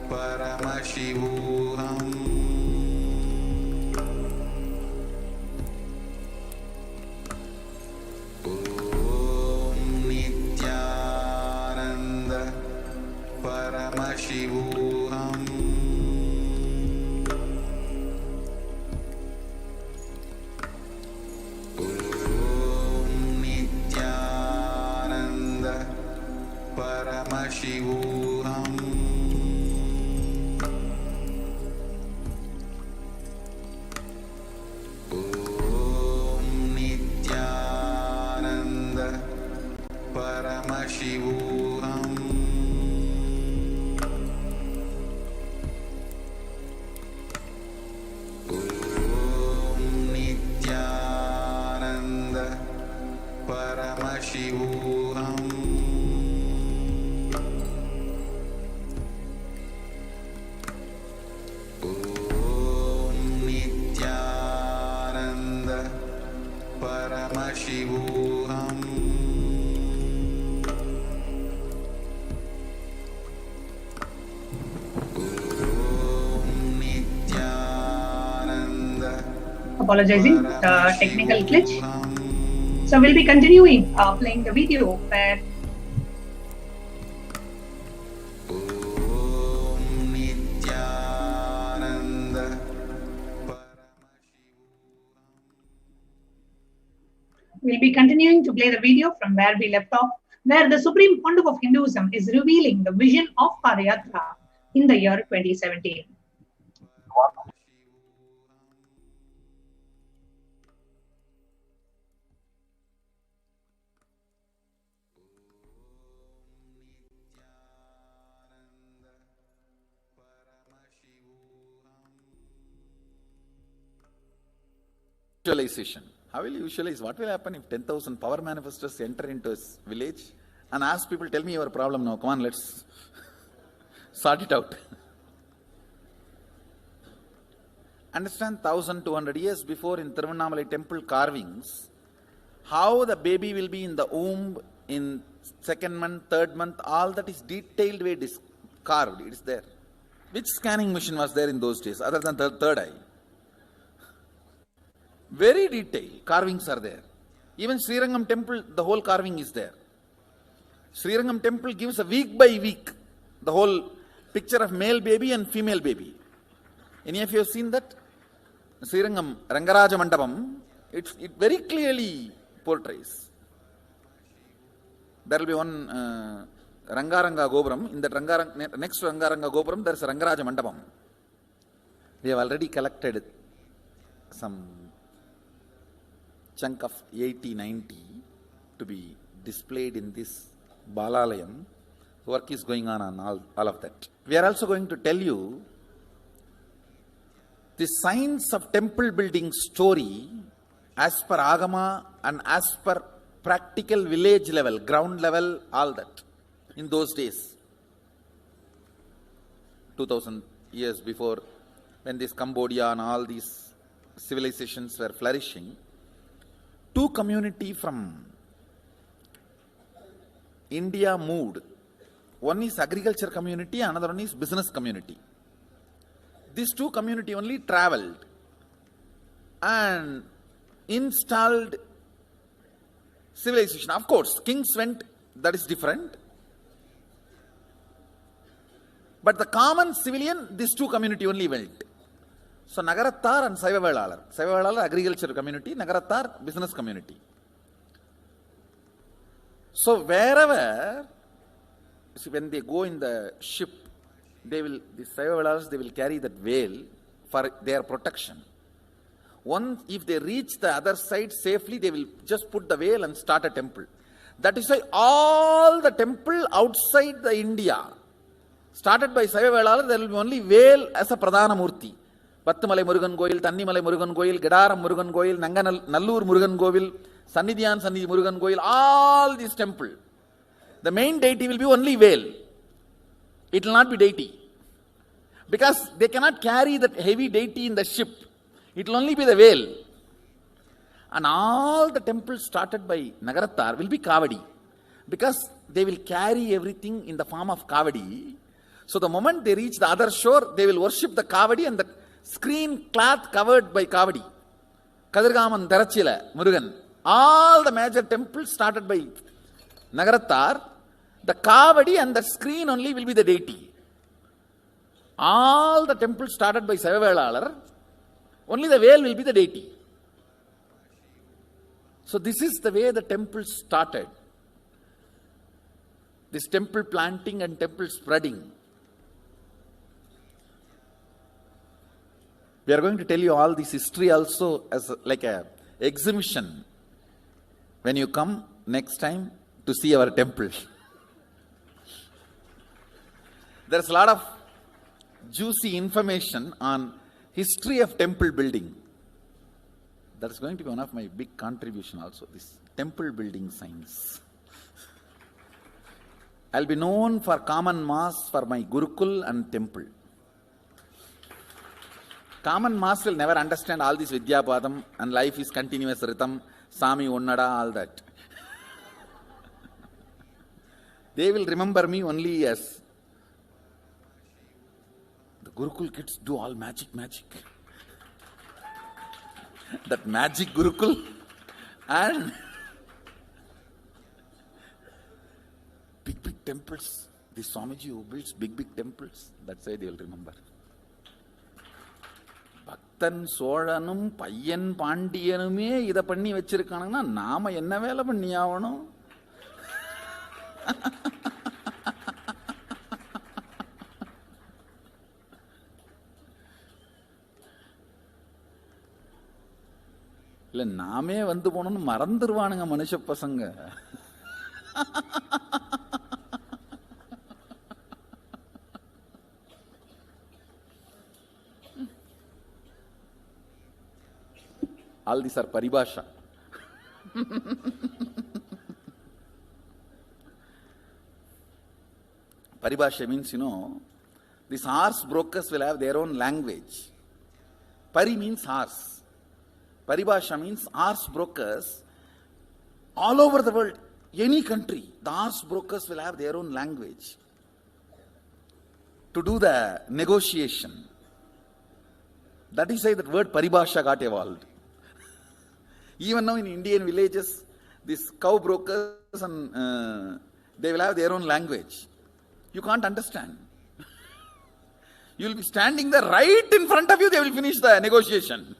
Paramashivoham. Om Nityananda Paramashivoham. Om Nityananda Paramashivoham. Paramashivoham. Om Nityananda Paramashivoham. Om Nityananda Paramashivoham. Apologizing, technical glitch. So we'll be continuing playing the video where we'll be continuing to play the video from where we left off, where the Supreme Pontiff of Hinduism is revealing the vision of Padayatra in the year 2017. Visualization. How will you visualize? What will happen if 10,000 power manifestors enter into a village and ask people, tell me your problem now, come on, let's sort it out. Understand 1200 years before in Tiruvannamalai temple carvings, how the baby will be in the womb in second month, third month, all that is detailed way carved, it is there. Which scanning machine was there in those days other than the third eye? Very detailed carvings are there. Even Srirangam temple, the whole carving is there. Srirangam temple gives a week by week the whole picture of male baby and female baby. Any of you have seen that? Srirangam Rangaraja Mandapam, it very clearly portrays. There will be one Rangaranga Gopuram. In that next to Rangaranga Gopuram, there is a Rangaraja Mandapam. We have already collected some chunk of 80-90 to be displayed in this Balalayam. Work is going on all of that. We are also going to tell you the science of temple building story as per Agama and as per practical village level, ground level, all that. In those days, 2000 years before, when this Cambodia and all these civilizations were flourishing, two communities from India moved. One is agriculture community, another one is business community. These two community only traveled and installed civilization. Of course, kings went, that is different. But the common civilian, these two community only went. So Nagarattar and Saivavelalar. Saivavelalar agriculture community, Nagarattar business community. So wherever, see, when they go in the ship, the Saivavelars, they will carry that veil for their protection. Once, if they reach the other side safely, they will just put the veil and start a temple. That is why all the temple outside the India, started by Saivavelars, there will be only veil as a Pradhana Murti. Pattumalai Murugan Goil, Tannimalai Murugan Goil, Gedaram Murugan Goil, Nallur Murugan Govil, Sannidhyan Sannidhi Murugan Goil, all these temple. The main deity will be only veil. It will not be deity. Because they cannot carry that heavy deity in the ship. It will only be the veil. And all the temples started by Nagarattar will be Kavadi. Because they will carry everything in the form of Kavadi. So the moment they reach the other shore, they will worship the Kavadi and the screen cloth covered by Kavadi. Kadirgaman, Darachila, Murugan. All the major temples started by Nagarattar, the Kavadi and the screen only will be the deity. All the temples started by Savavelalar, only the veil will be the deity. So this is the way the temples started. This temple planting and temple spreading. We are going to tell you all this history also as like a exhibition when you come next time to see our temple. There's a lot of juicy information on history of temple building. That's going to be one of my big contribution also, this temple building science. I'll be known for common mass for my Gurukul and temple. Common mass will never understand all this Vidyapadam and life is continuous rhythm, Sami Onnada, all that. They will remember me only as the Gurukul kids do all magic. That magic Gurukul and big temples. This Swamiji who builds big temples, that's why they will remember. பக்தன் சோழனும் பையன் பாண்டியனுமே இதை பண்ணி வச்சிருக்கானுங்கன்னா நாம என்ன வேலை பண்ணி ஆகணும்? இல்ல நாமே வந்து போனோம்னு மறந்துடுவானுங்க மனுஷ பசங்க. All these are paribhasha. Paribhasha means, these horse brokers will have their own language. Pari means horse. Paribhasha means horse brokers all over the world, any country, the horse brokers will have their own language to do the negotiation. That is why that word paribhasha got evolved. Even now in Indian villages, these cow brokers and they will have their own language. You can't understand. You will be standing there right in front of you, they will finish the negotiation,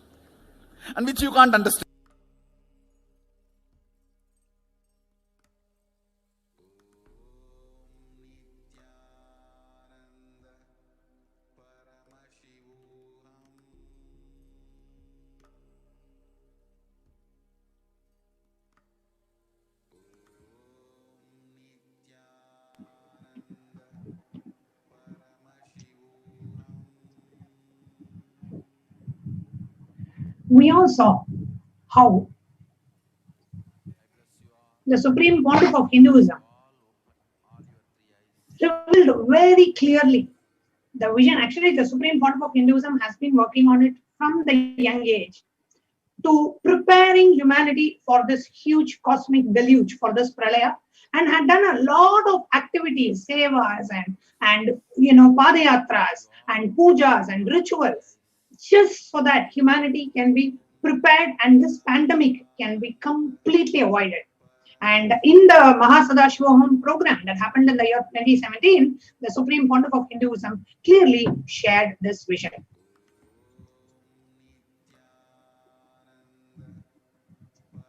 and which you can't understand. We all saw how the Supreme Pontiff of Hinduism revealed very clearly the vision. Actually, the Supreme Pontiff of Hinduism has been working on it from the young age to preparing humanity for this huge cosmic deluge, for this pralaya, and had done a lot of activities, sevas and padayatras and pujas and rituals, just so that humanity can be prepared and this pandemic can be completely avoided. And in the Mahasadashiva program that happened in the year 2017, the Supreme Pontiff of Hinduism clearly shared this vision.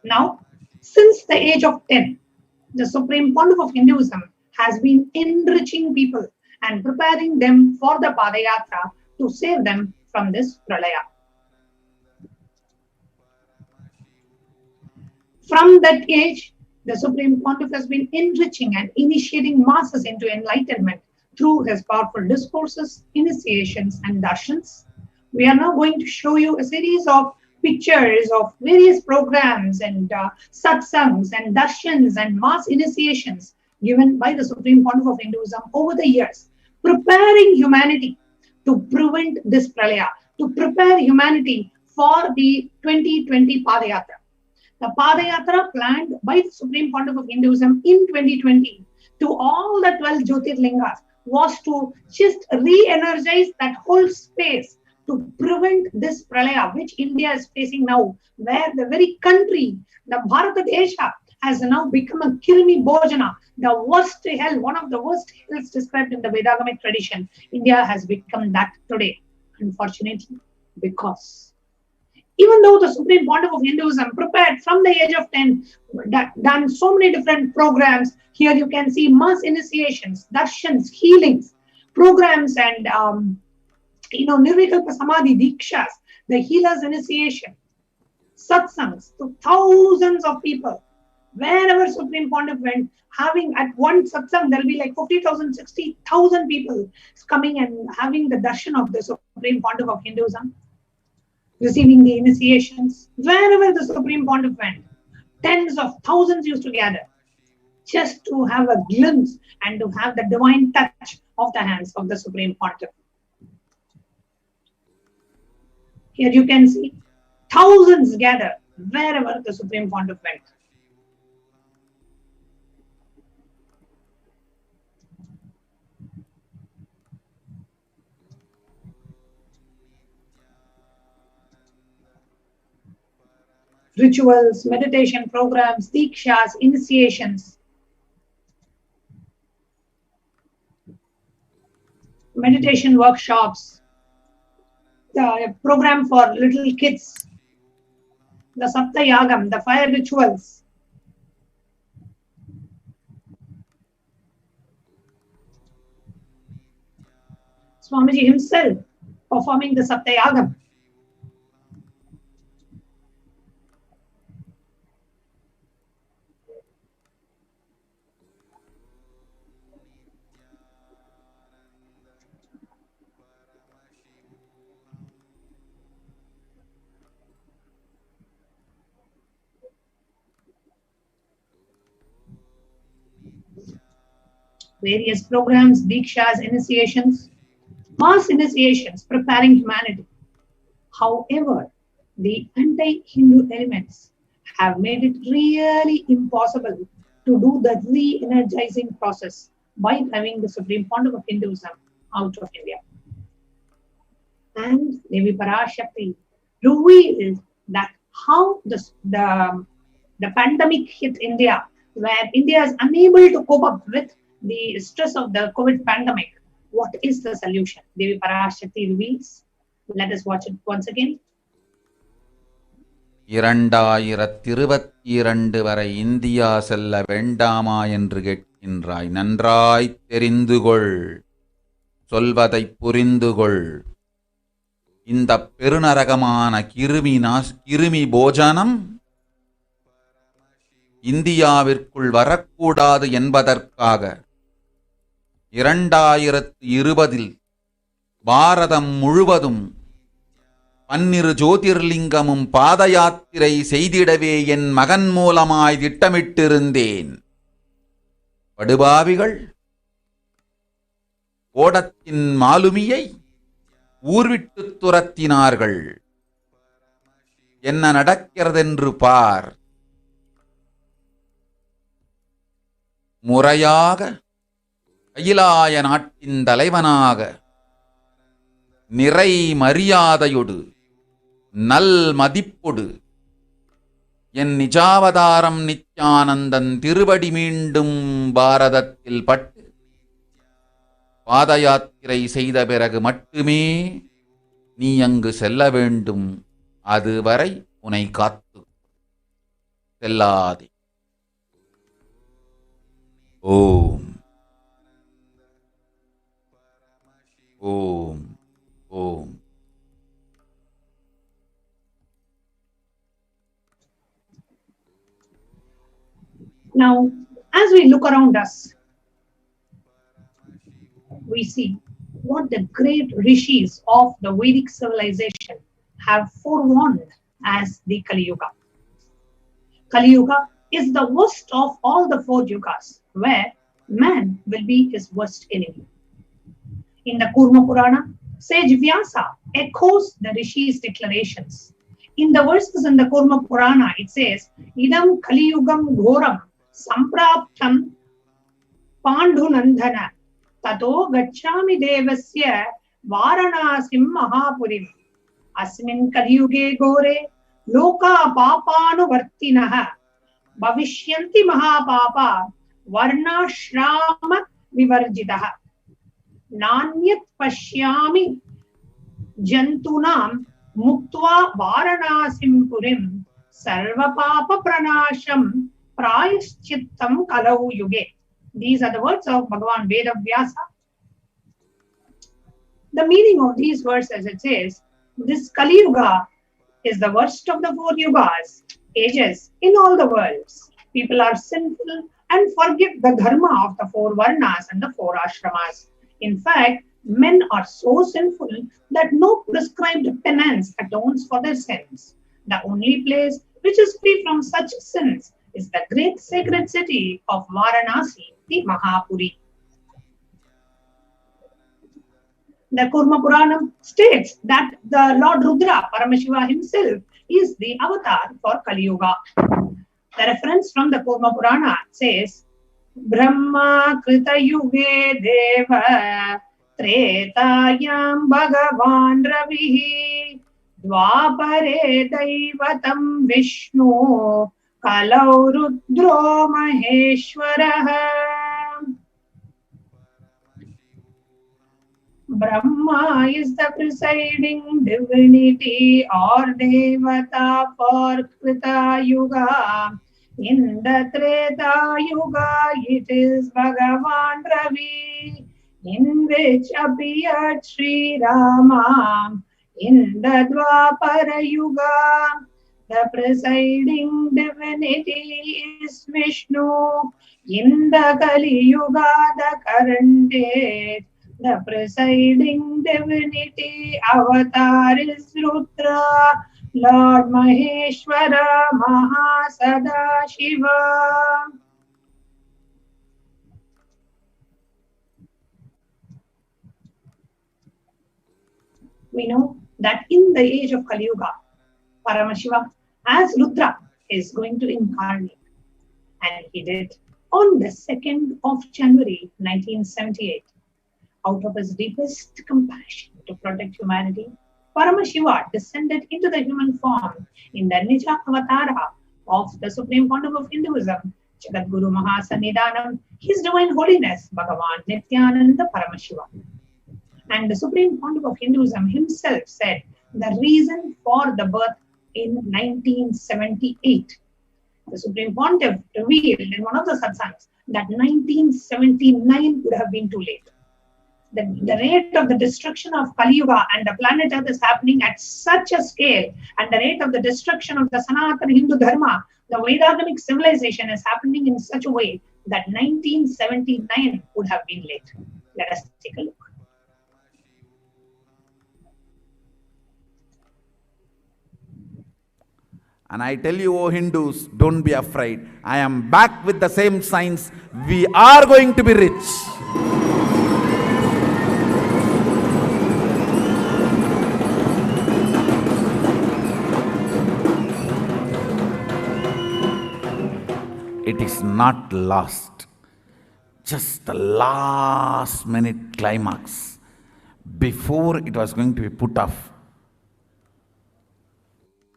Now, since the age of 10, the Supreme Pontiff of Hinduism has been enriching people and preparing them for the Padayatra to save them from this pralaya. From that age, the Supreme Pontiff has been enriching and initiating masses into enlightenment through his powerful discourses, initiations, and darshans. We are now going to show you a series of pictures of various programs and satsangs and darshans and mass initiations given by the Supreme Pontiff of Hinduism over the years, preparing humanity to prevent this pralaya, to prepare humanity for the 2020 Padayatra. The Padayatra planned by the Supreme Pontiff of Hinduism in 2020 to all the 12 Jyotirlingas was to just re-energize that whole space to prevent this pralaya, which India is facing now, where the very country, the Bharata Desha, has now become a Kirmi Bhojana, the worst hell, one of the worst hells described in the Vedagamic tradition. India has become that today, unfortunately, because even though the Supreme Pontiff of Hinduism prepared from the age of 10, done so many different programs, here you can see mass initiations, darshans, healings, programs, and Nirvikalpa Samadhi Dikshas, the healers initiation, satsangs to thousands of people. Wherever Supreme Pontiff went, having at one satsang, there will be like 50,000, 60,000 people coming and having the darshan of the Supreme Pontiff of Hinduism, receiving the initiations. Wherever the Supreme Pontiff went, tens of thousands used to gather just to have a glimpse and to have the divine touch of the hands of the Supreme Pontiff. Here you can see thousands gather wherever the Supreme Pontiff went. Rituals, meditation programs, dikshas, initiations, meditation workshops, the program for little kids, the Sapta Yagam, the fire rituals. Swamiji himself performing the Sapta Yagam. Various programs, dikshas, initiations, mass initiations, preparing humanity. However, the anti-Hindu elements have made it really impossible to do the re-energizing process by driving the Supreme Pontiff of Hinduism out of India. And Devi Parashakti revealed that how the pandemic hit India, where India is unable to cope up with the stress of the COVID pandemic. What is the solution? Devi Parashakti reveals. Let us watch it once again. 2022 வரை India செல்ல வேண்டாமா என்று கேட்கின்றாய். நன்றாய் தெரிந்துகொள், சொல்வதைப் புரிந்துகொள். இந்த பெருநரகமான கிருமி போஜனம் இந்தியாவிற்குள் வரக்கூடாது என்பதற்காக 2020 பாரதம் முழுவதும் 12 ஜோதிர்லிங்கமும் பாத யாத்திரை செய்திடவே என் மகன் மூலமாய் திட்டமிட்டிருந்தேன். படுபாவிகள் கோடத்தின் மாலுமியை ஊர்விட்டு துரத்தினார்கள். என்ன நடக்கிறதென்று பார். முறையாக கைலாய நாட்டின் தலைவனாக நிறை மரியாதையொடு நல் மதிப்பொடு என் நிஜாவதாரம் நித்யானந்தன் திருவடி மீண்டும் பாரதத்தில் பட்டு பாத யாத்திரை செய்த பிறகு மட்டுமே நீ அங்கு செல்ல வேண்டும். அதுவரை உன்னை காத்து செல்லாதே. ஓம் ஓம் ஓம். Now, as we look around us, we see what the great rishis of the Vedic civilization have forewarned as the Kali Yuga. Kali Yuga is the worst of all the 4 yugas, where man will be his worst enemy. In the Kurma Purana, sage Vyasa echoes the rishis' declarations. In the verses in the Kurma Purana, it says, Idam Kali Yugam Ghoram Sampraptam Pandunandhana Tato gacchami devasya Varanasim Mahapurim. Asmin Kaliyuge Gore Loka Papanuvartinaha Bhavishyanti Mahapapa Varna Shrama Vivarjitaha Nanyat Pashyami Jantunam Muktva Varanasim Purim Sarva Papa Pranasham Prayaschittam Kalau Yuge. These are the words of Bhagavan Veda Vyasa. The meaning of these verses, it says, this Kali Yuga is the worst of the 4 yugas, ages in all the worlds. People are sinful and forget the dharma of the 4 varnas and the 4 ashramas. In fact, men are so sinful that no prescribed penance atones for their sins. The only place which is free from such sins is the great sacred city of Varanasi, the Mahapuri. The Kurma Puranam states that the Lord Rudra, Paramashiva himself, is the avatar for Kali Yuga. The reference from the Kurma Purana says, Brahma Krita Yuge Deva Tretayam Bhagavan Ravihi Dvapare Daivatam Vishnu Kalau Rudro Maheshwaraha. Brahma is the presiding divinity or Devata for Krita Yuga. In the Treta Yuga, it is Bhagavan Ravi, in which appeared Sri Rama. In the Dwapara Yuga, the presiding divinity is Vishnu. In the Kali Yuga, the current age, the presiding divinity avatar is Rudra, Lord Maheshwara Mahasada Shiva. We know that in the age of Kali Yuga, Paramashiva as Rudra is going to incarnate, and he did on the 2nd of January 1978. Out of his deepest compassion to protect humanity, Paramashiva descended into the human form in the Nija Avatara of the Supreme Pontiff of Hinduism, Jagadguru Mahasannidhanam, His Divine Holiness, Bhagavan Nityananda Paramashiva. And the Supreme Pontiff of Hinduism himself said the reason for the birth in 1978. The Supreme Pontiff revealed in one of the satsangs that 1979 would have been too late. The rate of the destruction of Kali Yuga and the planet Earth is happening at such a scale, and the rate of the destruction of the Sanatana Hindu Dharma, the Vedagamic civilization, is happening in such a way that 1979 would have been late. Let us take a look. And I tell you, O Hindus, don't be afraid. I am back with the same signs. We are going to be rich. It is not lost. Just the last minute climax. Before it was going to be put off,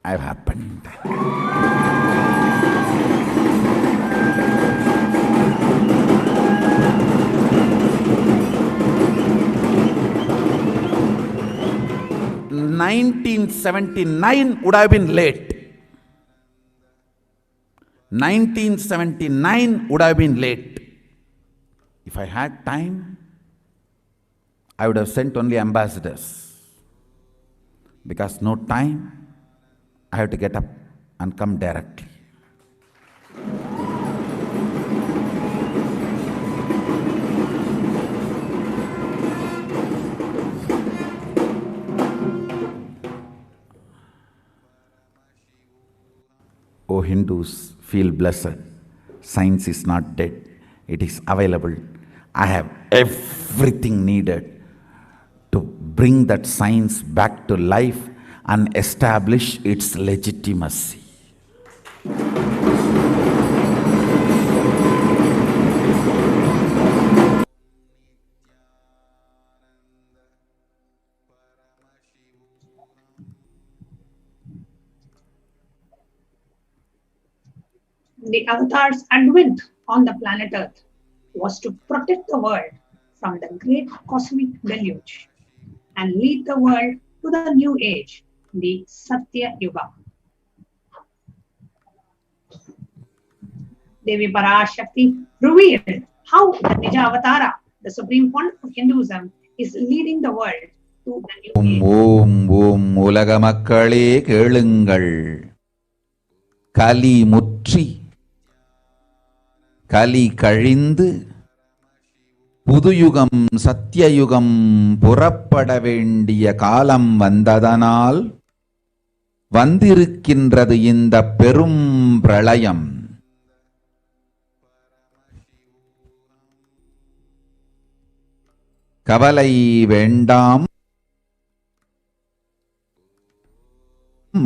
I have happened. (1979) would have been late. 1979 would have been late. If I had time, I would have sent only ambassadors. Because no time, I have to get up and come directly. O Hindus, feel blessed. Science is not dead. It is available. I have everything needed to bring that science back to life and establish its legitimacy. The avatar's advent on the planet Earth was to protect the world from the great cosmic deluge and lead the world to the new age, the Satya Yuga. Devi Parashakti revealed how the Nija Avatara, the supreme font of Hinduism, is leading the world to the new Om age. ஓம் ஓம் உலக மக்களே கேளுங்கள், கலி முற்றி கலி கழிந்து புதுயுகம் சத்தியயுகம் புறப்பட வேண்டிய காலம் வந்ததனால் வந்திருக்கின்றது இந்த பெரும் பிரளயம். கவலை வேண்டாம்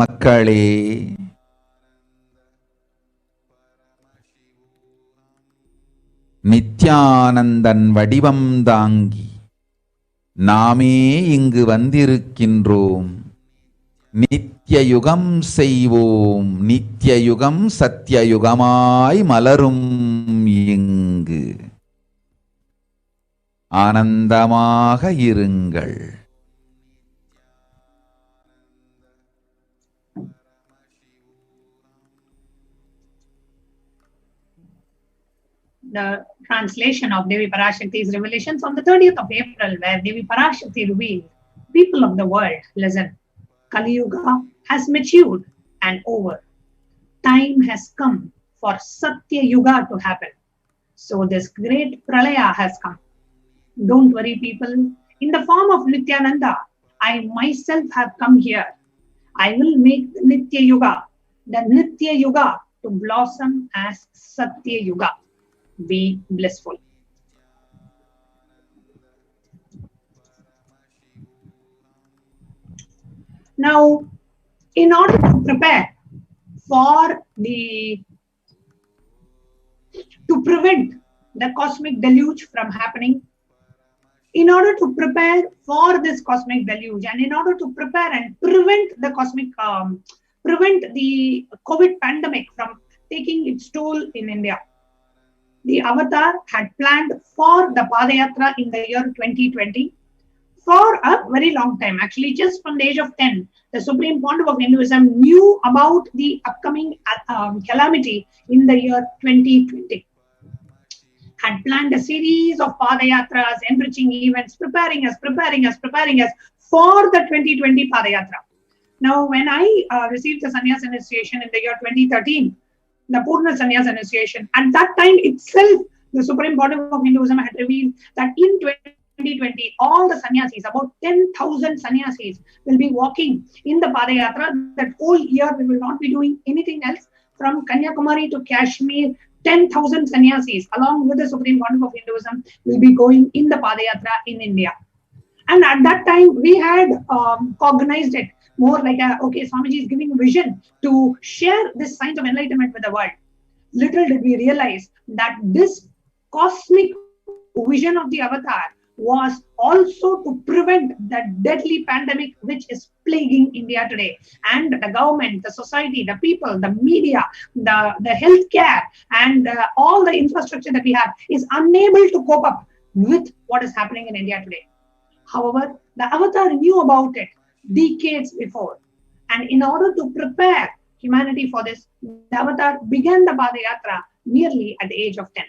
மக்களே, நித்யானந்தன் வடிவம் தாங்கி நாமே இங்கு வந்திருக்கின்றோம். நித்யயுகம் செய்வோம், நித்யயுகம் சத்யயுகமாய் மலரும் இங்கு. ஆனந்தமாக இருங்கள். The translation of Devi Parashakti's revelations on the 30th of April, where Devi Parashakti revealed, people of the world, listen, Kali Yuga has matured and over. Time has come for Satya Yuga to happen. So this great Pralaya has come. Don't worry, people. In the form of Nityananda, I myself have come here. I will make the Nitya Yuga to blossom as Satya Yuga. Be blissful. Now, in order to prepare to prevent the cosmic deluge from happening, in order to prepare for this cosmic deluge, and in order to prepare and prevent the COVID pandemic from taking its toll in India, the Avatar had planned for the Padayatra in the year 2020 for a very long time. Actually, just from the age of 10, the Supreme Pontiff of Hinduism knew about the upcoming calamity in the year 2020. Had planned a series of Padayatras, enriching events, preparing us for the 2020 Padayatra. Now, when I received the sannyas initiation in the year 2013, the Purna Sannyas initiation, at that time itself, the Supreme Pontiff of Hinduism had revealed that in 2020, all the sannyasis, about 10,000 sannyasis, will be walking in the Padayatra. That whole year, we will not be doing anything else. From Kanyakumari to Kashmir, 10,000 sannyasis, along with the Supreme Pontiff of Hinduism, will be going in the Padayatra in India. And at that time, we had cognized it more like okay, Swamiji is giving vision to share this signs of enlightenment with the world. Little did we realize that this cosmic vision of the Avatar was also to prevent the deadly pandemic which is plaguing India today. And the government, the society, the people, the media, the healthcare, and all the infrastructure that we have is unable to cope up with what is happening in India today. However, the Avatar knew about it decades before. And in order to prepare humanity for this, the Avatar began the Padayatra nearly at the age of 10.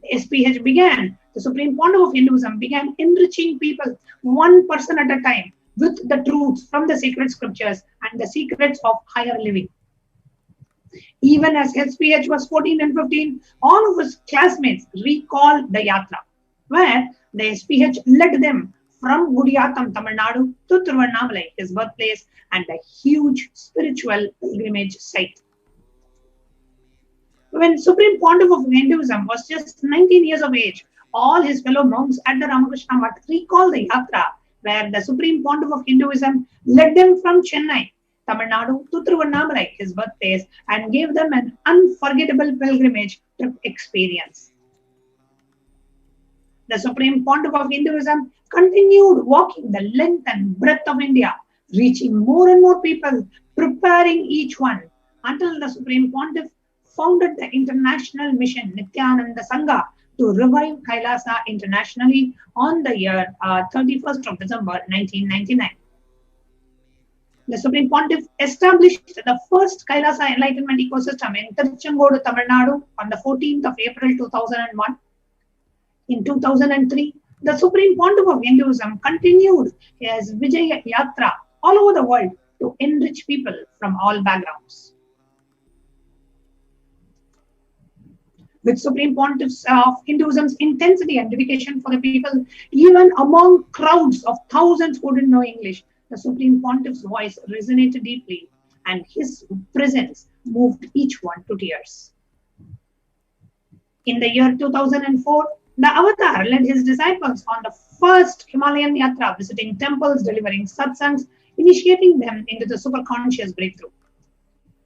The SPH began, the Supreme Pontiff of Hinduism began enriching people one person at a time with the truths from the sacred scriptures and the secrets of higher living. Even as SPH was 14 and 15, all of his classmates recalled the Yatra, where the SPH led them from Gudiyatham, Tamil Nadu to Tiruvannamalai, his birthplace, and a huge spiritual pilgrimage site. When Supreme Pontiff of Hinduism was just 19 years of age, all his fellow monks at the Ramakrishna Math recalled the Yatra, where the Supreme Pontiff of Hinduism led them from Chennai, Tamil Nadu to Tiruvannamalai, his birthplace, and gave them an unforgettable pilgrimage trip experience. The Supreme Pontiff of Hinduism continued walking the length and breadth of India, reaching more and more people, preparing each one, until the Supreme Pontiff founded the international mission Nityananda Sangha to revive Kailasa internationally on the year 31st of December 1999. The Supreme Pontiff established the first Kailasa Enlightenment ecosystem in Tiruchengodu, Tamil Nadu on the 14th of April 2001. In 2003, the Supreme Pontiff of Hinduism continued his Vijaya Yatra all over the world to enrich people from all backgrounds. With Supreme Pontiffs of Hinduism's intensity and dedication for the people, even among crowds of thousands who didn't know English, the Supreme Pontiff's voice resonated deeply and his presence moved each one to tears. In the year 2004, the Avatar led his disciples on the first Himalayan Yatra, visiting temples, delivering satsangs, initiating them into the superconscious breakthrough.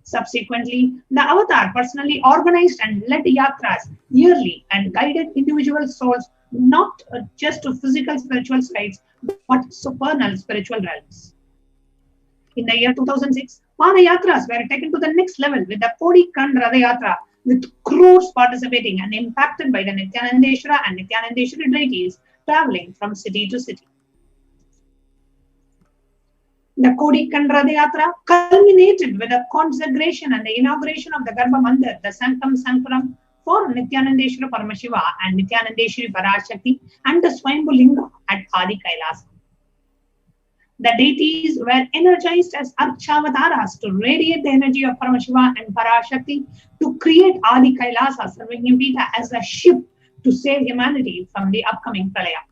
Subsequently, the Avatar personally organized and led yatras yearly and guided individual souls not just to physical spiritual sites, but supernal spiritual realms. In the year 2006, Padayatras were taken to the next level with the Kodi Kand Ratha Yatra, with crores participating and impacted by the Nityanandeshwara and Nityanandeshwari deities traveling from city to city. The Kodi Kand Ratha Yatra culminated with the consecration and the inauguration of the Garbha Mandir, the Sanctum Sanctorum, for Nityanandeshwara Paramashiva and Nityanandeshwari Parashakti and the Swayambhu Linga at Adi Kailasa. The deities were energized as Archavataras to radiate the energy of Paramashiva and Parashakti to create Adi Kailasa, serving Pita as a ship to save humanity from the upcoming Pralaya.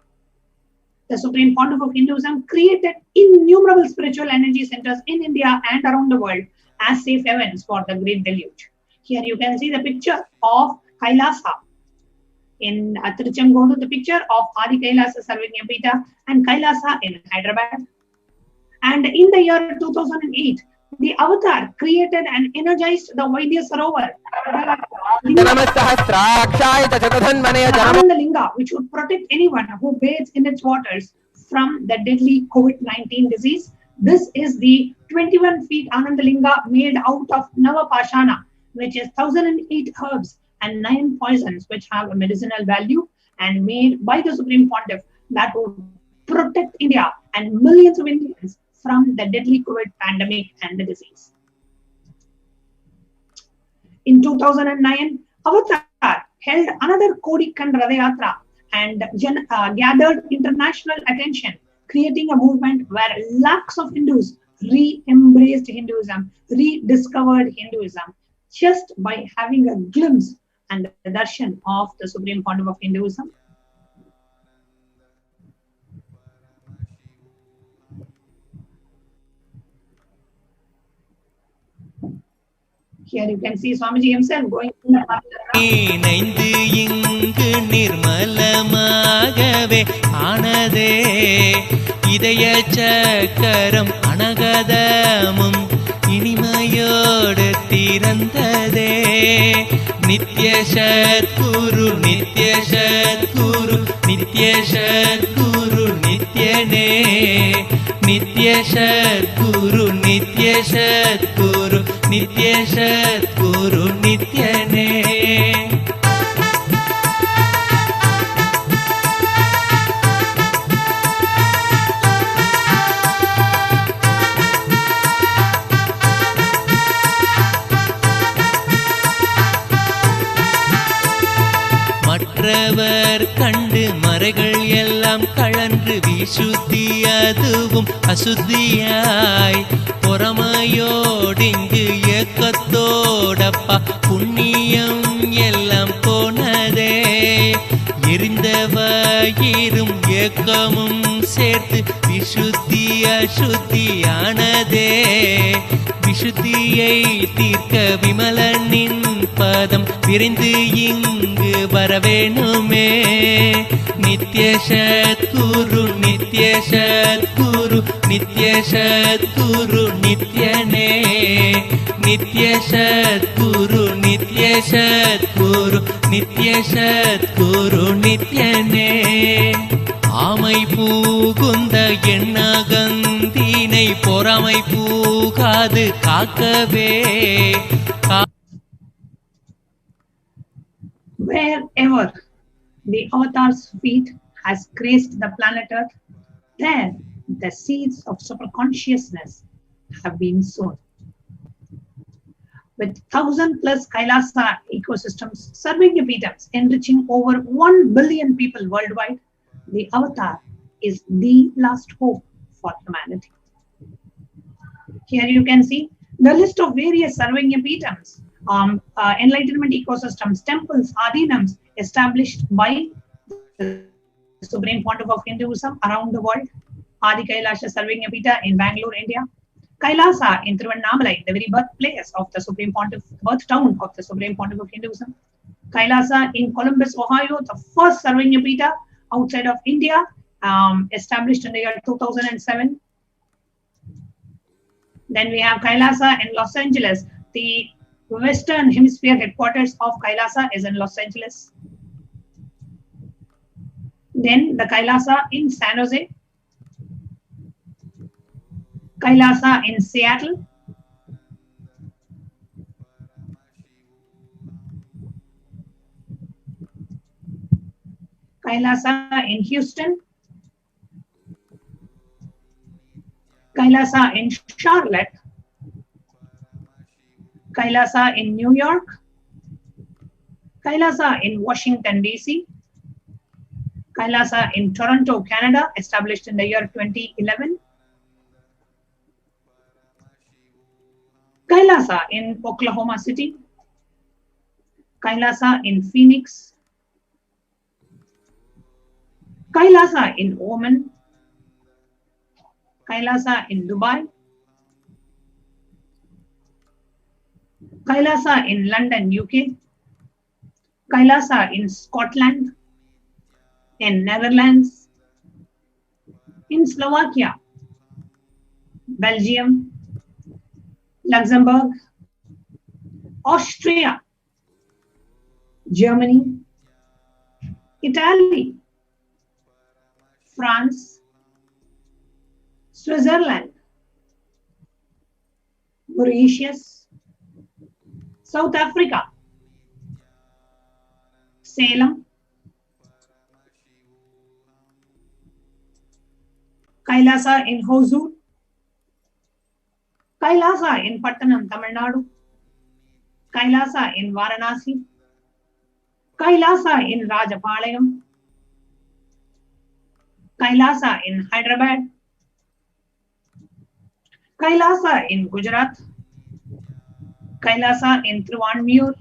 The Supreme Pontiff of Hinduism created innumerable spiritual energy centers in India and around the world as safe havens for the Great Deluge. Here you can see the picture of Kailasa. In Tiruchengodu, the picture of Adi Kailasa serving Pita and Kailasa in Hyderabad. And in the year 2008, the Avatar created and energized the Vaidya Sarovar, Ananda Linga, which would protect anyone who bathes in its waters from the deadly COVID-19 disease. This is the 21 feet Ananda Linga made out of Navapashana, which is 1008 herbs and 9 poisons which have a medicinal value, and made by the Supreme Pontiff that would protect India and millions of Indians from the deadly COVID pandemic and the disease. In 2009, Avatar held another Kodi Kand Ratha Yatra and gathered international attention, creating a movement where lakhs of Hindus re-embraced Hinduism, rediscovered Hinduism, just by having a glimpse and the darshan of the Supreme Pontiff of Hinduism. Here you can see Swamiji himself going in the path. இதய சக்கரம் அனகதமும் இனிமையோடு திறந்ததே. நித்ய சத்குரு நித்ய சத்குரு நித்ய சத்குரு நித்யனே. நித்ய சத்குரு நித்ய சத்குரு நித்ய சத்குரு நித்யனே. மற்றவர் கண்டு மறைகள் எல்லாம் கழன்று விசுத்தி அதுவும் அசுத்தியாய் பொறாமையோடிங்கு ஏக்கத்தோடப்பா புண்ணியம் எல்லாம் போனதே. எரிந்தவயிரும் ஏக்கமும் சேர்த்து விசுத்தி அசுத்தியானதே. விசுத்தியை தீர்க்க விமலனின் பதம் விரைந்து இங்கு வரவேணுமே. நித்ய சத்குரு நித்ய சத்குரு நித்ய சத்குரு நித்யனே. நித்ய சத்குரு நித்ய சத்குரு நித்ய சத்குரு நித்யனே. ஆமை பூகுந்த எண்ணகந்தினை பொறாமை பூகாது காக்கவே. Wherever the avatar's feet has graced the planet Earth, there the seeds of superconsciousness have been sown. With 1,000+ Kailasa ecosystems serving epitaph enriching over 1 billion people worldwide, the avatar is the last hope for humanity. Here you can see the list of various serving epitaphs, enlightenment ecosystems, temples, adinams established by the Supreme Pontiff of Hinduism around the world. Adi Kailasa serving epitaph in Bangalore, India. Kailasa in Tiruvannamalai, the very birthplace of the Supreme Pontiff, birth town of the Supreme Pontiff of Hinduism. Kailasa in Columbus, Ohio, the first serving epitaph outside of India, established in the year 2007. Then we have Kailasa in Los Angeles. The Western Hemisphere headquarters of Kailasa is in Los Angeles. Then the Kailasa in San Jose. Kailasa in Seattle. Kailasa in Houston. Kailasa in Charlotte. Kailasa in New York. Kailasa in Washington, D.C. Kailasa in Toronto, Canada, established in the year 2011. Kailasa in Oklahoma City. Kailasa in Phoenix. Kailasa in Oman. Kailasa in Dubai. Kailasa in London, UK. Kailasa in Scotland, in Netherlands, in Slovakia, Belgium, Luxembourg, Austria, Germany, Italy, France, Switzerland, Mauritius, South Africa, Salem, Kailasa in Hosur, Kailasa in Pattanam, Tamil Nadu, Kailasa in Varanasi, Kailasa in Rajapalayam, Kailasa in Hyderabad, Kailasa in Gujarat, Kailasa in Trivandrum,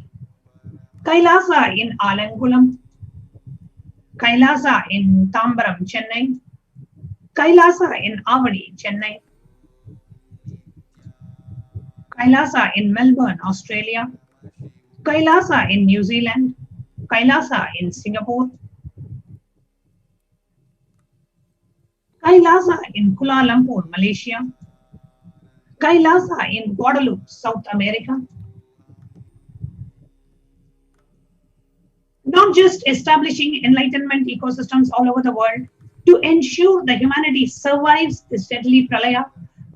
Kailasa in Alangulam, Kailasa in Tambaram, Chennai, Kailasa in Avadi, Chennai, Kailasa in Melbourne, Australia, Kailasa in New Zealand, Kailasa in Singapore, Kailasa in Kuala Lumpur, Malaysia, Kailasa in Guadeloupe, South America. Not just establishing enlightenment ecosystems all over the world to ensure the humanity survives this deadly pralaya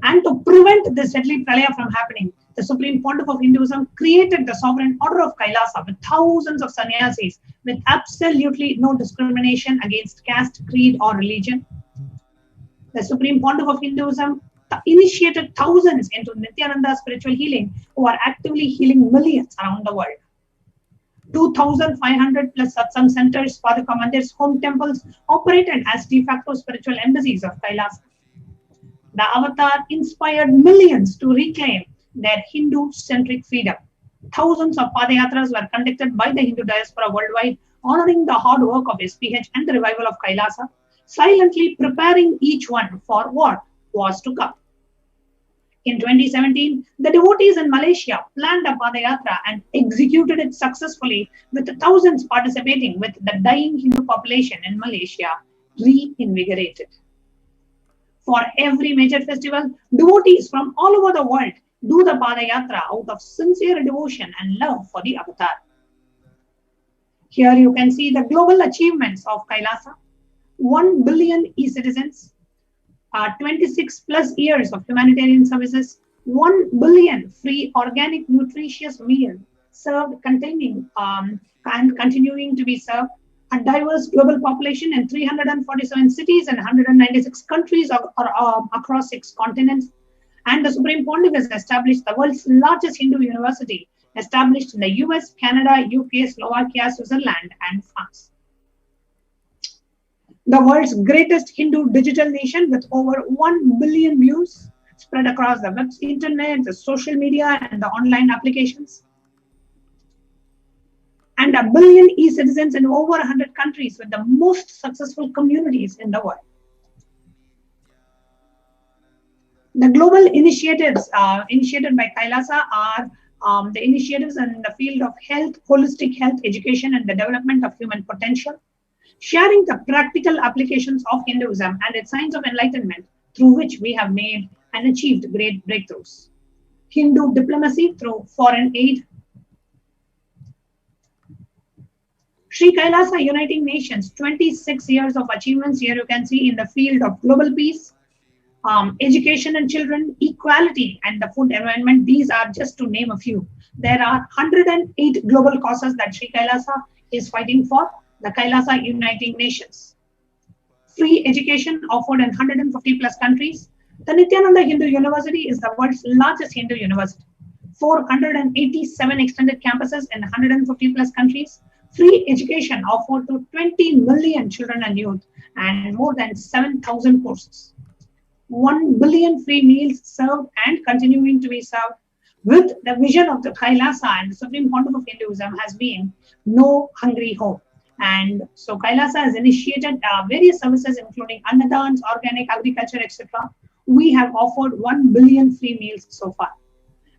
and to prevent this deadly pralaya from happening, the Supreme Pontiff of Hinduism created the sovereign order of Kailasa with thousands of sannyasis with absolutely no discrimination against caste, creed or religion. The Supreme Pontiff of Hinduism initiated thousands into Nityananda spiritual healing who are actively healing millions around the world. 2,500 plus satsang centers, Padaka mandirs, home temples operated as de facto spiritual embassies of Kailasa. The avatar inspired millions to reclaim their Hindu-centric freedom. Thousands of Padayatras were conducted by the Hindu diaspora worldwide, honoring the hard work of SPH and the revival of Kailasa, silently preparing each one for what was to come. In 2017, the devotees in Malaysia planned a Padayatra and executed it successfully, with thousands participating, with the dying Hindu population in Malaysia reinvigorated. For every major festival, devotees from all over the world do the Padayatra out of sincere devotion and love for the avatar. Here you can see the global achievements of Kailasa. 1 billion e-citizens, 26 plus years of humanitarian services, 1 billion free organic nutritious meal, served, and continuing to be served, a diverse global population in 347 cities and 196 countries across 6 continents. And the Supreme Pontiff has established the world's largest Hindu university, established in the US, Canada, UK, Slovakia, Switzerland, and France. The world's greatest Hindu digital nation with over 1 billion views spread across the web, internet, the social media, and the online applications. And 1 billion e-citizens in over 100 countries with the most successful communities in the world. The global initiatives initiated by Kailasa are the initiatives in the field of health, holistic health, education, and the development of human potential, sharing the practical applications of Hinduism and its signs of enlightenment through which we have made and achieved great breakthroughs. Hindu diplomacy through foreign aid. Sri Kailasa Uniting Nations, 26 years of achievements here you can see in the field of global peace, education and children, equality, and the food environment. These are just to name a few. There are 108 global causes that Sri Kailasa is fighting for, the Kailasa Uniting Nations. Free education offered in 150 plus countries. The Nityananda Hindu University is the world's largest Hindu university. 487 extended campuses in 150 plus countries. Free education offered to 20 million children and youth, and more than 7,000 courses. 1 billion free meals served and continuing to be served, with the vision of the Kailasa and the Supreme Pontiff of Hinduism has been no hungry home. And so Kailasa has initiated various services including annadans, organic agriculture, etc. We have offered 1 billion free meals so far.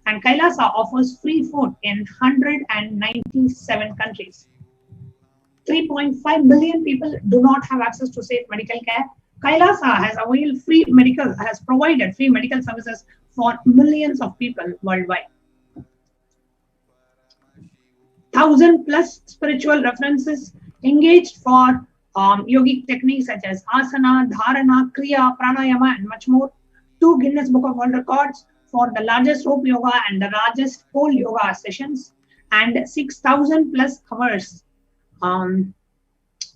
And Kailasa offers free food in 197 countries. 3.5 billion people do not have access to safe medical care. Kailasa has provided free medical services for millions of people worldwide. 1,000 plus spiritual references engaged for yogic techniques such as asana, dharana, kriya, pranayama, and much more. 2 Guinness Book of World Records for the largest rope yoga and the largest pole yoga sessions, and 6,000 plus hours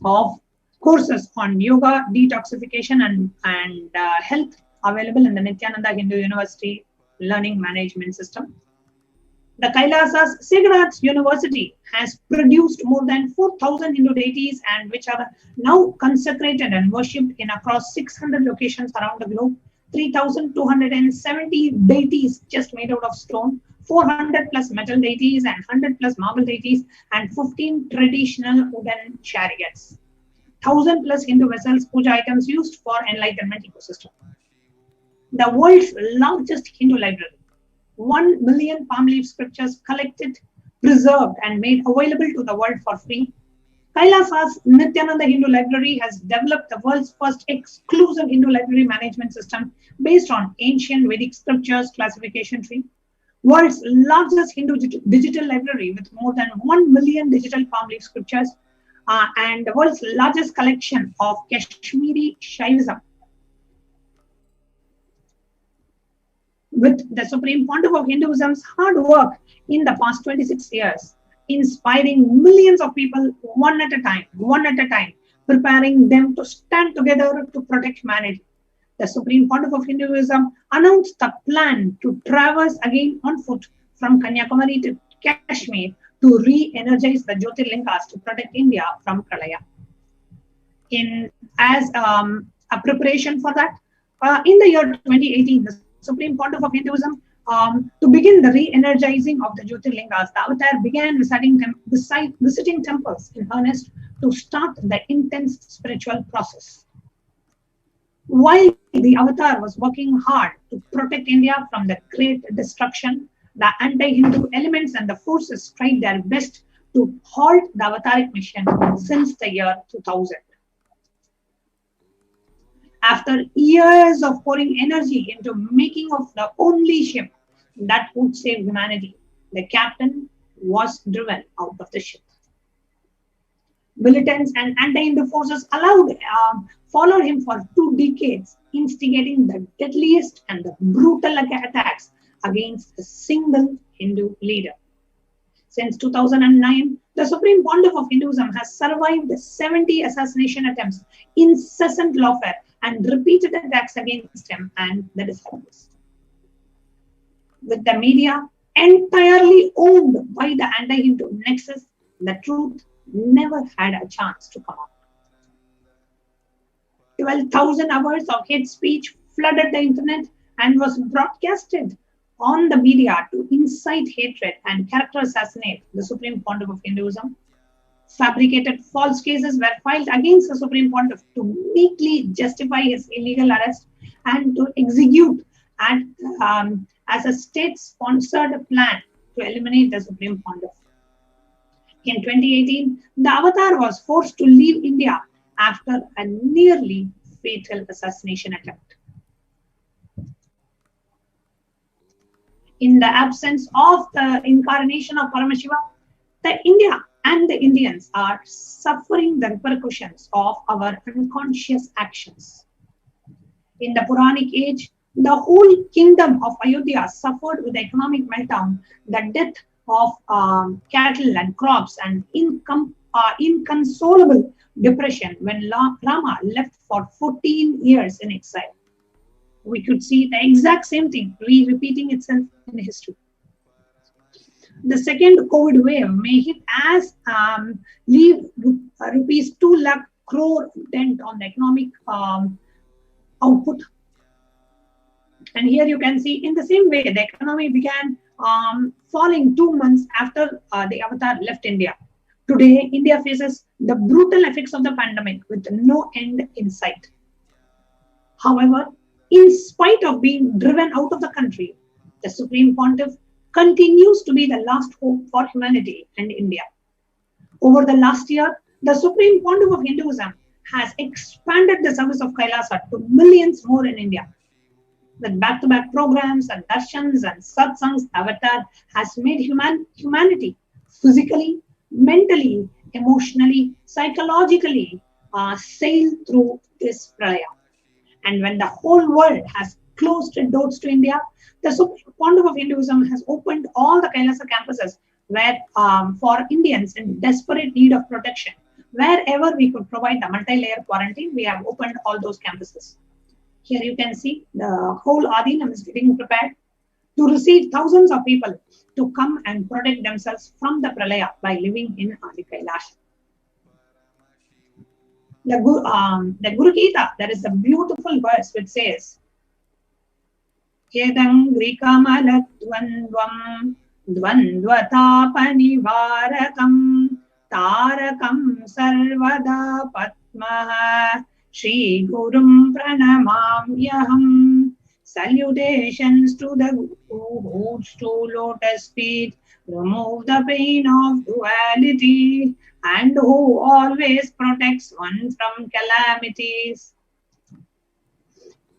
of courses on yoga, detoxification, and health available in the Nityananda Hindu University Learning Management System. The Kailasa's Sacred Arts University has produced more than 4,000 Hindu deities, and which are now consecrated and worshipped in across 600 locations around the globe. 3,270 deities just made out of stone, 400 plus metal deities and 100 plus marble deities, and 15 traditional wooden chariots. 1,000 plus Hindu vessels, puja items used for enlightenment ecosystem. The world's largest Hindu library. 1 million palm leaf scriptures collected, preserved, and made available to the world for free. Kailasa's Nityananda Hindu Library has developed the world's first exclusive Hindu library management system based on ancient Vedic scriptures classification tree. World's largest Hindu digital library with more than 1 million digital palm leaf scriptures, and the world's largest collection of Kashmiri Shaivism. With the Supreme Pontiff of Hinduism's hard work in the past 26 years, inspiring millions of people one at a time, preparing them to stand together to protect humanity. The Supreme Pontiff of Hinduism announced the plan to traverse again on foot from Kanyakumari to Kashmir to re-energize the Jyotirlingas to protect India from Pralaya. As a preparation for that, in the year 2018, the Supreme Pontiff of Hinduism, to begin the re-energizing of the Jyotirlingas, the Avatar began visiting temples in earnest to start the intense spiritual process. While the Avatar was working hard to protect India from the great destruction, the anti-Hindu elements and the forces tried their best to halt the Avataric mission since the year 2000. After years of pouring energy into making of the only ship that would save humanity, the captain was driven out of the ship. Militants and anti-Hindu forces followed him for 2 decades, instigating the deadliest and the brutal attacks against a single Hindu leader. Since 2009, the Supreme Pontiff of Hinduism has survived 70 assassination attempts, incessant lawfare, and repeated attacks against him and the disciples. With the media entirely owned by the anti-Hindu nexus, the truth never had a chance to come out. 12,000 hours of hate speech flooded the internet and was broadcasted on the media to incite hatred and character assassinate the Supreme Pontiff of Hinduism. Fabricated false cases were filed against the Supreme Pontiff to meekly justify his illegal arrest and to execute as a state-sponsored plan to eliminate the Supreme Pontiff. In 2018, the Avatar was forced to leave India after a nearly fatal assassination attempt. In the absence of the incarnation of Paramashiva, the India and the Indians are suffering the repercussions of our unconscious actions. In the Puranic age, the whole kingdom of Ayodhya suffered with the economic meltdown, the death of cattle and crops, and inconsolable depression when Rama left for 14 years in exile. We could see the exact same thing repeating itself in history. The second COVID wave may hit as leave rupees 2 lakh crore dent on the economic output. And here you can see in the same way the economy began falling 2 months after the Avatar left India. Today, India faces the brutal effects of the pandemic with no end in sight. However, in spite of being driven out of the country, the Supreme Pontiff continues to be the last hope for humanity and India. Over the last year, the Supreme Pontiff of Hinduism has expanded the service of Kailasa to millions more in India. With back-to-back programs and darshans and satsangs, Avatar has made humanity physically, mentally, emotionally, psychologically sail through this pralaya. And when the whole world has closed its doors to India, the Supreme Pontiff of Hinduism has opened all the Kailasa campuses where for Indians in desperate need of protection. Wherever we could provide the multi-layer quarantine, we have opened all those campuses. Here you can see the whole Adinam is getting prepared to receive thousands of people to come and protect themselves from the pralaya by living in Adi Kailasa. The Guru Gita, there is a beautiful verse which says, Kedang Grikamala Dvandvam Dvandvatapanivarakam Tarakam Sarvada Patmaha Shri Gurum Pranamamyaham. Salutations to the Guru who holds to lotus feet, remove the pain of duality, and who always protects one from calamities.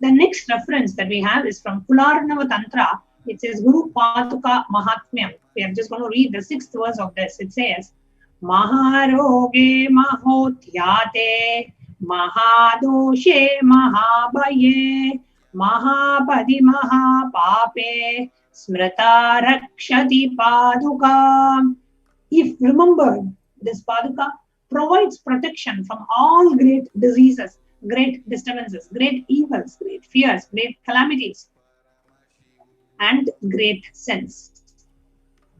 The next reference that we have is from Kularnava Tantra. It says Guru Paduka Mahatmyam. We are just going to read the 6th verse of this. It says, Maharoge Mahotyate Mahadoshe Mahabhaye Mahapadi Mahapape Smrita Rakshati Paduka. If remembered, this Paduka provides protection from all great diseases, great disturbances, great evils, great fears, great calamities, and great sins.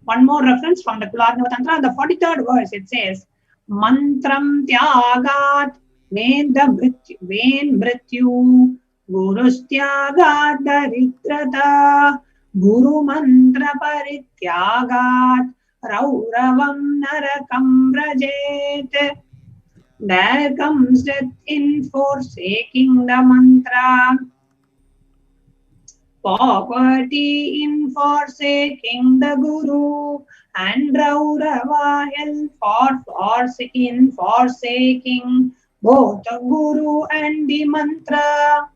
One more reference from the Kularnava Tantra, the 43rd verse, it says, Mantram Tyagat Ven Mrityu Gurus Tyagat Daridrata Guru Mantra Parityagat Rauravam Narakam Rajet. There comes death in forsaking the mantra, poverty in forsaking the Guru, and Raurava hell in forsaking both the Guru and the mantra.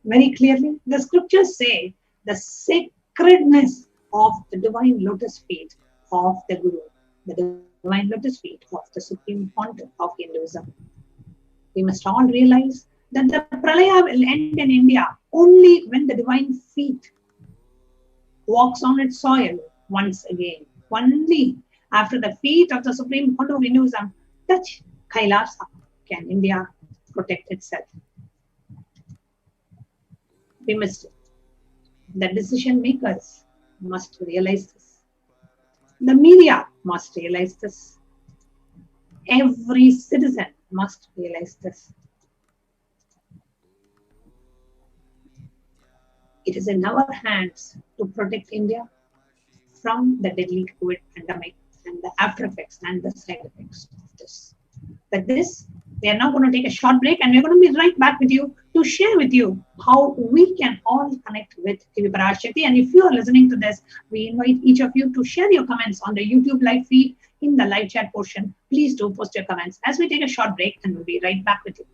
Very clearly, the scriptures say the sacredness of the divine lotus feet of the Guru, the divine lotus feet of the Supreme Pontiff of Hinduism. We must all realize that the pralaya will end in India only when the divine feet walks on its soil once again. Only after the feet of the Supreme Founder of Hinduism touch Kailasa can India protect itself. We missed it. The decision makers must realize this. The media must realize this. Every citizen must realize this. It is in our hands to protect India from the deadly COVID pandemic and the after effects and the side effects of this. With this, we are now going to take a short break and we're going to be right back with you to share with you how we can all connect with TV Parashakti. And if you are listening to this, we invite each of you to share your comments on the YouTube live feed in the live chat portion. Please do post your comments as we take a short break and we'll be right back with you.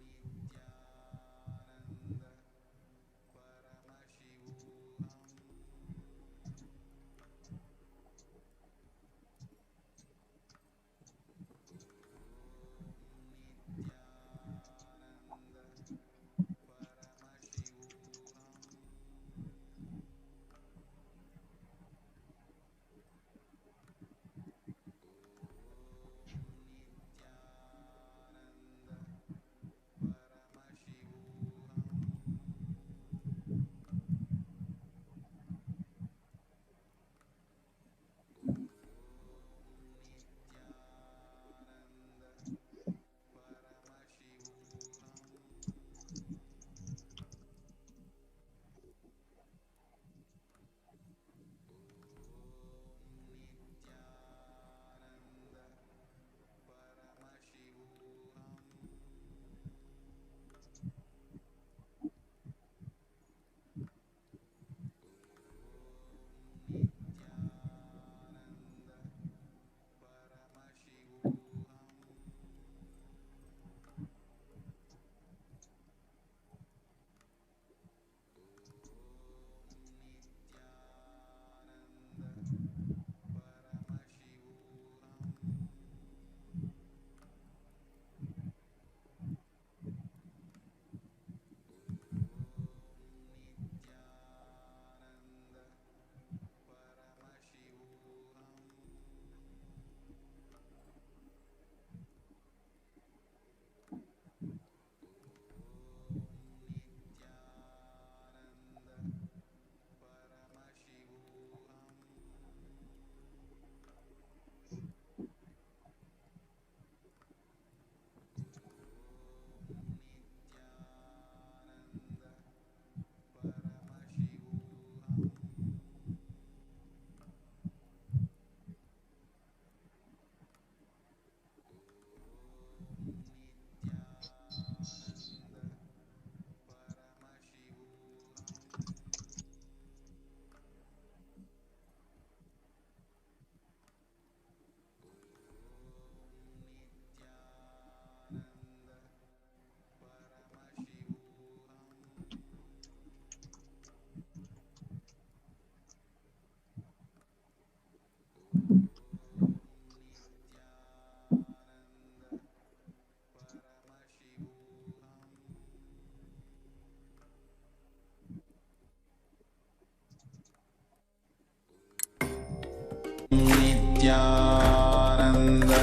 Nityananda.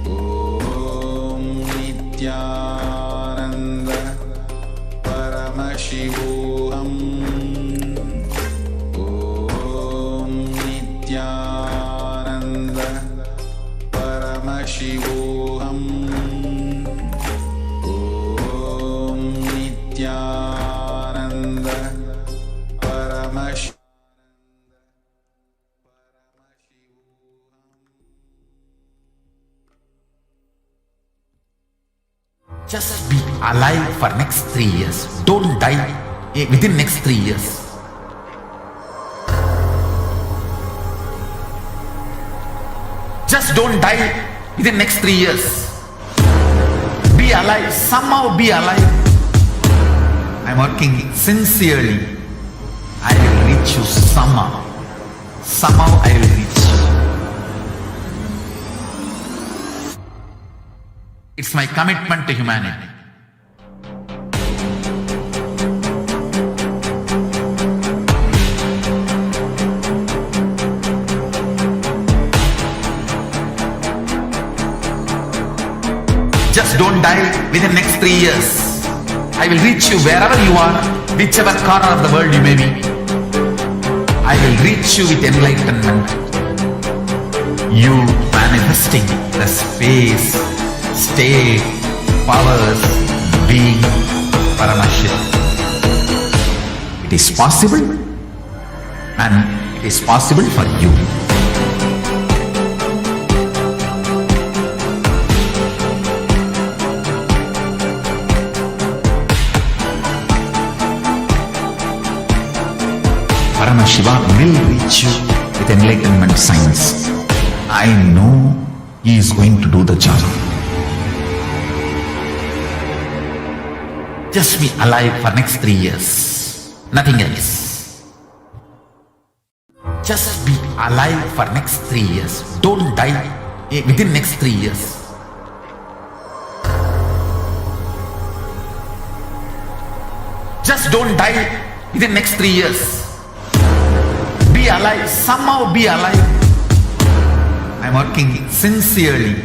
Om Nityananda Paramashivoham. Om Nityananda Paramashivoham. Om Nityananda Paramashivoham. Just be alive for next 3 years. Don't die within next 3 years. Just don't die within next 3 years. Be alive. Somehow be alive. I'm working sincerely. I will reach you somehow. Somehow I will reach you. It's my commitment to humanity. don't die within next 3 years. I will reach you wherever you are, whichever corner of the world you may be. I will reach you with enlightenment. You manifesting the space, state, powers, being, Paramashit. It is possible, and it is possible for you. Paramashiva will reach you with enlightenment science. I know he is going to do the job. Just be alive for next 3 years. Nothing else. Just be alive for next 3 years. Don't die within next 3 years. Just don't die within next 3 years. Be alive, somehow be alive. I'm working sincerely.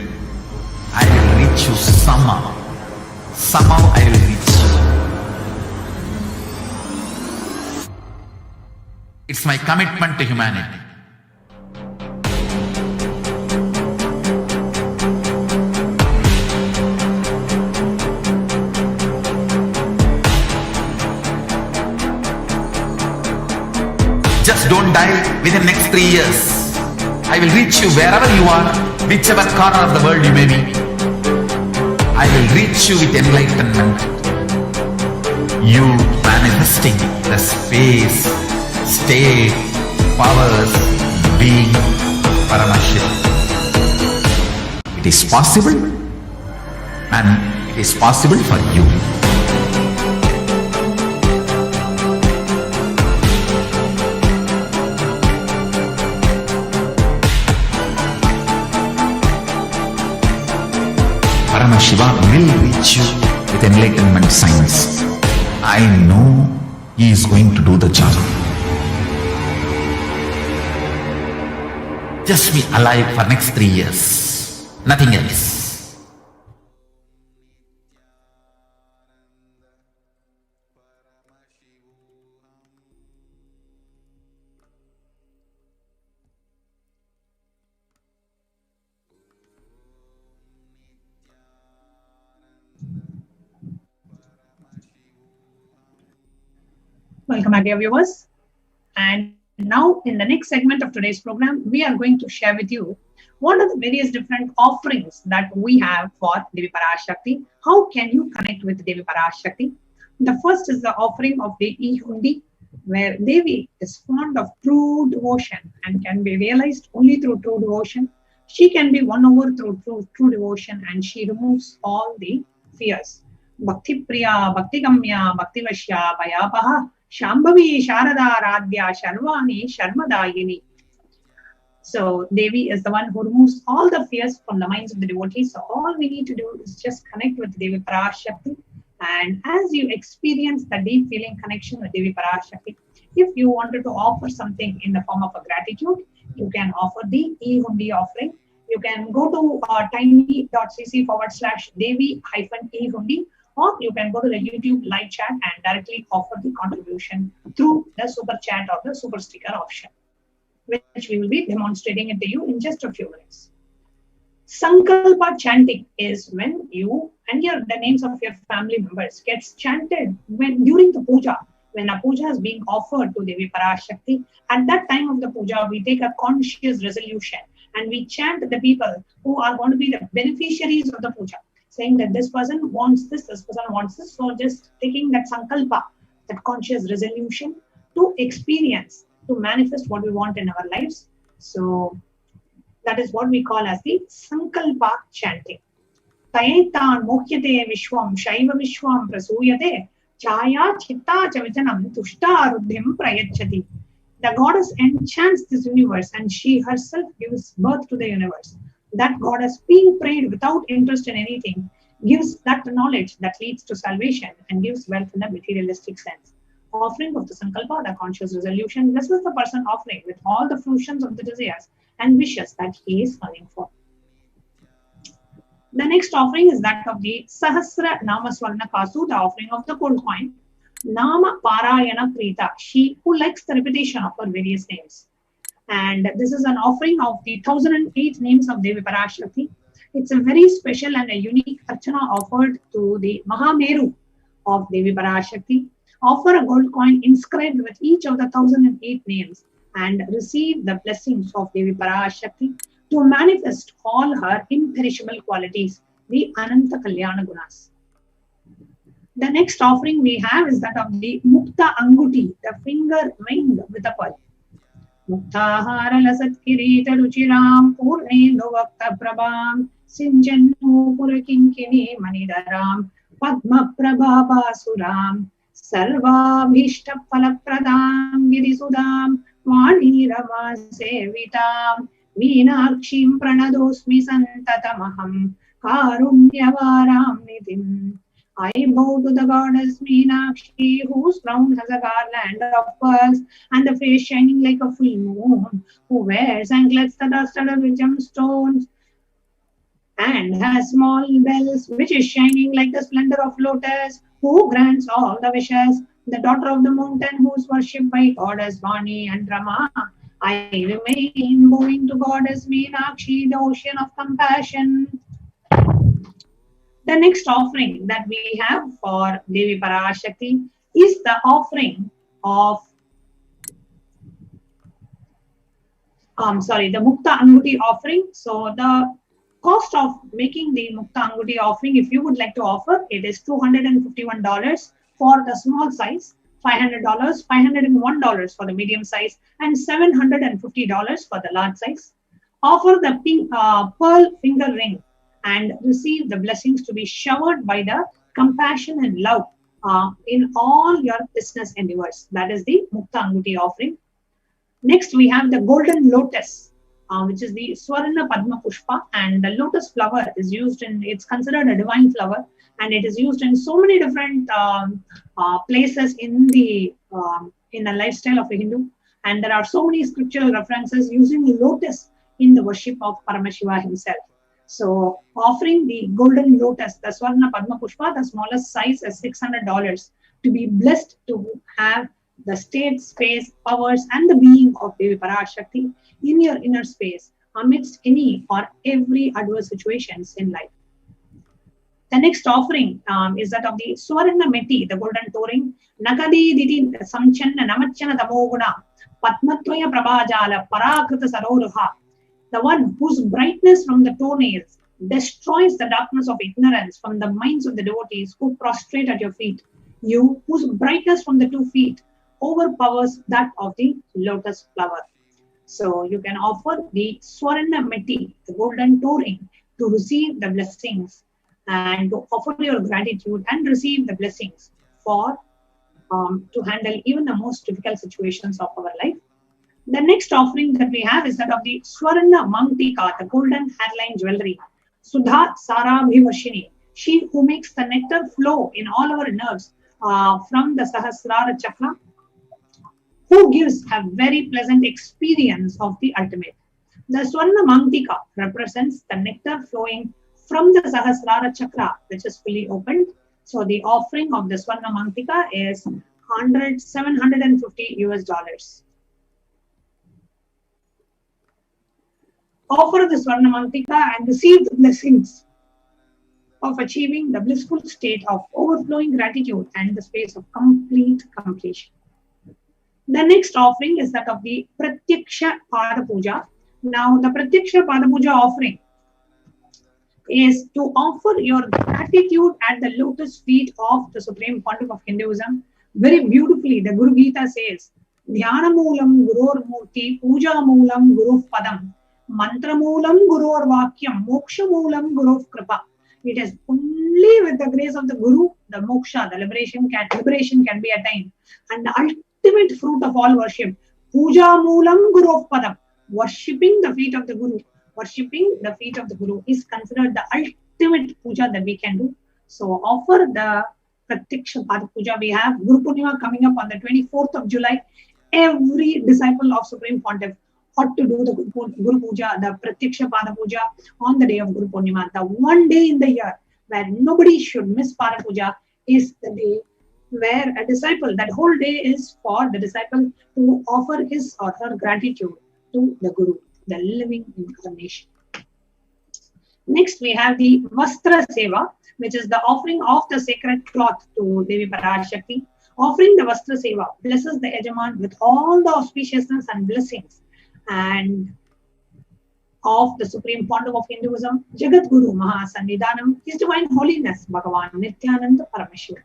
I will reach you somehow. Somehow I will reach you. It's my commitment to humanity. Just don't die within next 3 years. I will reach you wherever you are, whichever corner of the world you may be. I will reach you with enlightenment. You manifesting the space, state, powers, being, Paramashit. It is possible, and it is possible for you. Paramashiva will reach you with enlightenment science. I know he is going to do the job. Just be alive for next 3 years. Nothing else. Welcome back, dear viewers. And now, in the next segment of today's program, we are going to share with you what are the various different offerings that we have for Devi Parashakti. How can you connect with Devi Parashakti? The first is the offering of Devi Hundi, where Devi is fond of true devotion and can be realized only through true devotion. She can be won over through true devotion, and she removes all the fears. Bhakti Priya, Bhakti Gamya, Bhakti Vashya, Bhayapaha, Shambhavi, Sharada, Radhya, Sharvani, Sharmadayini. So Devi is the one who removes all the fears from the minds of the devotees. So all we need to do is just connect with Devi Parashakti. And as you experience the deep feeling connection with Devi Parashakti, if you wanted to offer something in the form of a gratitude, you can offer the e-hundi offering. You can go to tiny.cc/Devi-e-hundi, or you can go to the YouTube live chat and directly offer the contribution through the super chat or the super sticker option, which we will be demonstrating it to you in just a few minutes. Sankalpa chanting is when you and the names of your family members gets chanted during the puja. When a puja is being offered to Devi Parashakti, at that time of the puja, we take a conscious resolution and we chant the people who are going to be the beneficiaries of the puja, saying that this person wants this person wants this. So just taking that sankalpa, that conscious resolution to experience, to manifest what we want in our lives. So that is what we call as the sankalpa chanting. Tayetan mohyate vishwam shaiva vishwam prasuyate chaya chitta chavitanam tushta ruddhim prayachati. The goddess enchants this universe and she herself gives birth to the universe. That goddess, being prayed without interest in anything, gives that knowledge that leads to salvation and gives wealth in a materialistic sense. Offering of the sankalpa, the conscious resolution, this is the person offering with all the fruitions of the desires and wishes that he is calling for. The next offering is that of the Sahasra Nama Swarna Kasu, the offering of the gold coin. Nama Parayana Prita, she who likes the repetition of her various names. And this is an offering of the 1008 names of Devi Parashakti. It's a very special and a unique archana offered to the Mahameru of Devi Parashakti. Offer a gold coin inscribed with each of the 1008 names and receive the blessings of Devi Parashakti to manifest all her imperishable qualities, the Ananta Kalyana Gunas. The next offering we have is that of the Mukta Anguti, the finger ring with a pearl. Muktahara lasat kirita ruchiram purnendu vakta prabham sinjannu purakinkini manidaram padma prabhapasuram sarvabhishta falapradam girisudam vanirama sevitam meenakshim pranadosmi santatamaham karunyavaram nidhim. I bow to the goddess Meenakshi, whose crown has a garland of pearls and the face shining like a full moon, who wears anklets that are studded with gemstones and has small bells which is shining like the splendor of lotus, who grants all the wishes, the daughter of the mountain who is worshipped by goddess Vani and Rama. I remain bowing to goddess Meenakshi, the ocean of compassion. The next offering that we have for Devi Parashakti is the offering of, the Mukta Anguti offering. So the cost of making the Mukta Anguti offering, if you would like to offer, it is $251 for the small size, $500, $501 for the medium size, and $750 for the large size. Offer the pink, pearl finger ring and receive the blessings to be showered by the compassion and love in all your business endeavors. That is the Mukta Anguti offering. Next, we have the golden lotus, which is the Swarna Padma Pushpa, and the lotus flower is used in, it's considered a divine flower, and it is used in so many different places in the lifestyle of a Hindu. And there are so many scriptural references using lotus in the worship of Paramashiva himself. So offering the golden lotus, the Swarna Padma Pushpa, the smallest size is $600, to be blessed to have the state, space, powers, and the being of Devi Parashakti in your inner space amidst any or every adverse situations in life. The next offering is that of the Swarna Meti, the golden touring, Nakadi Diti Samchanna Namachana Tamoguna, Patmatvaya Prabhajala, Parakrita Saroruha, the one whose brightness from the toenails destroys the darkness of ignorance from the minds of the devotees who prostrate at your feet. You, whose brightness from the 2 feet overpowers that of the lotus flower. So you can offer the Swarna Meti, the golden touring, to receive the blessings and to offer your gratitude and receive the blessings for to handle even the most difficult situations of our life. The next offering that we have is that of the Swarna Mangtika, the golden hairline jewelry. Sudha Sarabhivarshini, she who makes the nectar flow in all our nerves from the Sahasrara Chakra, who gives a very pleasant experience of the ultimate. The Swarna Mangtika represents the nectar flowing from the Sahasrara Chakra, which is fully opened. So the offering of the Swarna Mangtika is $750. Offer the Swarna Mangtika and receive the blessings of achieving the blissful state of overflowing gratitude and the space of complete completion. The next offering is that of the Pratyaksha Pada Puja. Now, the Pratyaksha Pada Puja offering is to offer your gratitude at the lotus feet of the Supreme Pontiff of Hinduism. Very beautifully, the Guru Gita says, Dhyana Moolam Gurur Murti, Puja Moolam Guru Padam, Mantra Moolam Gurur Vakyam, Moksha Moolam Guru Kripa. It is only with the grace of the Guru, the moksha, the liberation can be attained. And the ultimate fruit of all worship, Puja Moolam Guru Padam, worshipping the feet of the Guru. Worshipping the feet of the Guru is considered the ultimate puja that we can do. So offer the Pratyaksha Pada Puja. We have Guru Purnima coming up on the 24th of July. Every disciple of Supreme Pontiff ought to do the Guru Puja, the Pratyaksha Pada Puja on the day of Guru Purnima. The one day in the year where nobody should miss Pada Puja is the day where a disciple, that whole day is for the disciple to offer his or her gratitude to the Guru, the living incarnation. Next, we have the Vastra Seva, which is the offering of the sacred cloth to Devi Parashakti. Offering the Vastra Seva blesses the Yajaman with all the auspiciousness and blessings and of the Supreme Pontiff of Hinduism, Jagat Guru Mahasannidhanam, His Divine Holiness, Bhagavan Nityananda Parameshwar.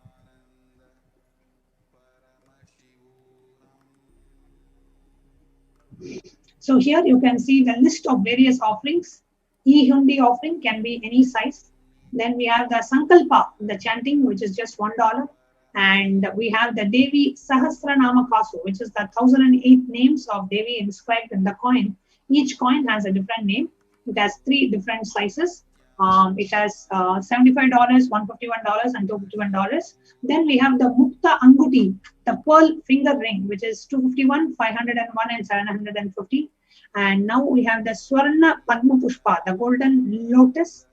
So here you can see the list of various offerings. E-Hundi offering can be any size. Then we have the Sankalpa, the chanting, which is just $1. And we have the Devi Sahasranama Kasu, which is the 1008 names of Devi inscribed in the coin. Each coin has a different name. It has 3 different sizes. It has $75, $151, and $251. Then we have the Mukta Anguti, the pearl finger ring, which is $251, $501, and $750. And now we have the Swarna Padma Pushpa, the golden lotus.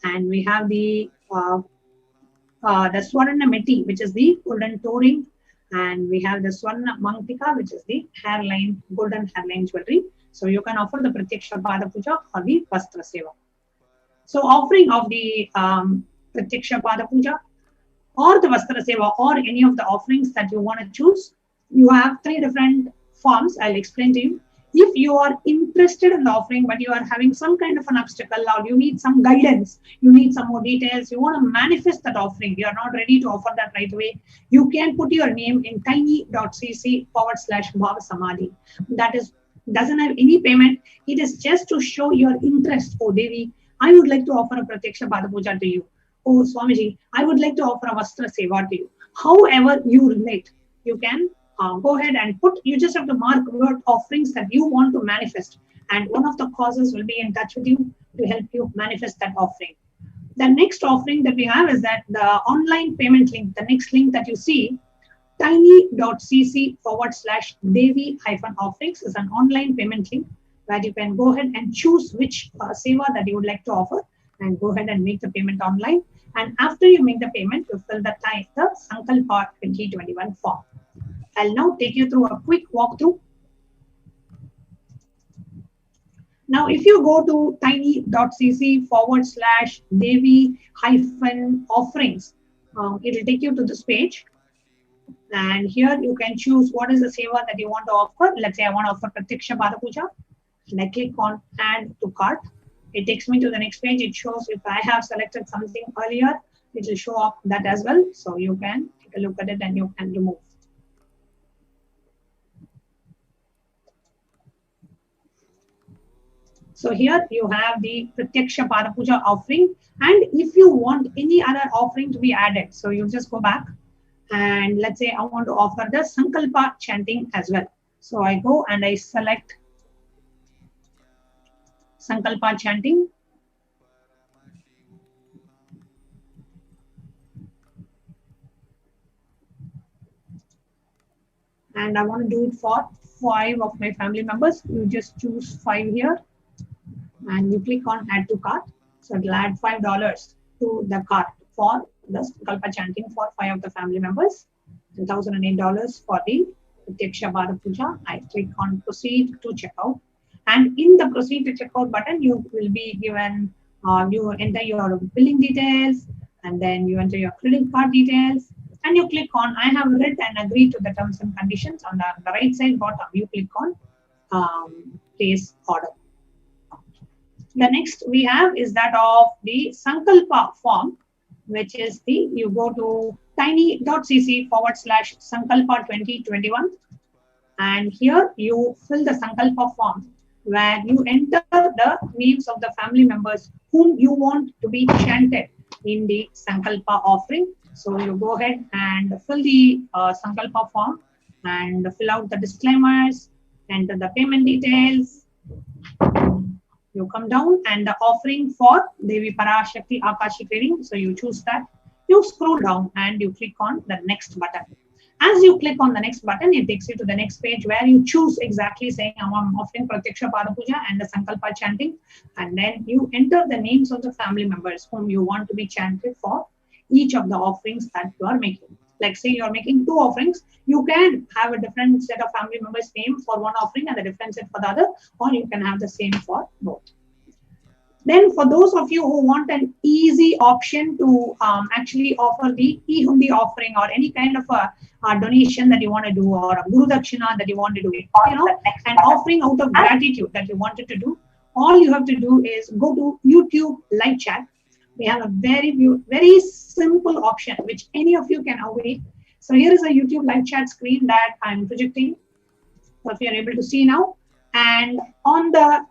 And we have the Swarna Meti, which is the golden toe ring. And we have the Swarna Mangtika, which is the hairline, golden hairline jewelry. So you can offer the Pratyaksha Pada Puja or the Vastra Seva. So offering of the Pratyaksha Pada Puja or the Vastra Seva or any of the offerings that you want to choose, you have 3 different forms. I'll explain to you. If you are interested in the offering, but you are having some kind of an obstacle or you need some guidance, you need some more details, you want to manifest that offering, you are not ready to offer that right away, you can put your name in tiny.cc/Bhava Samadhi. That doesn't have any payment. It is just to show your interest. Oh Devi, I would like to offer a Pratyaksha Pada Puja to you. Oh Swamiji, I would like to offer a Vastra Seva to you. However you relate, you can go ahead and you just have to mark what offerings that you want to manifest. And one of the causes will be in touch with you to help you manifest that offering. The next offering that we have is that the online payment link, the next link that you see, tiny.cc/Devi-offerings is an online payment link where you can go ahead and choose which seva that you would like to offer and go ahead and make the payment online. And after you make the payment, you fill the Sankalpa 2021 form. I'll now take you through a quick walkthrough. Now, if you go to tiny.cc/Devi-offerings, it will take you to this page. And here you can choose what is the seva that you want to offer. Let's say I want to offer Pratyaksha Pada Puja. And I click on Add to Cart. It takes me to the next page. It shows if I have selected something earlier, it will show up that as well. So you can take a look at it and you can remove. So here you have the Pratyaksha Pada Puja offering. And if you want any other offering to be added, so you just go back and let's say I want to offer the Sankalpa chanting as well. So I go and I select Sankalpa chanting. And I want to do it for 5 of my family members. You just choose 5 here. And you click on Add to Cart. So it will add $5 to the cart for the Sankalpa chanting for 5 of the family members. And $1,008 for the Pratyaksha Pada Puja. I click on Proceed to Checkout. And in the Proceed to Checkout button, you will be given, you enter your billing details, and then you enter your credit card details. And you click on, I have read and agreed to the terms and conditions. On the right side bottom, you click on Place Order. The next we have is that of the Sankalpa form, which is you go to tiny.cc/Sankalpa 2021. And here you fill the Sankalpa form where you enter the names of the family members whom you want to be chanted in the Sankalpa offering. So you go ahead and fill the Sankalpa form and fill out the disclaimers, enter the payment details. You come down and the offering for Devi Parashakti Akashik reading. So you choose that. You scroll down and you click on the next button. As you click on the next button, it takes you to the next page where you choose exactly saying I'm offering Pratyaksha Pada Puja and the Sankalpa chanting, and then you enter the names of the family members whom you want to be chanted for each of the offerings that you are making. Like say you're making 2 offerings, you can have a different set of family members' name for one offering and a different set for the other, or you can have the same for both. Then for those of you who want an easy option to actually offer the e-hundi offering or any kind of a donation that you want to do, or a guru dakshina that you want to do, an offering out of gratitude that you wanted to do, all you have to do is go to YouTube live chat. We have a very simple option which any of you can avail. So here is a YouTube live chat screen that I'm projecting. So if you're able to see now, and on the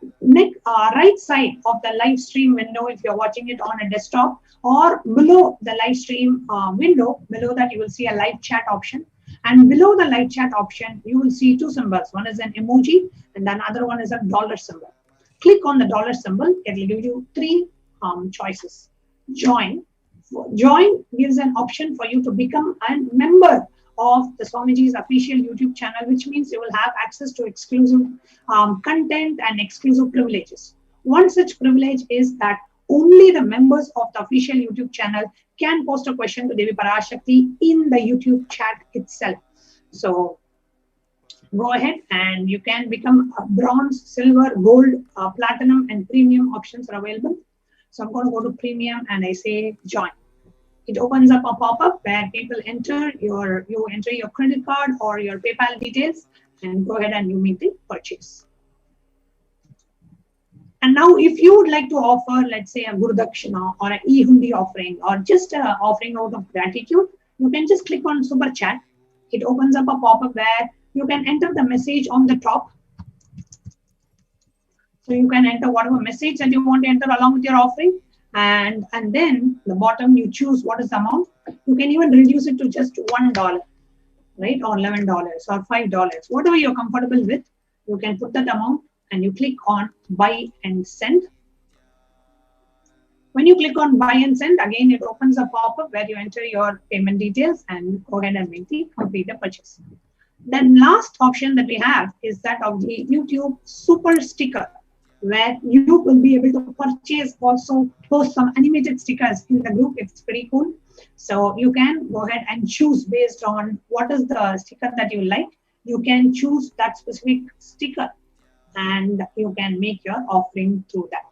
right side of the live stream window, if you're watching it on a desktop, or below the live stream window, below that you will see a live chat option. And below the live chat option, you will see 2 symbols. One is an emoji and the other one is a dollar symbol. Click on the dollar symbol. It will give you 3 choices. Join. Join gives an option for you to become a member of the Swamiji's official YouTube channel, which means you will have access to exclusive content and exclusive privileges. One such privilege is that only the members of the official YouTube channel can post a question to Devi Parashakti in the YouTube chat itself. So go ahead and you can become a bronze, silver, gold, platinum, and premium options are available. So I'm going to go to premium and I say join. It opens up a pop-up where people enter your credit card or your PayPal details, and go ahead and you make the purchase. And now if you would like to offer, let's say, a Guru Dakshina or an e-hundi offering, or just an offering out of gratitude, you can just click on Super Chat. It opens up a pop-up where you can enter the message on the top. So you can enter whatever message that you want to enter along with your offering. And then the bottom, you choose what is the amount. You can even reduce it to just $1, right? Or $11 or $5, whatever you're comfortable with. You can put that amount and you click on buy and send. When you click on buy and send, again, it opens a pop-up where you enter your payment details and go ahead and complete the purchase. The last option that we have is that of the YouTube Super Sticker, where you will be able to purchase, also post some animated stickers in the group. It's pretty cool. So you can go ahead and choose based on what is the sticker that you like. You can choose that specific sticker and you can make your offering through that.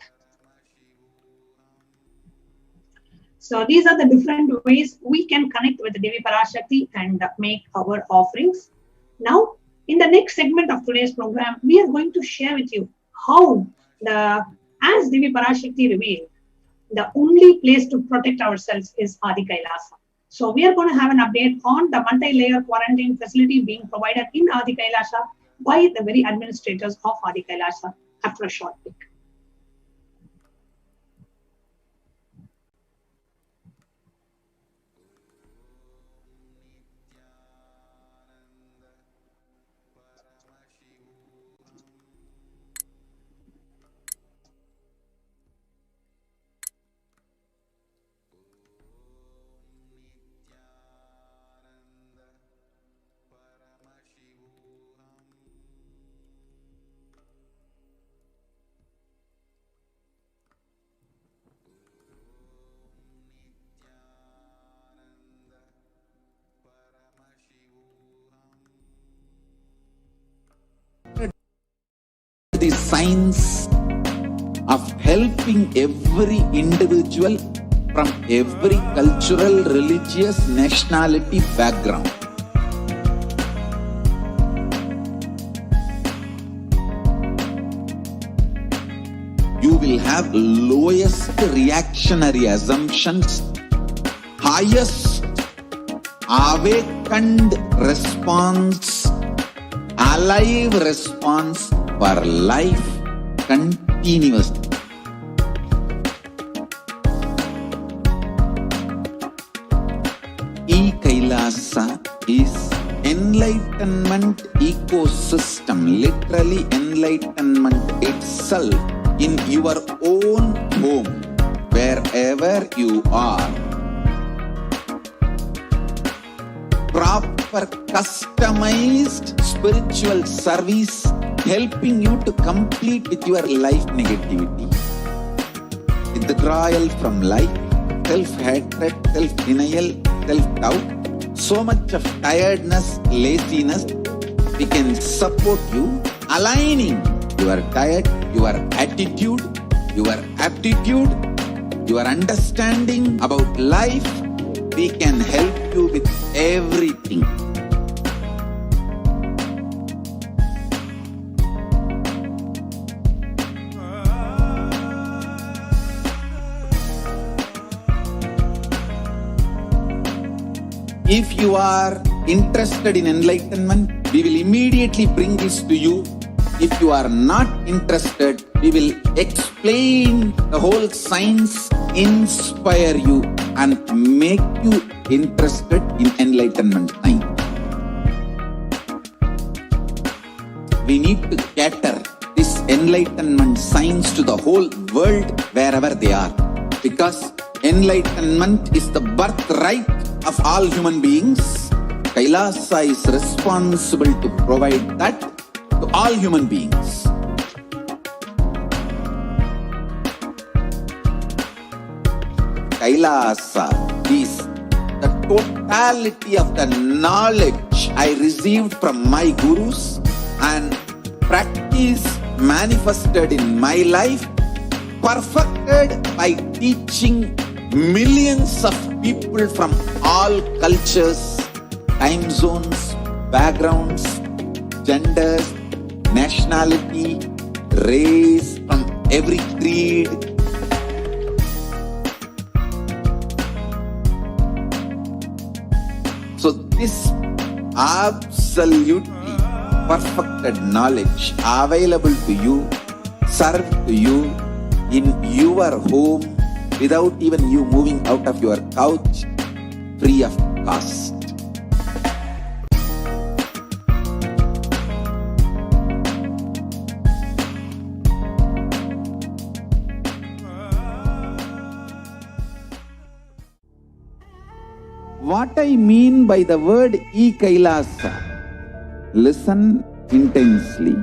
So these are the different ways we can connect with Devi Parashakti and make our offerings. Now, in the next segment of today's program, we are going to share with you how as Devi Parashakti revealed, the only place to protect ourselves is Adi Kailasa. So we are going to have an update on the multi-layer quarantine facility being provided in Adi Kailasa by the very administrators of Adi Kailasa after a short break. The science of helping every individual from every cultural, religious, nationality background. You will have lowest reactionary assumptions, highest awakened response, alive response for life continuously. Kailasa is enlightenment ecosystem, literally enlightenment itself in your own home, wherever you are. Proper offer customized spiritual service, helping you to complete with your life negativity, withdrawal from life, self-hatred, self-denial, self-doubt, so much of tiredness, laziness. We can support you, aligning your diet, your attitude, your aptitude, your understanding about life. We can help you with everything. If you are interested in enlightenment, we will immediately bring this to you. If you are not interested, we will explain the whole science, inspire you and make you interested in enlightenment science. We need to cater this enlightenment science to the whole world wherever they are, because enlightenment is the birthright of all human beings. Kailasa is responsible to provide that to all human beings. Kailasa is the totality of the knowledge I received from my gurus and practice manifested in my life, perfected by teaching millions of people from all cultures, time zones, backgrounds, genders, nationality, race, from every creed. So this absolutely perfected knowledge available to you, served to you in your home without even you moving out of your couch, free of cost. What I mean by the word Kailasa, listen intensely.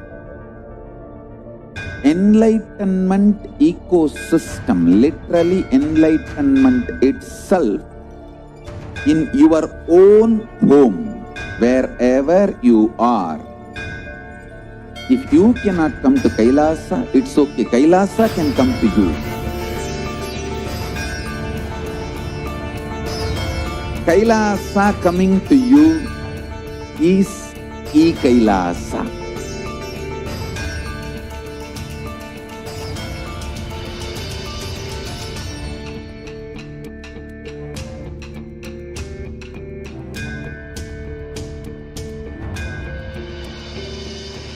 Enlightenment ecosystem, literally enlightenment itself, in your own home, wherever you are. If you cannot come to Kailasa, it's okay. Kailasa can come to you. Kailasa coming to you is Kailasa.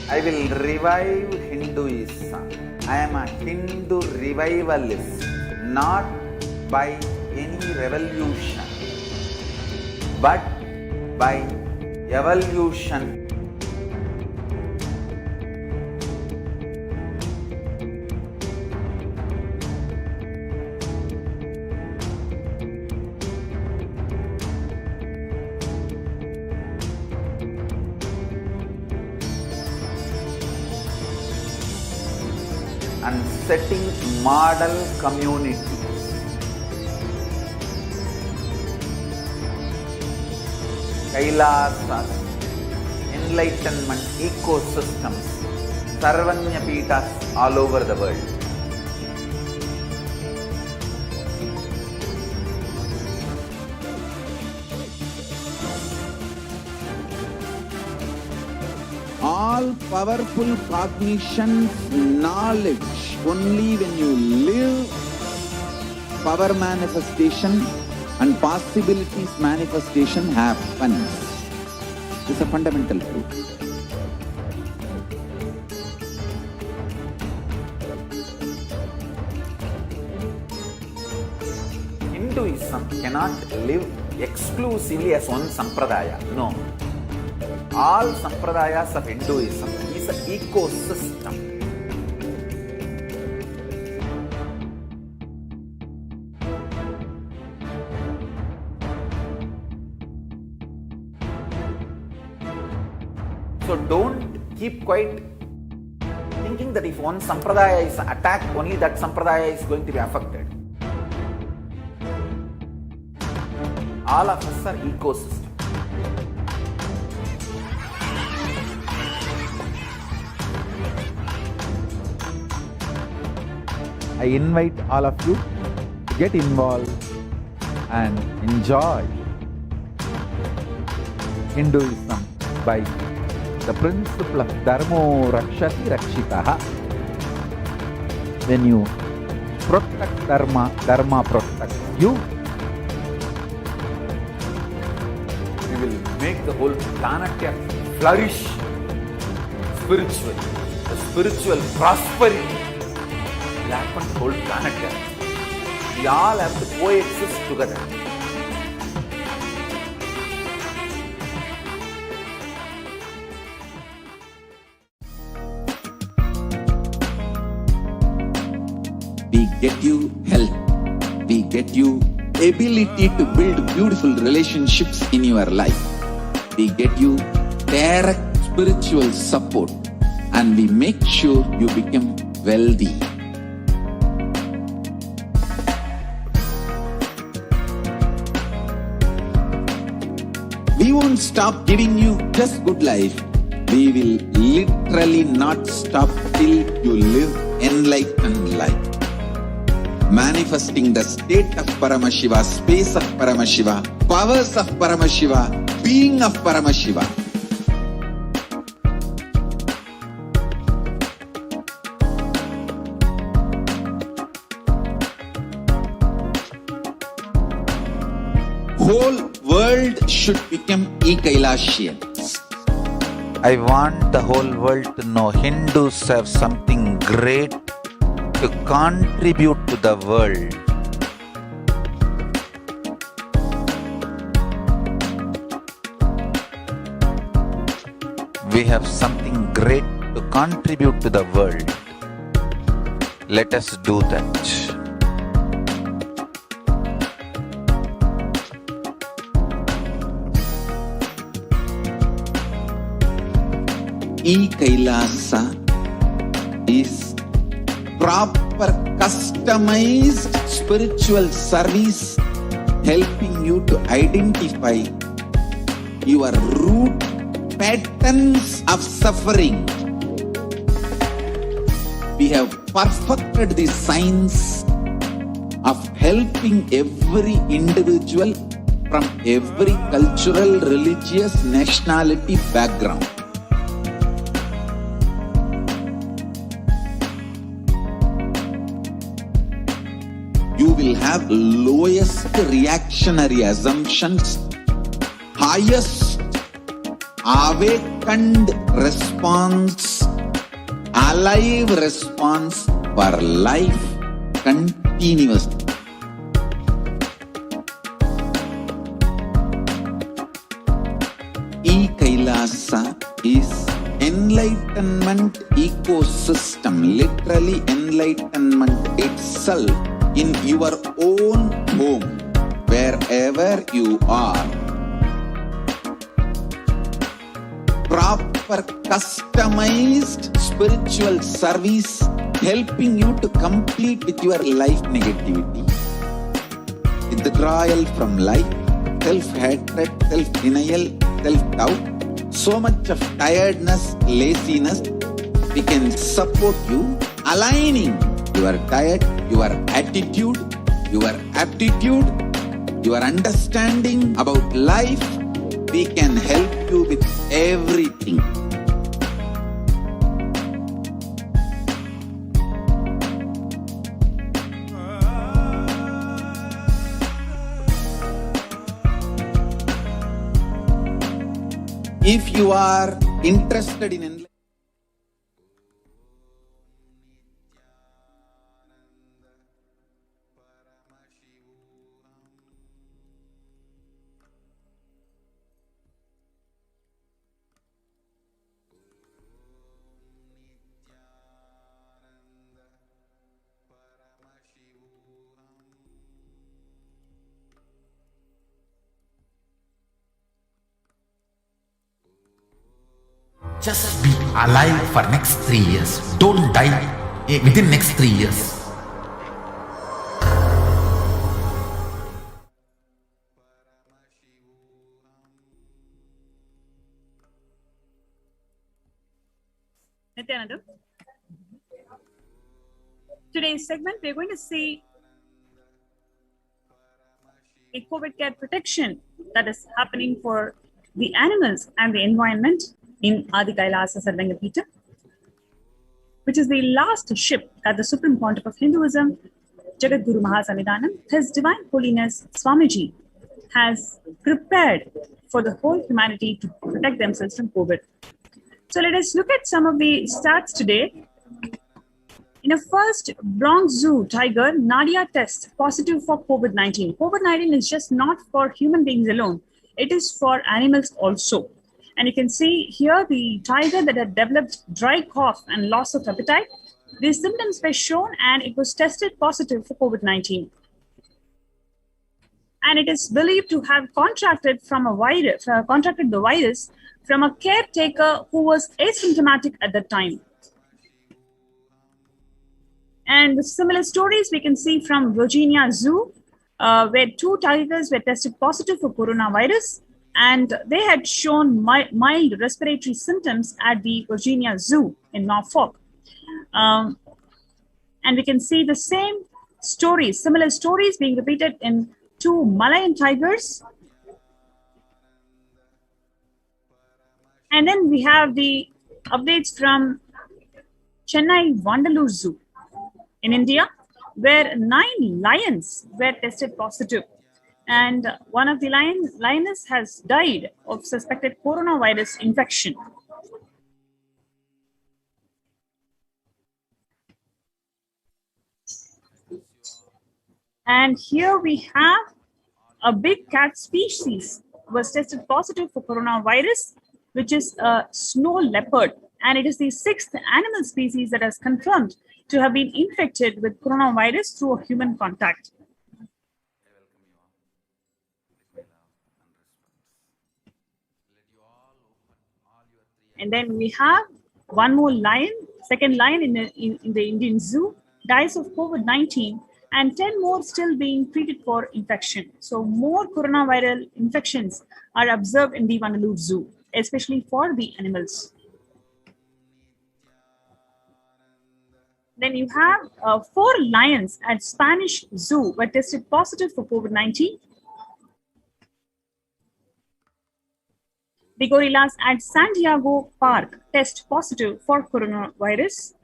I will revive Hinduism. I am a Hindu revivalist, not by any revolution, but by evolution. And setting model community. Kailasas, enlightenment ecosystems, Sarvanya Pitas all over the world. All powerful cognition, knowledge, only when you live, power manifestation and possibilities manifestation happens. This is a fundamental truth. Hinduism cannot live exclusively as one sampradaya. No. All sampradayas of Hinduism is an ecosystem. So don't keep quiet thinking that if one sampradaya is attacked, only that sampradaya is going to be affected. All of us are ecosystem. I invite all of you to get involved and enjoy Hinduism by the principle of Dharmo Rakshati Rakshitaha. When you protect Dharma, Dharma protects you. We will make the whole planet flourish spiritually. The spiritual prosperity will happen to the whole planet Earth. We all have to coexist together. We get you health. We get you ability to build beautiful relationships in your life. We get you direct spiritual support, and we make sure you become wealthy. We won't stop giving you just good life. We will literally not stop till you live enlightened life. Manifesting the state of Paramashiva, space of Paramashiva, powers of Paramashiva, being of Paramashiva. Whole world should become Kailasian. I want the whole world to know Hindus have something great to contribute to the world. We have something great to contribute to the world. Let us do that. Kailasa is proper customized spiritual service helping you to identify your root patterns of suffering. We have perfected the science of helping every individual from every cultural, religious, nationality background. You will have lowest reactionary assumptions, highest awakened response, alive response for life continuously. Kailasa is enlightenment ecosystem, literally enlightenment itself in your own home, wherever you are. Proper customized spiritual service helping you to complete with your life negativity, withdrawal from life, self-hatred, self-denial, self-doubt, so much of tiredness, laziness. We can support you aligning your diet, your attitude, your aptitude, your understanding about life. We can help you with everything. If you are interested in enlightenment, Just be alive for next 3 years. Don't die within next 3 years. Nityananda. Today's segment, we're going to see the COVID care protection that is happening for the animals and the environment in Adi Kailasa Sarvangapita, which is the last ship that the Supreme Pontiff of Hinduism, Jagadguru Mahasanidhanam, His Divine Holiness Swamiji, has prepared for the whole humanity to protect themselves from COVID. So let us look at some of the stats today. In a first Bronx Zoo tiger, Nadia tests positive for COVID-19. COVID-19 is just not for human beings alone. It is for animals also. And you can see here the tiger that had developed dry cough and loss of appetite. These symptoms were shown and it was tested positive for COVID-19. And it is believed to have contracted the virus from a caretaker who was asymptomatic at the time. And similar stories we can see from Virginia Zoo, where 2 tigers were tested positive for coronavirus, and they had shown mild respiratory symptoms at the Virginia Zoo in Norfolk. And we can see the same stories, similar stories being repeated in 2 Malayan tigers. And then we have the updates from Chennai Vandalur Zoo in India, where 9 lions were tested positive. And one of the lioness has died of suspected coronavirus infection. And here we have a big cat species was tested positive for coronavirus, which is a snow leopard. And it is the 6th animal species that has confirmed to have been infected with coronavirus through a human contact. And then we have one more lion, second lion in the Indian Zoo, dies of COVID-19, and 10 more still being treated for infection. So more coronaviral infections are observed in the Vandalur Zoo, especially for the animals. Then you have 4 lions at Spanish Zoo were tested positive for COVID-19. The gorillas at San Diego Park test positive for coronavirus.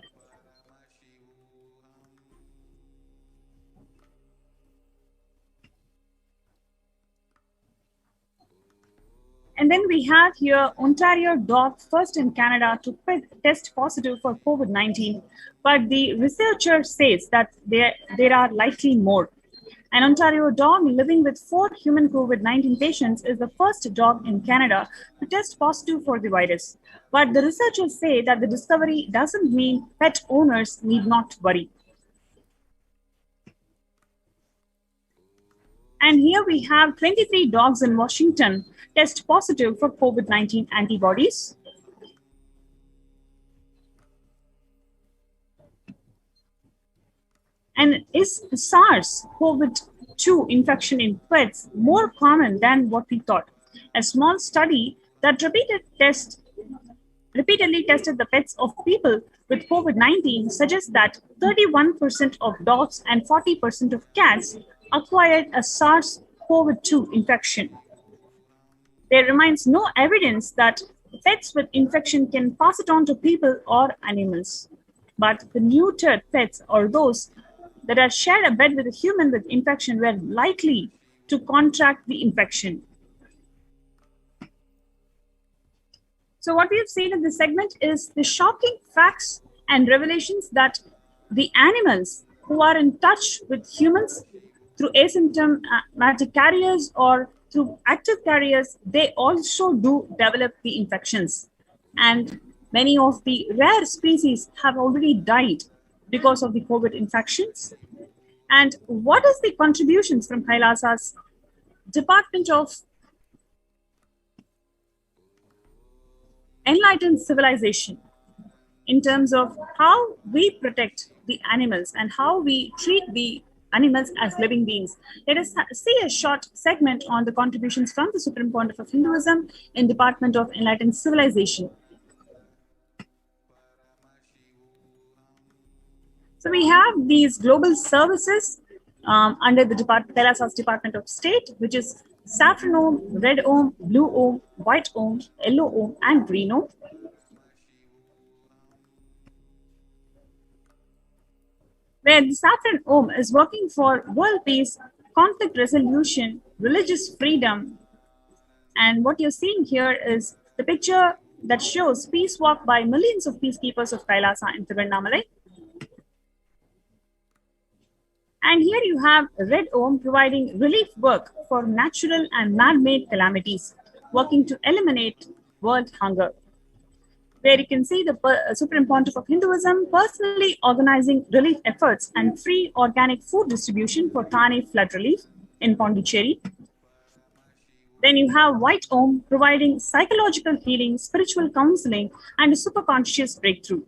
And then we have here Ontario dog first in Canada to test positive for COVID-19. But the researcher says that there are likely more. An Ontario dog living with 4 human COVID-19 patients is the first dog in Canada to test positive for the virus. But the researchers say that the discovery doesn't mean pet owners need not worry. And here we have 23 dogs in Washington test positive for COVID-19 antibodies. And is SARS-CoV-2 infection in pets more common than what we thought? A small study that repeatedly tested the pets of people with COVID-19 suggests that 31% of dogs and 40% of cats acquired a SARS-CoV-2 infection. There remains no evidence that pets with infection can pass it on to people or animals. But the neutered pets or those that have shared a bed with a human with infection were likely to contract the infection. So what we have seen in this segment is the shocking facts and revelations that the animals who are in touch with humans through asymptomatic carriers or through active carriers, they also do develop the infections. And many of the rare species have already died because of the COVID infections. And what is the contributions from Kailasa's Department of enlightened civilization in terms of how we protect the animals and how we treat the animals as living beings. Let us see a short segment on the contributions from the Supreme Pontiff of Hinduism in Department of Enlightened Civilization. So we have these global services under the Kailasa's Department of State, which is saffron Om, red Om, blue Om, white Om, yellow Om, and green Om. Where the saffron Om is working for world peace, conflict resolution, religious freedom. And what you're seeing here is the picture that shows peace walk by millions of peacekeepers of Kailasa in Tiruvannamalai. And here you have red Om providing relief work for natural and man-made calamities, working to eliminate world hunger. Where you can see the Supreme Pontiff of Hinduism personally organizing relief efforts and free organic food distribution for Thane flood relief in Pondicherry. Then you have white Om providing psychological healing, spiritual counseling, and a superconscious breakthrough.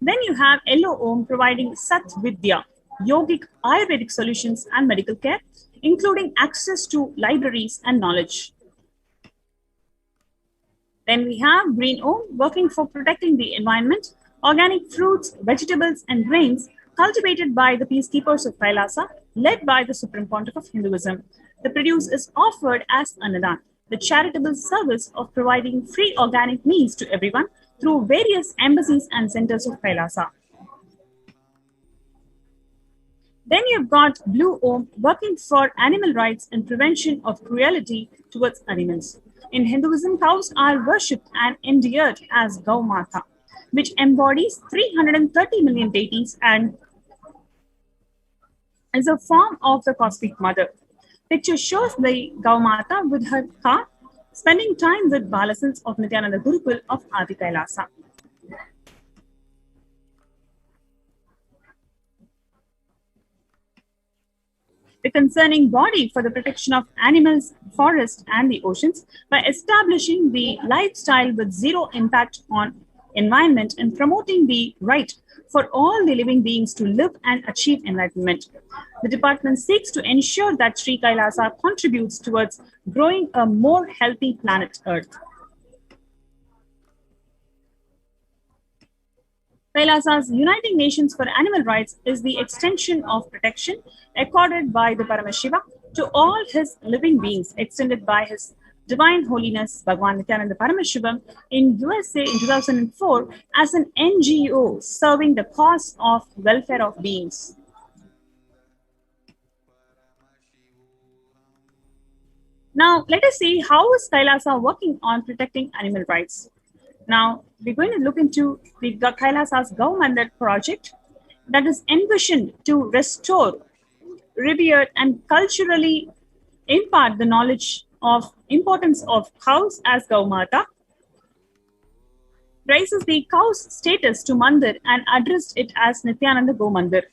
Then you have yellow Om providing Sat Vidya, yogic Ayurvedic solutions and medical care, including access to libraries and knowledge. Then we have green Om working for protecting the environment, organic fruits, vegetables, and grains cultivated by the peacekeepers of Kailasa, led by the Supreme Pontiff of Hinduism. The produce is offered as Annadan, the charitable service of providing free organic meals to everyone through various embassies and centers of Kailasa. Then you've got blue Om working for animal rights and prevention of cruelty towards animals. In Hinduism, cows are worshipped and endeared as Gau Mata, which embodies 330 million deities and is a form of the cosmic mother. Picture shows the Gau Mata with her car spending time with Balasans of Nityananda Gurukul of Adi Kailasa. The concerning body for the protection of animals, forests, and the oceans by establishing the lifestyle with zero impact on environment and promoting the right for all the living beings to live and achieve enlightenment. The department seeks to ensure that Sri Kailasa contributes towards growing a more healthy planet Earth. Kailasa's Uniting Nations for Animal Rights is the extension of protection accorded by the Paramashiva to all his living beings, extended by His Divine Holiness Bhagwan Nityananda Paramashivam in USA in 2004 as an NGO serving the cause of welfare of beings. Now, let us see how is Kailasa working on protecting animal rights. Now, we're going to look into the Kailasa's Gau Mandir project that is envisioned to restore, revere, and culturally impart the knowledge of importance of cows as Gau Mata, raises the cow's status to Mandir and addressed it as Nityananda Go Mandir.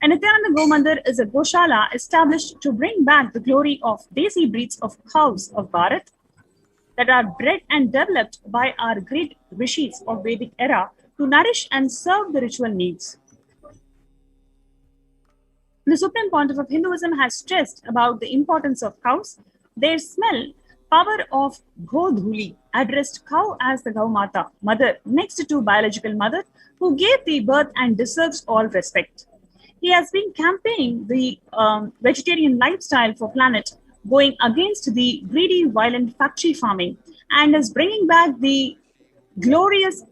And Nityananda Go Mandir is a Goshala established to bring back the glory of desi breeds of cows of Bharat that are bred and developed by our great rishis of Vedic era to nourish and serve the ritual needs. The Supreme Pontiff of Hinduism has stressed about the importance of cows, their smell, power of Godhuli, addressed cow as the Gau Mata, mother, next to biological mother, who gave the birth and deserves all respect. He has been campaigning the vegetarian lifestyle for planet, going against the greedy, violent factory farming, and is bringing back the glorious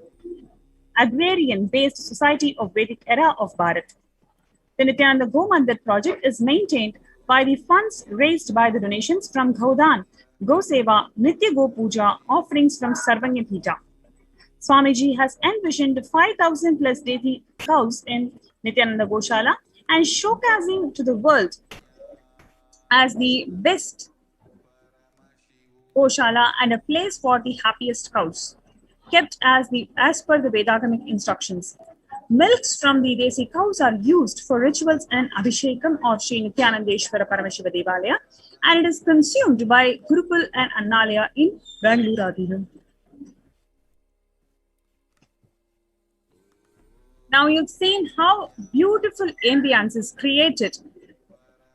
agrarian-based society of Vedic era of Bharat. The Nityananda Go Mandir project is maintained by the funds raised by the donations from Gaudan, Go Seva, Nitya Go Puja, offerings from Sarvanya Pita. Swamiji has envisioned 5,000 plus daily cows in Nityananda Goshala and showcasing to the world as the best Goshala and a place for the happiest cows, kept as per the Vedagamic instructions. Milks from the desi cows are used for rituals and Abhishekam of Sri Nityanandeshwara Paramashiva Devalaya and it is consumed by Gurukul and Annalaya in Bangalore. Now you've seen how beautiful ambience is created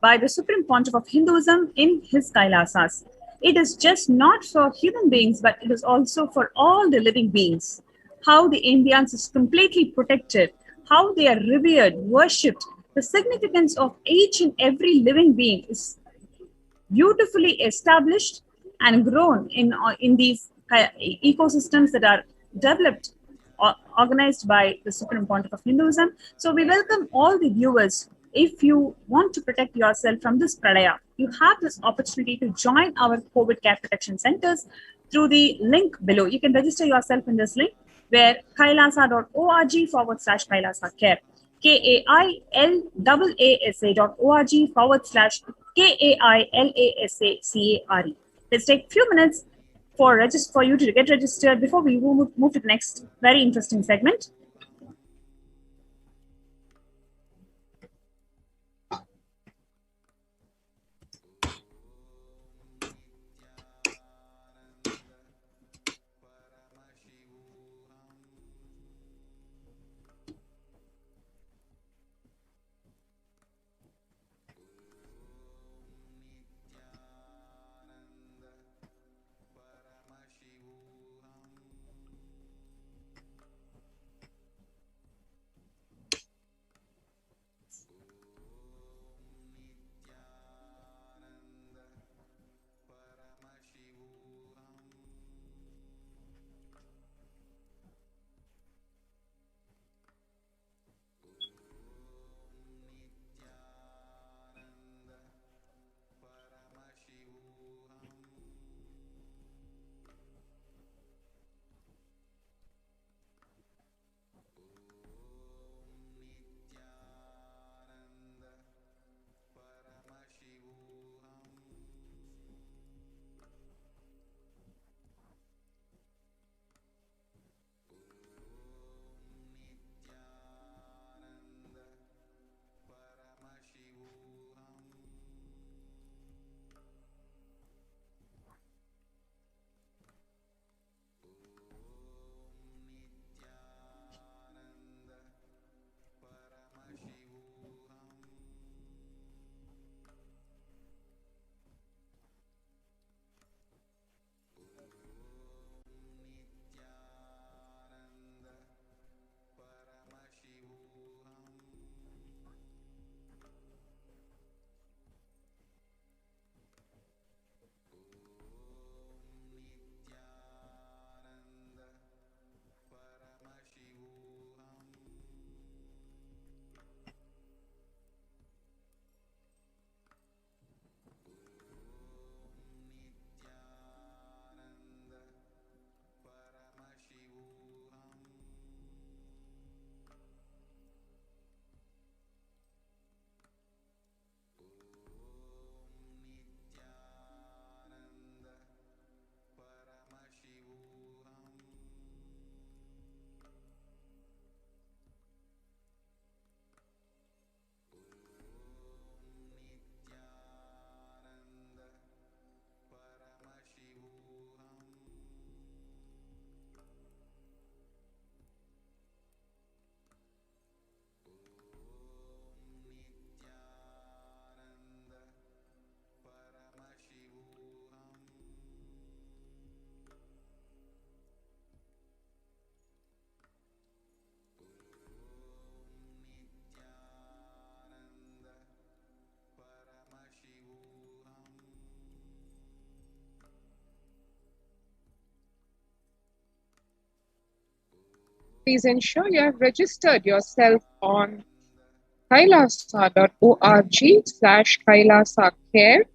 by the Supreme Pontiff of Hinduism in his Kailasas. It is just not for human beings, but it is also for all the living beings. How the ambience is completely protected, how they are revered, worshipped. The significance of each and every living being is beautifully established and grown in these ecosystems that are developed or organized by the Supreme Pontiff of Hinduism. So we welcome all the viewers. If you want to protect yourself from this pradaya, you have this opportunity to join our COVID care protection centers through the link below. You can register yourself in this link where kailasa.org/Kailasa care. KAILASA.org/KAILASACARE. Let's take a few minutes for you to get registered before we move to the next very interesting segment. Please ensure you have registered yourself on kailasa.org/Kailasa care.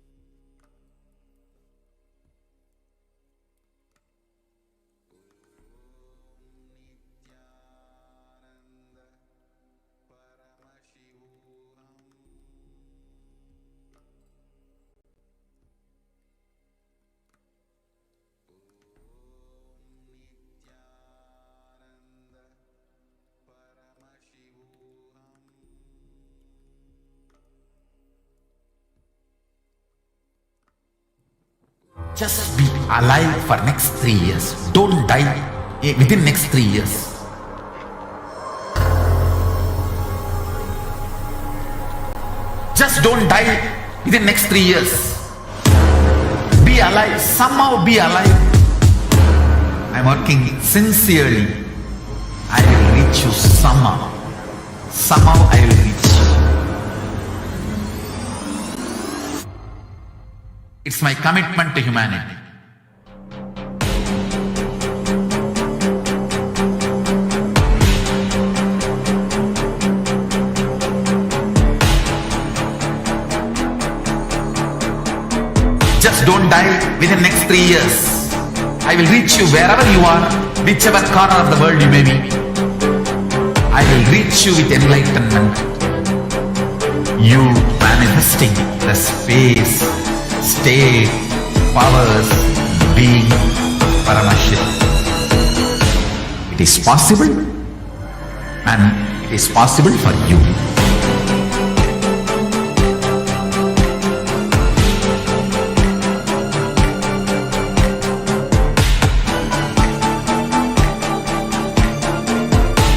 Just be alive for next 3 years. Don't die within next 3 years. Just don't die within next 3 years. Be alive. Somehow be alive. I'm working sincerely. I will reach you somehow. Somehow I will reach you. It's my commitment to humanity. Just don't die within next 3 years. I will reach you wherever you are, whichever corner of the world you may be. I will reach you with enlightenment. You manifesting the space, state, powers, being, Paramashiva. It is possible, and it is possible for you.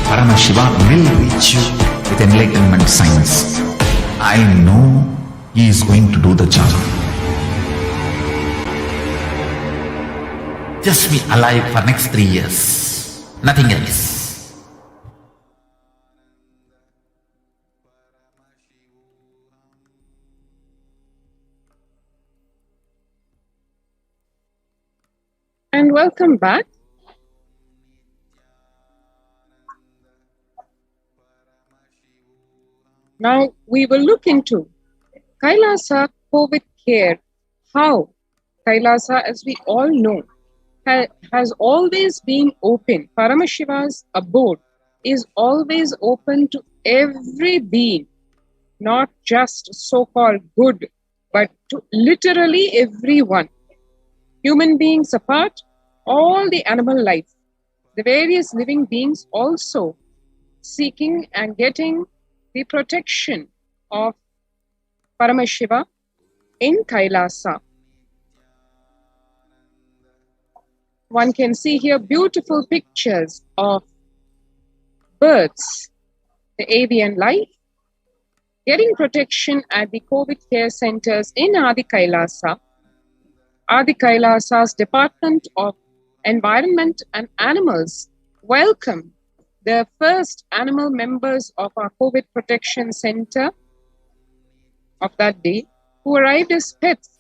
Paramashiva will reach you with enlightenment science. I know he is going to do the job. Just be alive for next 3 years. Nothing else. And welcome back. Now we will look into Kailasa COVID care. How Kailasa, as we all know, has always been open. Paramashiva's abode is always open to every being, not just so-called good, but to literally everyone. Human beings apart, all the animal life, the various living beings also seeking and getting the protection of Paramashiva in Kailasa. One can see here beautiful pictures of birds, the avian life, getting protection at the COVID care centers in Adi Kailasa. Adi Kailasa's Department of Environment and Animals welcome the first animal members of our COVID protection center of that day, who arrived as pets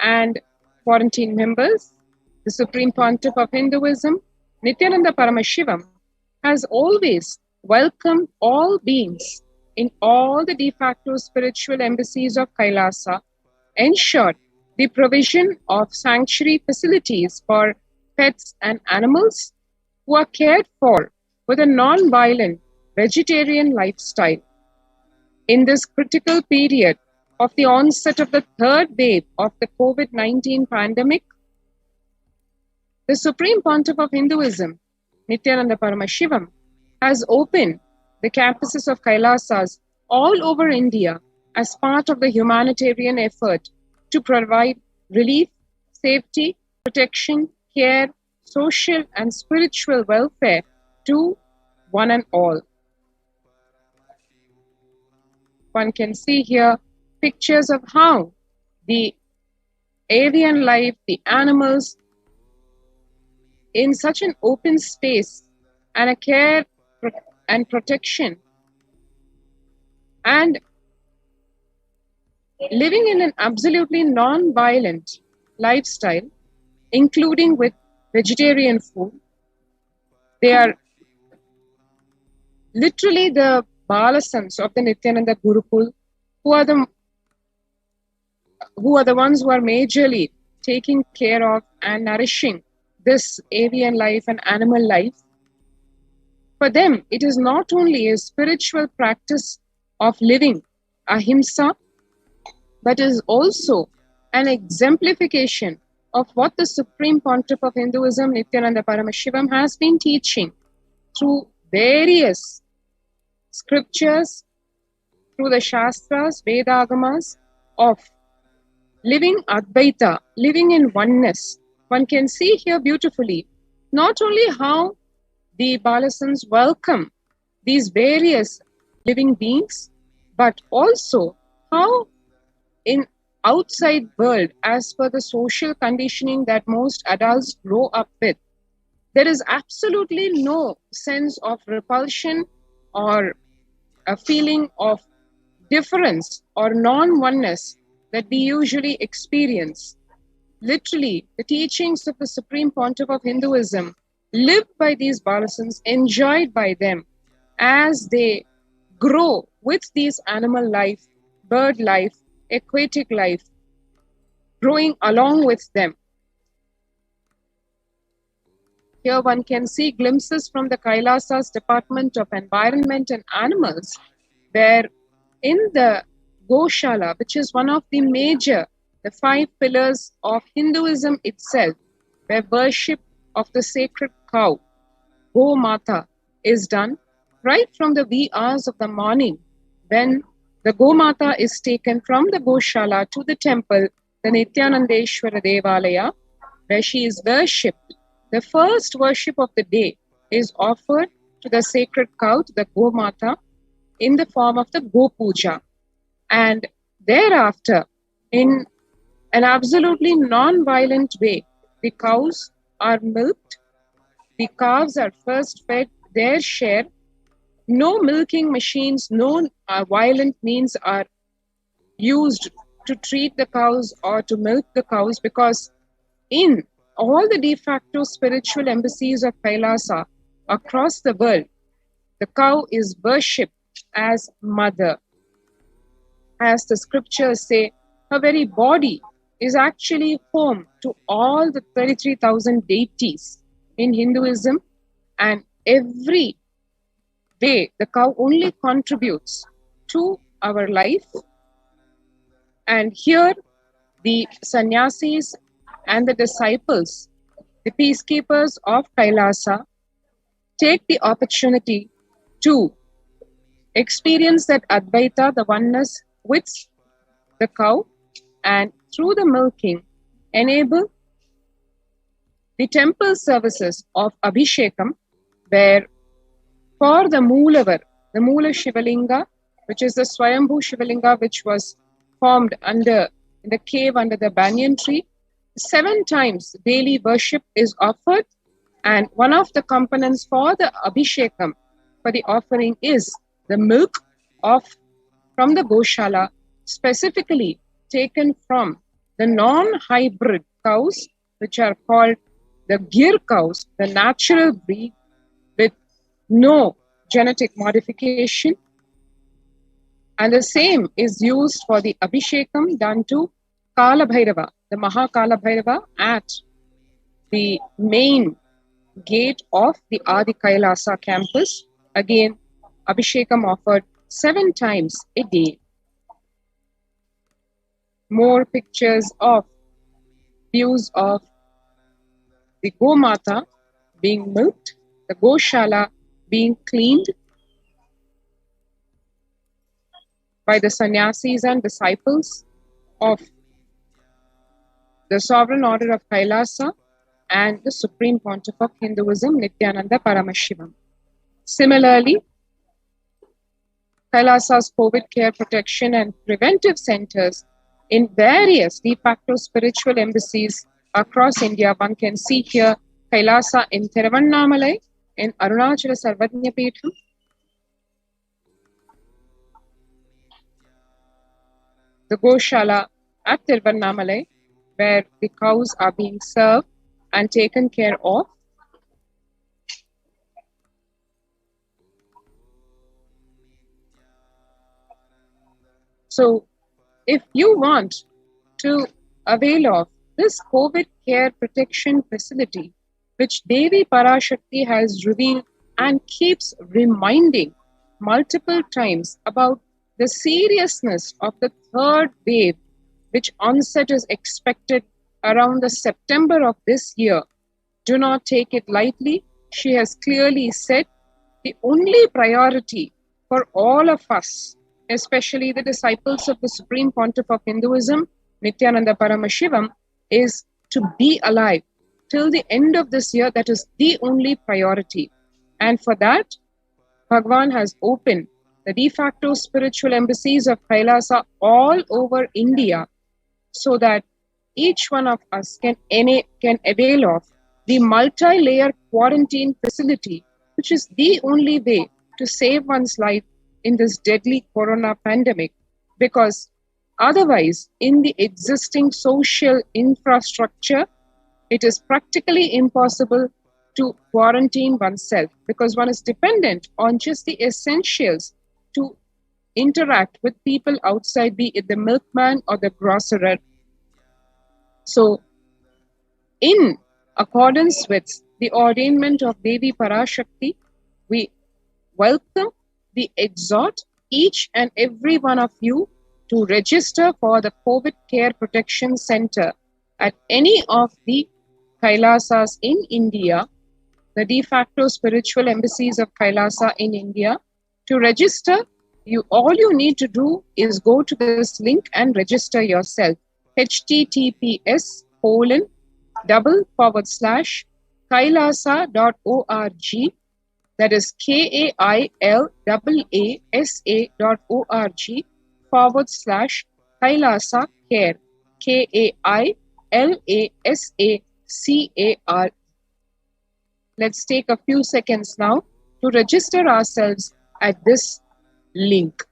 and quarantine members. The Supreme Pontiff of Hinduism, Nityananda Paramashivam, has always welcomed all beings in all the de facto spiritual embassies of Kailasa, ensured the provision of sanctuary facilities for pets and animals who are cared for with a non-violent vegetarian lifestyle. In this critical period of the onset of the third wave of the COVID-19 pandemic, the Supreme Pontiff of Hinduism, Nityananda Paramashivam, has opened the campuses of Kailasas all over India as part of the humanitarian effort to provide relief, safety, protection, care, social and spiritual welfare to one and all. One can see here pictures of how the avian life, the animals, in such an open space and a care and protection, and living in an absolutely non-violent lifestyle, including with vegetarian food. They are literally the balasans of the Nityananda Gurukul, who are the ones who are majorly taking care of and nourishing this avian life and animal life. For them, it is not only a spiritual practice of living ahimsa, but is also an exemplification of what the Supreme Pontiff of Hinduism, Nityananda Paramashivam, has been teaching through various scriptures, through the Shastras, Vedagamas, of living Advaita, living in oneness. One can see here beautifully not only how the Balasans welcome these various living beings, but also how in outside world, as per the social conditioning that most adults grow up with, there is absolutely no sense of repulsion or a feeling of difference or non-oneness that we usually experience. Literally, the teachings of the Supreme Pontiff of Hinduism, lived by these Balasans, enjoyed by them as they grow with these animal life, bird life, aquatic life, growing along with them. Here one can see glimpses from the Kailasa's Department of Environment and Animals, where in the Goshala, which is one of the major, the 5 pillars of Hinduism itself, where worship of the sacred cow, Go Mata, is done right from the wee hours of the morning, when the Go Mata is taken from the Goshala to the temple, the Nityanandeshwara Devalaya, where she is worshipped. The first worship of the day is offered to the sacred cow, to the Go Mata, in the form of the Go Puja. And thereafter, in an absolutely non-violent way, the cows are milked, the calves are first fed their share. No milking machines, no violent means are used to treat the cows or to milk the cows, because in all the de facto spiritual embassies of Kailasa across the world, the cow is worshipped as mother. As the scriptures say, her very body is actually home to all the 33,000 deities in Hinduism, and every day the cow only contributes to our life. And here the sannyasis and the disciples, the peacekeepers of Kailasa, take the opportunity to experience that Advaita, the oneness with the cow, and through the milking enable the temple services of Abhishekam, where for the Moolavar, the Moola Shivalinga, which is the Swayambhu Shivalinga, which was formed under in the cave under the banyan tree, 7 times daily worship is offered, and one of the components for the Abhishekam, for the offering, is the milk from the Goshala, specifically taken from the non-hybrid cows, which are called the Gir cows, the natural breed with no genetic modification. And the same is used for the Abhishekam done to Kala Bhairava, the Mahakala Bhairava, at the main gate of the Adi Kailasa campus. Again, Abhishekam offered 7 times a day. More pictures of views of the Gomata being milked, the Goshala being cleaned by the sannyasis and disciples of the Sovereign Order of Kailasa and the Supreme Pontiff of Hinduism, Nityananda Paramashivam. Similarly, Kailasa's COVID care protection and preventive centers in various de facto spiritual embassies across India. One can see here Kailasa in Thiruvannamalai, in Arunachala Sarvajna Peetham, the Goshala at Thiruvannamalai, where the cows are being served and taken care of. So, if you want to avail of this COVID care protection facility, which Devi Parashakti has revealed and keeps reminding multiple times about the seriousness of the 3rd wave, which onset is expected around the September of this year, do not take it lightly. She has clearly said the only priority for all of us, especially the disciples of the Supreme Pontiff of Hinduism, Nityananda Paramashivam, is to be alive till the end of this year. That is the only priority. And for that, Bhagwan has opened the de facto spiritual embassies of Kailasa all over India, so that each one of us can avail of the multi-layer quarantine facility, which is the only way to save one's life in this deadly corona pandemic. Because otherwise, in the existing social infrastructure, it is practically impossible to quarantine oneself, because one is dependent on just the essentials to interact with people outside, be it the milkman or the grocer. So, in accordance with the ordainment of Devi Parashakti, we welcome, we exhort each and every one of you to register for the COVID Care Protection Center at any of the Kailasas in India, the de facto spiritual embassies of Kailasa in India. To register, all you need to do is go to this link and register yourself. https://kailasa.org, that is kailasa.org/Kailasa Care, KAILASACAR. Let's take a few seconds now to register ourselves at this link.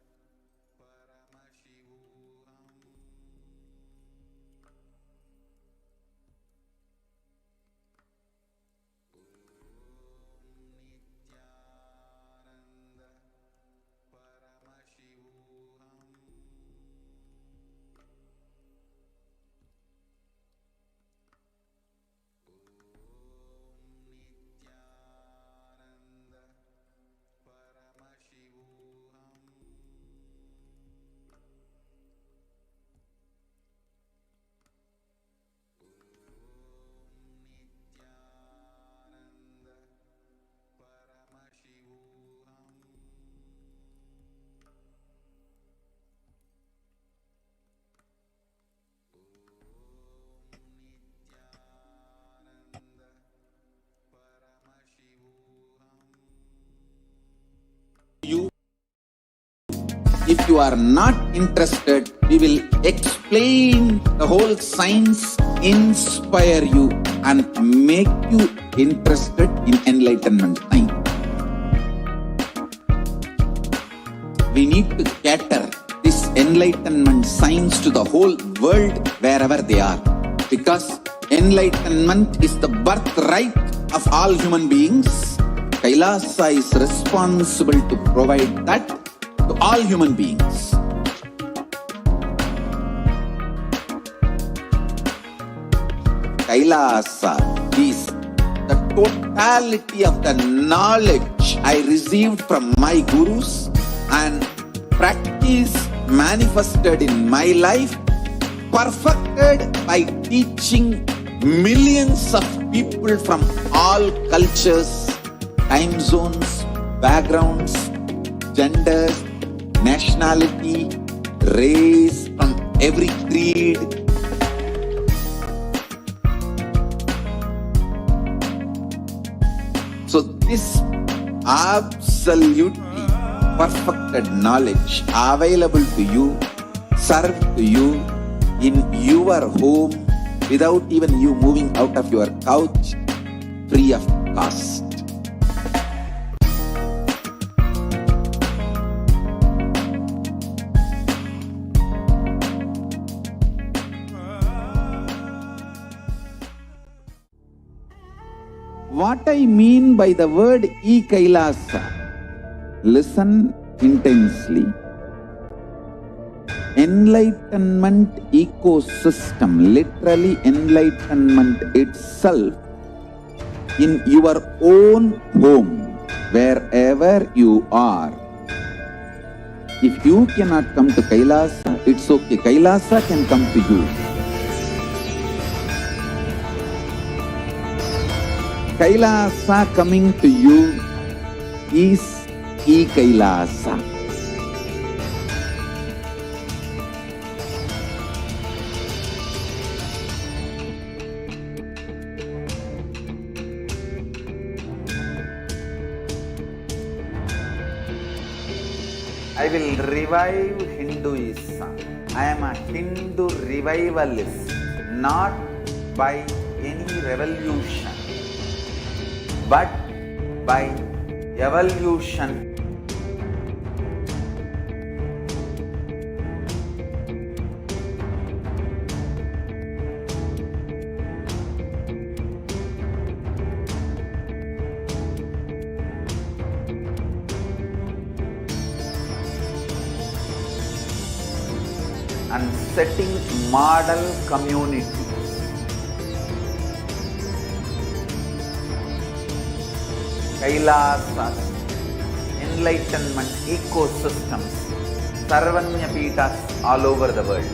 If you are not interested, we will explain the whole science, inspire you and make you interested in enlightenment time. We need to cater this enlightenment science to the whole world wherever they are, because enlightenment is the birthright of all human beings. Kailasa is responsible to provide that to all human beings. Kailasa is the totality of the knowledge I received from my gurus and practice manifested in my life, perfected by teaching millions of people from all cultures, time zones, backgrounds, genders, nationality, race, from every creed. So this absolutely perfected knowledge available to you, served to you in your home without even you moving out of your couch, free of cost. What I mean by the word E-Kailasa, listen intensely. Enlightenment ecosystem, literally enlightenment itself, in your own home, wherever you are. If you cannot come to Kailasa, it's okay. Kailasa can come to you. Kailasa coming to you is E-Kailasa. I will revive Hinduism. I am a Hindu revivalist, not by any revolution, but by evolution. And setting model community. Kailasas, enlightenment ecosystems, Sarvanya Peethas all over the world.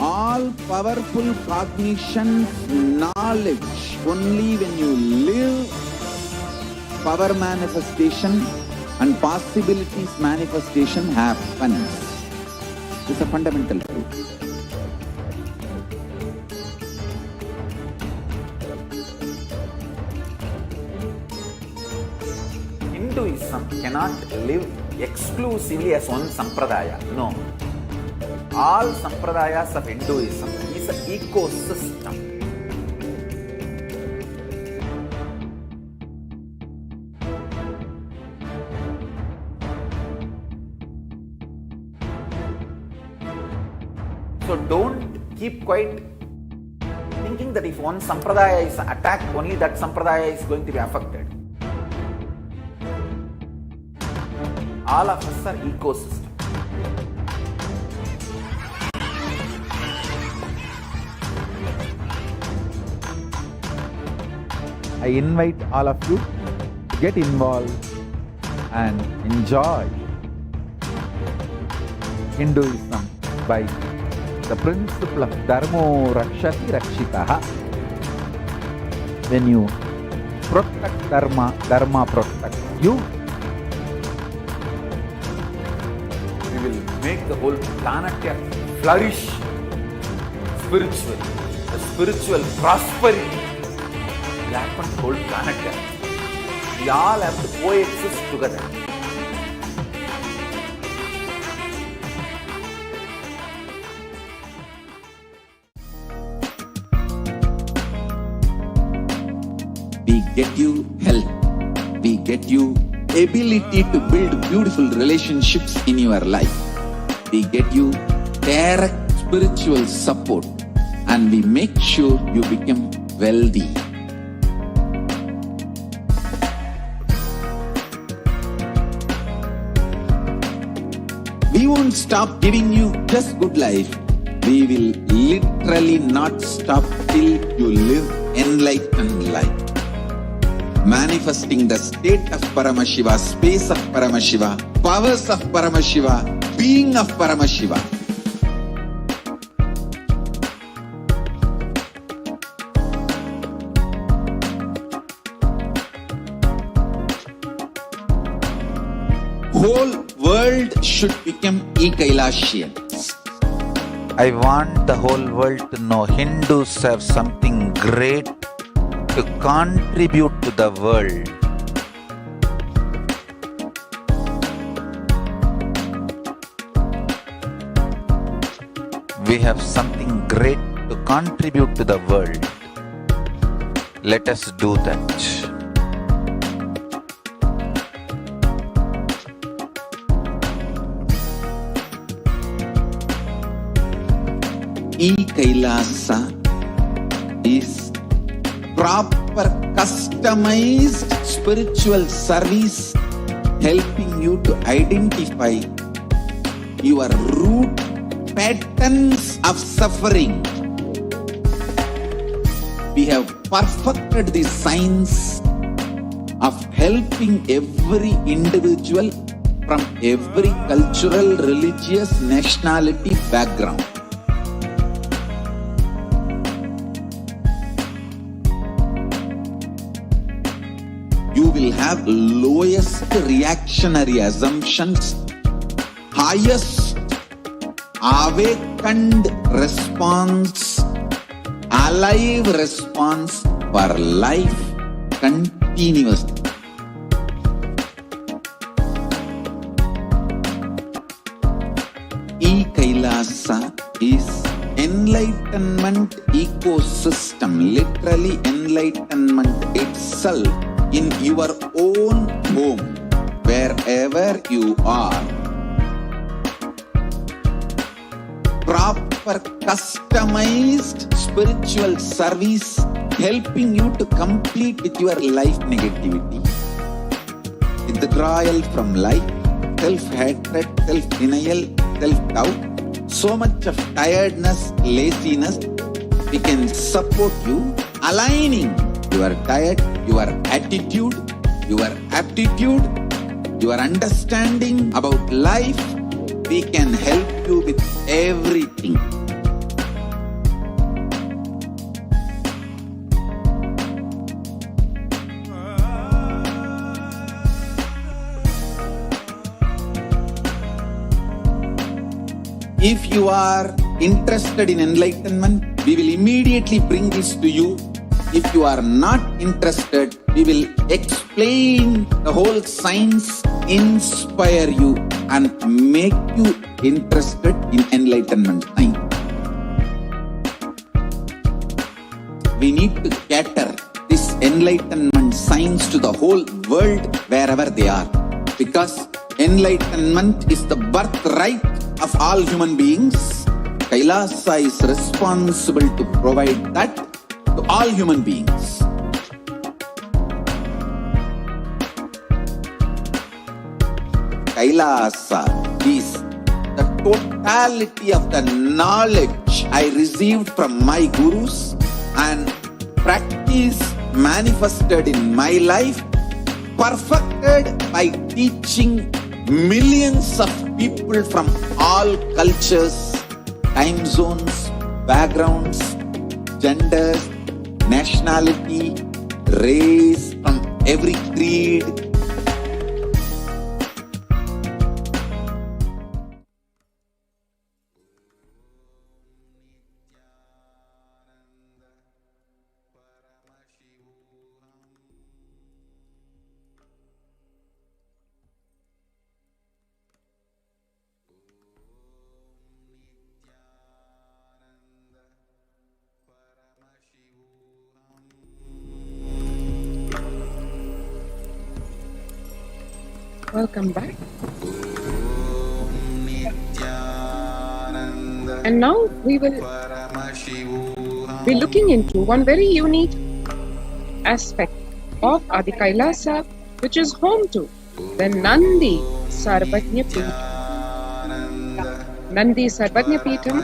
All powerful cognition, knowledge, only when you live, power manifestation and possibilities manifestation happens. This is a fundamental truth. Hinduism cannot live exclusively as one sampradaya. No. All sampradayas of Hinduism is an ecosystem. So don't keep quiet thinking that if one sampradaya is attacked, only that sampradaya is going to be affected. All of us are ecosystem. I invite all of you to get involved and enjoy Hinduism by the principle of Dharmo Rakshati Rakshitaha. When you protect Dharma, Dharma protects you. We will make the whole planet flourish spiritually. The spiritual prosperity will happen to the whole planet. We all have to coexist together. We get you health. We get you ability to build beautiful relationships in your life. We get you direct spiritual support, and we make sure you become wealthy. We won't stop giving you just good life. We will literally not stop till you live enlightened life. Manifesting the state of Paramashiva, space of Paramashiva, powers of Paramashiva, being of Paramashiva. Whole world should become Kailasians. I want the whole world to know Hindus have something great to contribute to the world. We have something great to contribute to the world. Let us do that. Kailasa is proper customized spiritual service helping you to identify your root patterns of suffering. We have perfected the science of helping every individual from every cultural, religious, nationality background. You will have lowest reactionary assumptions, highest awakened response alive response for life continuously. Kailasa is enlightenment ecosystem, literally enlightenment itself in your own home, wherever you are. Proper customized spiritual service helping you to complete with your life negativity, withdrawal from life, self-hatred, self-denial, self-doubt, so much of tiredness, laziness. We can support you, aligning your diet, your attitude, your aptitude, your understanding about life. We can help you with everything. If you are interested in enlightenment, we will immediately bring this to you. If you are not interested, we will explain the whole science, inspire you and make you interested in enlightenment science. We need to cater this enlightenment science to the whole world wherever they are, because enlightenment is the birthright of all human beings. Kailasa is responsible to provide that to all human beings. Kailasa is the totality of the knowledge I received from my gurus and practice manifested in my life, perfected by teaching millions of people from all cultures, time zones, backgrounds, genders, nationality, race, from every creed. Welcome back. And now we will be looking into one very unique aspect of Adi Kailasa, which is home to the Nandi Sarvajna Peetham. Nandi Sarvajna Peetham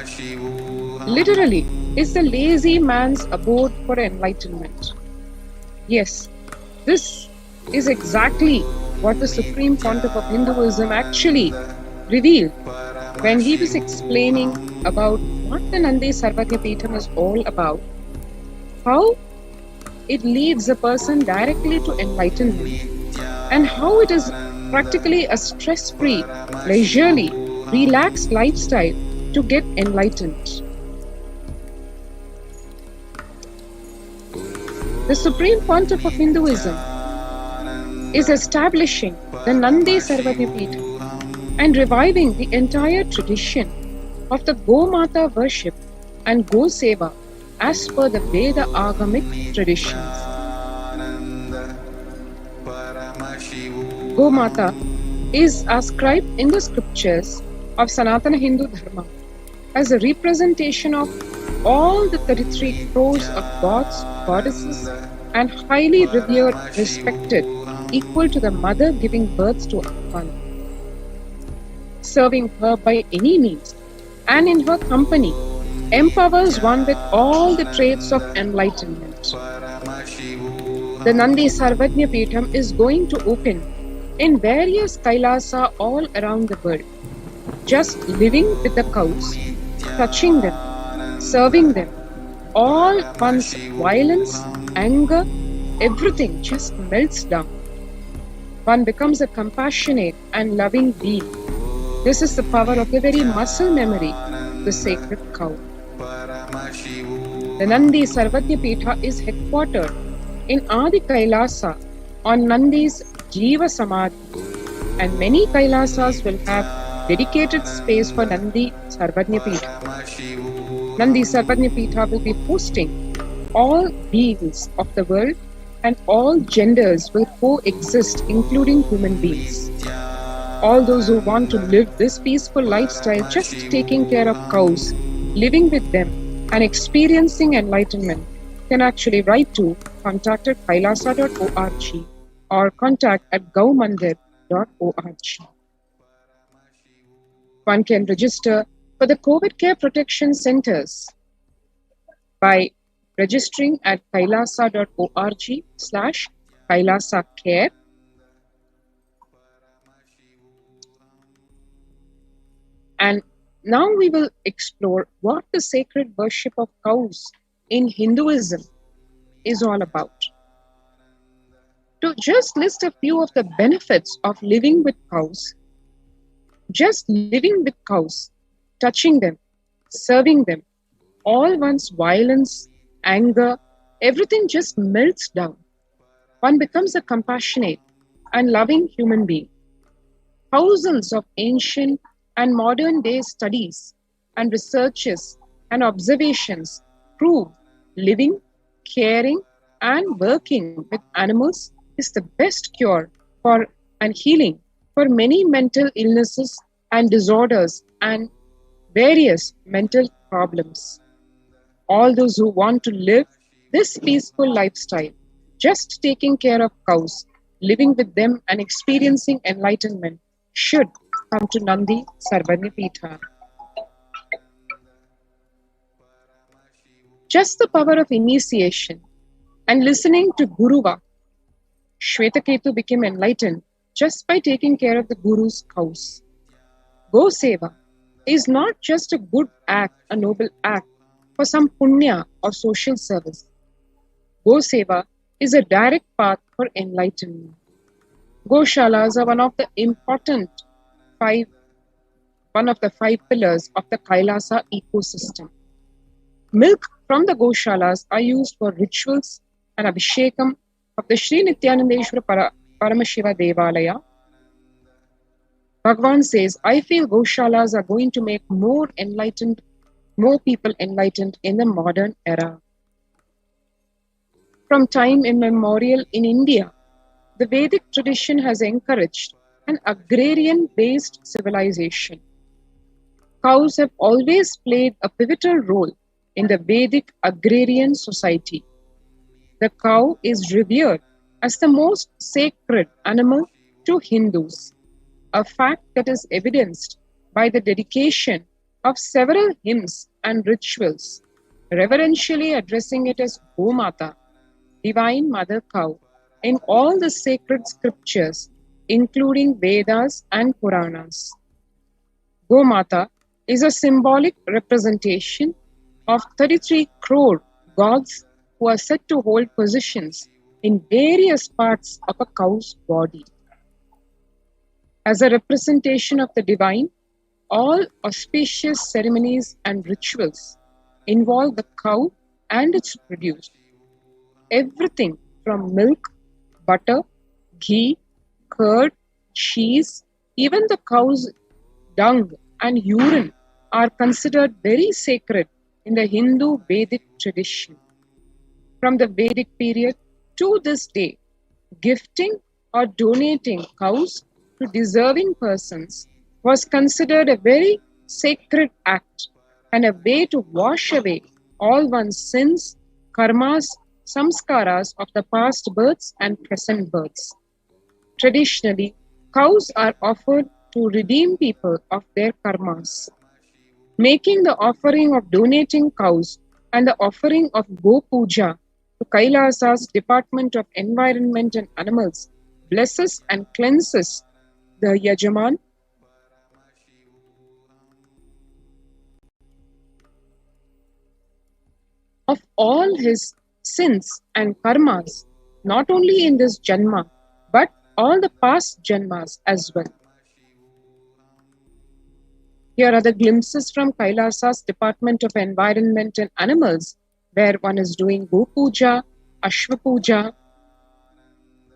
literally is the lazy man's abode for enlightenment. Yes, this is exactly what the Supreme Pontiff of Hinduism actually revealed when he was explaining about what the Nandi Sarvajna Peetham is all about, how it leads a person directly to enlightenment, and how it is practically a stress-free, leisurely, relaxed lifestyle to get enlightened. The Supreme Pontiff of Hinduism is establishing the Nandi Sarvajna Peetham and reviving the entire tradition of the Gomata worship and Go Seva as per the Veda Agamic traditions. Gomata is ascribed in the scriptures of Sanatana Hindu Dharma as a representation of all the 33 crores of gods, goddesses, and highly revered, respected, equal to the mother giving birth to one. Serving her by any means and in her company empowers one with all the traits of enlightenment. The Nandi Sarvajna Peetham is going to open in various Kailasa all around the world. Just living with the cows, touching them, serving them, all one's violence, anger, everything just melts down. One becomes a compassionate and loving being. This is the power of the very muscle memory, the sacred cow. The Nandi Sarvagya Pitha is headquartered in Adi Kailasa on Nandi's Jiva Samadhi, and many Kailasas will have dedicated space for Nandi Sarvagya Pitha. Nandi Sarvagya Pitha will be hosting all beings of the world, and all genders will coexist, including human beings. All those who want to live this peaceful lifestyle, just taking care of cows, living with them, and experiencing enlightenment, can actually write to contact@kailasa.org or contact@gaumandir.org. One can register for the COVID care protection centers by registering at kailasa.org/kailasacare. And now we will explore what the sacred worship of cows in Hinduism is all about. To just list a few of the benefits of living with cows, just living with cows, touching them, serving them, all one's violence, anger, everything just melts down. One becomes a compassionate and loving human being. Thousands of ancient and modern day studies and researches and observations prove living, caring, and working with animals is the best cure for and healing for many mental illnesses and disorders and various mental problems. All those who want to live this peaceful lifestyle, just taking care of cows, living with them, and experiencing enlightenment, should come to Nandi Sarvagya Pitha. Just the power of initiation and listening to Guruva, Shvetaketu became enlightened just by taking care of the Guru's cows. Go Seva is not just a good act, a noble act for some punya or social service. Go Seva is a direct path for enlightenment. Goshalas are one of the five pillars of the Kailasa ecosystem. Milk from the Goshalas are used for rituals and abhishekam of the Sri Nityanandeshwara Paramashiva Devalaya. Bhagavan says, I feel Goshalas are going to make more people enlightened in the modern era. From time immemorial in India, the Vedic tradition has encouraged an agrarian-based civilization. Cows have always played a pivotal role in the Vedic agrarian society. The cow is revered as the most sacred animal to Hindus, a fact that is evidenced by the dedication of several hymns and rituals, reverentially addressing it as Gomata, Divine Mother Cow, in all the sacred scriptures, including Vedas and Puranas. Gomata is a symbolic representation of 33 crore gods who are said to hold positions in various parts of a cow's body. As a representation of the divine, all auspicious ceremonies and rituals involve the cow and its produce. Everything from milk, butter, ghee, curd, cheese, even the cow's dung and urine are considered very sacred in the Hindu Vedic tradition. From the Vedic period to this day, gifting or donating cows to deserving persons was considered a very sacred act and a way to wash away all one's sins, karmas, samskaras of the past births and present births. Traditionally, cows are offered to redeem people of their karmas. Making the offering of donating cows and the offering of Go Puja to Kailasa's Department of Environment and Animals blesses and cleanses the Yajaman of all his sins and karmas, not only in this Janma, but all the past Janmas as well. Here are the glimpses from Kailasa's Department of Environment and Animals where one is doing Go Puja, Ashwa Puja,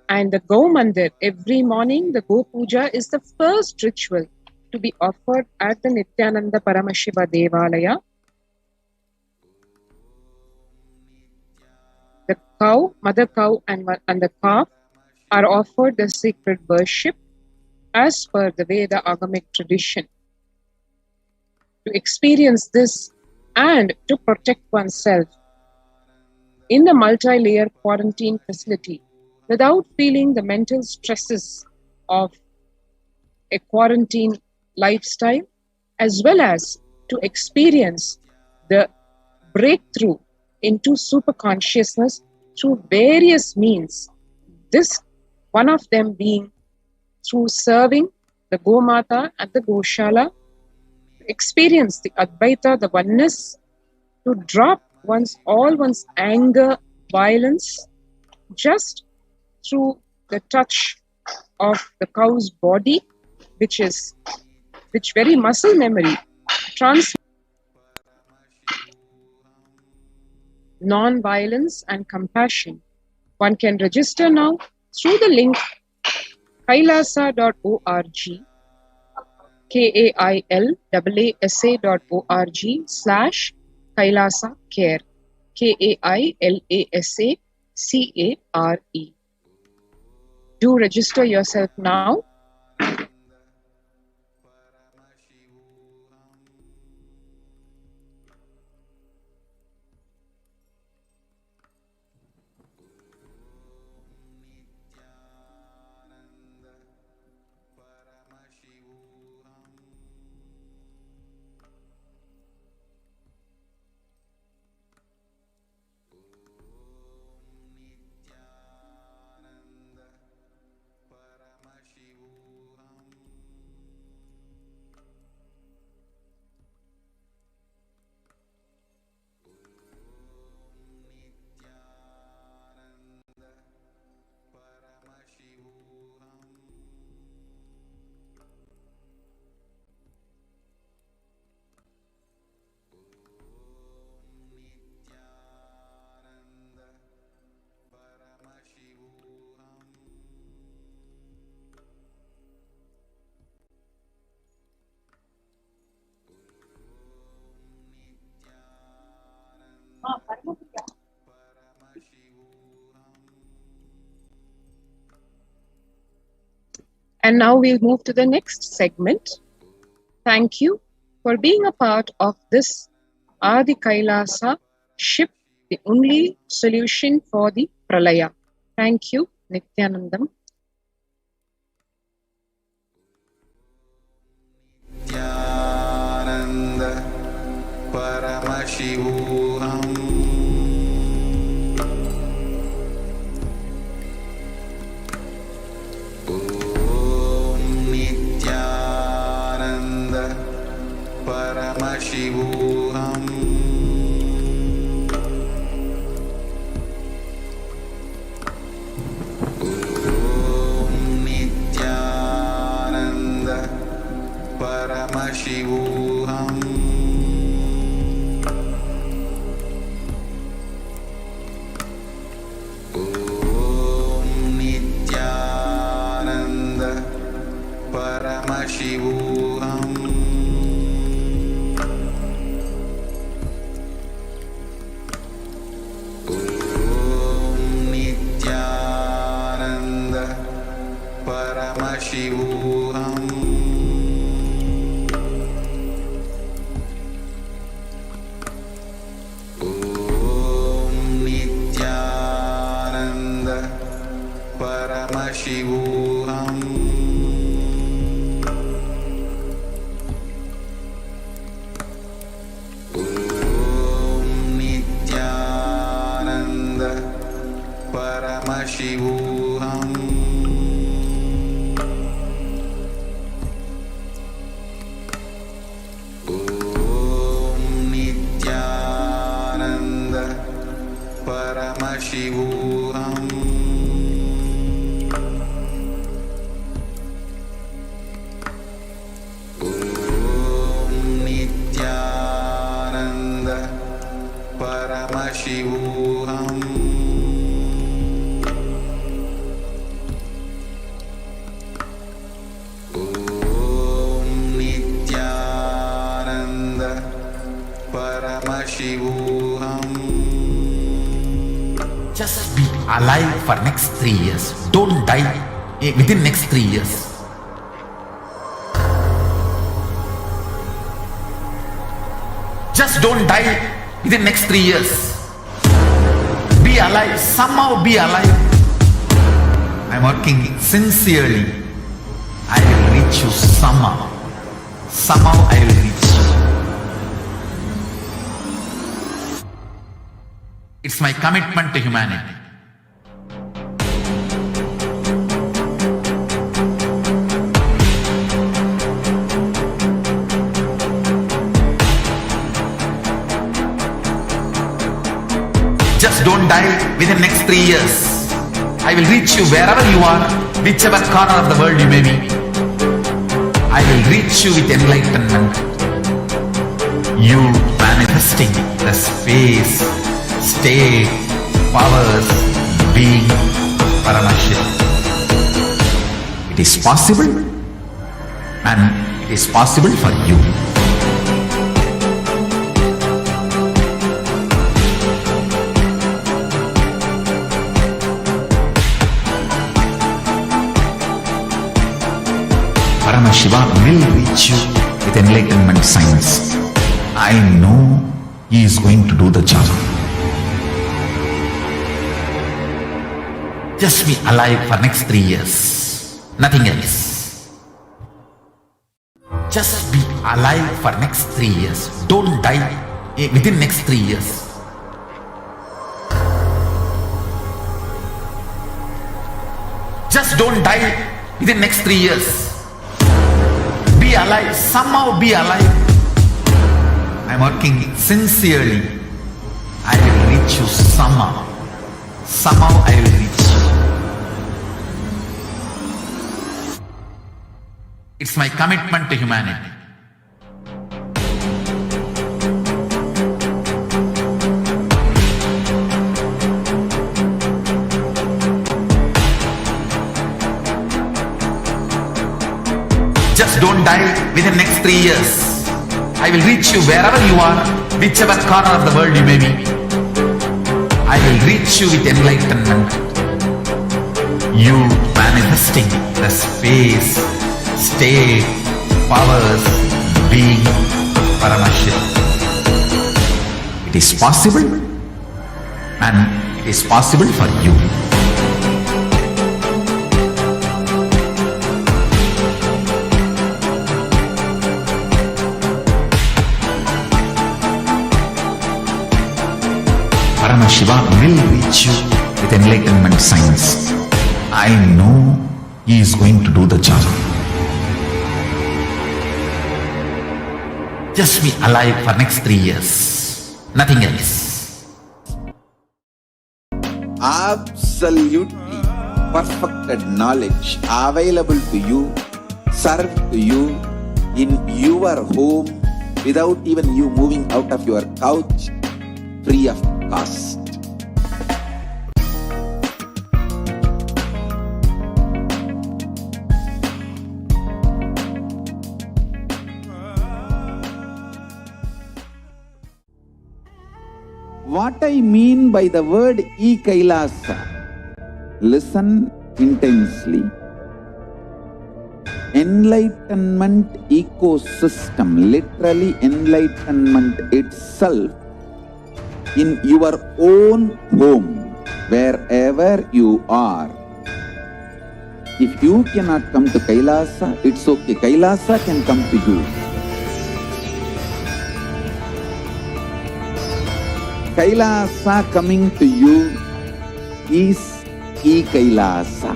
and the Go Mandir. Every morning, the Go Puja is the first ritual to be offered at the Nityananda Paramashiva Devalaya. The cow, mother cow and the calf are offered the sacred worship as per the Veda Agamic tradition. To experience this and to protect oneself in the multi-layer quarantine facility without feeling the mental stresses of a quarantine lifestyle, as well as to experience the breakthrough into super consciousness through various means. This one of them being through serving the Gomata at the Goshala, experience the Advaita, the oneness, to drop all one's anger, violence, just through the touch of the cow's body, which very muscle memory translates non-violence and compassion. One can register now through the link kailasa.org, kailasa.org/Kailasa Care, KAILASACARE. Do register yourself now. And now we'll move to the next segment. Thank you for being a part of this Adi Kailasa ship, the only solution for the Pralaya. Thank you, Nityanandam. Nityananda Paramashivoham. Paramashivoham. Om Nityananda Paramashivoham. Om Nityananda Paramashivoham. Paramashivoham. Om Nityananda Paramashivoham. Om Nityananda Paramashivoham. Shivoham. Just be alive for next 3 years. Don't die within next 3 years. Just don't die within next 3 years. Be alive. Somehow be alive. I'm working sincerely. I will reach you somehow. Somehow I will reach you. It's my commitment to humanity. Just don't die within next 3 years. I will reach you wherever you are, whichever corner of the world you may be. I will reach you with enlightenment. You manifesting the space, state, powers, being, Paramashiv. It is possible, and it is possible for you. Paramashiva will reach you with enlightenment science. I know he is going to do the job. Just be alive for next 3 years. Nothing else. Just be alive for next 3 years. Don't die within next 3 years. Just don't die within next 3 years. Be alive. Somehow be alive. I'm working sincerely. I will reach you somehow. Somehow I will reach you. It's my commitment to humanity. Just don't die within next 3 years. I will reach you wherever you are, whichever corner of the world you may be. I will reach you with enlightenment. You manifesting the space, state, powers, being, Paramashiv. It is possible, and it is possible for you. Paramashiva will reach you with enlightenment science. I know he is going to do the job. Just be alive for next 3 years. Nothing else. Absolutely perfected knowledge available to you, served to you in your home without even you moving out of your couch, free of cost. What I mean by the word Kailasa, listen intensely. Enlightenment ecosystem, literally enlightenment itself, in your own home, wherever you are. If you cannot come to Kailasa, it's okay. Kailasa can come to you. Kailasa coming to you is Kailasa.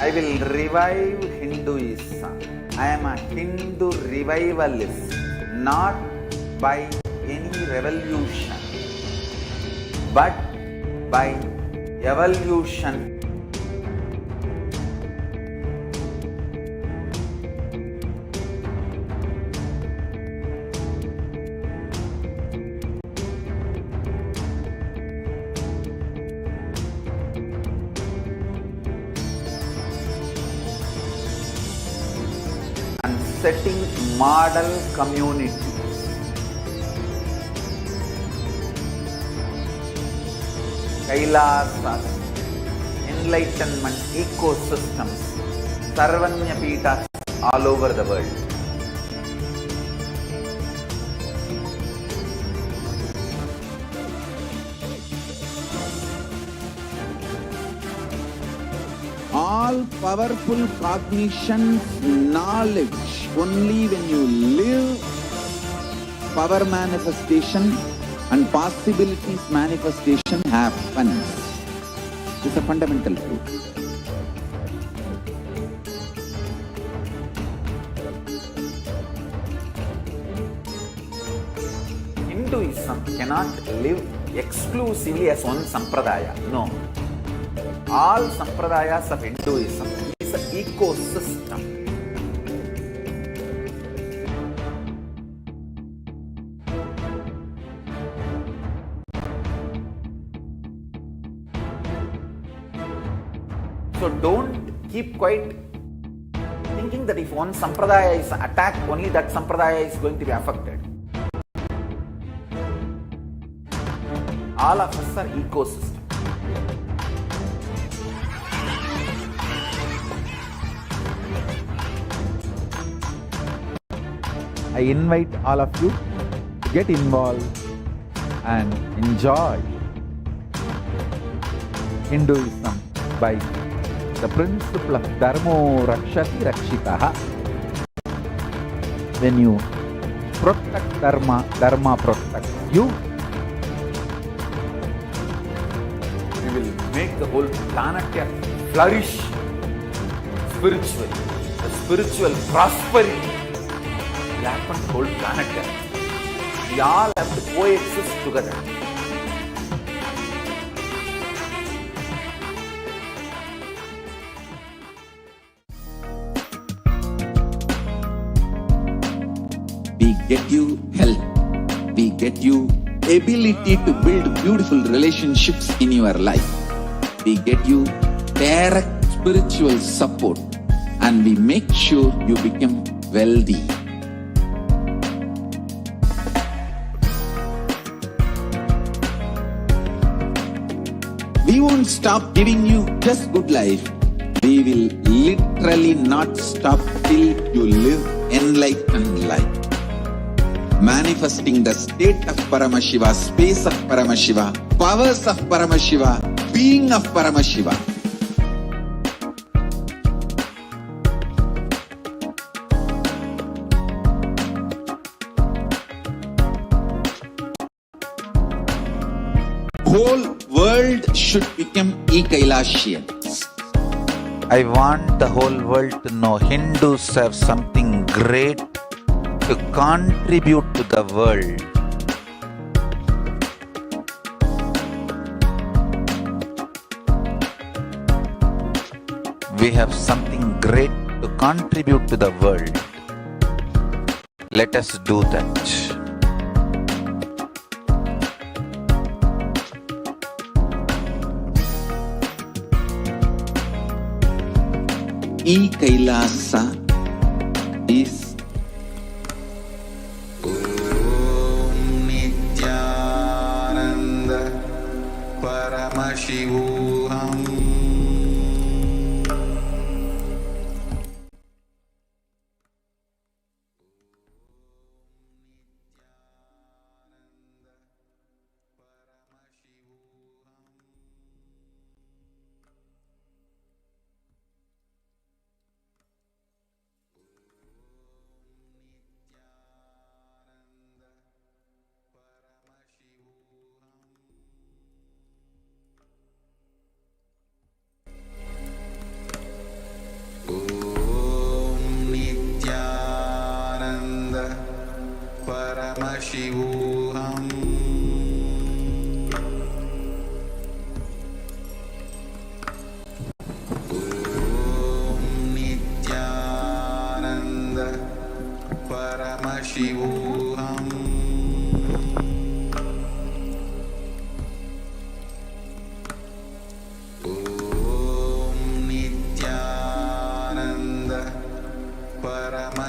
I will revive Hinduism. I am a Hindu revivalist, not by any revolution, but by evolution. setting model community. Kailasa, enlightenment ecosystems, Sarvanya Peethas all over the world. All powerful cognition, knowledge, only when you live power manifestation and possibilities manifestation happens. This is a fundamental truth. Hinduism cannot live exclusively as one sampradaya. No. All sampradayas of Hinduism is an ecosystem. So don't keep quiet thinking that if one sampradaya is attacked, only that sampradaya is going to be affected. All of us are ecosystem. I invite all of you to get involved and enjoy Hinduism by the principle of Dharmo Rakshati Rakshitaha. When you protect Dharma, Dharma protects you. We will make the whole planet flourish spiritually. The spiritual prosperity will happen to the whole planet. We all have to coexist together. We get you health. We get you ability to build beautiful relationships in your life. We get you direct spiritual support, and we make sure you become wealthy. We won't stop giving you just good life. We will literally not stop till you live enlightened life. Manifesting the state of Paramashiva, space of Paramashiva, powers of Paramashiva, being of Paramashiva. Whole world should become Kailasians. I want the whole world to know Hindus have something great to contribute to the world. We have something great to contribute to the world. Let us do that. Kailasa is Om Nityananda Paramashivoham. Paramashivoham. Om Nityananda Paramashivoham. Om Nityananda Paramashivoham.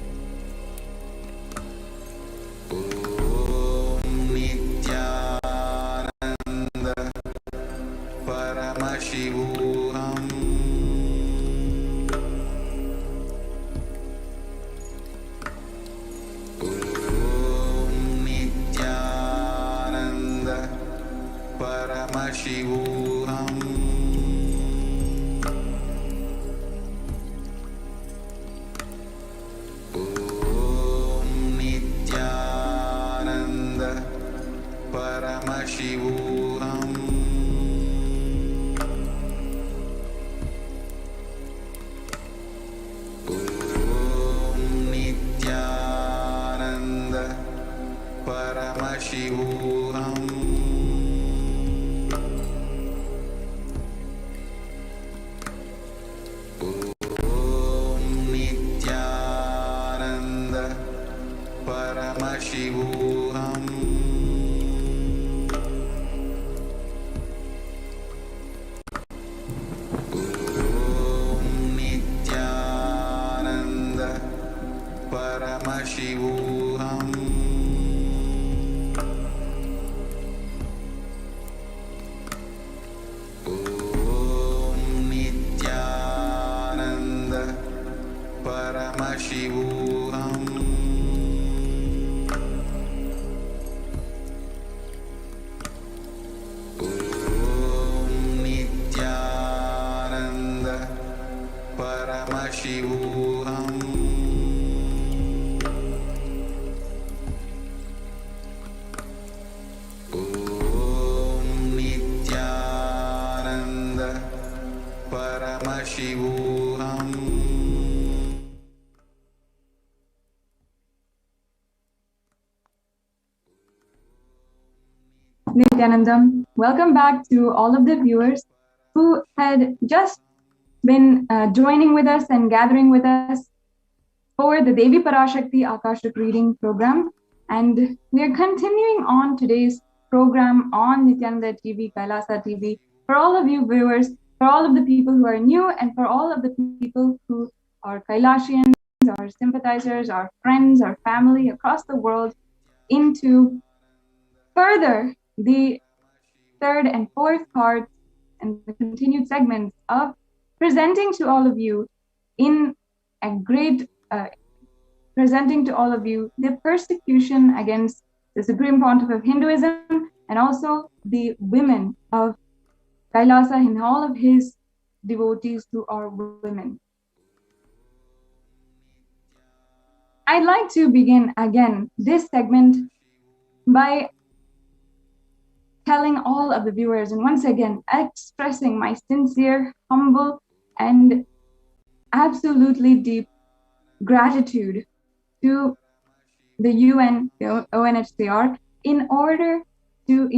Paramashivoham. Om Nityananda Paramashivoham. Om Nityananda Paramashivoham. Om Nityananda Paramashivoham. Om Nityananda Paramashivoham. Om Nityananda Paramashivoham. Om Nityananda Paramashivoham. Nityanandam. Welcome back to all of the viewers who had just been joining with us and gathering with us for the Devi Parashakti Akashik reading program. And we are continuing on today's program on Nityananda TV, Kailasa TV. For all of you viewers, for all of the people who are new, and for all of the people who are Kailasians, our sympathizers, our friends, our family across the world, into further the third and fourth parts and the continued segments of presenting to all of you in a great presenting to all of you the persecution against the Supreme Pontiff of Hinduism and also the women of Kailasa and all of his devotees who are women. I'd like to begin again this segment by telling all of the viewers and once again expressing my sincere, humble, and absolutely deep gratitude to the UN, the ONHCR, in order to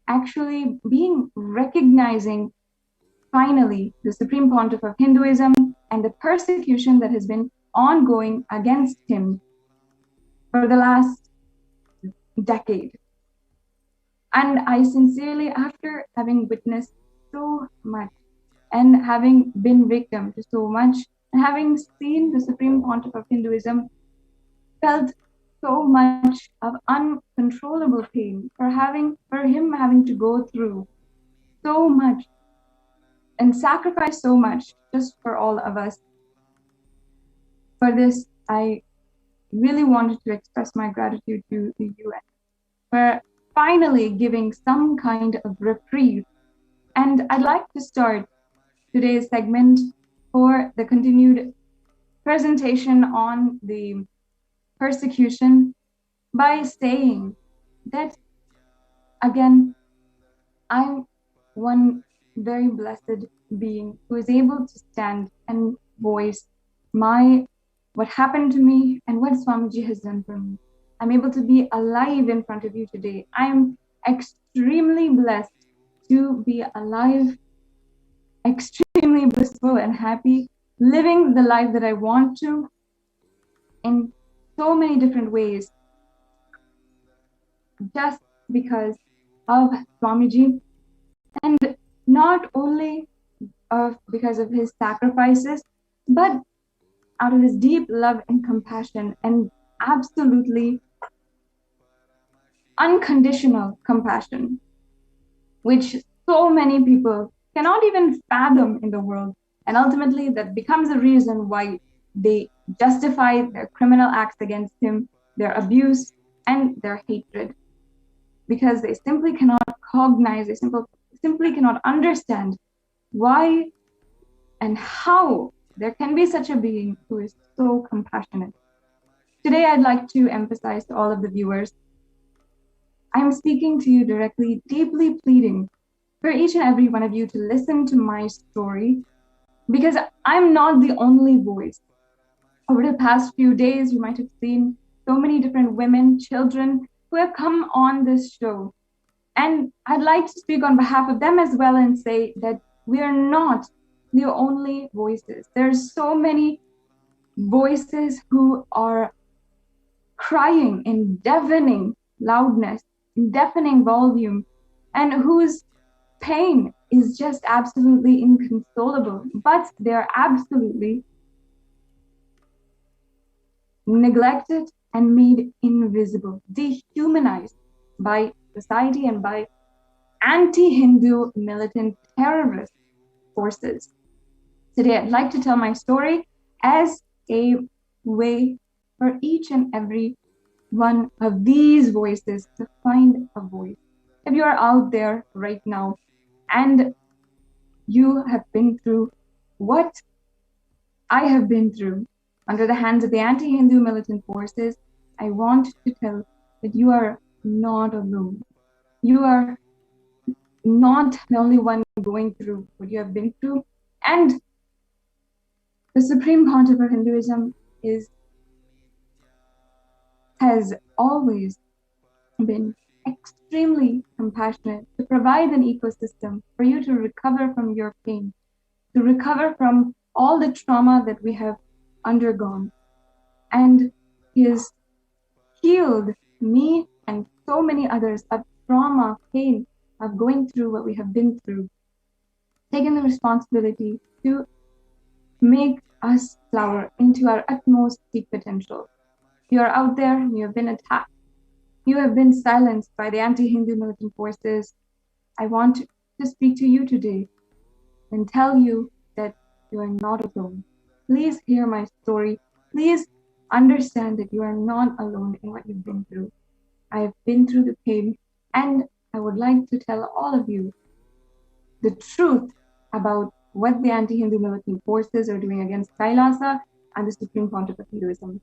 actually being recognizing finally the Supreme Pontiff of Hinduism and the persecution that has been ongoing against him for the last decade. And I sincerely, after having witnessed so much and having been victim to so much and having seen the Supreme Pontiff of Hinduism, felt so much of uncontrollable pain for him having to go through so much and sacrifice so much just for all of us. For this, I really wanted to express my gratitude to the UN for finally giving some kind of reprieve. And I'd like to start today's segment for the continued presentation on the persecution by saying that, again, I'm one very blessed being who is able to stand and voice what happened to me and what Swamiji has done for me. I'm able to be alive in front of you today. I am extremely blessed to be alive, extremely blissful and happy, living the life that I want to in so many different ways, just because of Swamiji, and not only because of his sacrifices, but out of his deep love and compassion and absolutely unconditional compassion, which so many people cannot even fathom in the world. And ultimately that becomes the reason why they justify their criminal acts against him, their abuse and their hatred, because they simply cannot cognize, they simply cannot understand why and how there can be such a being who is so compassionate. Today, I'd like to emphasize to all of the viewers I'm speaking to you directly, deeply pleading for each and every one of you to listen to my story, because I'm not the only voice. Over the past few days, you might have seen so many different women, children who have come on this show. And I'd like to speak on behalf of them as well and say that we are not the only voices. There's so many voices who are crying in deafening loudness, in deafening volume, and whose pain is just absolutely inconsolable, but they're absolutely neglected and made invisible, dehumanized by society and by anti-Hindu militant terrorist forces. Today, I'd like to tell my story as a way for each and every one of these voices to find a voice. If you are out there right now and you have been through what I have been through under the hands of the anti-Hindu militant forces, I want to tell that you are not alone. You are not the only one going through what you have been through. And the Supreme Pontiff of Hinduism has always been extremely compassionate to provide an ecosystem for you to recover from your pain, to recover from all the trauma that we have undergone. And he has healed me and so many others of trauma, pain, of going through what we have been through, taken the responsibility to make us flower into our utmost peak potential. You are out there, you have been attacked, you have been silenced by the anti-Hindu militant forces. I want to speak to you today and tell you that you are not alone. Please hear my story. Please understand that you are not alone in what you've been through. I have been through the pain, and I would like to tell all of you the truth about what the anti-Hindu militant forces are doing against Kailasa and the Supreme Pontiff of Hinduism.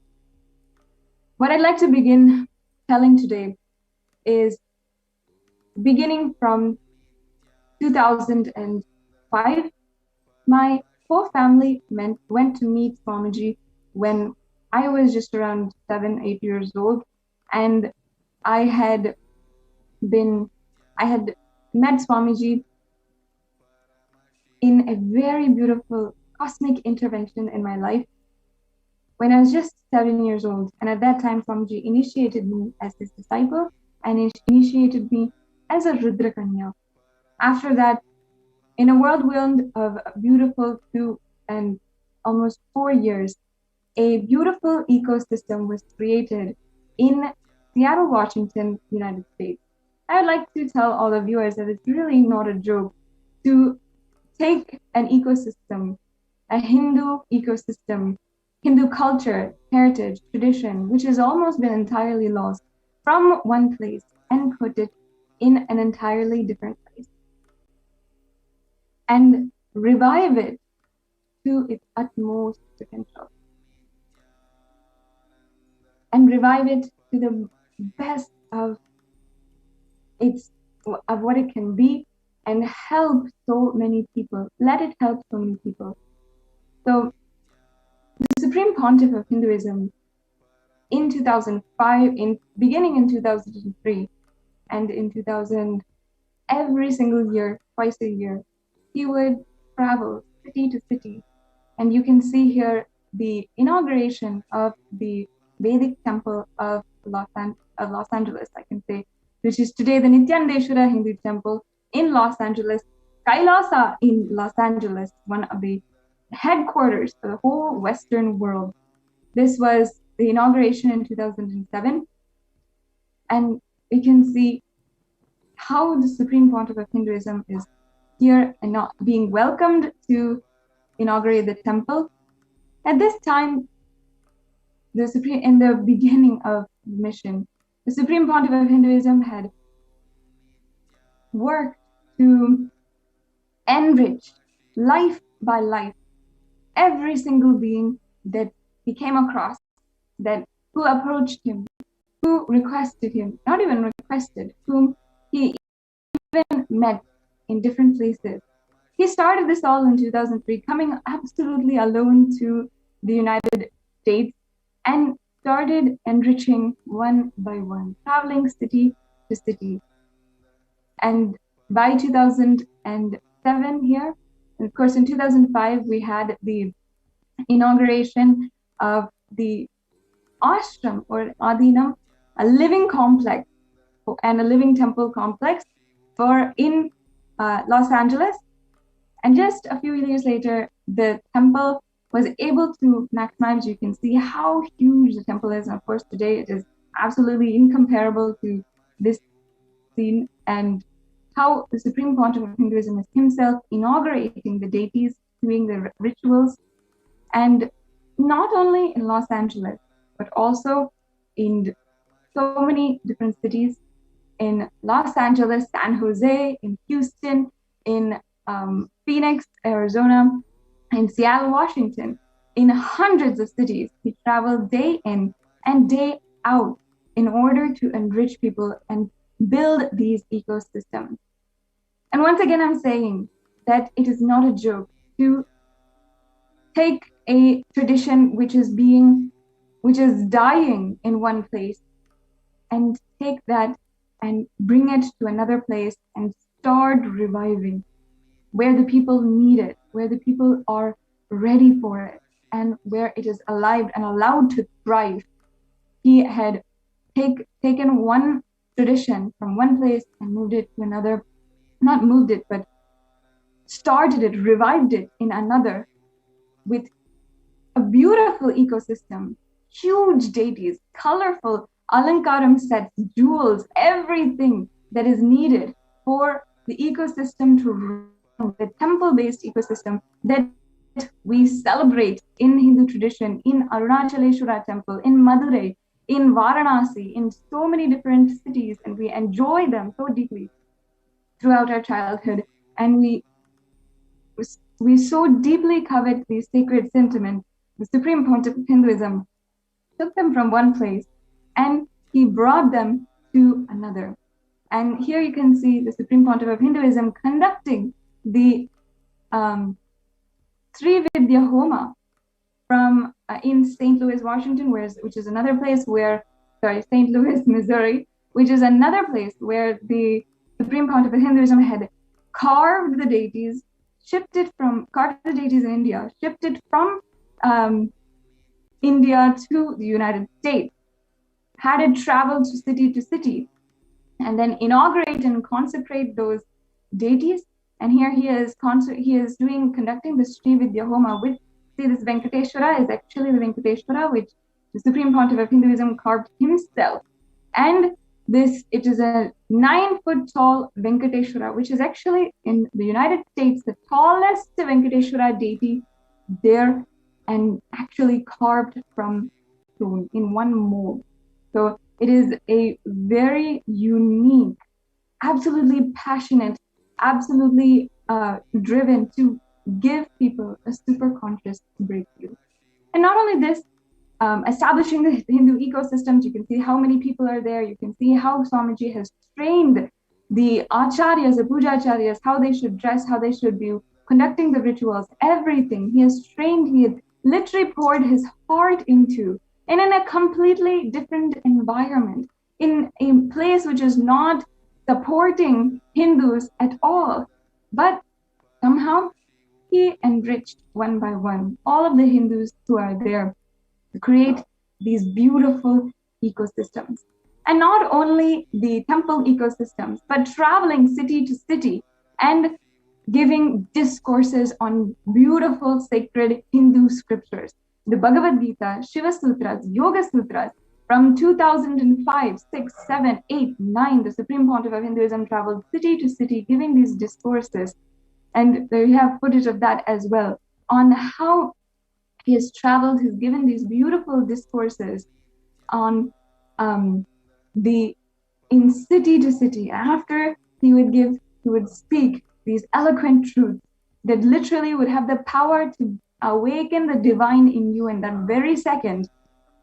What I'd like to begin telling today is beginning from 2005, my whole family went to meet Swamiji when I was just around 7, 8 years old, and I had met Swamiji in a very beautiful cosmic intervention in my life when I was just 7 years old. And at that time, Swamiji initiated me as his disciple and initiated me as a Rudra Kanya. After that, in a whirlwind of beautiful 2 and almost 4 years, a beautiful ecosystem was created in Seattle, Washington, United States. I would like to tell all the viewers that it's really not a joke to take an ecosystem, a Hindu ecosystem, Hindu culture, heritage, tradition, which has almost been entirely lost, from one place and put it in an entirely different place and revive it to its utmost potential and revive it to the best of what it can be and help so many people. Let it help so many people. So the Supreme Pontiff of Hinduism in 2005, beginning in 2003, and in 2000, every single year, twice a year, he would travel city to city. And you can see here the inauguration of the Vedic temple of Los Angeles, I can say, which is today the Nityaneshwara Hindu temple in Los Angeles, Kailasa in Los Angeles, one of the headquarters for the whole Western world. This was the inauguration in 2007. And we can see how the Supreme Pontiff of Hinduism is here and not being welcomed to inaugurate the temple. At this time, in the beginning of the mission, the Supreme Pontiff of Hinduism had worked to enrich life by life every single being that he came across, who approached him, who requested him, not even requested, whom he even met in different places. He started this all in 2003, coming absolutely alone to the United States and started enriching one by one, traveling city to city. And by 2007 here, and of course in 2005, we had the inauguration of the ashram or adinam, a living complex and a living temple complex in Los Angeles. And just a few years later, the temple was able to maximize. You can see how huge the temple is. And of course, today it is absolutely incomparable to this scene, and how the Supreme Pontiff of Hinduism is himself inaugurating the deities, doing the rituals, and not only in Los Angeles, but also in so many different cities, in Los Angeles, San Jose, in Houston, in Phoenix, Arizona, in Seattle, Washington, in hundreds of cities. He traveled day in and day out in order to enrich people and build these ecosystems. And once again, I'm saying that it is not a joke to take a tradition which is dying in one place and take that and bring it to another place and start reviving where the people need it, where the people are ready for it, and where it is alive and allowed to thrive. He had taken one tradition from one place and moved it to another, not moved it, but started it, revived it in another with a beautiful ecosystem, huge deities, colorful alankaram sets, jewels, everything that is needed for the ecosystem to run, the temple-based ecosystem that we celebrate in Hindu tradition, in Arunachaleshwara temple, in Madurai, in Varanasi, in so many different cities, and we enjoy them so deeply throughout our childhood. And we so deeply covet these sacred sentiments. The Supreme Pontiff of Hinduism took them from one place and he brought them to another. And here you can see the Supreme Pontiff of Hinduism conducting the Trividya Homa from in St. Louis, Washington, which is another place where, St. Louis, Missouri, which is another place where the Supreme Pontiff of Hinduism had carved the deities, carved the deities in India, shipped it from India to the United States, had it travel to city, and then inaugurate and consecrate those deities. And here he is conducting the Sri Vidya Homa with, see, this Venkateshwara is actually the Venkateshwara which the Supreme Pontiff of Hinduism carved himself. And it is a 9-foot tall Venkateshwara, which is actually in the United States the tallest Venkateshwara deity there, and actually carved from stone in one mold. So it is a very unique, absolutely passionate, absolutely driven to give people a super conscious breakthrough. And not only this, establishing the Hindu ecosystems, you can see how many people are there. You can see how Swamiji has trained the acharyas, the pujacharyas, how they should dress, how they should be conducting the rituals, everything. He has trained, he had literally poured his heart into, and in a completely different environment, in a place which is not supporting Hindus at all. But somehow he enriched one by one all of the Hindus who are there to create these beautiful ecosystems. And not only the temple ecosystems, but traveling city to city and giving discourses on beautiful sacred Hindu scriptures. The Bhagavad Gita, Shiva Sutras, Yoga Sutras, from 2005, 6, 7, 8, 9, the Supreme Pontiff of Hinduism traveled city to city giving these discourses. And we have footage of that as well, on how he has traveled, he's given these beautiful discourses on in city to city. After he would speak these eloquent truths that literally would have the power to awaken the divine in you in that very second.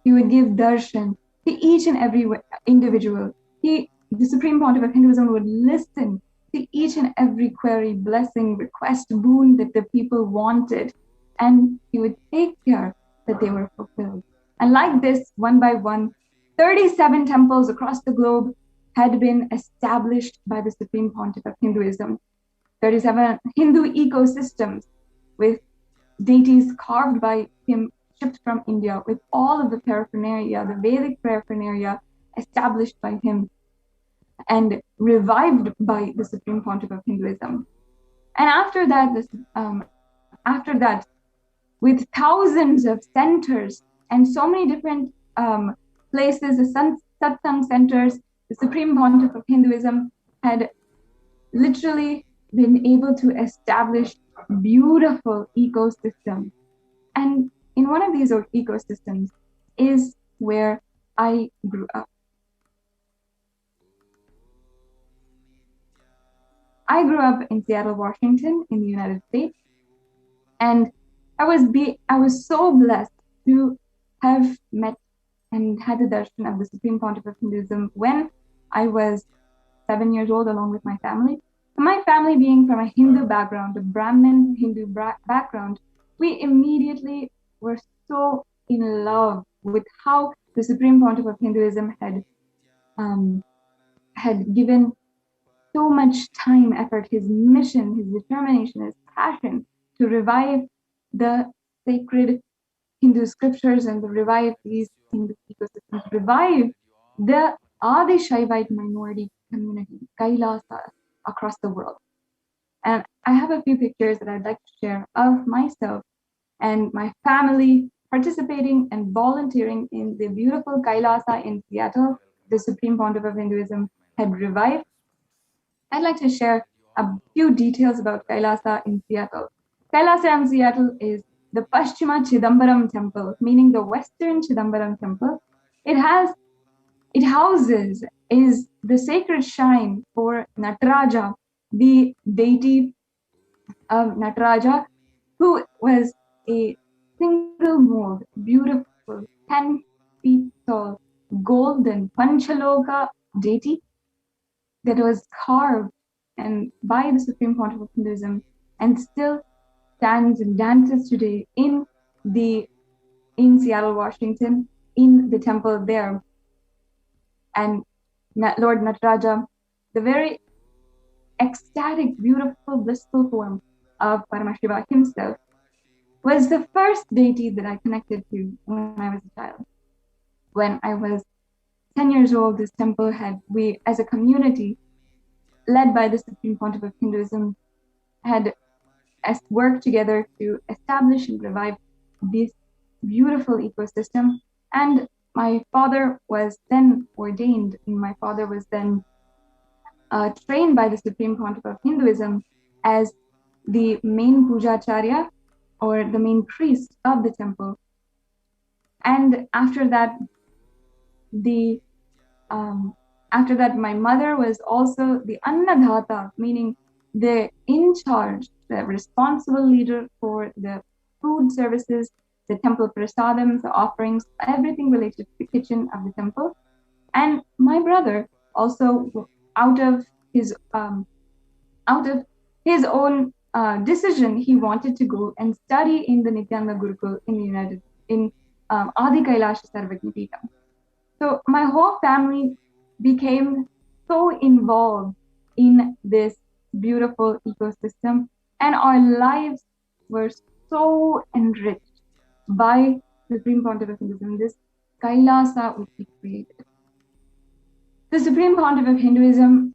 He would give darshan. to each and every individual. The Supreme Pontiff of Hinduism would listen to each and every query, blessing, request, boon that the people wanted, and he would take care that they were fulfilled. And like this, one by one, 37 temples across the globe had been established by the Supreme Pontiff of Hinduism. 37 Hindu ecosystems with deities carved by him, shipped from India, with all of the paraphernalia, the Vedic paraphernalia established by him and revived by the Supreme Pontiff of Hinduism. And after that, with thousands of centers and so many different places, the satsang centers, the Supreme Pontiff of Hinduism had literally been able to establish beautiful ecosystems. And in one of these ecosystems is where I grew up. I grew up in Seattle, Washington, in the United States, and I was so blessed to have met and had the darshan of the Supreme Pontiff of Hinduism when I was 7 years old, along with my family. And my family being from a Hindu background, a Brahmin Hindu background, we immediately were so in love with how the Supreme Pontiff of Hinduism had given so much time, effort, his mission, his determination, his passion to revive the sacred Hindu scriptures and to revive these Hindu ecosystems, revive the Adi Shaivite minority community, Kailasa, across the world. And I have a few pictures that I'd like to share of myself and my family participating and volunteering in the beautiful Kailasa in Seattle, the Supreme Pontiff of Hinduism had revived. I'd like to share a few details about Kailasa in Seattle. Kailasa in Seattle is the Paschima Chidambaram temple, meaning the Western Chidambaram temple. It houses is the sacred shrine for Nataraja, the deity of Nataraja, who was a single mold, beautiful, 10 feet tall, golden Panchaloka deity that was carved and by the Supreme Pontiff of Hinduism and still stands and dances today in Seattle, Washington, in the temple there. And Lord Nataraja, the very ecstatic, beautiful, blissful form of Paramashiva himself, was the first deity that I connected to when I was a child. When I was 10 years old, this temple we as a community, led by the Supreme Pontiff of Hinduism, had worked together to establish and revive this beautiful ecosystem. And my father was then ordained, and my father was then trained by the Supreme Pontiff of Hinduism as the main Pujacharya, or the main priest of the temple. And after that, my mother was also the Annadhata, meaning the in charge, the responsible leader for the food services, the temple prasadams, the offerings, everything related to the kitchen of the temple. And my brother also, out of his own decision, he wanted to go and study in the Nityananda Gurukul in Adi Kailasa Sarvajna Peetham. So my whole family became so involved in this beautiful ecosystem, and our lives were so enriched by the Supreme Pontiff of Hinduism, this Kailasa which he created. The Supreme Pontiff of Hinduism,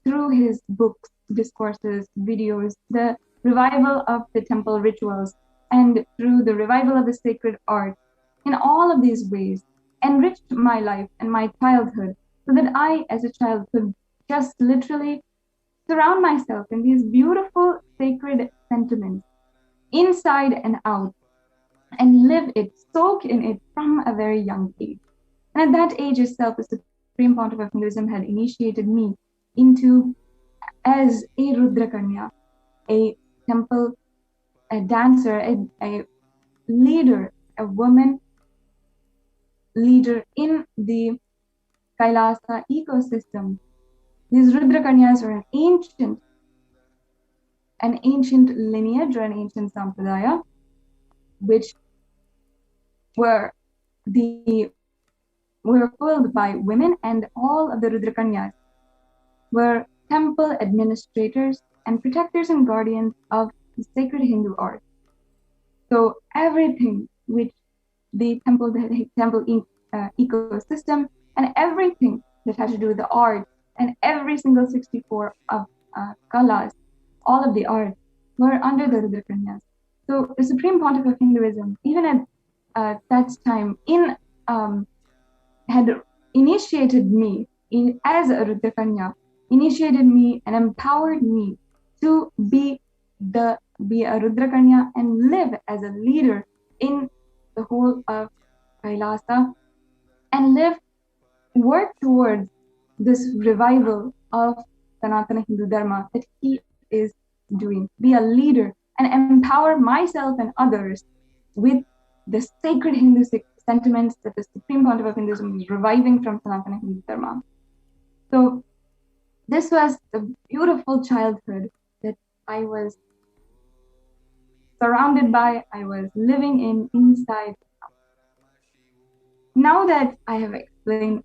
through his books, discourses, videos, the revival of the temple rituals, and through the revival of the sacred art, in all of these ways, enriched my life and my childhood, so that I, as a child, could just literally surround myself in these beautiful sacred sentiments, inside and out, and live it, soak in it from a very young age. And at that age itself, the Supreme Pontiff of Hinduism had initiated me into as a Rudra Kanya, a temple, a dancer, a leader, a woman leader in the Kailasa ecosystem. These Rudrakanyas are an ancient lineage or an ancient sampradaya, which were filled by women, and all of the Rudrakanyas were temple administrators and protectors and guardians of the sacred Hindu art. So everything which the temple ecosystem and everything that had to do with the art and every single 64 of kalas, all of the art were under the Rudrakanyas. So the Supreme Pontiff of Hinduism, even at that time, had initiated me as a Rudrakanya, initiated me and empowered me to be a Rudrakanya and live as a leader in the whole of Kailasa and work towards this revival of Sanatana Hindu Dharma that he is doing. Be a leader and empower myself and others with the sacred Hindu sentiments that the Supreme Pontiff of Hinduism is reviving from Sanatana Hindu Dharma. So this was the beautiful childhood that I was surrounded by, I was living inside. Now that I have explained,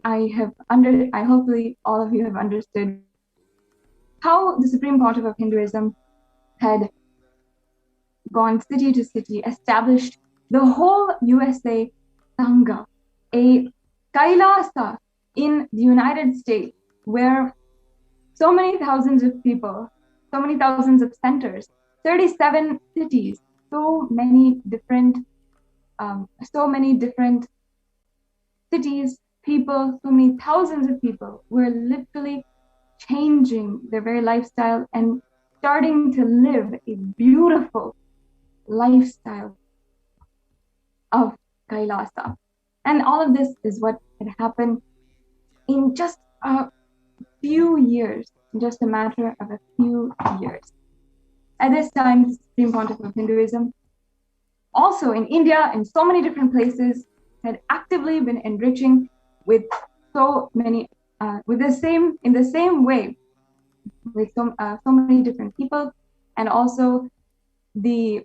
hopefully all of you have understood how the Supreme Pontiff of Hinduism had gone city to city, established the whole USA Sangha, a Kailasa in the United States, where so many thousands of people, so many thousands of centers, 37 cities, so many different cities, people, so many thousands of people were literally changing their very lifestyle and starting to live a beautiful lifestyle of Kailasa. And all of this is what had happened in just a few years, just a matter of a few years. At this time, the Supreme Pontiff of Hinduism, also in India and so many different places, had actively been enriching with so many, in the same way, with so many different people, and also the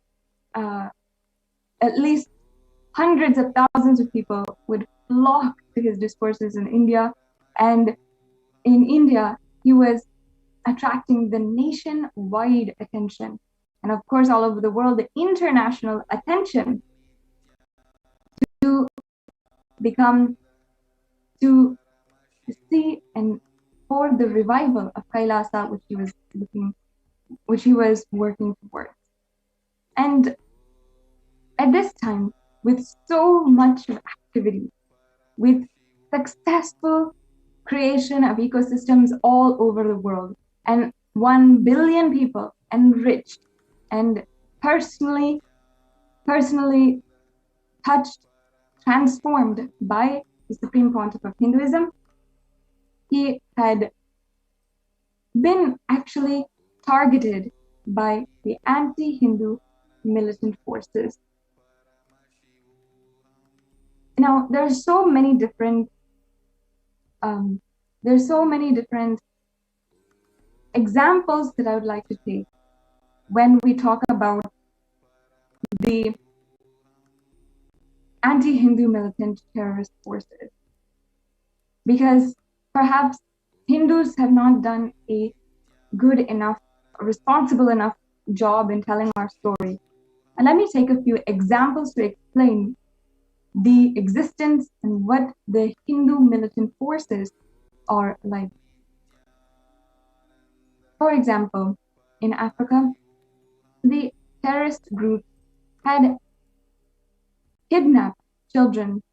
at least hundreds of thousands of people would flock to his discourses in India. And in India, he was attracting the nationwide attention. And of course, all over the world, the international attention to see and for the revival of Kailasa, which he was working towards. And at this time, with so much of activity, with successful creation of ecosystems all over the world, and 1 billion people enriched and personally touched, transformed by the Supreme Pontiff of Hinduism, he had been actually targeted by the anti-Hindu militant forces. Now, there's so many different examples that I would like to take when we talk about the anti-Hindu militant terrorist forces, because perhaps Hindus have not done a good enough, responsible enough job in telling our story. And let me take a few examples to explain the existence and what the Hindu militant forces are like. For example, in Africa, the terrorist group had kidnapped children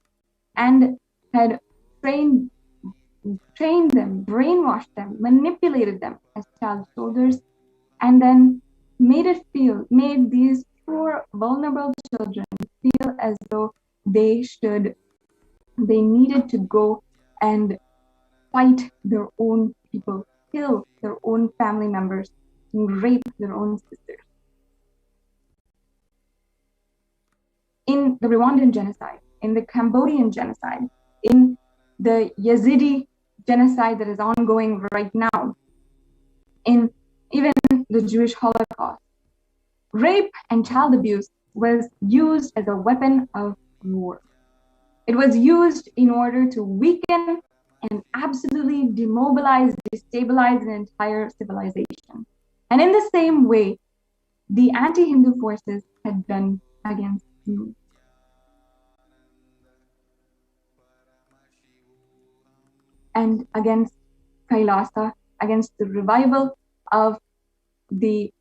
and had trained them, brainwashed them, manipulated them as child soldiers, and then made these poor, vulnerable children feel as though they needed to go and fight their own people, kill their own family members, and rape their own sisters. In the Rwandan genocide, in the Cambodian genocide, in the Yazidi genocide that is ongoing right now, in even the Jewish Holocaust. Rape and child abuse was used as a weapon of war. It was used in order to weaken and absolutely demobilize, destabilize an entire civilization. And in the same way, the anti-Hindu forces had done against Hindus. And against Kailasa, against the revival of the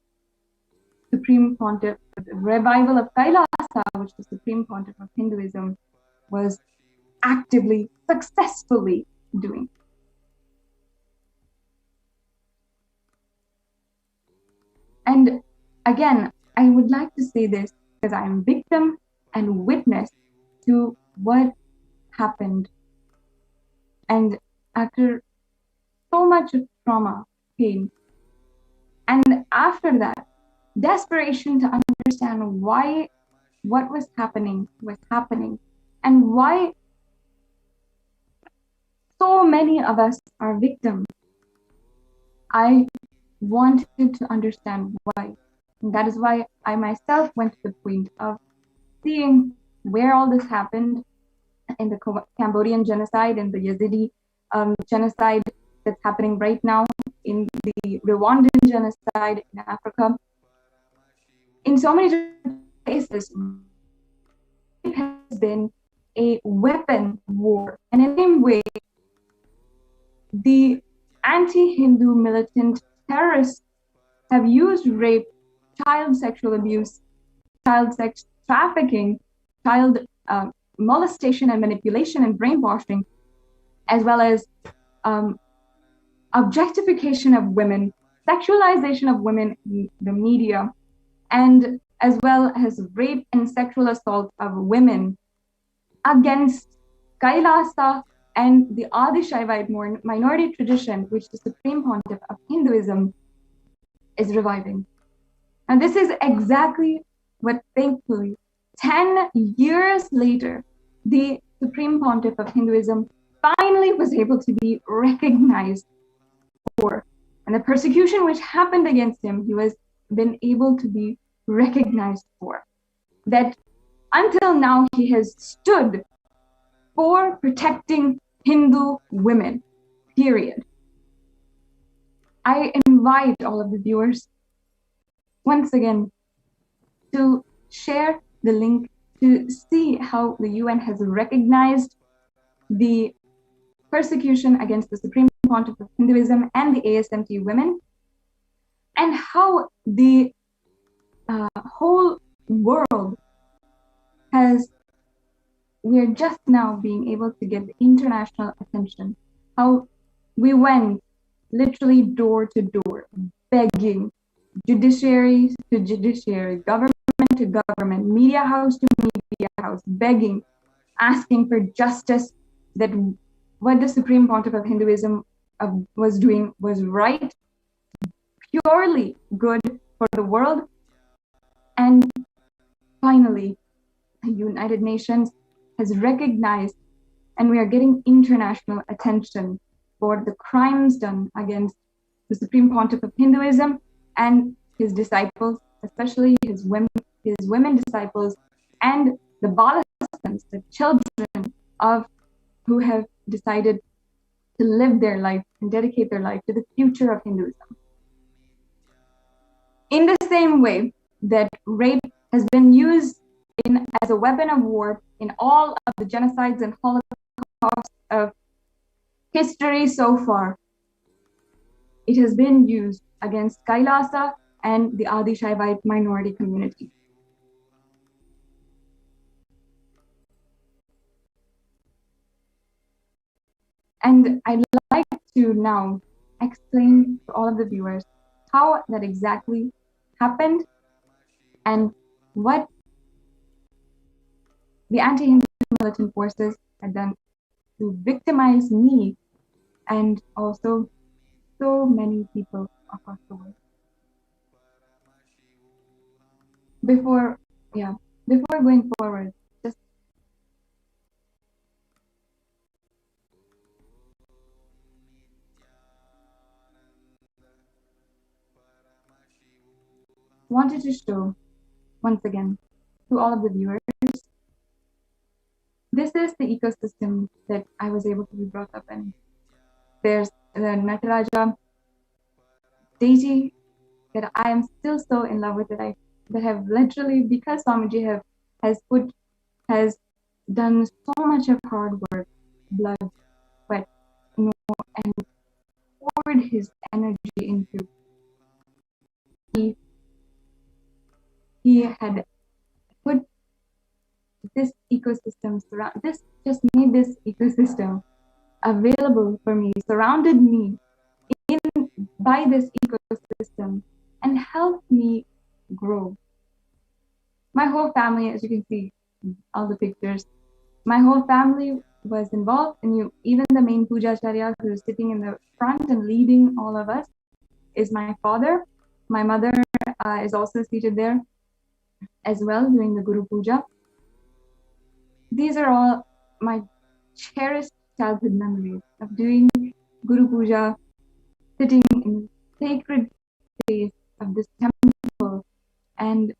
Supreme Pontiff, the revival of Kailasa, which the Supreme Pontiff of Hinduism was actively, successfully doing. And again, I would like to say this because I am victim and witness to what happened. And after so much trauma, pain, and after that, desperation to understand why what was happening, and why so many of us are victims. I wanted to understand why. And that is why I myself went to the point of seeing where all this happened in the Cambodian genocide and the Yazidi genocide that's happening right now, in the Rwandan genocide in Africa. In so many different places, it has been a weapon war. And in the same way, the anti-Hindu militant terrorists have used rape, child sexual abuse, child sex trafficking, child molestation and manipulation and brainwashing, as well as objectification of women, sexualization of women in the media, and as well as rape and sexual assault of women against Kailasa and the Adi Shaivite minority tradition, which the Supreme Pontiff of Hinduism is reviving. And this is exactly what, thankfully, 10 years later, the Supreme Pontiff of Hinduism finally was able to be recognized for. And the persecution which happened against him, he was been able to be recognized for. That until now, he has stood for protecting Hindu women, period. I invite all of the viewers once again to share the link to see how the UN has recognized the persecution against the Supreme Pontiff of Hinduism and the ASMT women, and how the whole world we're just now being able to get the international attention. How we went literally door to door, begging, judiciary to judiciary, government to government, media house to media house, begging, asking for justice, that what the Supreme Pontiff of Hinduism was doing was right, purely good for the world. And finally, the United Nations has recognized, and we are getting international attention for the crimes done against the Supreme Pontiff of Hinduism and his disciples, especially his women disciples, and the Balasans, the children of who have decided to live their life and dedicate their life to the future of Hinduism. In the same way that rape has been used as a weapon of war in all of the genocides and holocausts of history so far, it has been used against Kailasa and the Adi Shaivite minority community. And I'd like to now explain to all of the viewers how that exactly happened and what the anti-Hindu militant forces had done to victimize me and also so many people across the world. Before going forward, just wanted to show once again to all of the viewers, this is the ecosystem that I was able to be brought up in. There's the Nataraja deity that I am still so in love with, that have literally, because Swamiji has done so much of hard work, blood, sweat, and poured his energy into. He had put this ecosystem just made this ecosystem available for me, surrounded me by this ecosystem, and helped me grow. My whole family, as you can see, all the pictures, my whole family was involved, and even the main Pujacharya, who is sitting in the front and leading all of us, is my father. My mother is also seated there as well, doing the Guru Puja. These are all my cherished childhood memories of doing Guru Puja, sitting in the sacred space of this temple and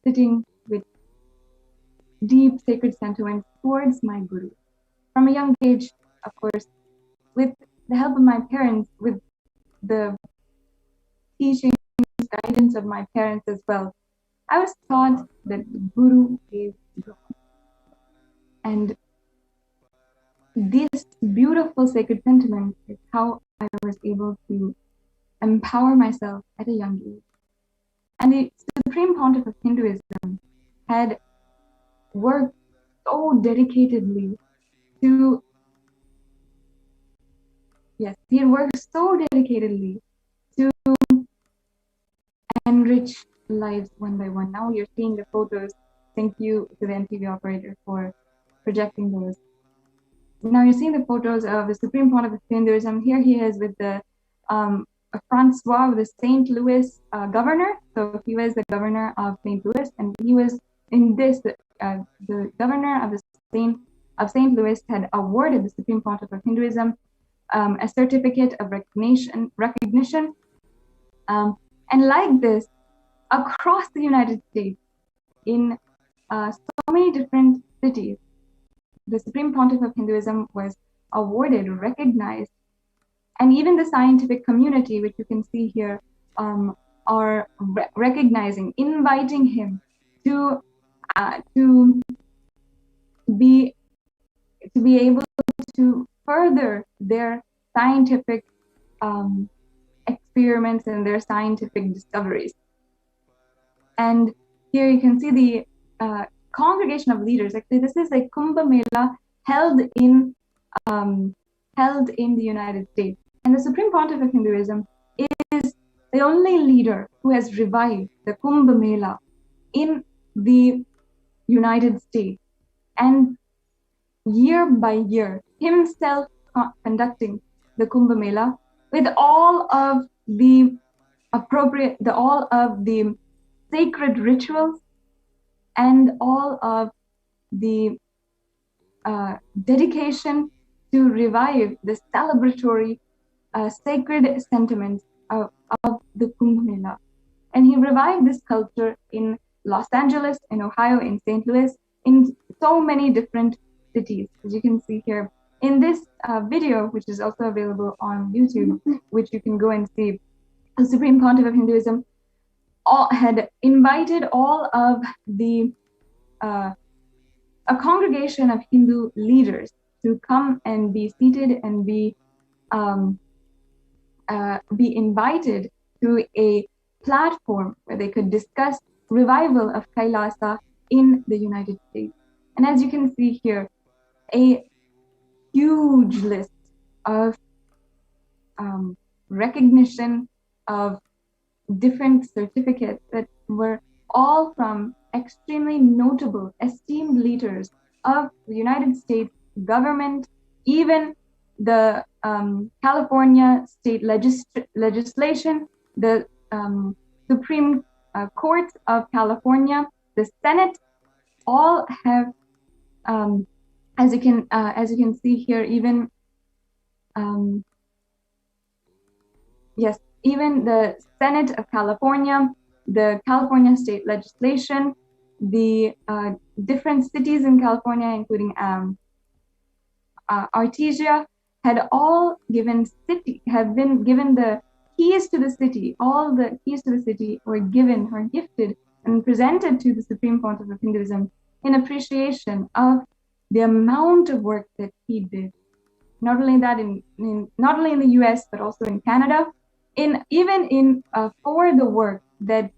sitting with deep sacred sentiments towards my Guru. From a young age, of course, with the help of my parents, with the teachings, guidance of my parents as well, I was taught that the Guru is God. And this beautiful sacred sentiment is how I was able to empower myself at a young age. And the Supreme Pontiff of Hinduism had worked so dedicatedly to, enrich lives one by one. Now you're seeing the photos. Thank you to the NTV operator for projecting those. Now you're seeing the photos of the Supreme Pontiff of Hinduism. Here he is with the Francois, the St. Louis governor. So he was the governor of St. Louis, and he was in this. The governor of St. Louis had awarded the Supreme Pontiff of Hinduism a certificate of recognition, and like this, across the United States, in so many different cities, the Supreme Pontiff of Hinduism was awarded, recognized, and even the scientific community, which you can see here, are recognizing, inviting him to be able to further their scientific experiments and their scientific discoveries. And here you can see the congregation of leaders. Actually, this is a Kumbh Mela held in the United States. And the Supreme Pontiff of Hinduism is the only leader who has revived the Kumbh Mela in the United States. And year by year, himself conducting the Kumbh Mela with all of the sacred rituals and all of the dedication to revive the celebratory sacred sentiments of the Kumbh Mela. And he revived this culture in Los Angeles, in Ohio, in St. Louis, in so many different cities, as you can see here. In this video, which is also available on YouTube, which you can go and see, the Supreme Pontiff of Hinduism had invited all of the a congregation of Hindu leaders to come and be seated and be invited to a platform where they could discuss revival of Kailasa in the United States. And as you can see here, a huge list of recognition of different certificates that were all from extremely notable, esteemed leaders of the United States government, even the California state legislation, the Supreme Court of California, the Senate, all have, as you can see here, even even the Senate of California, the California state legislation, the different cities in California, including Artesia, had all have been given the keys to the city. All the keys to the city were given or gifted and presented to the Supreme Pontiff of Hinduism in appreciation of the amount of work that he did. Not only that, not only in the US, but also in Canada, for the work that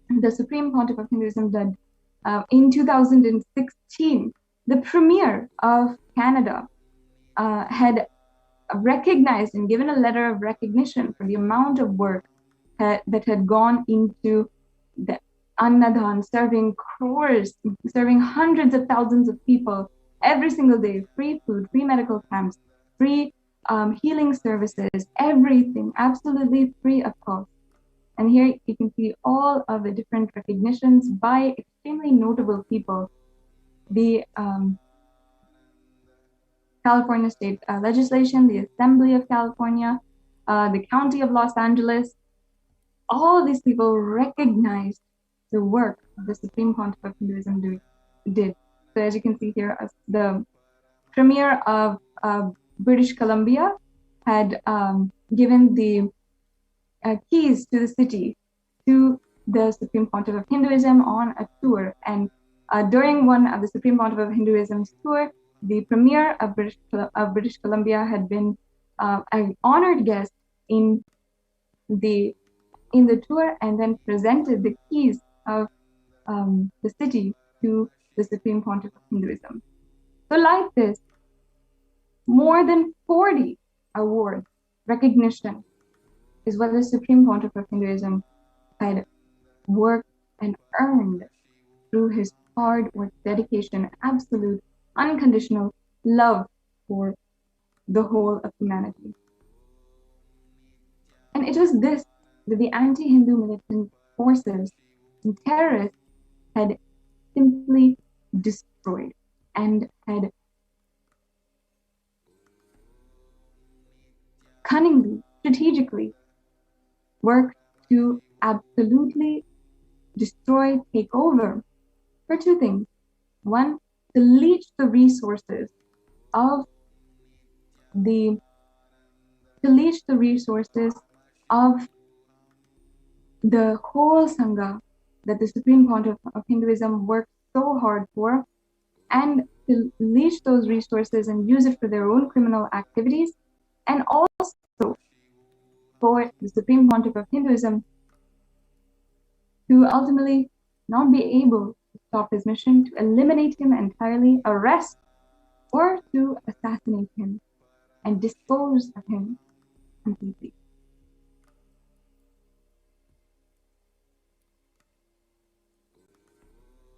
the Supreme Pontiff of Hinduism did in 2016, the Premier of Canada had recognized and given a letter of recognition for the amount of work that had gone into the Annadan, serving hundreds of thousands of people every single day, free food, free medical camps, free healing services, everything, absolutely free of cost. And here you can see all of the different recognitions by extremely notable people. The California state legislation, the Assembly of California, the County of Los Angeles, all these people recognized the work the Supreme Pontiff of Hinduism did. So as you can see here, the Premier of British Columbia had given the keys to the city to the Supreme Pontiff of Hinduism on a tour. And during one of the Supreme Pontiff of Hinduism's tour, the Premier of British Columbia had been an honored guest in the tour, and then presented the keys of the city to the Supreme Pontiff of Hinduism. So like this, more than 40 awards, recognition, is what the Supreme Pontiff of Hinduism had worked and earned through his hard work, dedication, absolute, unconditional love for the whole of humanity. And it was this that the anti-Hindu militant forces and terrorists had simply destroyed and had cunningly, strategically worked to absolutely destroy, take over for two things. One, to leech the resources of the whole Sangha that the Supreme Pontiff of Hinduism worked so hard for, and to leech those resources and use it for their own criminal activities, and also for the Supreme Pontiff of Hinduism to ultimately not be able to stop his mission, to eliminate him entirely, arrest, or to assassinate him and dispose of him completely.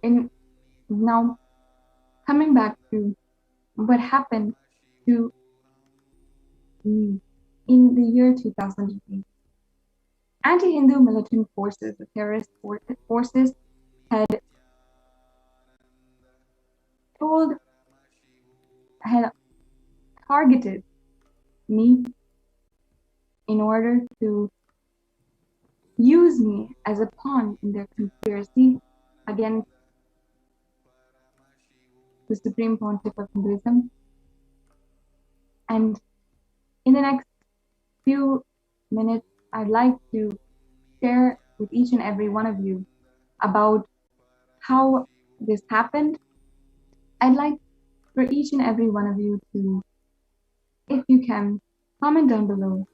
And now, coming back to what happened to me in the year 2008, anti-Hindu militant forces, the terrorist forces, had targeted me in order to use me as a pawn in their conspiracy against the Supreme Pontiff of Hinduism. And in the next few minutes, I'd like to share with each and every one of you about how this happened. I'd like for each and every one of you to, if you can, comment down below.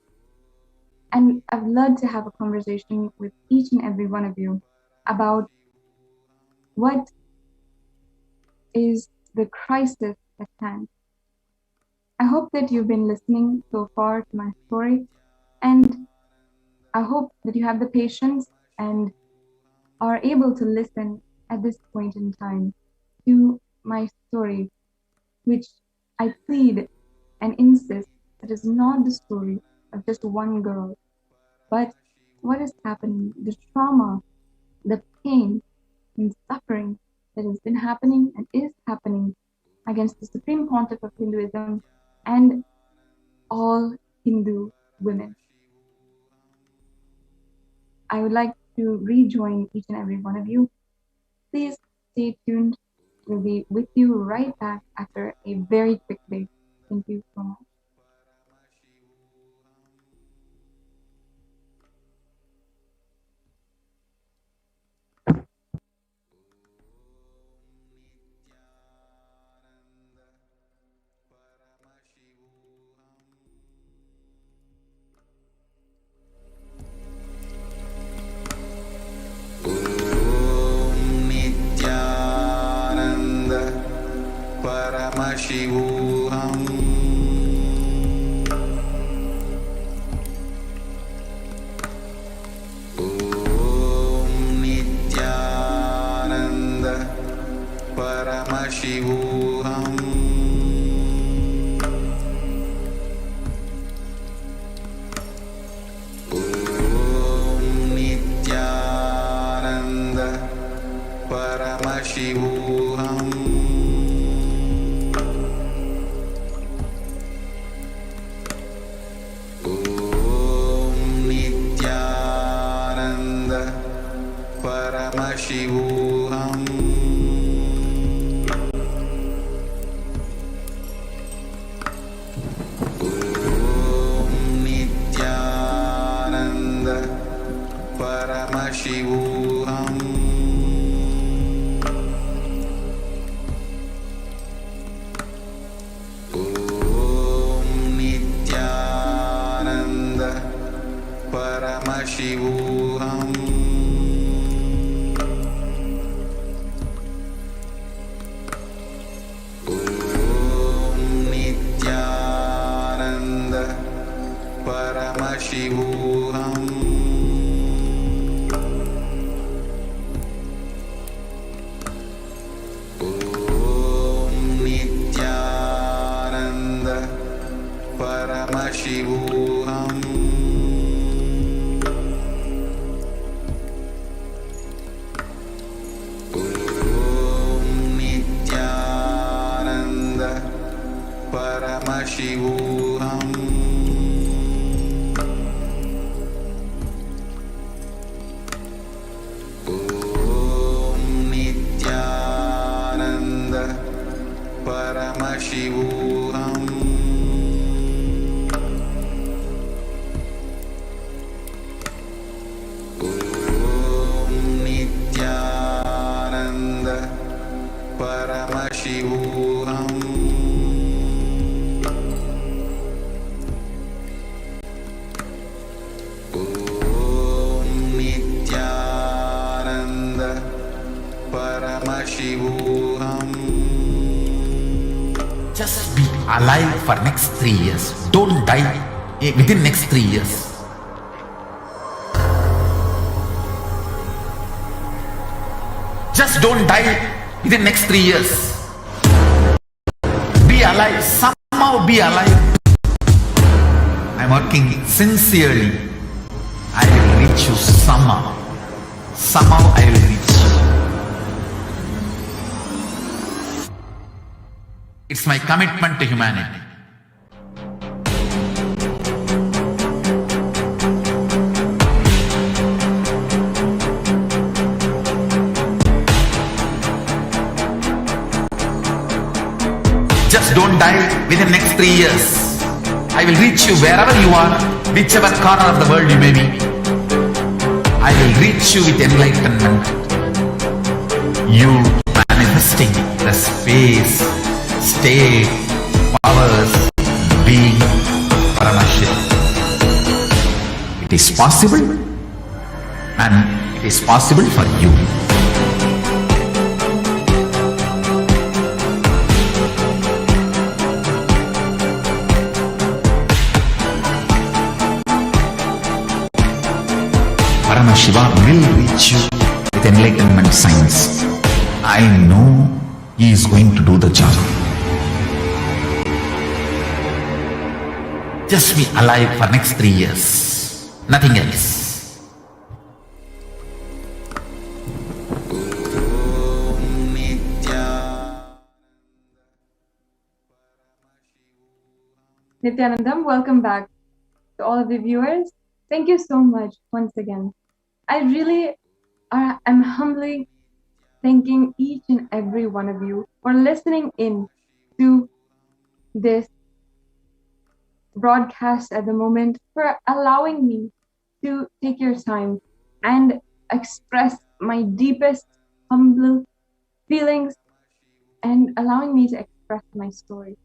And I'd love to have a conversation with each and every one of you about what is the crisis at hand. I hope that you've been listening so far to my story, and I hope that you have the patience and are able to listen at this point in time to my story, which I plead and insist that is not the story of just one girl, but what is happening, the trauma, the pain and suffering that has been happening and is happening against the Supreme Pontiff of Hinduism and all Hindu women. I would like to rejoin each and every one of you. Please stay tuned. We'll be with you right back after a very quick break. Thank you so much. Nityanand परमशिवोऽहम् ॐ नित्यानन्द परमशिवोऽहम् परमशिवोऽहम् ॐ नित्यानन्द परमशिवोऽहम् ॐ नित्यानन्द परमशिवोऽहम् परमशिवोऽहम् ॐ नित्यानन्द परमशिवोऽहम् ॐ नित्यानन्द परमशिवोऽहम् परमशिवोऽहम् ॐ नित्यानन्द परमशिवोऽहम् ॐ नित्यानन्द परमशिवोऽहम् परमशिवोऽहम् Just be alive for next 3 years. Don't die within next 3 years. Just don't die within next 3 years. Be alive. Somehow be alive. I'm working sincerely. I will reach you somehow. Somehow I will reach you. It's my commitment to humanity. Just don't die within the next 3 years. I will reach you wherever you are, whichever corner of the world you may be. I will reach you with enlightenment. You manifesting the space, state, powers, being, Paramashiva. It is possible, and it is possible for you. Paramashiva will reach you with enlightenment science. I know he is going to do the job. Just be alive for next 3 years. Nothing else. Nityanandam, welcome back to all of the viewers. Thank you so much once again. I really am humbly thanking each and every one of you for listening in to this broadcast at the moment, for allowing me to take your time and express my deepest humble feelings and allowing me to express my story.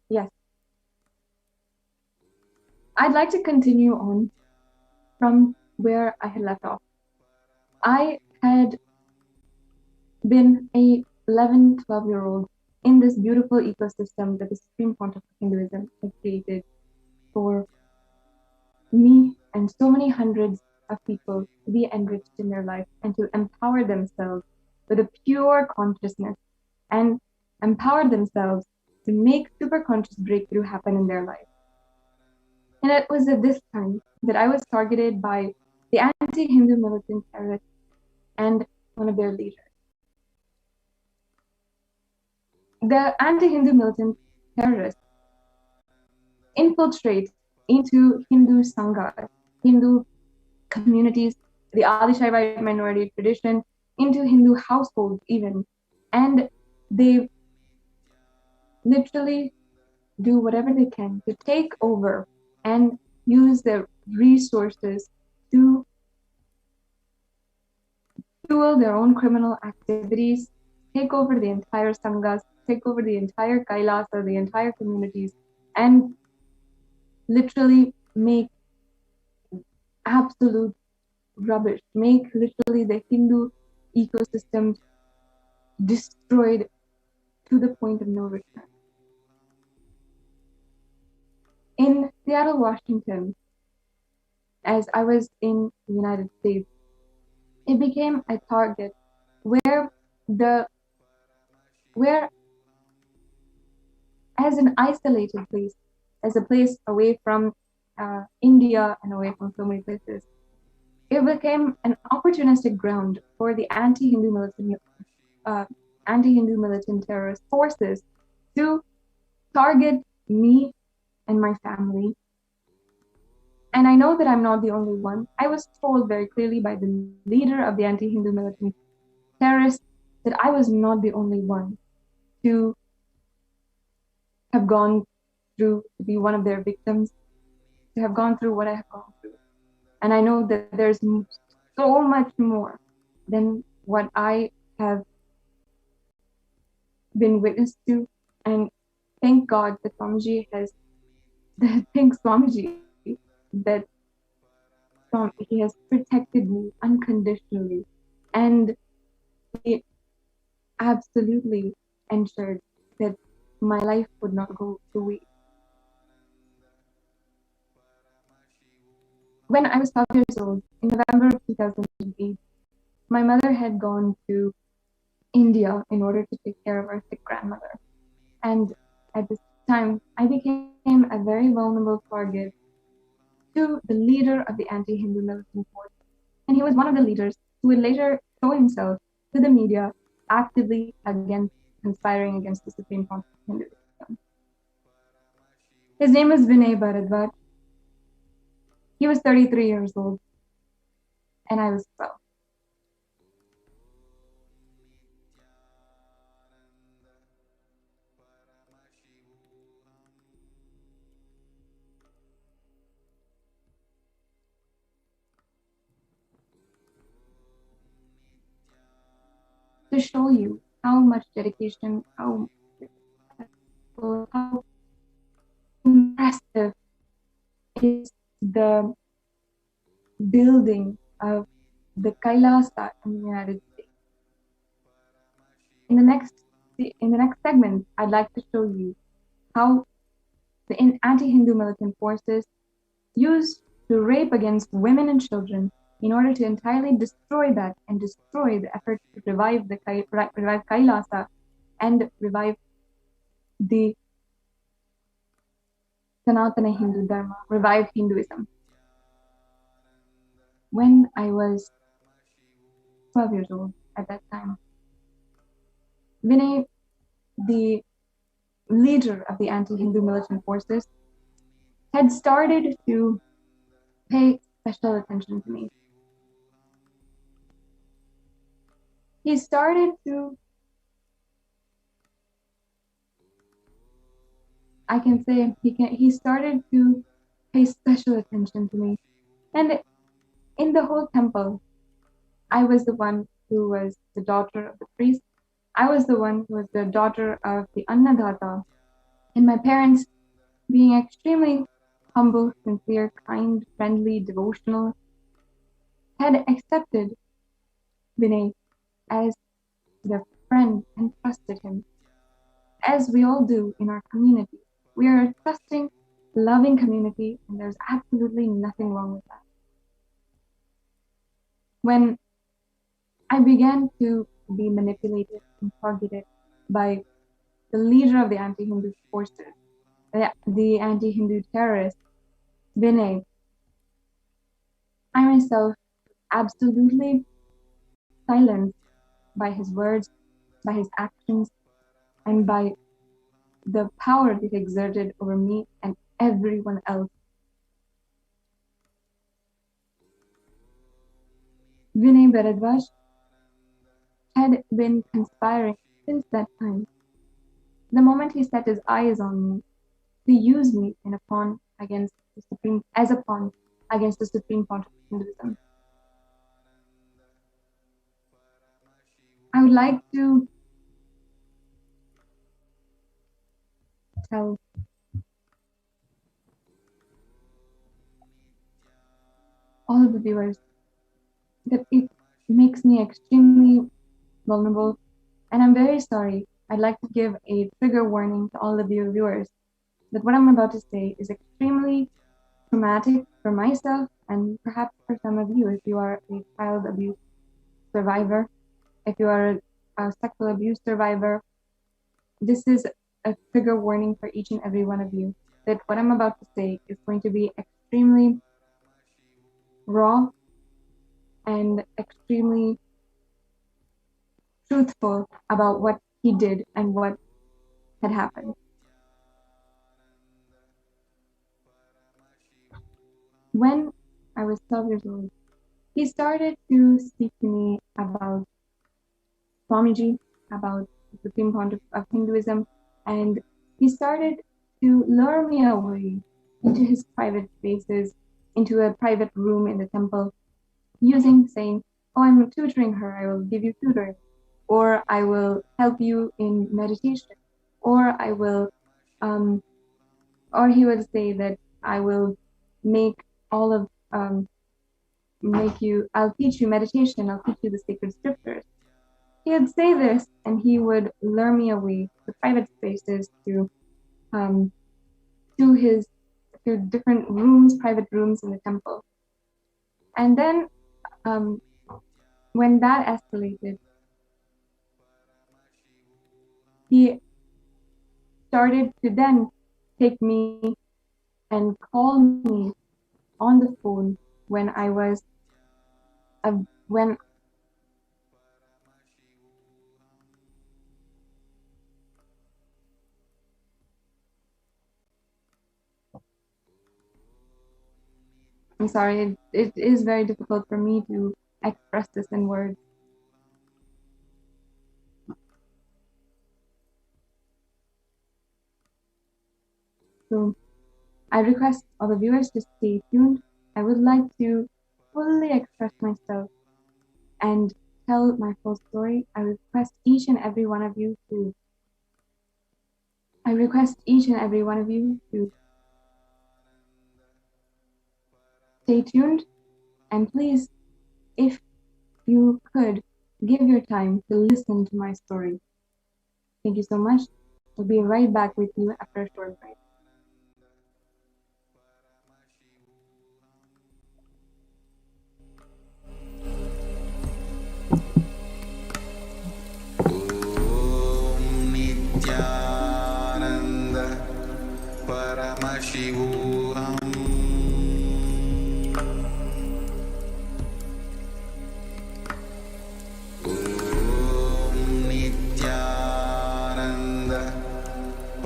Yes. I'd like to continue on from where I had left off. I had been a 11, 12-year-old in this beautiful ecosystem that the Supreme Pontiff of Hinduism had created for me and so many hundreds of people to be enriched in their life and to empower themselves with a pure consciousness and empower themselves to make super conscious breakthrough happen in their life. And it was at this time that I was targeted by the anti-Hindu militant terrorists and one of their leaders. The anti-Hindu militant terrorists infiltrate into Hindu sanghas, Hindu communities, the Adi Shaivite minority tradition, into Hindu households even, and they literally do whatever they can to take over and use their resources to fuel their own criminal activities, take over the entire sanghas, take over the entire Kailasa, the entire communities, and literally make absolute rubbish, make literally the Hindu ecosystem destroyed to the point of no return. In Seattle, Washington, as I was in the United States, it became a target where as an isolated place, as a place away from India and away from so many places, it became an opportunistic ground for the anti-Hindu militant terrorist forces to target me and my family. And I know that I'm not the only one. I was told very clearly by the leader of the anti-Hindu militant terrorists that I was not the only one to have gone through, to be one of their victims, to have gone through what I have gone through. And I know that there's so much more than what I have been witness to. And thank God that Swamiji that he has protected me unconditionally, and he absolutely ensured that my life would not go to waste. When I was 12 years old, in November of 2008, my mother had gone to India in order to take care of her sick grandmother. And at this time, I became a very vulnerable target to the leader of the anti-Hindu militant force. And he was one of the leaders who would later show himself to the media actively conspiring against the Supreme Pontiff of Hinduism. His name was Vinay Bharadwaj. He was 33 years old, and I was 12. To show you how much dedication, how impressive is the building of the Kailasa in the United States. In the next segment, I'd like to show you how the anti-Hindu militant forces used to rape against women and children in order to entirely destroy that and destroy the effort to revive Kailasa and revive the Sanatana Hindu Dharma, revive Hinduism. when I was 12 years old at that time. Vinay, the leader of the anti-Hindu militant forces, had started to pay special attention to me. He started to, I can say, he started to pay special attention to me. And in the whole temple, I was the one who was the daughter of the priest. I was the one who was the daughter of the Annadata. And my parents, being extremely humble, sincere, kind, friendly, devotional, had accepted Vinay as their friend and trusted him, as we all do in our community. We are a trusting, loving community, and there's absolutely nothing wrong with that. When I began to be manipulated and targeted by the leader of the anti-Hindu forces, the anti-Hindu terrorist, Vinay, I myself absolutely silenced by his words, by his actions, and by the power that he exerted over me and everyone else. Vinay Bharadwaj had been conspiring since that time. The moment he set his eyes on me, to use me in a pawn against the Supreme, as a pawn against the Supreme Pontiff of Hinduism. I would like to tell all of the viewers that it makes me extremely vulnerable, and I'm very sorry. I'd like to give a trigger warning to all of you viewers that what I'm about to say is extremely traumatic for myself and perhaps for some of you if you are a child abuse survivor, if you are a sexual abuse survivor. This is a trigger warning for each and every one of you that what I'm about to say is going to be extremely raw and extremely truthful about what he did and what had happened. When I was 12 years old, he started to speak to me about Swamiji, about the Supreme Pontiff of Hinduism, and he started to lure me away into his private spaces, into a private room in the temple, saying, oh, I'm tutoring her, I will give you tutoring, or I will help you in meditation, or I will, or he would say that I will make all of, I'll teach you meditation, I'll teach you the sacred scriptures. He would say this, and he would lure me away to private spaces, to different rooms, private rooms in the temple. And then, when that escalated, he started to then take me and call me on the phone when I was I'm sorry, it is very difficult for me to express this in words. So I request all the viewers to stay tuned. I would like to fully express myself and tell my full story. I request each and every one of you to stay tuned, and please, if you could, give your time to listen to my story. Thank you so much. We'll be right back with you after a short break. Om Nityananda Paramashivoham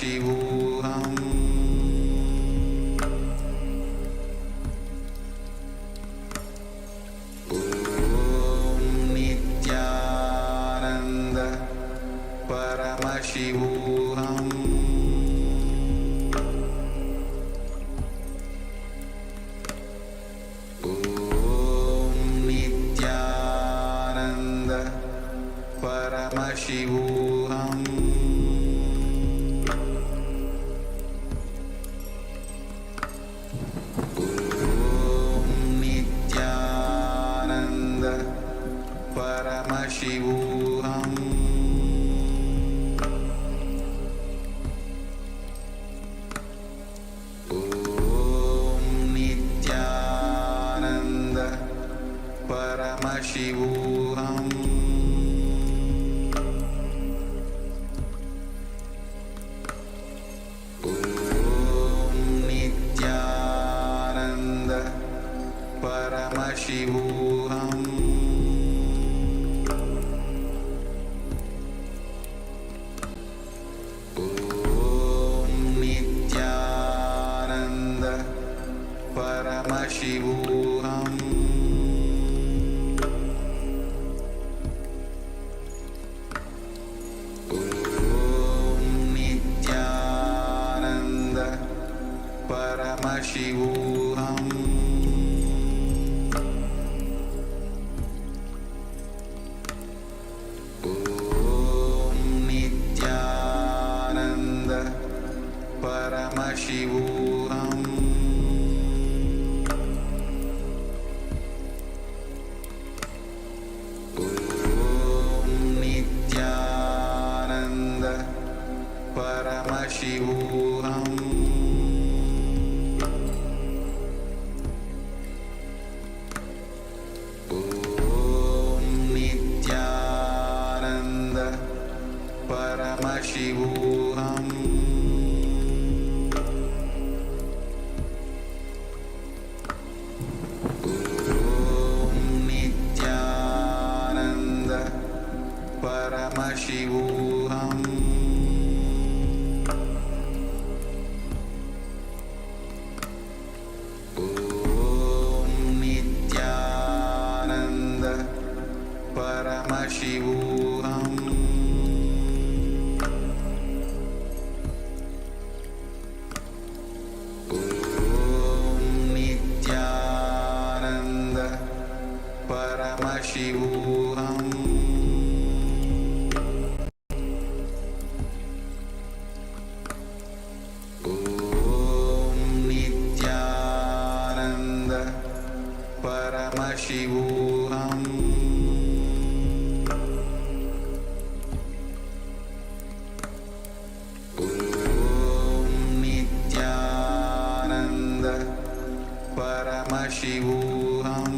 Paramashivoham. Om Nityananda Paramashivoham. Om Nityananda Paramashivoham. Paramashivoham. Om Nityananda Paramashivoham. Om Nityananda Paramashivoham. Paramashivoham. Om Nityananda Paramashivoham. Om Nityananda Paramashivoham. Paramashivoham. Om Nityananda Paramashivoham. Om Nityananda Paramashivoham. Paramashivoham. Om Nityananda Paramashivoham. Om Nityananda Paramashivoham. Paramashivoham. Om Nityananda Paramashivoham.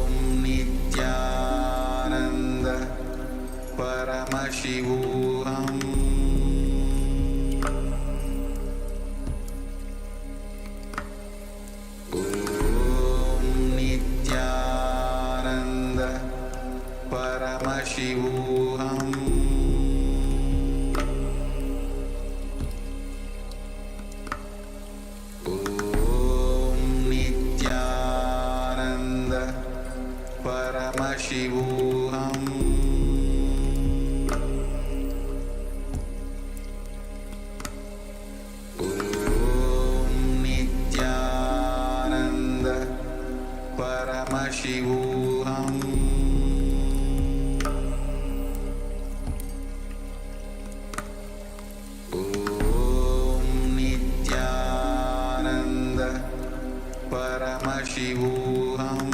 Om Nityananda Paramashivoham. Paramashivoham. Om Nityananda Paramashivoham. Om Nityananda Paramashivoham.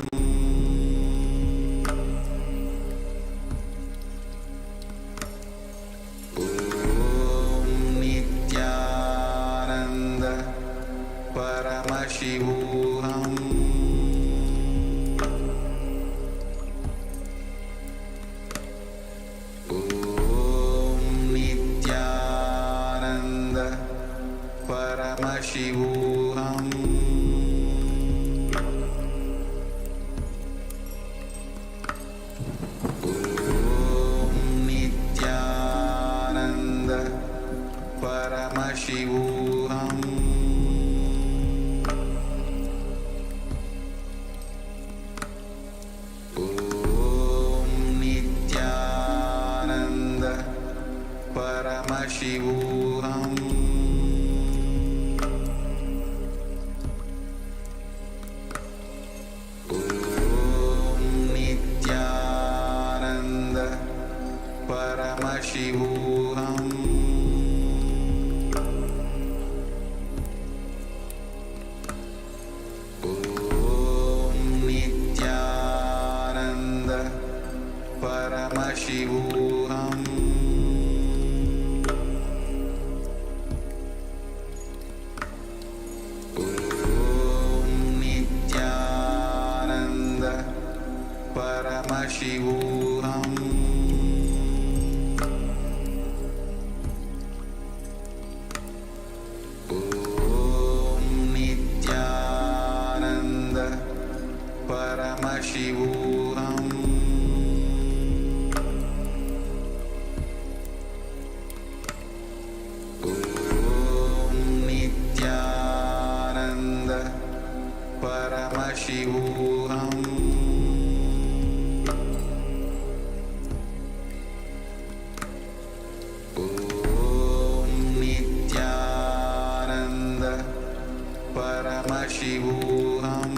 Paramashivoham. Om Nityananda Paramashivoham. Om Paramashivoham. Om Nityananda Paramashivoham. Paramashivoham. Om Nityananda Paramashivoham. Om Nityananda Paramashivoham. Paramashivoham. Om Nityananda Paramashivoham. Om Nityananda Paramashivoham. Paramashivoham.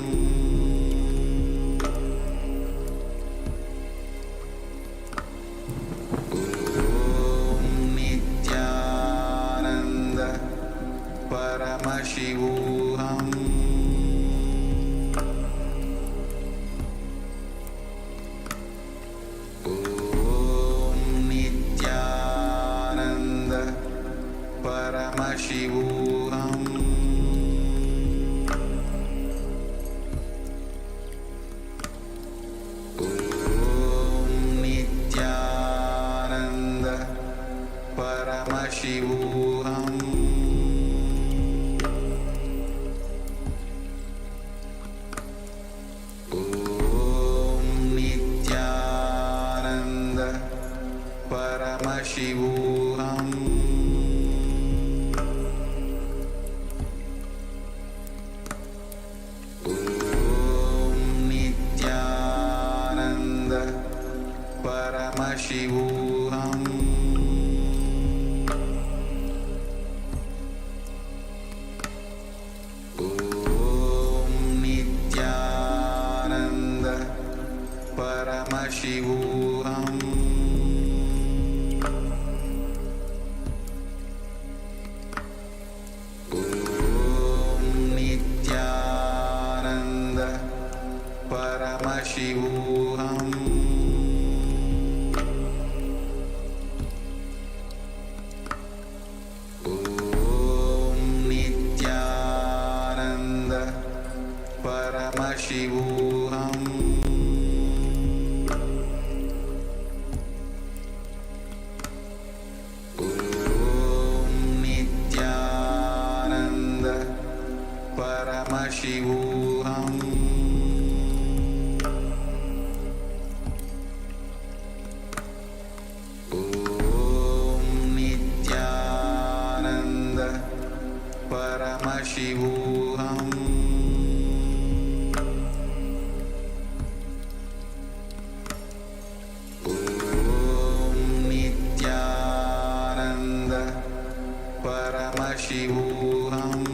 Om Nityananda Paramashivoham. Om Nityananda Paramashivoham. Paramashivoham. Om Nityananda Paramashivoham. Om Nityananda Paramashivoham. Paramashivoham. Om Nityananda Paramashivoham. Om Nityananda Paramashivoham. Paramashivoham. Om Nityananda Paramashivoham. Om Nityananda Paramashivoham.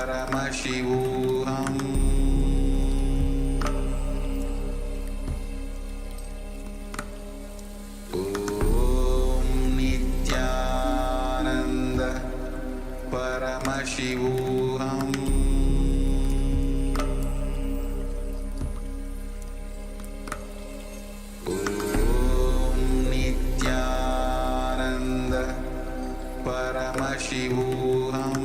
Paramashivoham. Om Nityananda Paramashivoham. Om Nityananda Paramashivoham.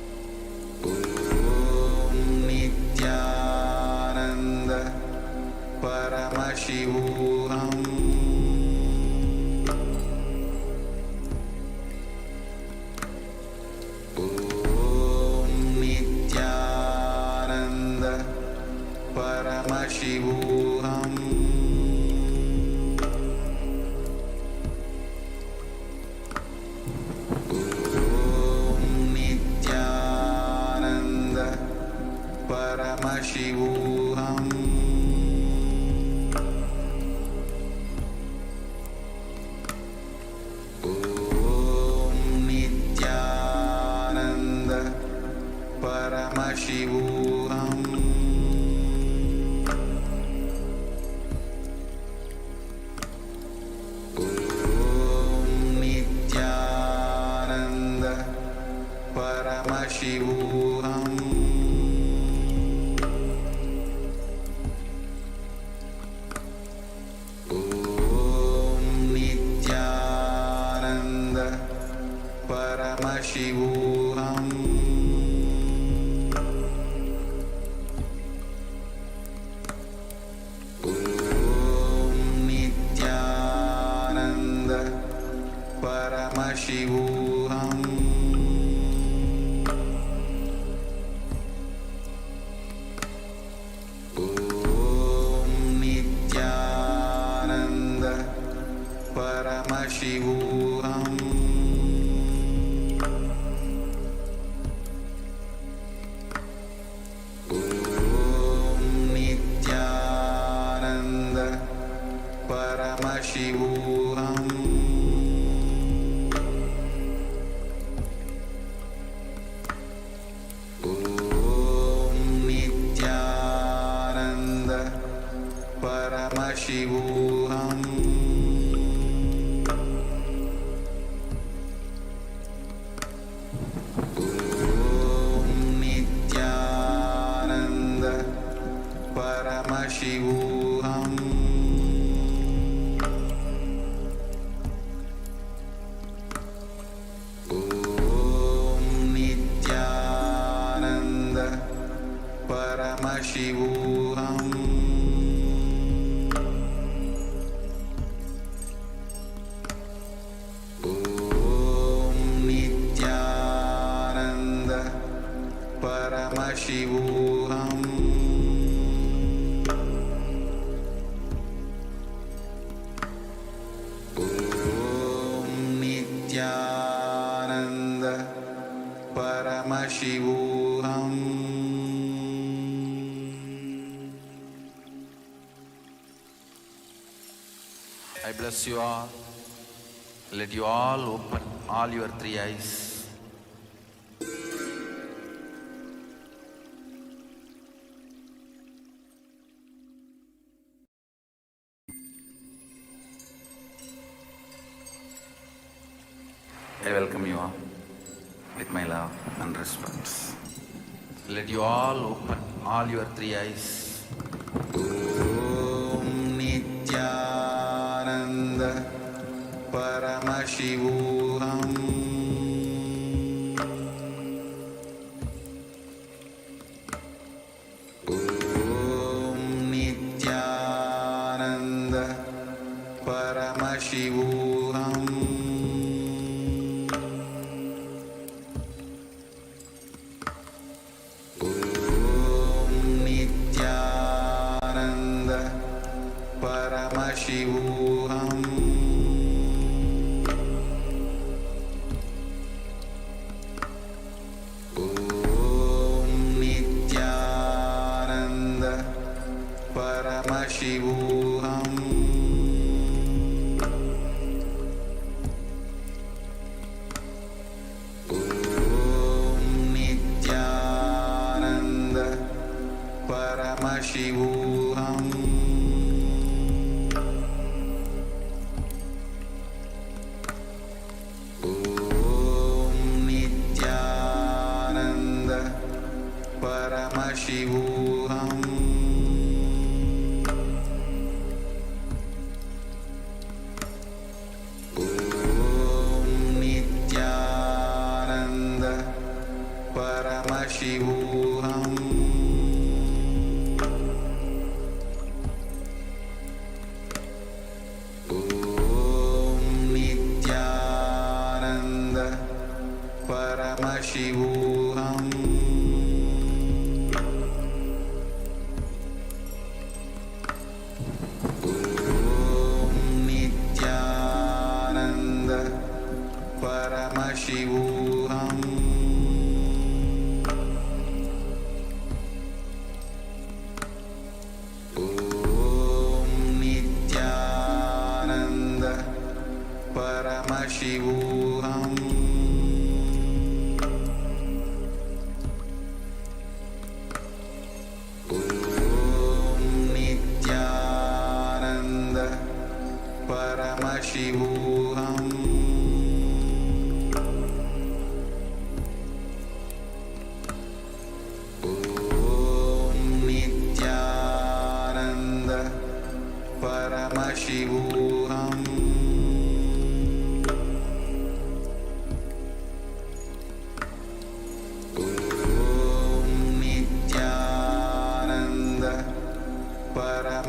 Shivoham. Om Nityananda Paramashivoham. Paramashivoham. Om Nityananda Paramashivoham. Om Nityananda Paramashivoham. Paramashivoham. Om Nityananda Paramashivoham. Om Nityananda Paramashivoham. Paramashivoham. Om Nityananda Paramashivoham. Om Nityananda Paramashivoham. Nityananda Paramashivoham. I bless you all. Let you all open all your three eyes. I welcome you all with my love and respect. Let you all open all your three eyes. Om Nityananda Paramashivoham. Om Nityananda Paramashivoham. Paramashivoham. Om Nityananda Paramashivoham. Om Nityananda Paramashivoham. Paramashivoham. Om Nityananda Paramashivoham. Om Nityananda Paramashivoham. Paramashivoham. Paramashivoham. Om Nityananda Paramashivoham. Om Nityananda Paramashivoham.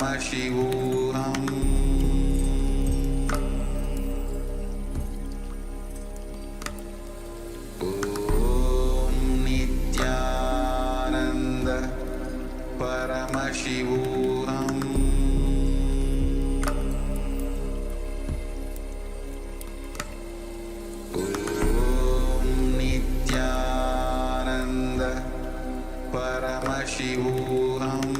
Paramashivoham. Om Nityananda Paramashivoham. Om Nityananda Paramashivoham.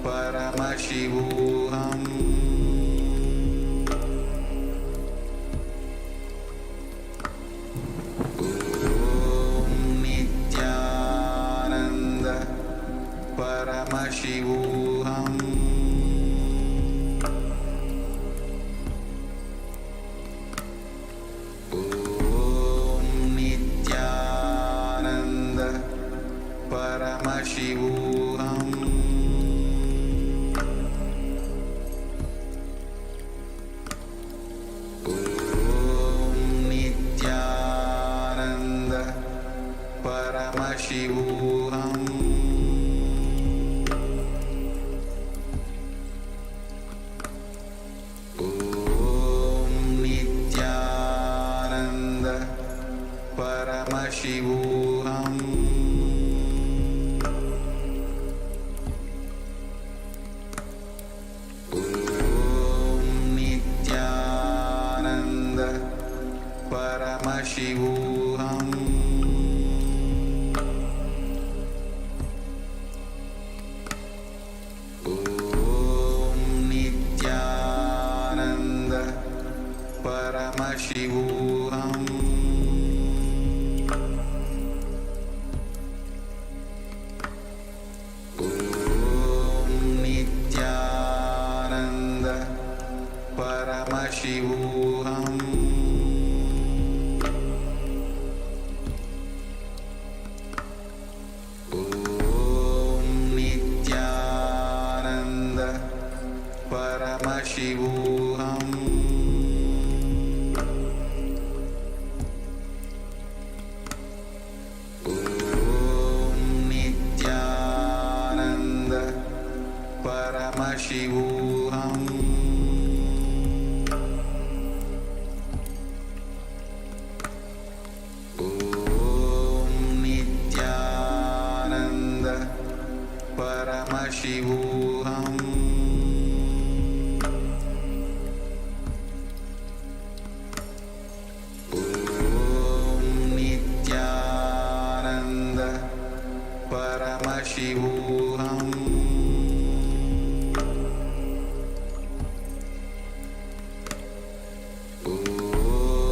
Paramashivoham. Om Nityananda Paramashivoham. Om Nityananda Paramashivoham. Paramashivoham. Om Nityananda Paramashivoham. Om Nityananda Paramashivoham. Paramashivoham. Om Nityananda Paramashivoham. Om Nityananda Paramashivoham. Paramashivoham. Om Nityananda Paramashivoham. Om Nityananda Paramashivoham. Paramashivoham.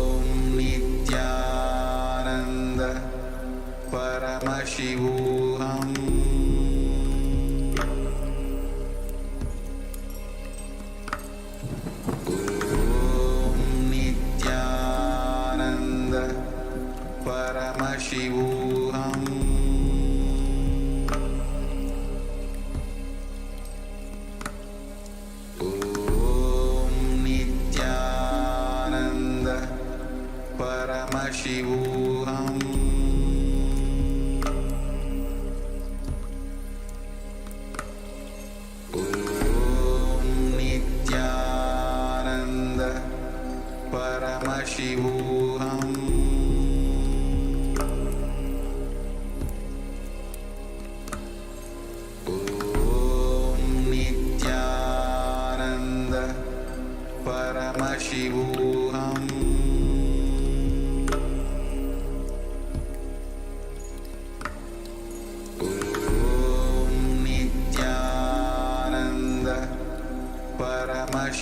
Om Nityananda Paramashivoham. Om Nityananda Paramashivoham. Paramashivoham. Om Nityananda Paramashivoham.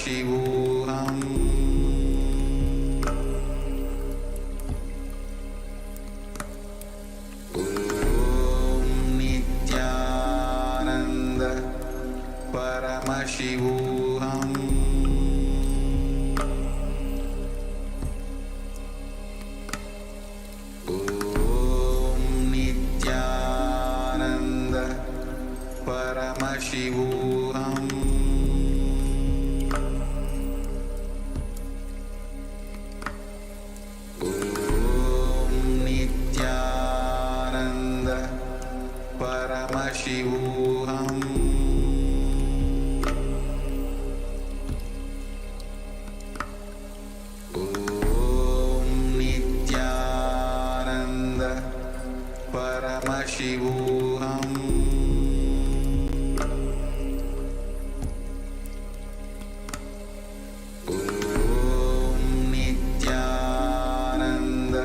परमशिवोऽहम् ॐ नित्यानन्द परमशिवोऽहम् ॐ नित्यानन्द परमशिवोऽहम् ॐ नित्यानन्द परमशिवोऽहम् ॐ नित्यानन्द परमशिवोऽहम् ॐ नित्यानन्द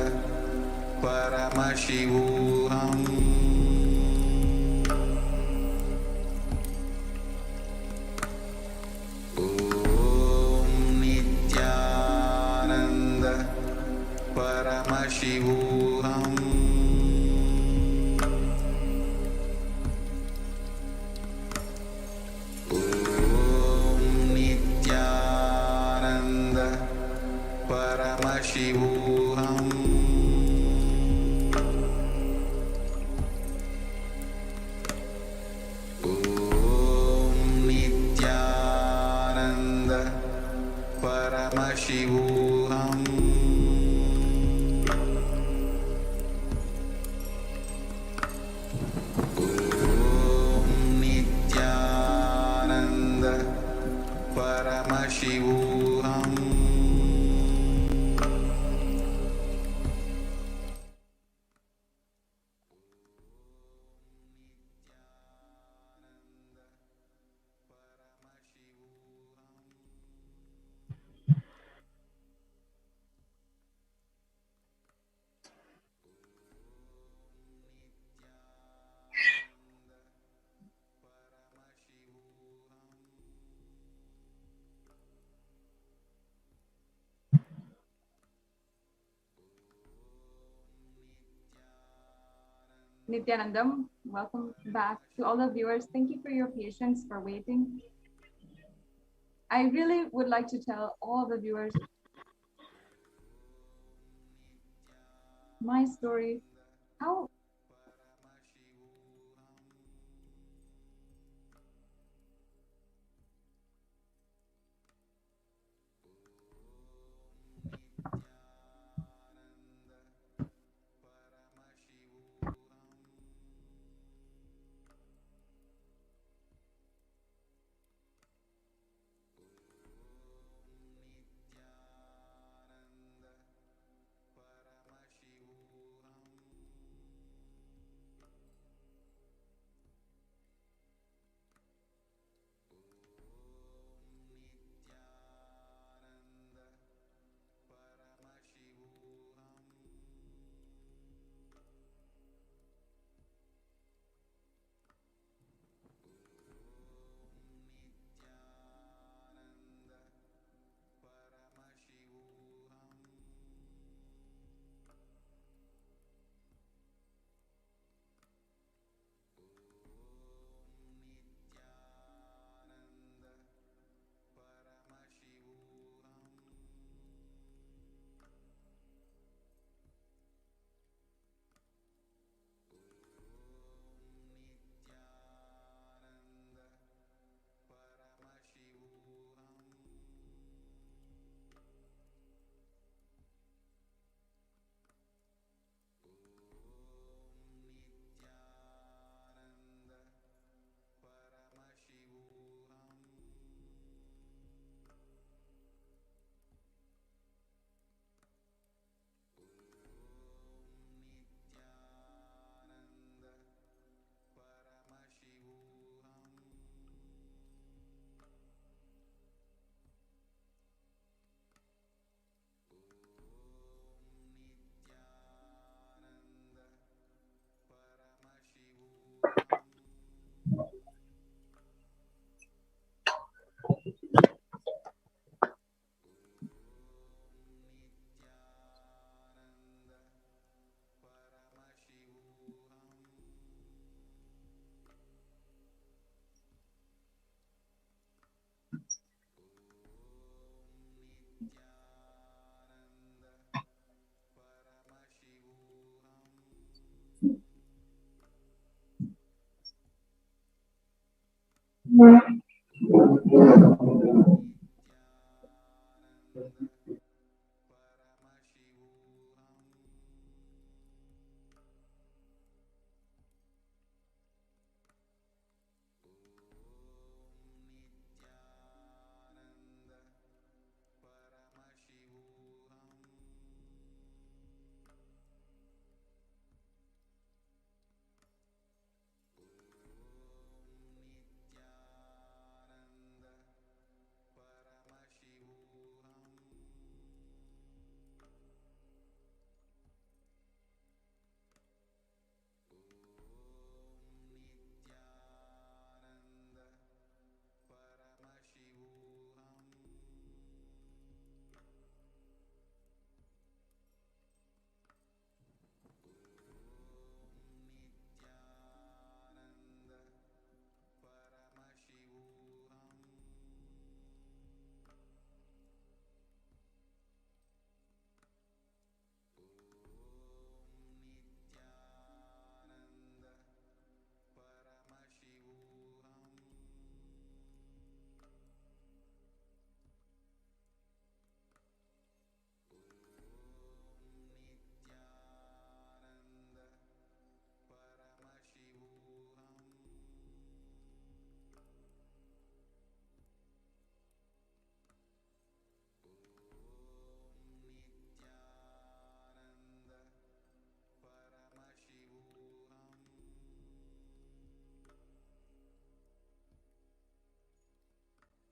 परमशिवोऽहम् ॐ नित्यानन्द परमशिवोऽहम् ॐ नित्यानन्द परमशिवोऽहम् ॐ नित्यानन्द परमशिवोऽहम् ॐ नित्यानन्द परमशिवोऽहम् Nityanandam, welcome back to all the viewers. Thank you for your patience for waiting. I really would like to tell all the viewers my story, how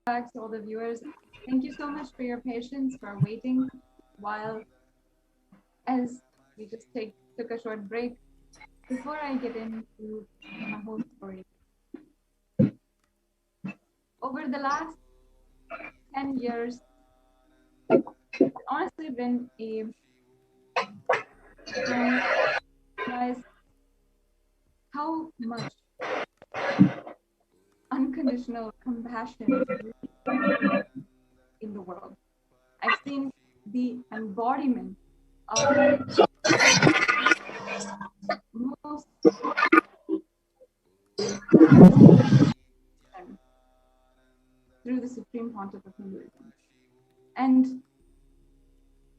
Back to all the viewers. Thank you so much for your patience, for waiting while as we just took a short break. Before I get into my whole story, over the last 10 years, it's honestly been a realize how much unconditional compassion in the world. I've seen the embodiment of most through the Supreme Pontiff of Hinduism. And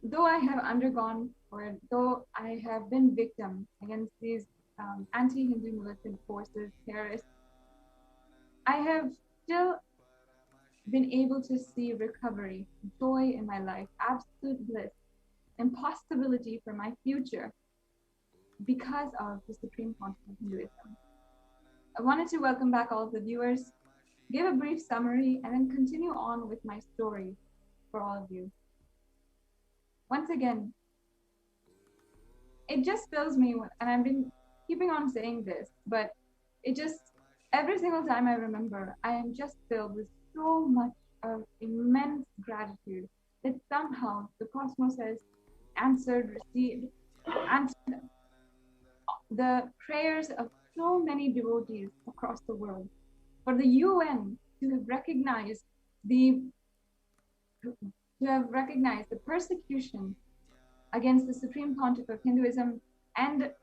though I have undergone, or though I have been victim against these anti-Hindu militant forces, terrorists, I have still been able to see recovery, joy in my life, absolute bliss, and possibility for my future because of the Supreme Pontiff of Hinduism. I wanted to welcome back all of the viewers, give a brief summary, and then continue on with my story for all of you. Once again, it just fills me with, and I've been keeping on saying this, but it just, every single time I remember, I am just filled with so much of immense gratitude that somehow the cosmos has answered the prayers of so many devotees across the world. For the UN to have recognized the persecution against the Supreme Pontiff of Hinduism and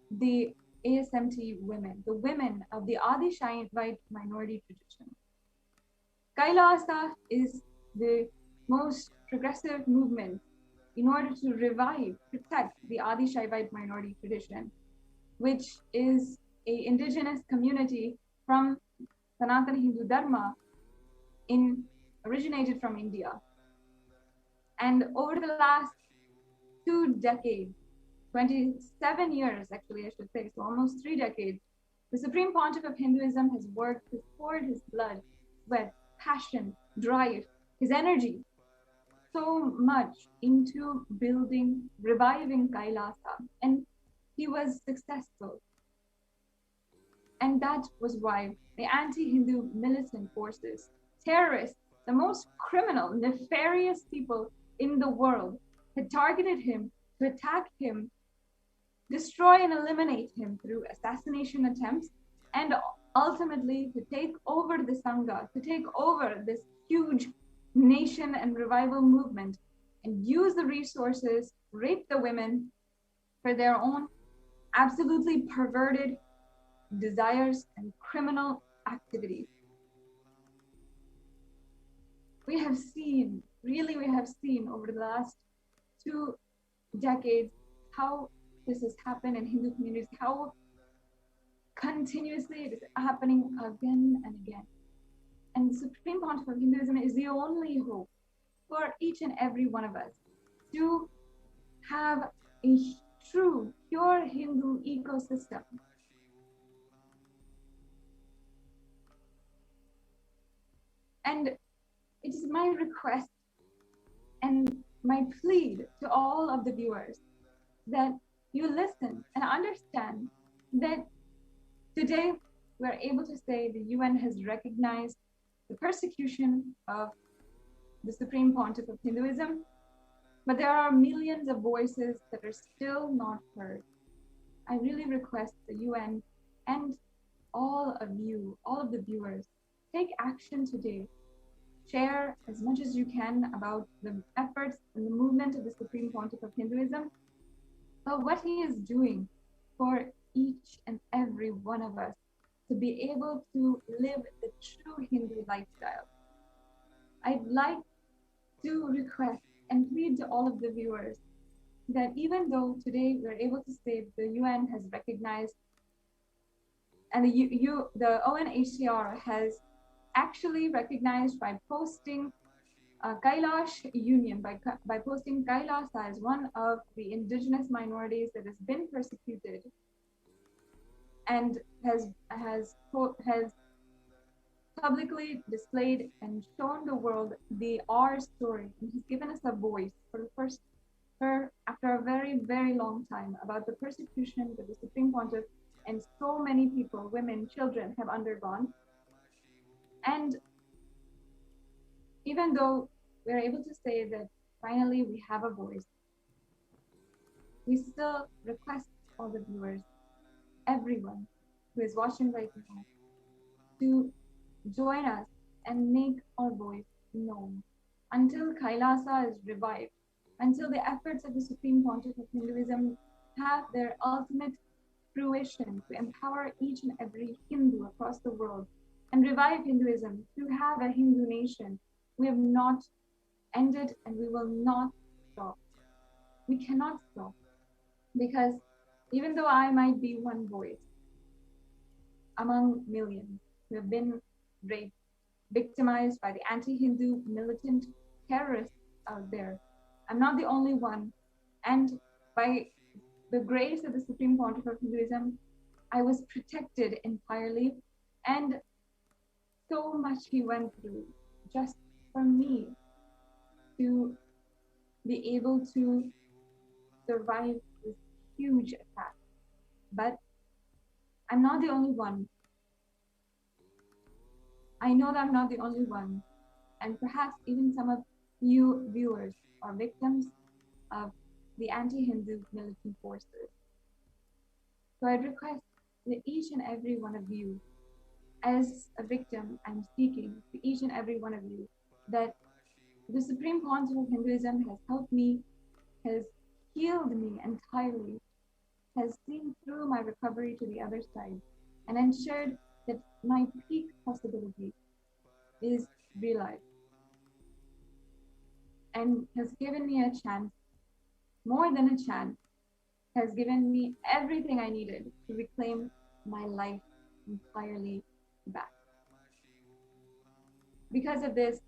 the ASMT women, the women of the Adi Shaivite minority tradition. Kailasa is the most progressive movement in order to revive, protect the Adi Shaivite minority tradition, which is an indigenous community from Sanatana Hindu Dharma originated from India. And over the last 2 decades, 27 years actually, I should say, so almost 3 decades, the Supreme Pontiff of Hinduism has worked, has poured his blood, sweat, passion, drive, his energy, so much into building, reviving Kailasa, and he was successful. And that was why the anti-Hindu militant forces, terrorists, the most criminal, nefarious people in the world, had targeted him to attack him, destroy and eliminate him through assassination attempts, and ultimately to take over the Sangha, to take over this huge nation and revival movement, and use the resources, rape the women for their own absolutely perverted desires and criminal activities. We have seen over the last 2 decades how this has happened in Hindu communities, how continuously it is happening again and again. And the Supreme Pontiff of Hinduism is the only hope for each and every one of us to have a true, pure Hindu ecosystem. And it is my request and my plea to all of the viewers that you listen and understand that today we're able to say the UN has recognized the persecution of the Supreme Pontiff of Hinduism, but there are millions of voices that are still not heard. I really request the UN and all of you, all of the viewers, take action today. Share as much as you can about the efforts and the movement of the Supreme Pontiff of Hinduism, but what he is doing for each and every one of us to be able to live the true Hindu lifestyle. I'd like to request and plead to all of the viewers that even though today we're able to say the UN has recognized and the UNHCR has actually recognized by posting Kailash Union, by posting Kailasa as one of the indigenous minorities that has been persecuted and has publicly displayed and shown the world our story, and has given us a voice after a very, very long time about the persecution that the Supreme Pontiff and so many people, women, children, have undergone. And even though we're able to say that finally we have a voice, we still request all the viewers, everyone who is watching right now, to join us and make our voice known until Kailasa is revived, until the efforts of the Supreme Pontiff of Hinduism have their ultimate fruition to empower each and every Hindu across the world and revive Hinduism to have a Hindu nation. We have not ended and we will not stop. We cannot stop, because even though I might be one voice among millions who have been raped, victimized by the anti-Hindu militant terrorists out there, I'm not the only one. And by the grace of the Supreme Pontiff of Hinduism, I was protected entirely, and so much he went through just for me to be able to survive this huge attack. But I'm not the only one. I know that I'm not the only one, and perhaps even some of you viewers are victims of the anti-Hindu militant forces. So I request that each and every one of you, as a victim, I'm speaking to each and every one of you, that the Supreme Pontiff of Hinduism has helped me, has healed me entirely, has seen through my recovery to the other side, and ensured that my peak possibility is realized, and has given me a chance, more than a chance, has given me everything I needed to reclaim my life entirely back. Because of this,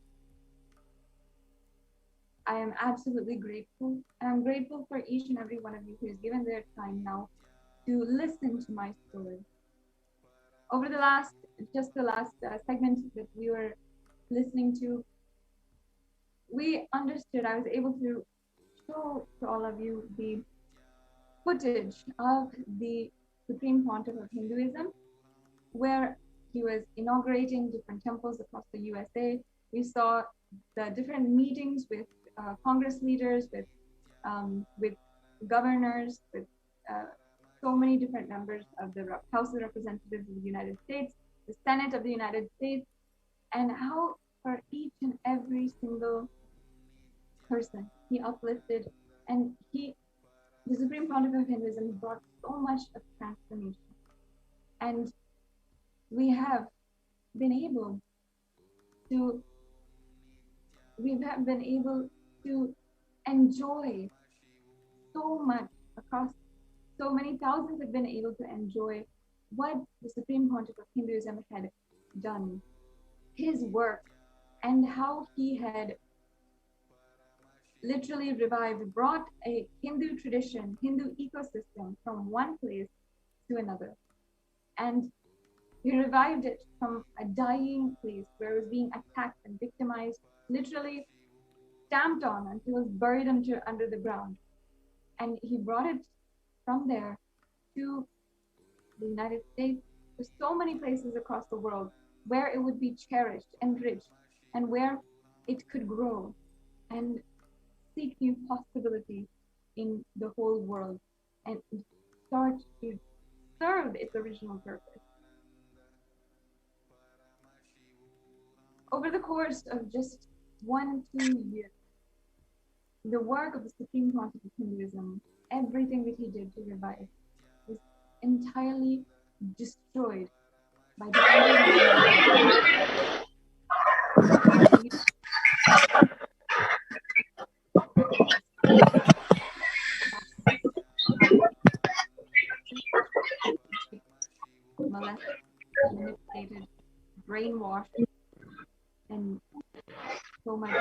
I am absolutely grateful, and I'm grateful for each and every one of you who has given their time now to listen to my story. Over the last segment that we were listening to, we understood, I was able to show to all of you the footage of the Supreme Pontiff of Hinduism, where he was inaugurating different temples across the USA. We saw the different meetings with Congress leaders, with governors, with so many different members of the House of Representatives of the United States, the Senate of the United States, and how for each and every single person he uplifted, and the Supreme Pontiff of Hinduism brought so much of transformation. And we have been able to enjoy so much across so many thousands have been able to enjoy what the Supreme Pontiff of Hinduism had done, his work, and how he had literally revived, brought a Hindu tradition, Hindu ecosystem from one place to another. And he revived it from a dying place where it was being attacked and victimized, literally stamped on until it was buried under the ground. And he brought it from there to the United States, to so many places across the world where it would be cherished, enriched, and where it could grow and seek new possibilities in the whole world and start to serve its original purpose. Over the course of just 1-2 years, the work of the Supreme Pontiff of Hinduism, everything that he did to revive, was entirely destroyed by the molested, manipulated, brainwashed, and so much.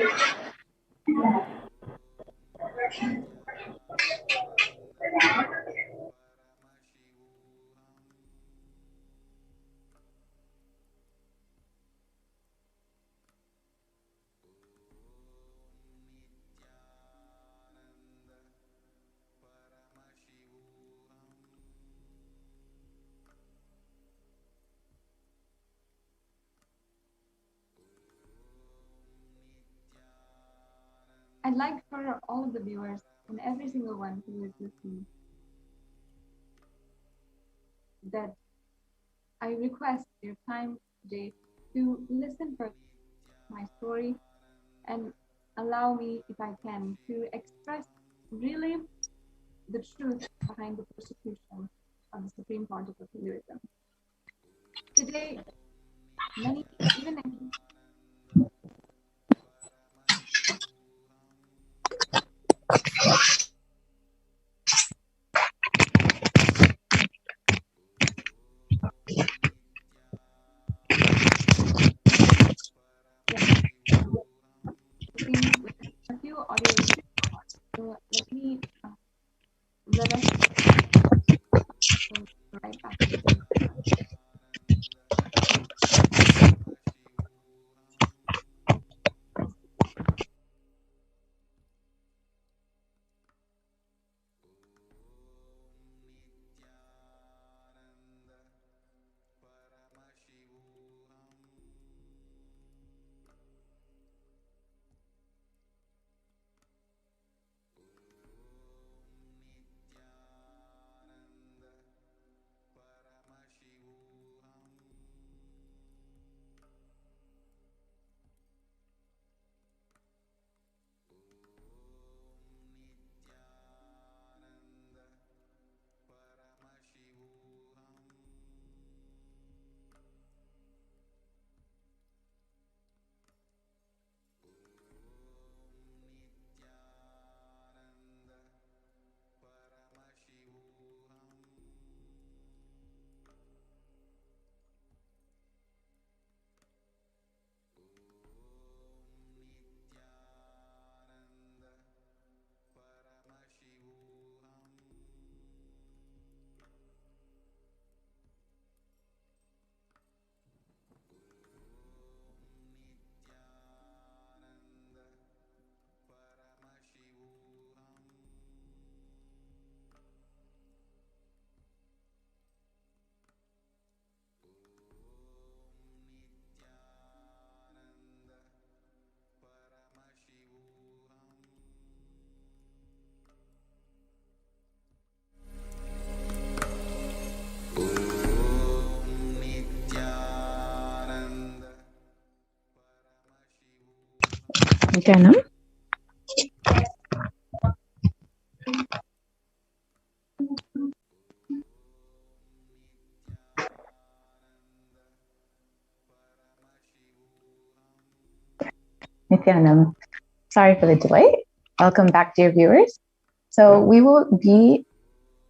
I'd like for all of the viewers and every single one who is listening that I request your time today to listen for my story and allow me, if I can, to express really the truth behind the persecution of the Supreme Pontiff of Hinduism. Today, many, even a few audio. So let me let us go right back. ఓకేనా? Nityanandam. Sorry for the delay. Welcome back, dear viewers. So we will be,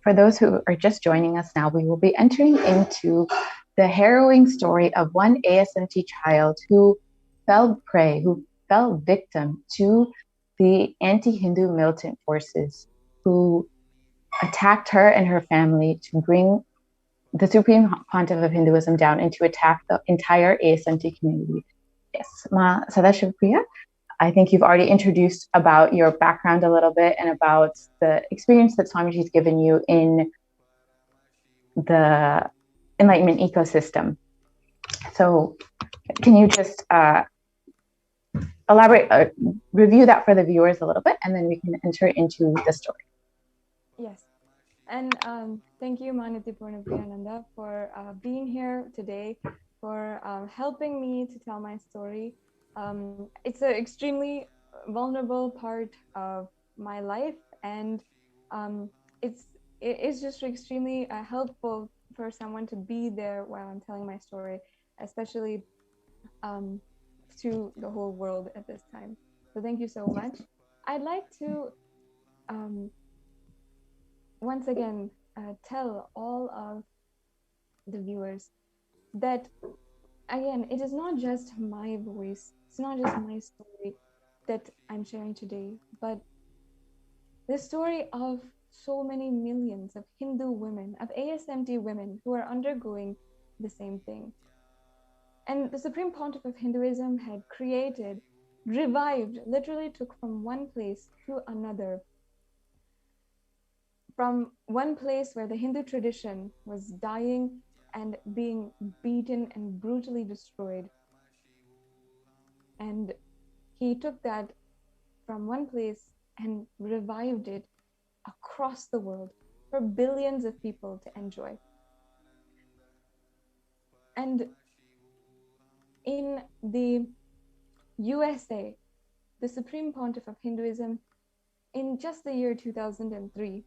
for those who are just joining us now, we will be entering into the harrowing story of one ASMT child who fell prey, who fell victim to the anti-Hindu militant forces who attacked her and her family to bring the Supreme Pontiff of Hinduism down and to attack the entire ASMT community. Yes, Ma Sadashivapriya, I think you've already introduced about your background a little bit and about the experience that Swamiji's given you in the Enlightenment ecosystem. So can you just elaborate, review that for the viewers a little bit, and then we can enter into the story. Yes. And thank you, Maniti Purnapriyananda, for being here today, for helping me to tell my story. It's an extremely vulnerable part of my life, and it's just extremely helpful for someone to be there while I'm telling my story, especially to the whole world at this time. So thank you so much. I'd like to once again tell all of the viewers that, again, it is not just my voice, it's not just my story that I'm sharing today, but the story of so many millions of Hindu women, of ASMT women who are undergoing the same thing. And the Supreme Pontiff of Hinduism had created, revived, literally took from one place to another, from one place where the Hindu tradition was dying and being beaten and brutally destroyed. And he took that from one place and revived it across the world for billions of people to enjoy. And in the USA, the Supreme Pontiff of Hinduism, in just the year 2003,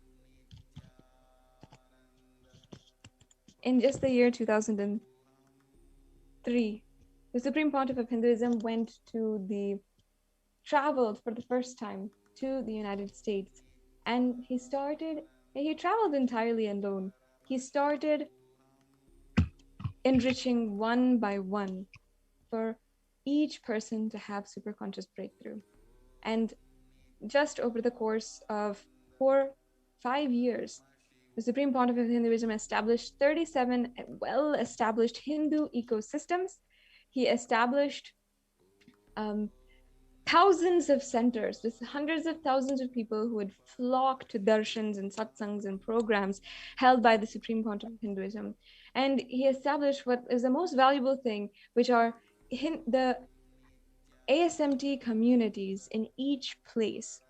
the Supreme Pontiff of Hinduism traveled for the first time to the United States, and he traveled entirely alone. He started enriching one by one for each person to have superconscious breakthrough. And just over the course of 4-5 years, the Supreme Pontiff of Hinduism established 37 well-established Hindu ecosystems. He established thousands of centers with hundreds of thousands of people who would flock to darshans and satsangs and programs held by the Supreme Pontiff of Hinduism. And he established what is the most valuable thing, which are the ASMT communities in each place,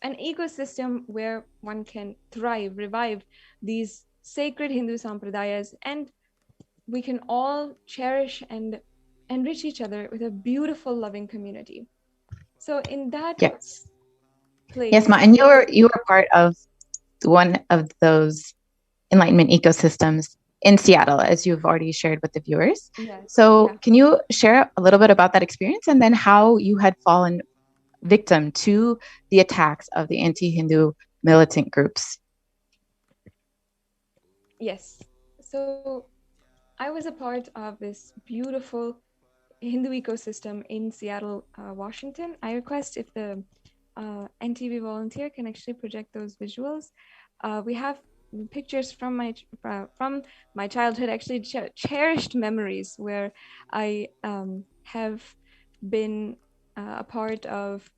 an ecosystem where one can thrive, revive these sacred Hindu sampradayas, and we can all cherish and enrich each other with a beautiful, loving community. So in that Yes. place. Yes, Ma, and you were part of one of those Enlightenment ecosystems in Seattle, as you've already shared with the viewers. Yes. So Yeah. can you share a little bit about that experience and then how you had fallen victim to the attacks of the anti-Hindu militant groups? Yes. So I was a part of this beautiful Hindu ecosystem in Seattle, Washington. I request if the NTV volunteer can actually project those visuals. We have pictures from my childhood, actually cherished memories where I have been a part of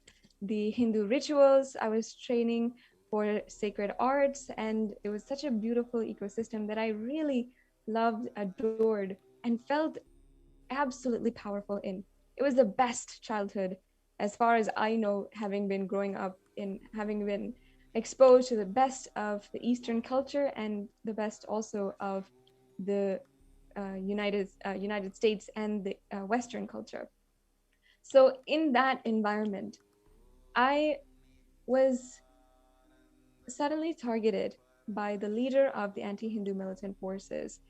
the Hindu rituals. I was training for sacred arts, and it was such a beautiful ecosystem that I really loved, adored, and felt absolutely powerful in. It was the best childhood, as far as I know, having been growing up in, having been exposed to the best of the Eastern culture and the best also of the United States and the Western culture. So in that environment, I was suddenly targeted by the leader of the anti-Hindu militant forces.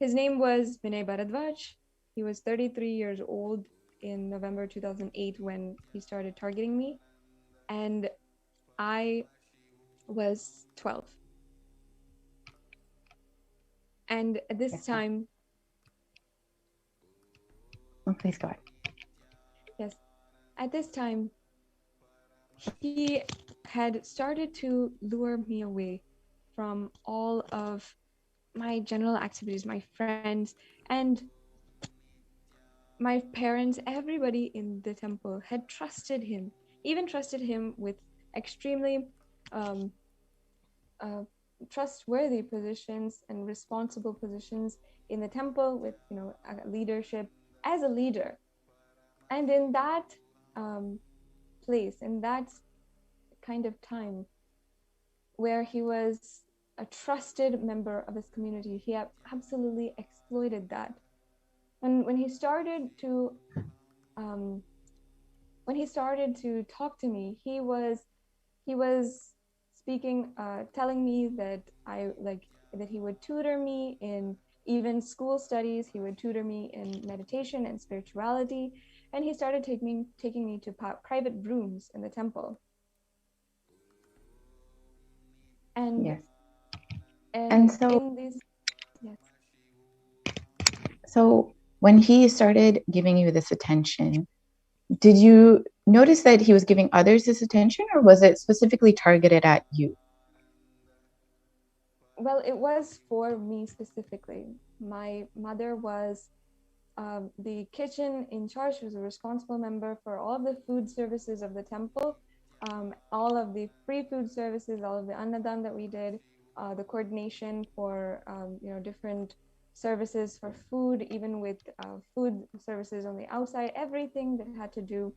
His name was Vinay Bharadwaj. He was 33 years old, in November 2008 when he started targeting me, and I was 12. And at this time, please go ahead. yes, at this time, he had started to lure me away from all of my general activities, my friends, and my parents. Everybody in the temple had trusted him, even trusted him with extremely um, trustworthy positions and responsible positions in the temple, with leadership as a leader. And in that place, in that kind of time where he was a trusted member of his community, he absolutely exploited that. When he started to talk to me, he was speaking, telling me that that he would tutor me in even school studies. He would tutor me in meditation and spirituality, and he started taking me to private rooms in the temple. And Yes. and so in these, yes. So when he started giving you this attention, did you notice that he was giving others this attention, or was it specifically targeted at you? Well, it was for me specifically. My mother was the kitchen in charge. She was a responsible member for all of the food services of the temple, all of the free food services, all of the annadan that we did, the coordination for different services for food, even with food services on the outside, everything that had to do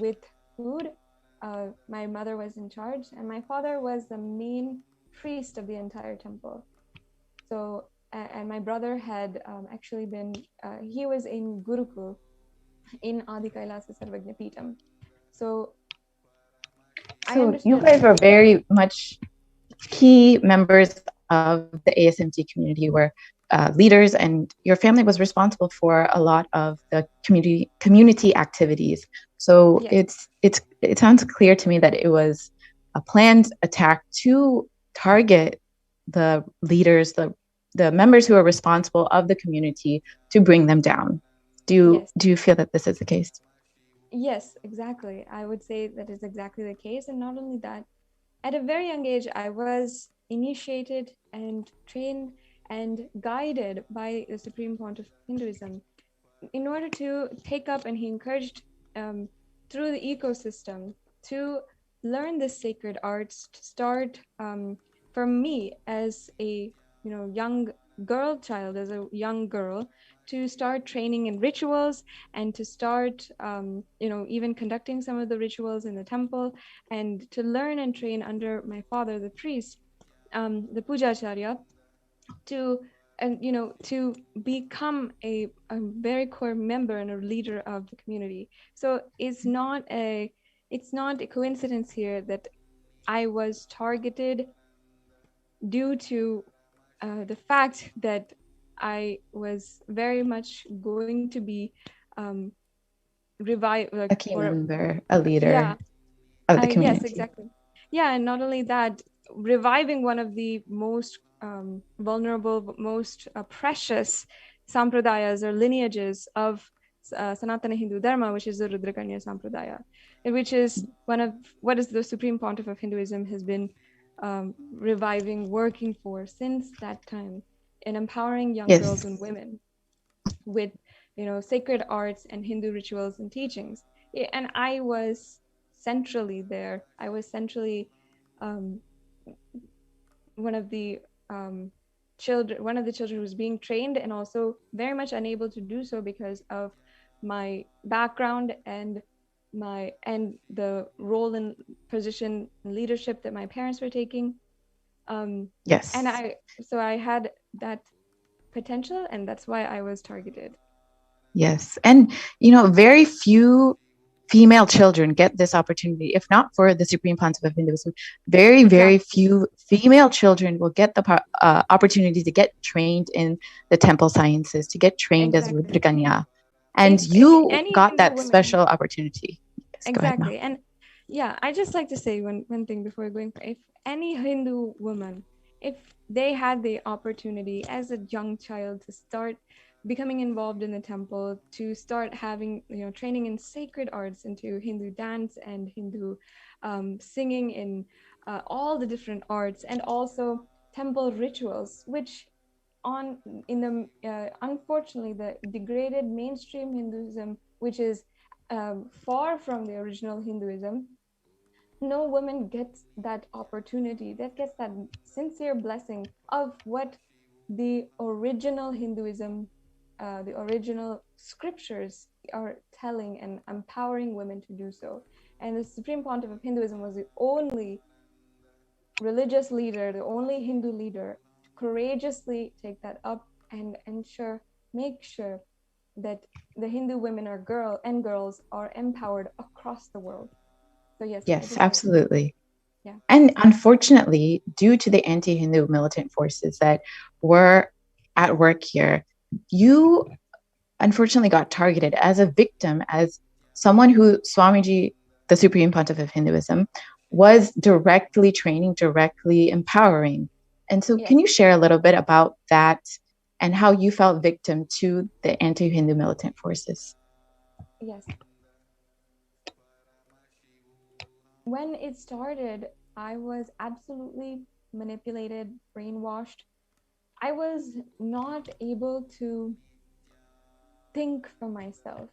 with food. My mother was in charge, and my father was the main priest of the entire temple. So, and my brother had actually been, he was in Gurukul in Adi Kailasa Sarvagna Peetam. So you guys were very much key members of the ASMT community, where leaders, and your family was responsible for a lot of the community activities. So yes. it sounds clear to me that it was a planned attack to target the leaders, the members who are responsible of the community, to bring them down. Do you feel that this is the case? Yes, exactly. I would say that is exactly the case. And not only that, at a very young age, I was initiated and trained and guided by the Supreme Pontiff of Hinduism in order to take up, and he encouraged through the ecosystem to learn the sacred arts, to start for me as a young child, as a young girl, to start training in rituals, and to start even conducting some of the rituals in the temple, and to learn and train under my father, the priest, the Pujacharya, to become a very core member and a leader of the community. So it's not a coincidence here that I was targeted due to the fact that I was very much going to be revived, a key member, a leader of the community. Yes, exactly. Yeah, and not only that, reviving one of the most vulnerable, most precious sampradayas or lineages of Sanatana Hindu Dharma, which is the Rudrakanya Sampradaya, which is what is the Supreme Pontiff of Hinduism has been reviving, working for since that time, in empowering young girls and women with sacred arts and Hindu rituals and teachings. And I was centrally there. I was centrally one of the children who was being trained, and also very much unable to do so because of my background and the role and position and leadership that my parents were taking. Yes. And I had that potential, and that's why I was targeted. Yes. And, very few female children get this opportunity. If not for the Supreme Pontiff of Hinduism, very, very few female children will get the opportunity to get trained in the temple sciences, to get trained as Rudrakanya. And if you any got Hindu that woman, special opportunity. Yes, go ahead, Ma. exactly. And yeah, I just like to say one thing before going. If any Hindu woman, if they had the opportunity as a young child to start becoming involved in the temple, to start having, training in sacred arts, into Hindu dance and Hindu singing, in all the different arts, and also temple rituals, which unfortunately, the degraded mainstream Hinduism, which is far from the original Hinduism, no woman gets that opportunity, that gets that sincere blessing of what the original Hinduism, the original scriptures are telling and empowering women to do so. And the Supreme Pontiff of Hinduism was the only religious leader, the only Hindu leader to courageously take that up and make sure that the Hindu women and girls are empowered across the world. So yes, Yes, absolutely. Yeah. And unfortunately, due to the anti-Hindu militant forces that were at work here, you unfortunately got targeted as a victim, as someone who Swamiji, the Supreme Pontiff of Hinduism, was directly training, directly empowering. And so can you share a little bit about that and how you felt victim to the anti-Hindu militant forces? Yes. When it started, I was absolutely manipulated, brainwashed. I was not able to think for myself.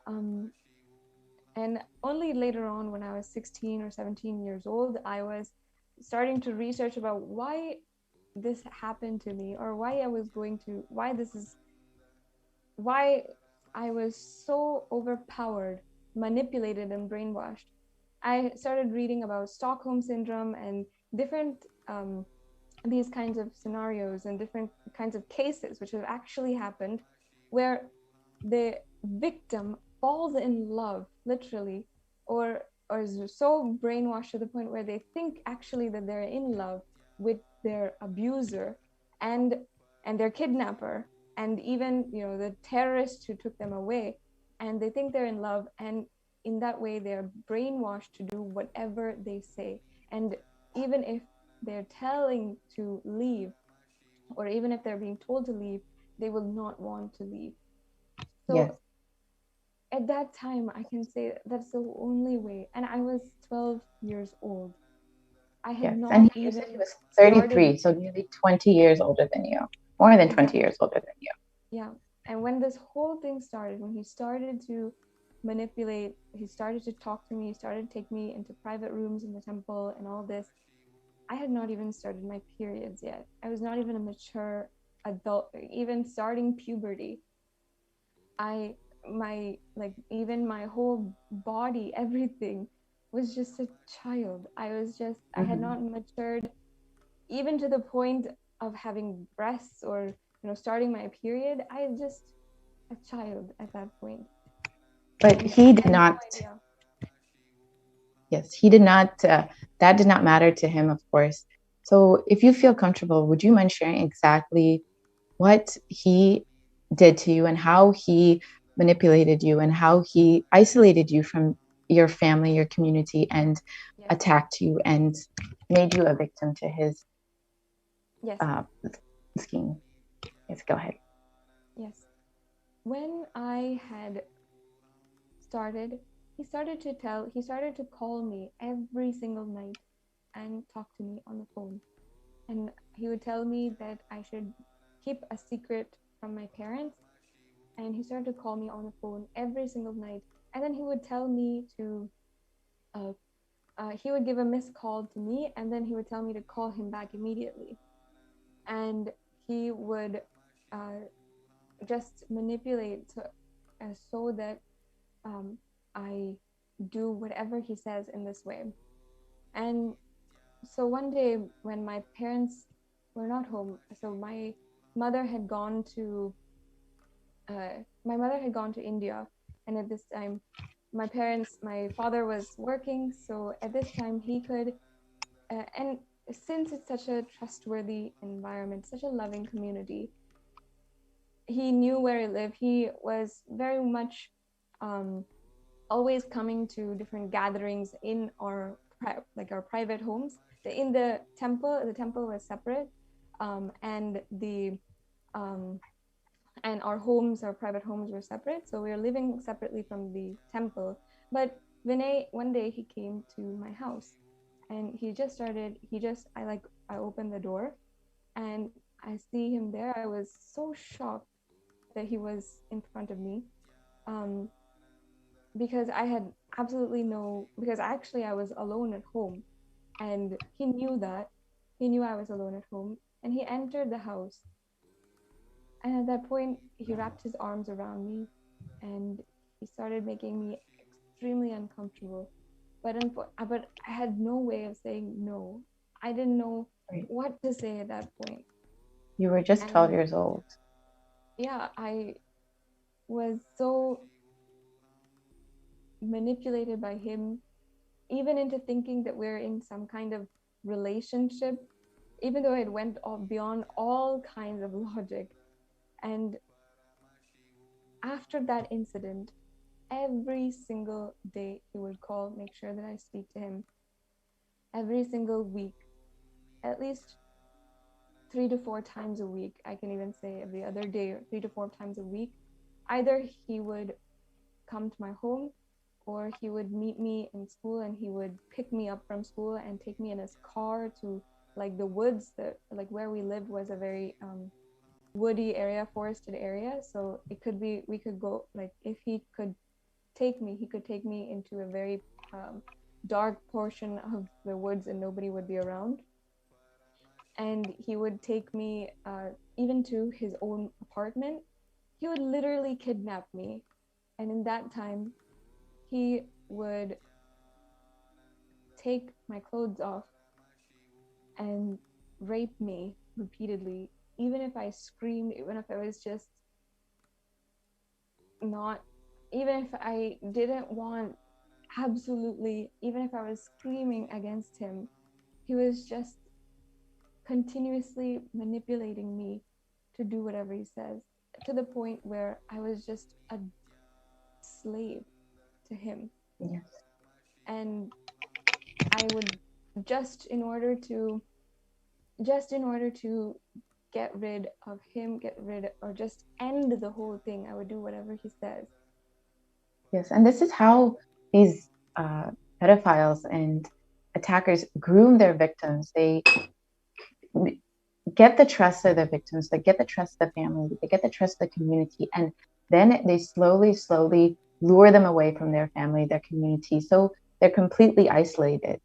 And only later on, when I was 16 or 17 years old, I was starting to research about why this happened to me, or why I was so overpowered, manipulated, and brainwashed. I started reading about Stockholm syndrome and different these kinds of scenarios and different kinds of cases which have actually happened, where the victim falls in love, literally, or is so brainwashed to the point where they think actually that they're in love with their abuser and their kidnapper, and even the terrorist who took them away, and they think they're in love, and in that way they're brainwashed to do whatever they say. And even if they're telling to leave, or even if they're being told to leave, they will not want to leave. So yes. At that time, I can say that's the only way. And I was 12 years old. I had not and even he was 33, so nearly 20 years older than you, more than 20 years older than you. Yeah. And when this whole thing started, when he started to manipulate, he started to talk to me, he started to take me into private rooms in the temple and all this, I had not even started my periods yet. I was not even a mature adult, even starting puberty. Even my whole body, everything was just a child. I had not matured even to the point of having breasts or, starting my period. I was just a child at that point. But he did not. Yes, he did not. That did not matter to him, of course. So if you feel comfortable, would you mind sharing exactly what he did to you and how he manipulated you and how he isolated you from your family, your community, and attacked you and made you a victim to his scheme? Yes, go ahead. Yes. When I had started, he started to call me every single night and talk to me on the phone. And he would tell me that I should keep a secret from my parents. And he started to call me on the phone every single night. And then he would tell me to, he would give a missed call to me, and then he would tell me to call him back immediately. And he would just manipulate so that I do whatever he says in this way. And so one day when my parents were not home, so my mother had gone to India, and at this time my father was working, so at this time he could and since it's such a trustworthy environment, such a loving community, he knew where I lived. He was very much always coming to different gatherings in our our private homes. In the temple was separate, and and our homes, our private homes, were separate. So we were living separately from the temple. But Vinay, one day he came to my house, and I opened the door, and I see him there. I was so shocked that he was in front of me, because I had because actually I was alone at home, and he knew that. He knew I was alone at home, and he entered the house. And at that point, he wrapped his arms around me, and he started making me extremely uncomfortable. But I had no way of saying no. I didn't know what to say at that point. You were just 12 years old. Yeah, I was so manipulated by him, even into thinking that we're in some kind of relationship, even though it went beyond all kinds of logic. And after that incident, every single day he would call, make sure that I speak to him. Every single week, at least 3 to 4 times a week. I can even say every other day, or 3 to 4 times a week. Either he would come to my home, or he would meet me in school, and he would pick me up from school and take me in his car to the woods. Where we lived was a very woody area, forested area. So we could go, if he could take me, he could take me into a very dark portion of the woods, and nobody would be around. And he would take me even to his own apartment. He would literally kidnap me. And in that time, he would take my clothes off and rape me repeatedly, even if I screamed, even if I was just not, even if I didn't want, absolutely, even if I was screaming against him, he was just continuously manipulating me to do whatever he says, to the point where I was just a slave to him. Yes. And I would just in order to get rid of him, or just end the whole thing, I would do whatever he says. Yes, and this is how these pedophiles and attackers groom their victims. They get the trust of the victims, they get the trust of the family, they get the trust of the community, and then they slowly lure them away from their family, their community, so they're completely isolated.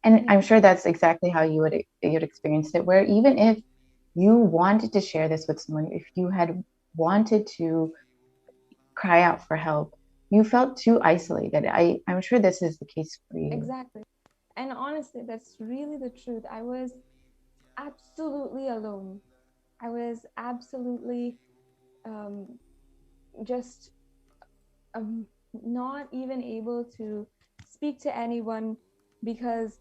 And I'm sure that's exactly how you'd experienced it, where even if you wanted to share this with someone, if you had wanted to cry out for help, you felt too isolated. I'm sure this is the case for you. Exactly. And honestly, that's really the truth. I was absolutely alone. I was absolutely just not even able to speak to anyone, because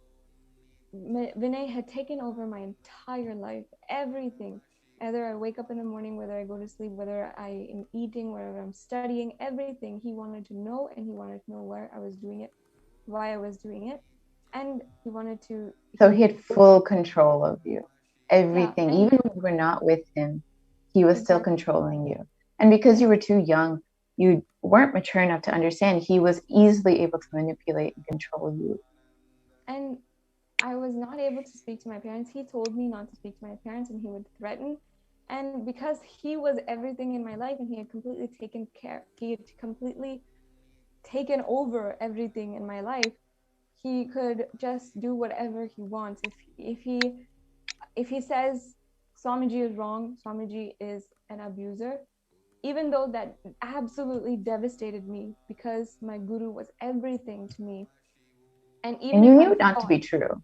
Vinay had taken over my entire life, everything. Whether I wake up in the morning, whether I go to sleep, whether I am eating, whether I'm studying, everything he wanted to know, and he wanted to know where I was doing it, why I was doing it, and he wanted to. So he had full control of you, everything. Yeah, even when you were not with him, he was still controlling you. And because you were too young, you weren't mature enough to understand, he was easily able to manipulate and control you. And I was not able to speak to my parents. He told me not to speak to my parents, and he would threaten. And because he was everything in my life, and he had completely taken over everything in my life, he could just do whatever he wants. If he says Swamiji is wrong, Swamiji is an abuser, even though that absolutely devastated me, because my guru was everything to me. And even you knew it not to be true.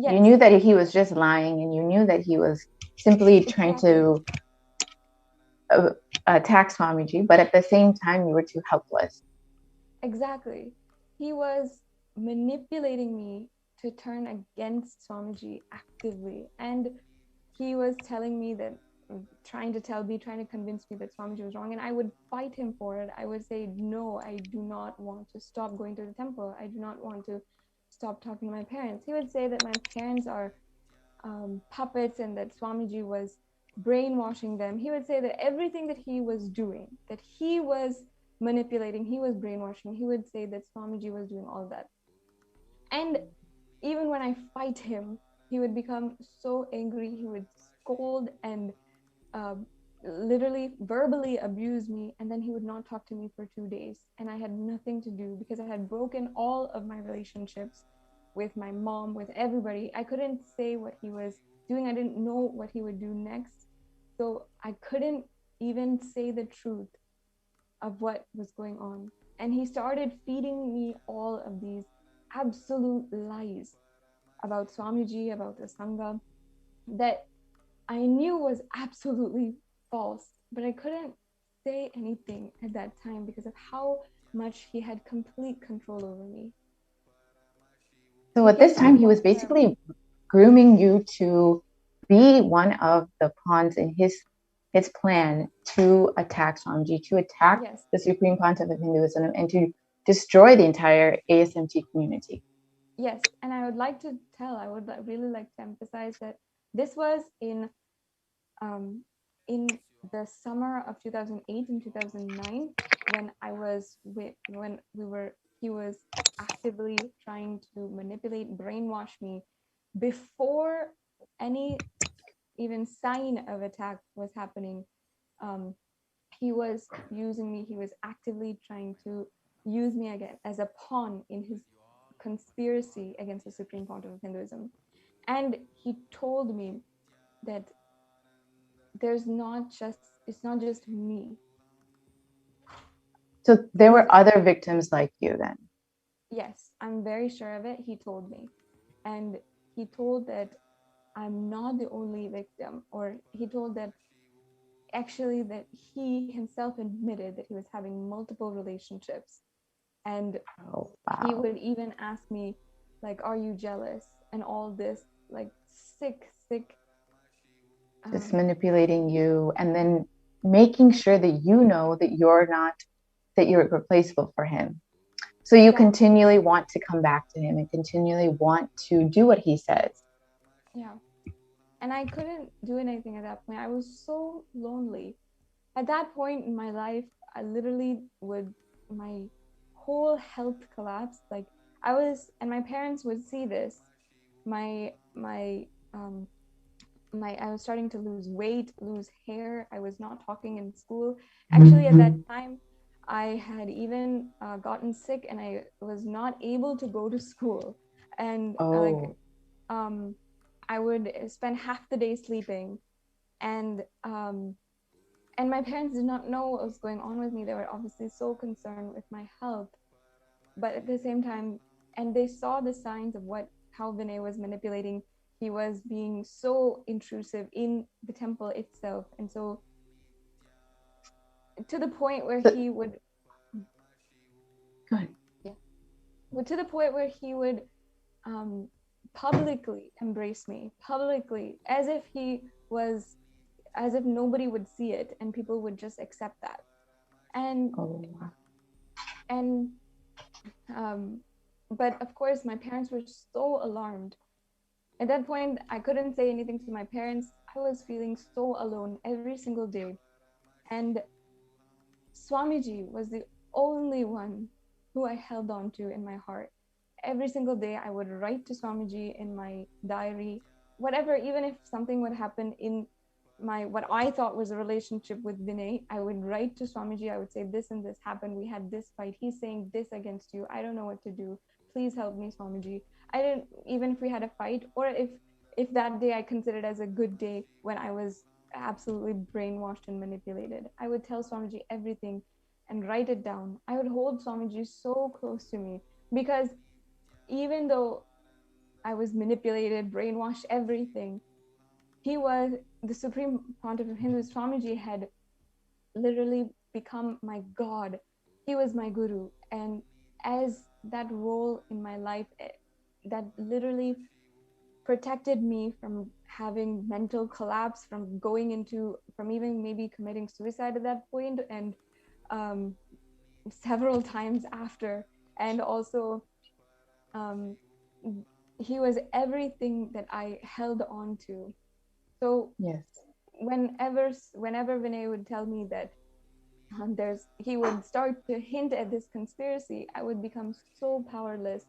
Yes. You knew that he was just lying, and you knew that he was simply trying to attack Swamiji, but at the same time, you were too helpless. Exactly. He was manipulating me to turn against Swamiji actively. And he was telling me that, trying to convince me that Swamiji was wrong, and I would fight him for it. I would say, no, I do not want to stop going to the temple. I do not want to stop talking to my parents. He would say that my parents are puppets and that Swamiji was brainwashing them. He would say that everything that he was doing, that he was manipulating, he was brainwashing, he would say that Swamiji was doing all that. And even when I fight him, he would become so angry. He would scold and literally verbally abuse me, and then he would not talk to me for 2 days. And I had nothing to do because I had broken all of my relationships with my mom, with everybody. I couldn't say what he was doing. I didn't know what he would do next. So I couldn't even say the truth of what was going on. And he started feeding me all of these absolute lies about Swamiji, about the Sangha, that I knew was absolutely false, but I couldn't say anything at that time because of how much he had complete control over me. So at this time, he was basically grooming you to be one of the pawns in his plan to attack Swamiji, to attack the Supreme Pontiff of Hinduism, and to destroy the entire ASMT community. Yes, and I would like to really like to emphasize that this was in the summer of 2008 and 2009, when he was actively trying to manipulate, brainwash me before any even sign of attack was happening. He was using me. He was actively trying to use me again as a pawn in his conspiracy against the Supreme Pontiff of Hinduism. And he told me that it's not just me. So there were other victims like you then? Yes, I'm very sure of it. He told me. And he told that I'm not the only victim, or he told that actually that he himself admitted that he was having multiple relationships. And he would even ask me, like, are you jealous? And all this, like, sick. Just manipulating you, and then making sure that you know that you're replaceable for him. So you continually want to come back to him and continually want to do what he says. Yeah. And I couldn't do anything at that point. I was so lonely. At that point in my life, I literally my whole health collapsed. Like, and my parents would see this. I was starting to lose weight, lose hair. I was not talking in school. Actually, at that time, I had even gotten sick, and I was not able to go to school. And I would spend half the day sleeping, and my parents did not know what was going on with me. They were obviously so concerned with my health, but at the same time, and they saw the signs of how Vinay was manipulating. He was being so intrusive in the temple itself, and so to the point where he would publicly embrace me, publicly, as if nobody would see it and people would just accept that. But of course, my parents were so alarmed. At that point, I couldn't say anything to my parents. I was feeling so alone every single day. And Swamiji was the only one who I held on to in my heart. Every single day, I would write to Swamiji in my diary, whatever, even if something would happen in what I thought was a relationship with Vinay, I would write to Swamiji. I would say, this and this happened. We had this fight. He's saying this against you. I don't know what to do. Please help me, Swamiji. Even if we had a fight, or if that day I considered as a good day when I was absolutely brainwashed and manipulated, I would tell Swamiji everything and write it down. I would hold Swamiji so close to me, because even though I was manipulated, brainwashed, everything, he was the Supreme Pontiff of Hindus. Swamiji had literally become my God. He was my guru. And as that role in my life, that literally protected me from having mental collapse from even maybe committing suicide at that point, and several times after. And also, he was everything that I held on to. So Yes. whenever Vinay would tell me that he would start to hint at this conspiracy, I would become so powerless.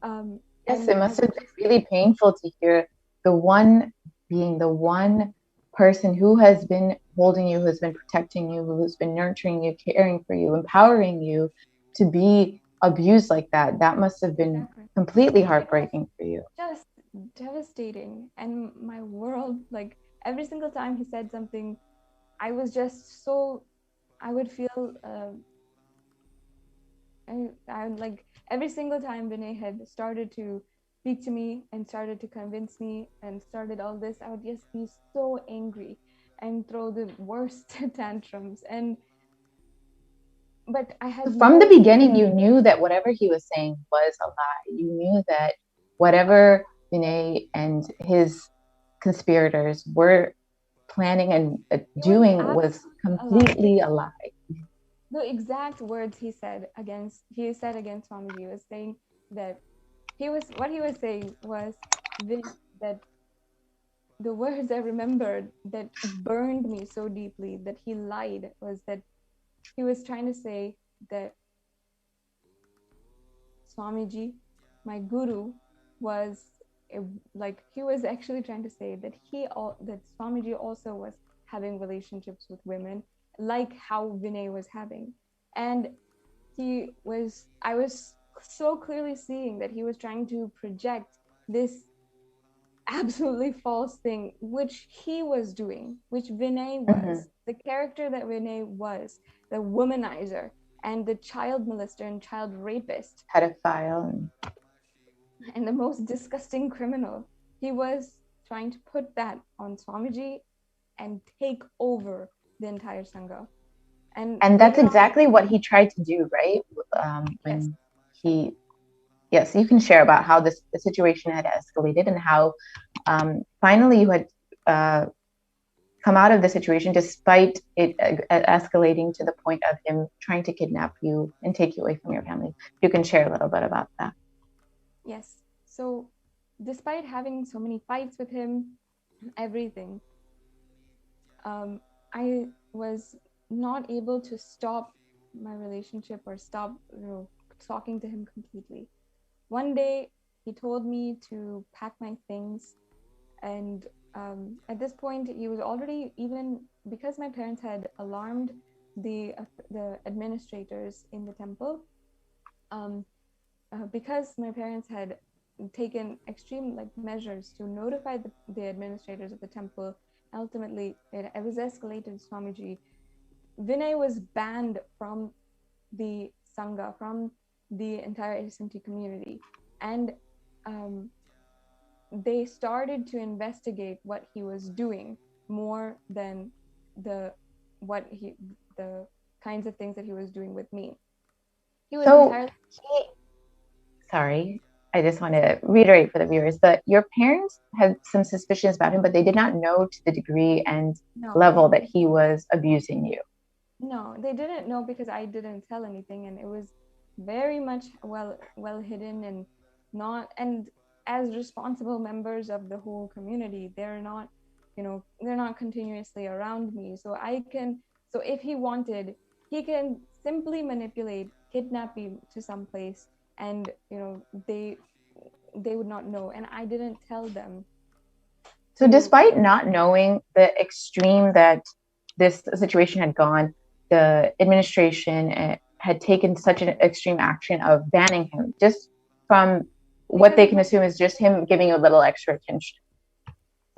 Yes, And it must have been really painful to hear the one being the one person who has been holding you, who has been protecting you, who has been nurturing you, caring for you, empowering you, to be abused like that. That must have been completely heartbreaking for you. Just devastating. And my world, like every single time he said something, I was just so, I would feel, I would like every single time Vinay had started to speak to me and started to convince me and started all this, I would just be so angry and throw the worst tantrums. But I had From the beginning, you knew that whatever he was saying was a lie. You knew that whatever Vinay and his conspirators were planning and doing was completely a lie. The exact words he said against Swamiji was saying that what he was saying was that the words I remembered that burned me so deeply that he lied was that he was trying to say that Swamiji, my guru, was he was actually trying to say that that Swamiji also was having relationships with women like how Vinay was having. And I was so clearly seeing that he was trying to project this absolutely false thing, which he was doing, which Vinay was, the character that Vinay was, the womanizer and the child molester and child rapist, pedophile, and the most disgusting criminal. He was trying to put that on Swamiji and take over the entire Sangha. And that's exactly what he tried to do, right? When he, yes, you can share about how the situation had escalated and how finally you had come out of the situation despite it escalating to the point of him trying to kidnap you and take you away from your family. You can share a little bit about that. Yes. So despite having so many fights with him, everything, I was not able to stop my relationship or stop talking to him completely. One day he told me to pack my things, and at this point he was already, even because my parents had alarmed the administrators in the temple, because my parents had taken extreme measures to notify the administrators of the temple. Ultimately, it was escalated to Swamiji. Vinay was banned from the Sangha, from the entire SMT community. And they started to investigate what he was doing more than the kinds of things that he was doing with me. He was sorry, I just want to reiterate for the viewers that your parents had some suspicions about him, but they did not know to the degree and level that he was abusing you. No, they didn't know because I didn't tell anything, and it was very much well hidden, and not, and as responsible members of the whole community, they're not continuously around me. So if he wanted, he can simply manipulate, kidnap me to some place, and they would not know, and I didn't tell them. So despite not knowing the extreme that this situation had gone, the administration had taken such an extreme action of banning him, just from what they can assume is just him giving you a little extra attention.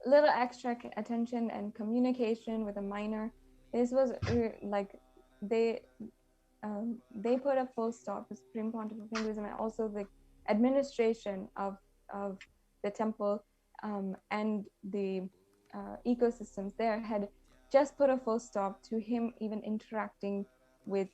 Little extra attention and communication with a minor. This was they put a full stop. The Supreme Pontiff of Hinduism and also the administration of the temple and the ecosystems there had just put a full stop to him even interacting with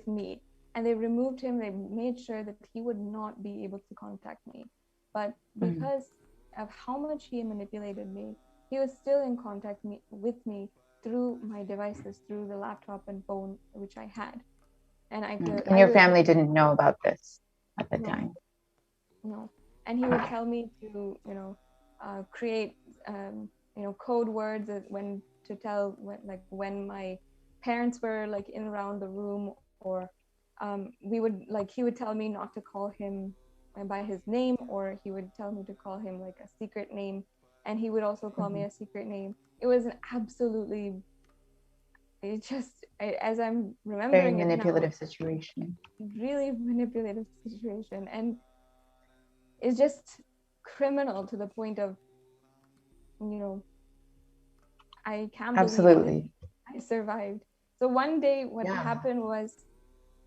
me, and they removed him. They made sure that he would not be able to contact me. But because of how much he manipulated me, he was still in contact with me through my devices, through the laptop and phone which I had. And And your family didn't know about this at the time? No. And he would tell me to, create, code words when to tell, when my parents were like in around the room, or he would tell me not to call him by his name, or he would tell me to call him like a secret name, and he would also call me a secret name. It was an absolutely, as I'm remembering, very manipulative situation. Really manipulative situation, and it's just criminal to the point of, I can't believe I survived. So one day what happened was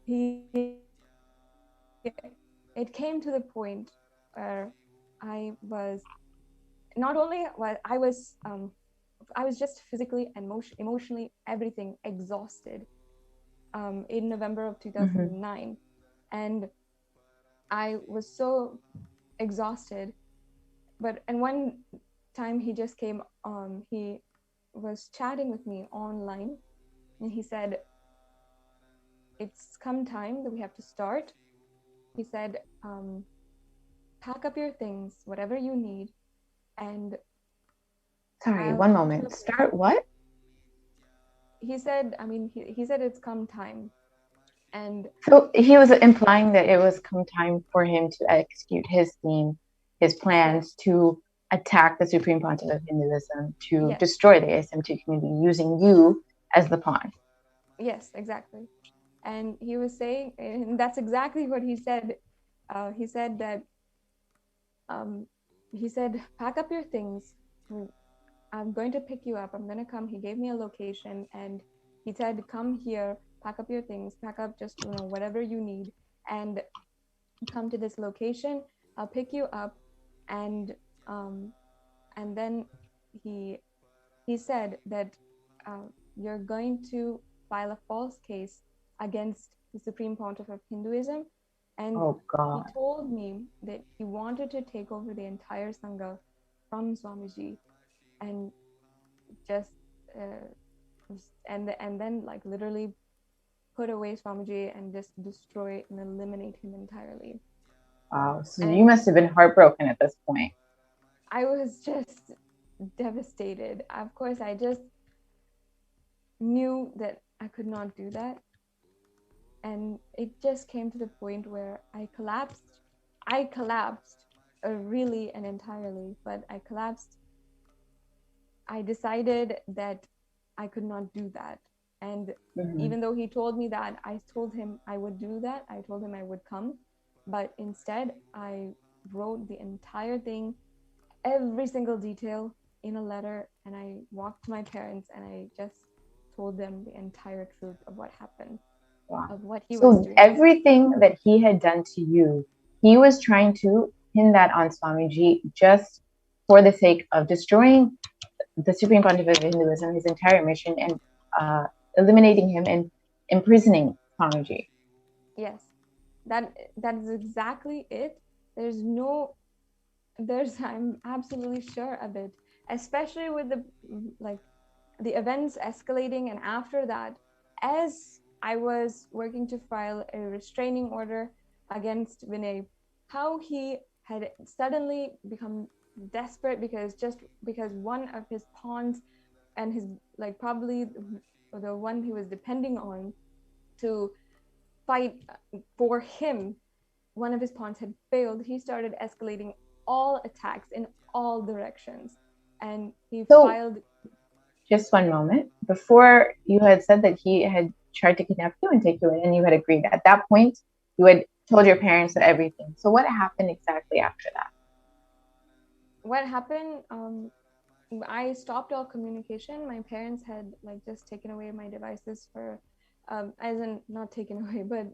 it came to the point where I was not only I was just physically and emotionally everything exhausted in November of 2009, and I was so exhausted. And one time he just came he was chatting with me online, and he said, "It's come time that we have to start." He said, "Pack up your things, whatever you need, and..." Sorry, one moment. Start what? He said, he said it's come time. And so he was implying that it was come time for him to execute his theme, his plans to attack the Supreme Pontiff of Hinduism, to destroy the ASMT community using you as the pawn. Yes, exactly. And he was saying, and that's exactly what he said. He said that, pack up your things. I'm going to pick you up. I'm going to come. He gave me a location, and he said, "Come here, pack up your things, pack up just, whatever you need, and come to this location. I'll pick you up." And then he said that you're going to file a false case against the Supreme Pontiff of Hinduism. And he told me that he wanted to take over the entire Sangha from Swamiji, and just and then like literally put away Swamiji and just destroy and eliminate him entirely. Wow, so you must have been heartbroken at this point. I was just devastated. Of course, I just knew that I could not do that. And it just came to the point where I collapsed. I collapsed really and entirely, but I collapsed. I decided that I could not do that. And even though he told me that, I told him I would do that. I told him I would come. But instead, I wrote the entire thing, every single detail in a letter, and I walked to my parents and I just told them the entire truth of what happened, of what he was doing. So everything that he had done to you, he was trying to pin that on Swamiji just for the sake of destroying the Supreme Pontiff of Hinduism, his entire mission, and eliminating him and imprisoning Swamiji. Yes, that is exactly it. I'm absolutely sure of it, especially with the events escalating. And after that, as I was working to file a restraining order against Vinay, how he had suddenly become desperate because one of his pawns, and his probably the one he was depending on to fight for him, one of his pawns had failed. He started escalating all attacks in all directions, and he filed. Just one moment. Before, you had said that he had tried to kidnap you and take you in, and you had agreed. At that point, you had told your parents everything. So what happened exactly after that? What happened? I stopped all communication. My parents had just taken away my devices for, as in not taken away, but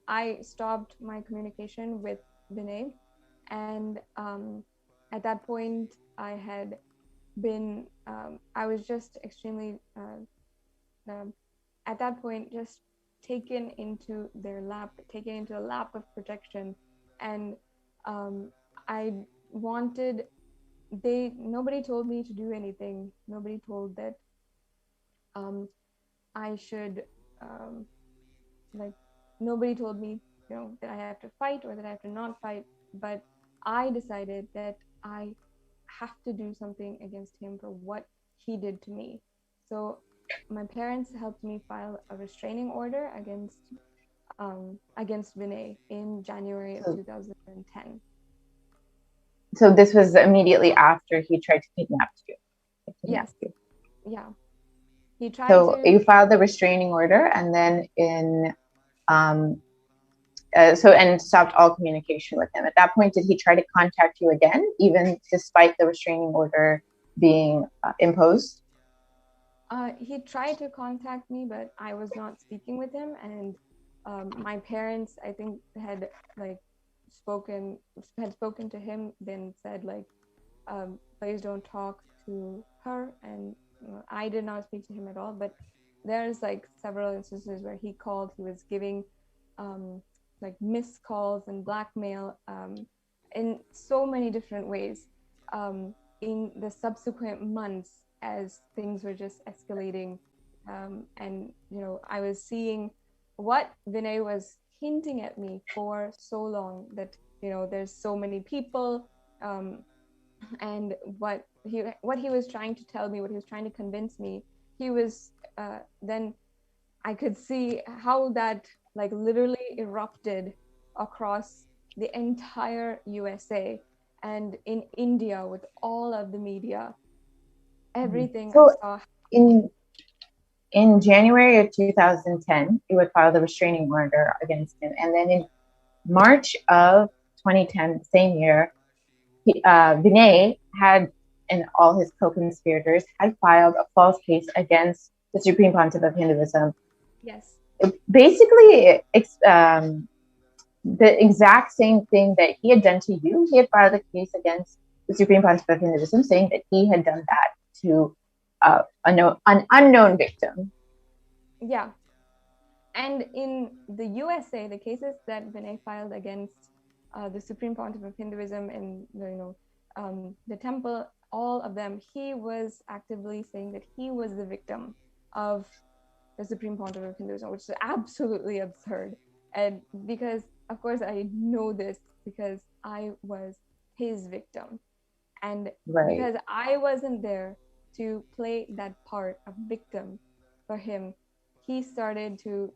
I stopped my communication with Vinay. And at that point, I had been, I was just extremely, at that point, just taken into their lap, taken into a lap of protection. And I wanted nobody told me to do anything. Nobody told that I should like nobody told me, that I have to fight or that I have to not fight. But I decided that I have to do something against him for what he did to me. So my parents helped me file a restraining order against Vinay in January of 2010. So this was immediately after he tried to kidnap you. Yes. Yeah. He tried So to. you filed the restraining order, and then and stopped all communication with him. At that point, did he try to contact you again, even despite the restraining order being imposed? He tried to contact me, but I was not speaking with him, and my parents, I think, had spoken to him, then said please don't talk to her, and I did not speak to him at all. But there's several instances where he called. He was giving missed calls and blackmail in so many different ways in the subsequent months as things were just escalating. And I was seeing what Vinay was hinting at me for so long, that there's so many people, and what he was trying to tell me, what he was trying to convince me, he was then I could see how that literally erupted across the entire USA and in India with all of the media. Everything So I saw. in January of 2010, you would file the restraining order against him, and then in March of 2010, same year, Vinay and all his co-conspirators had filed a false case against the Supreme Pontiff of Hinduism. Yes. Basically, the exact same thing that he had done to you. He had filed a case against the Supreme Pontiff of Hinduism, saying that he had done that to an unknown victim. Yeah. And in the USA, the cases that Vinay filed against the Supreme Pontiff of Hinduism and the temple, all of them, he was actively saying that he was the victim of the Supreme Pontiff of Hinduism, which is absolutely absurd. And because, of course, I know this because I was his victim. And because I wasn't there to play that part of victim for him, he started to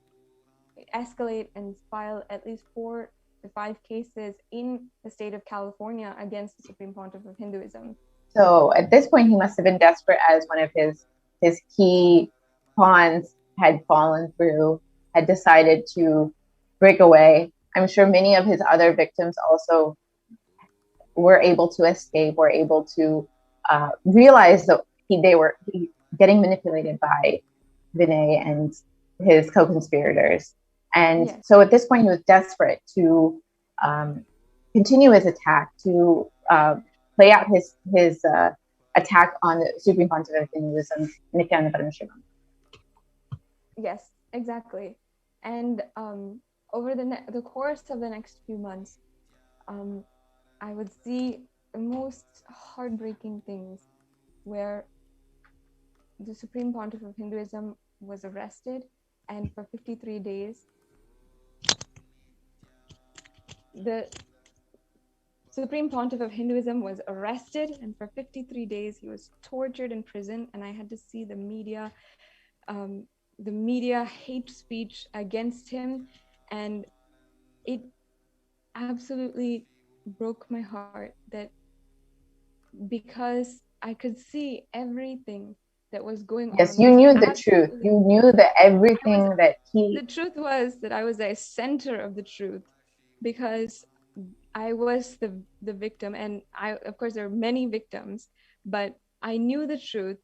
escalate and file at least 4 to 5 cases in the state of California against the Supreme Pontiff of Hinduism. So at this point, he must have been desperate, as one of his key pawns had fallen through, had decided to break away. I'm sure many of his other victims also were able to escape, were able to realize that they were getting manipulated by Vinay and his co-conspirators. And so at this point, he was desperate to continue his attack, to play out his attack on the Supreme Pontiff of Hinduism, Nityananda Parameshwaran. Yes, exactly. And over the course of the next few months, I would see the most heartbreaking things, where the Supreme Pontiff of Hinduism was arrested, and for 53 days, the Supreme Pontiff of Hinduism was arrested, and for 53 days he was tortured in prison, and I had to see the media hate speech against him, and it absolutely broke my heart, that because I could see everything that was going on. Yes, you knew the truth. You knew that everything that the truth was that I was a center of the truth, because I was the victim, and of course there are many victims, but I knew the truth,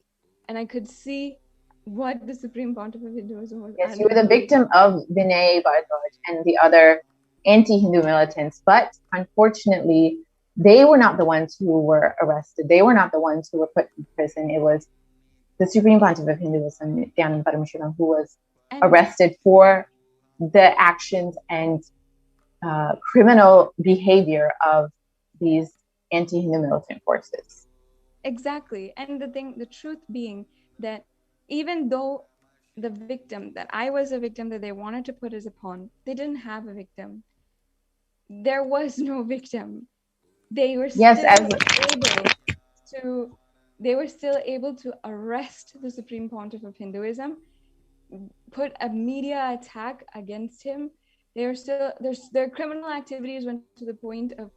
and I could see what the Supreme Pontiff of Hinduism was. Yes, you were the victim of Vinay Bhardwaj and the other anti-Hindu militants, but unfortunately, they were not the ones who were arrested. They were not the ones who were put in prison. It was the Supreme Pontiff of Hinduism, Nityananda Parameshwaran, who was arrested for the actions and criminal behavior of these anti-Hindu militant forces. Exactly. And the truth being that even though the victim, that I was a victim that they wanted to put as a pawn, they didn't have a victim. There was no victim. They were Yes, still as able to, they were still able to arrest the Supreme Pontiff of Hinduism, put a media attack against him. They were still, their criminal activities went to the point of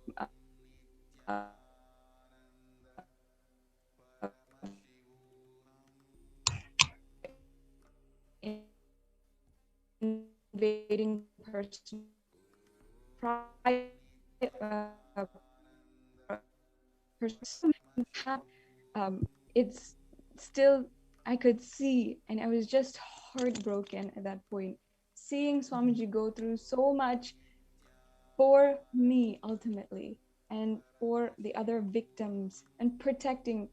invading personal private it's still, I could see, and I was just heartbroken at that point, seeing Swamiji go through so much for me ultimately, and for the other victims, and protecting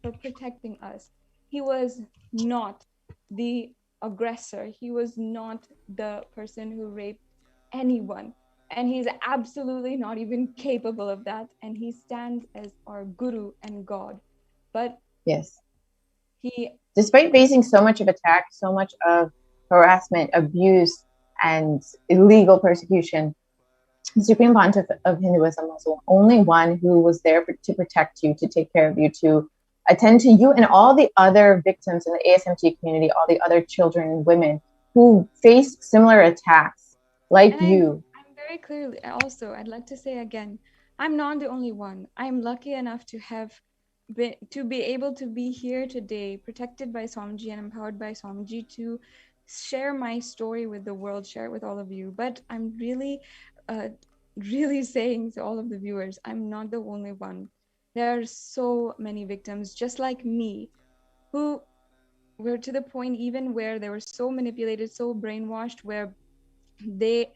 us. He was not the aggressor. He was not the person who raped anyone. And he's absolutely not even capable of that. And he stands as our guru and God. But yes, he, despite facing so much of attack, so much of harassment, abuse, and illegal persecution, the Supreme Pontiff of Hinduism was the only one who was there to protect you, to take care of you, to attend to you and all the other victims in the ASMT community, all the other children and women who faced similar attacks like you. I'm very clearly, also, I'd like to say again, I'm not the only one. I'm lucky enough to have to be able to be here today, protected by Swamiji and empowered by Swamiji to share my story with the world, share it with all of you. But I'm really, really saying to all of the viewers, I'm not the only one. There are so many victims just like me who were to the point even where they were so manipulated, so brainwashed, where they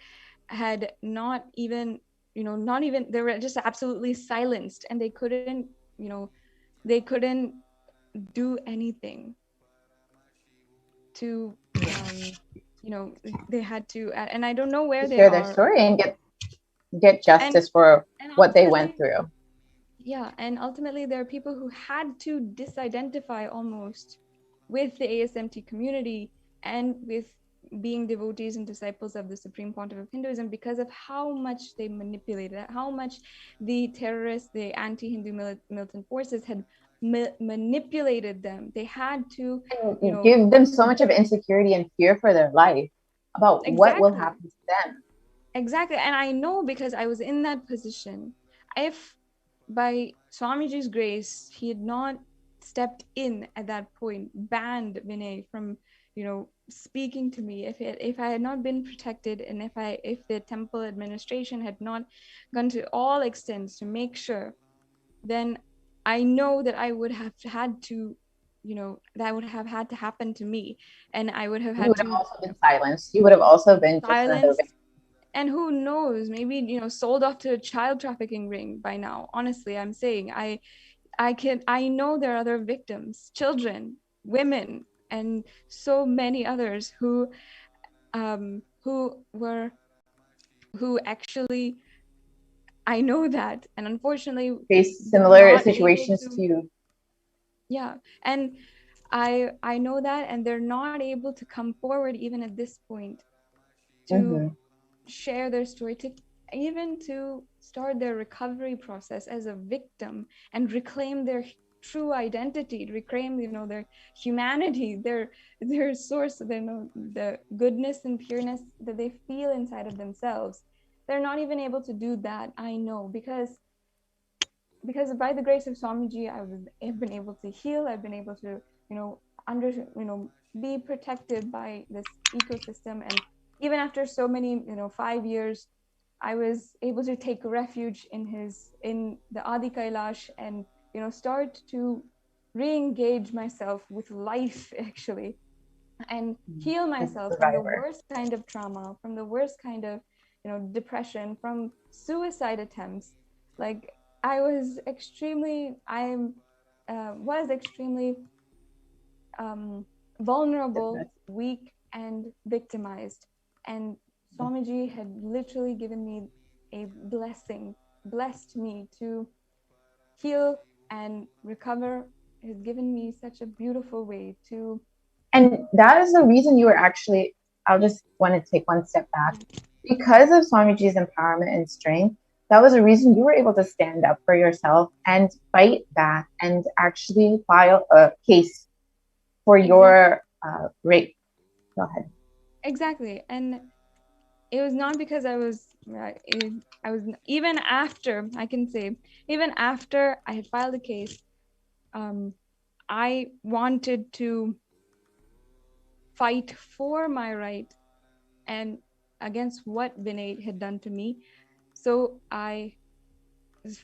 had not even, not even, they were just absolutely silenced, and they couldn't, they couldn't do anything to, they had to, and I don't know where they share their are. story and get justice for and what they went through. Yeah, and ultimately there are people who had to disidentify almost with the ASMT community and with being devotees and disciples of the Supreme Pontiff of Hinduism because of how much they manipulated, how much the terrorists, the anti-Hindu militant forces had manipulated them. They had to, give them so much of insecurity and fear for their life about what will happen to them. Exactly. And I know because I was in that position. If by Swamiji's grace, he had not stepped in at that point, banned Vinay from, speaking to me. If I had not been protected, and if the temple administration had not gone to all extents to make sure, then I know that I would have had to, that would have had to happen to me, and I would have had to. You would have also been silenced. You would have also been just another victim. And who knows, maybe, sold off to a child trafficking ring by now. Honestly, I'm saying I know there are other victims, children, women, and so many others who actually, I know that, and unfortunately face similar situations to you. Yeah, and I know that, and they're not able to come forward even at this point to share their story, to even to start their recovery process as a victim and reclaim their true identity, reclaim, their humanity, their source, the goodness and pureness that they feel inside of themselves. They're not even able to do that. I know, because by the grace of Swamiji, I've been able to heal. I've been able to, be protected by this ecosystem. And even after so many, 5 years, I was able to take refuge in the Adi Kailash and, start to re-engage myself with life, actually, and heal myself from the worst kind of trauma, from the worst kind of, depression, from suicide attempts. Like, I was extremely vulnerable, weak, and victimized. And Swamiji had literally given me a blessed me to heal and recover has given me such a beautiful way to. And that is the reason you were actually, I'll just want to take one step back. Because of Swamiji's empowerment and strength, that was a reason you were able to stand up for yourself and fight back and actually file a case for your rape. Go ahead. Exactly. And it was not because I was even after, I can say, even after I had filed the case, I wanted to fight for my right and against what Vinay had done to me. So I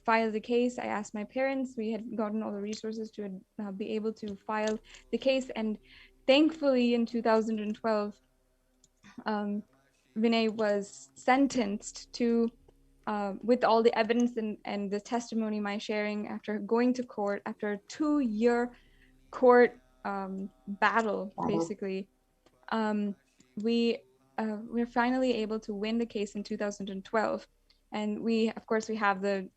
filed the case. I asked my parents. We had gotten all the resources to be able to file the case. And thankfully, in 2012, Vinay was sentenced to, with all the evidence and the testimony my sharing after going to court, after a 2-year court battle, basically, we're finally able to win the case in 2012. And we, of course, we have the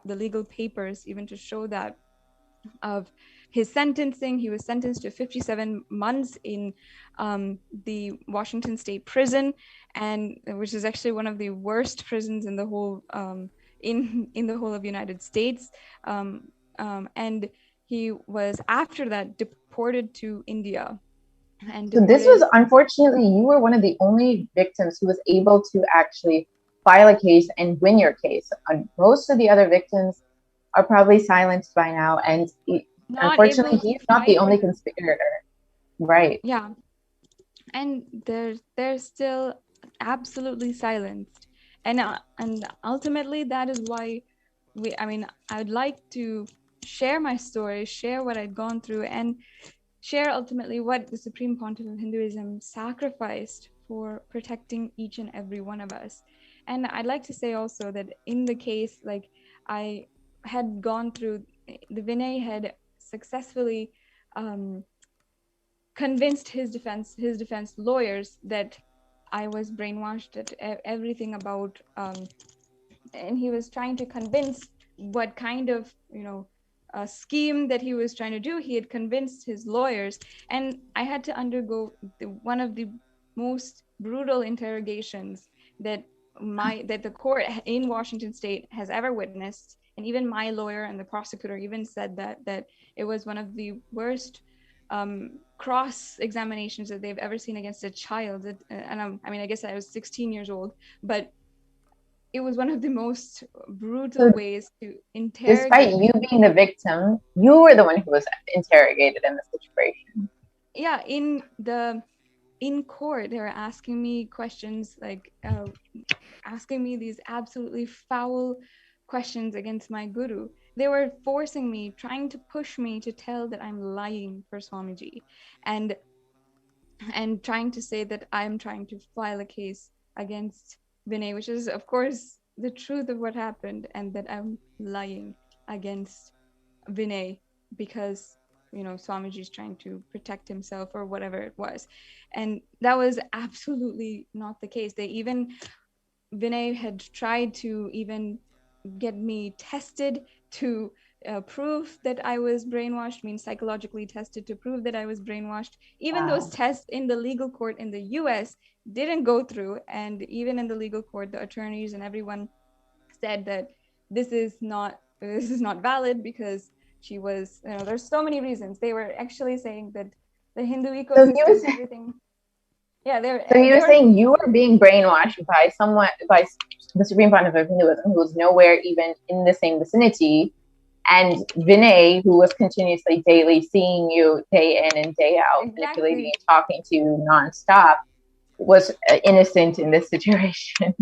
legal papers even to show that of his sentencing. He was sentenced to 57 months in the Washington State prison, and which is actually one of the worst prisons in the whole in the whole of United States. And he was after that deported to India. And so this was, unfortunately, you were one of the only victims who was able to actually file a case and win your case. Most of the other victims are probably silenced by now, and unfortunately, he's not the only conspirator. Right. Yeah. And they're still absolutely silenced. And ultimately, that is why I would like to share my story, share what I'd gone through, and share ultimately what the Supreme Pontiff of Hinduism sacrificed for protecting each and every one of us. And I'd like to say also that in the case, like, I had gone through, the Vinay had successfully convinced his defense lawyers that I was brainwashed, at everything about, and he was trying to convince what kind of, scheme that he was trying to do. He had convinced his lawyers, and I had to undergo one of the most brutal interrogations that the court in Washington State has ever witnessed. And even my lawyer and the prosecutor even said that it was one of the worst cross examinations that they've ever seen against a child. And I guess I was 16 years old, but it was one of the most brutal ways to interrogate. Despite you being the victim, you were the one who was interrogated in the situation. Yeah, in court, they were asking me questions, like asking me these absolutely foul questions against my guru. They were forcing me, trying to push me to tell that I'm lying for Swamiji, and trying to say that I'm trying to file a case against Vinay, which is, of course, the truth of what happened, and that I'm lying against Vinay because, Swamiji is trying to protect himself or whatever it was. And that was absolutely not the case. Vinay had tried to even get me tested to prove that I was brainwashed, psychologically tested to prove that I was brainwashed. Even those tests in the legal court in the US didn't go through. And even in the legal court, the attorneys and everyone said that this is not valid because she was, there's so many reasons. They were actually saying that the Hindu ecosystem, everything. Yeah, so you're saying you were being brainwashed by the Supreme Pontiff of Hinduism, who was nowhere even in the same vicinity, and Vinay, who was continuously daily seeing you day in and day out, manipulating and talking to you nonstop, was innocent in this situation.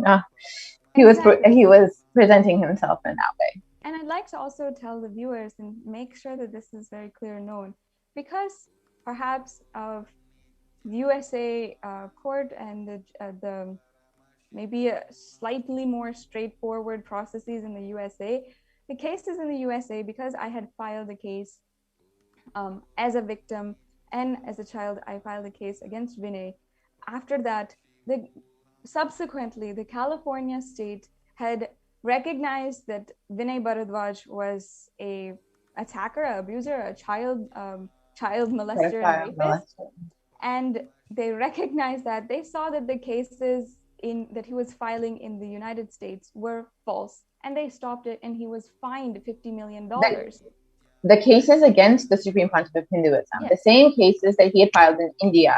He was presenting himself in that way. And I'd like to also tell the viewers and make sure that this is very clear known, because perhaps of USA court and the maybe a slightly more straightforward processes in the USA. The cases in the USA, because I had filed a case as a victim and as a child, I filed a case against Vinay. After that, subsequently, the California state had recognized that Vinay Bharadwaj was a attacker, an abuser, a child molester and Pedophile, rapist. molester. And they recognized that. They saw that the cases that he was filing in the United States were false, and they stopped it, and he was fined $50 million. The cases against the Supreme Pontiff of Hinduism, Yes. the same cases that he had filed in India.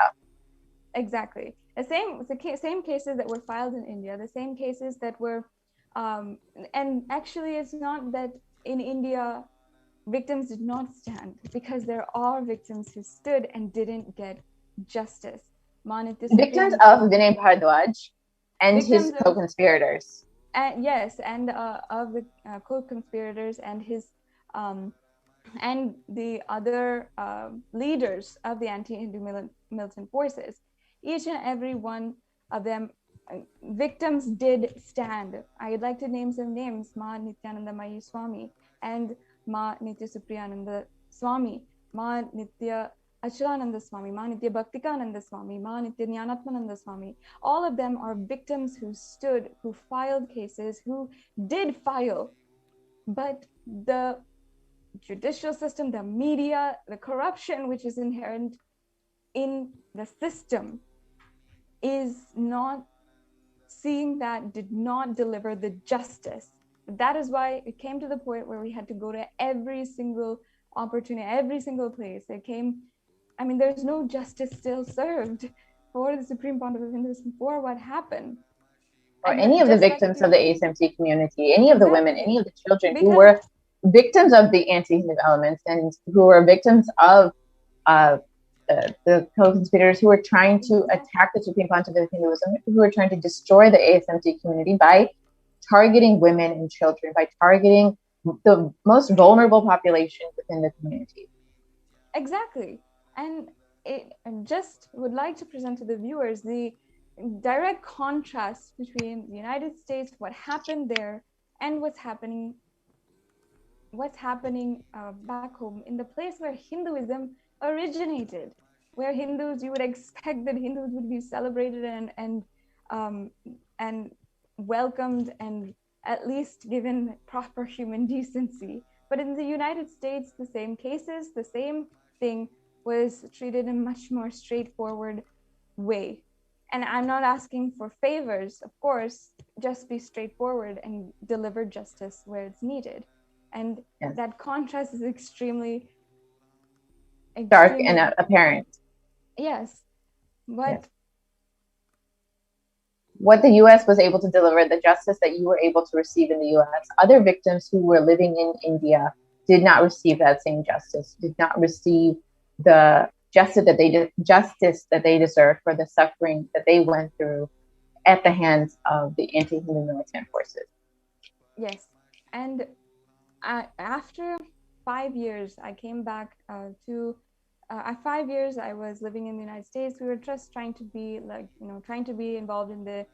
Exactly. The same cases that were filed in India, the same cases that were, and actually it's not that in India victims did not stand, because there are victims who stood and didn't get justice. Victims of Vinay Bhardwaj and his Victims of- co-conspirators. Yes, and of the co-conspirators and his and the other leaders of the anti-Hindu militant forces. Each and every one of them, victims did stand. I'd like to name some names: Ma Nityananda Mayi Swami and Ma Nitya Supriyananda Swami, Ma Nitya Achalananda Swami, Ma Nitya Bhaktikananda Swami, Ma Nitya Jnanatmananda Swami. All of them are victims who stood, who filed cases, who did file, but the judicial system, the media, the corruption which is inherent in the system is not seeing that, did not deliver the justice. That is why it came to the point where we had to go to every single opportunity, every single place. There's no justice still served for the Supreme Pontiff of Hinduism for what happened. Or any of the victims of the ASMT community, any of the women, any of the children who were victims of the anti-Hindu elements and who were victims of the co-conspirators who were trying to attack the Supreme Pontiff of Hinduism, who were trying to destroy the ASMT community by targeting women and children, by targeting the most vulnerable population within the community. Exactly. And I just would like to present to the viewers the direct contrast between the United States, what happened there, and what's happening back home in the place where Hinduism originated, where you would expect that Hindus would be celebrated and welcomed and at least given proper human decency. But in the United States, the same cases, the same thing was treated in a much more straightforward way. And I'm not asking for favors, of course, just be straightforward and deliver justice where it's needed. And that contrast is extremely dark and apparent. Yes. But what the US was able to deliver, the justice that you were able to receive in the US, other victims who were living in India did not receive that same justice, did not receive the justice that they deserved for the suffering that they went through at the hands of the anti-Hindu militant forces. Yes. And after 5 years, I came back to 5 years I was living in the United States. We were just trying to be involved in the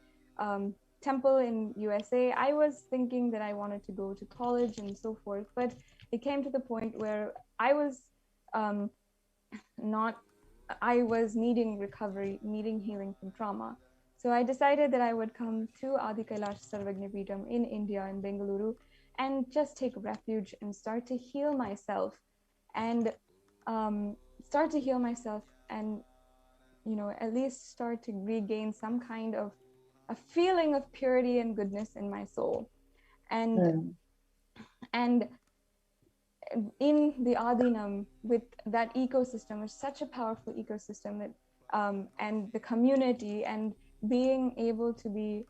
temple in USA. I was thinking that I wanted to go to college and so forth, but it came to the point where I was needing recovery, needing healing from trauma. So I decided that I would come to Adi Kailasa Sarvajnapeetham in India, in Bengaluru, and just take refuge and start to heal myself and at least start to regain some kind of a feeling of purity and goodness in my soul. And in the Adinam, with that ecosystem, was such a powerful ecosystem that and the community, and being able to be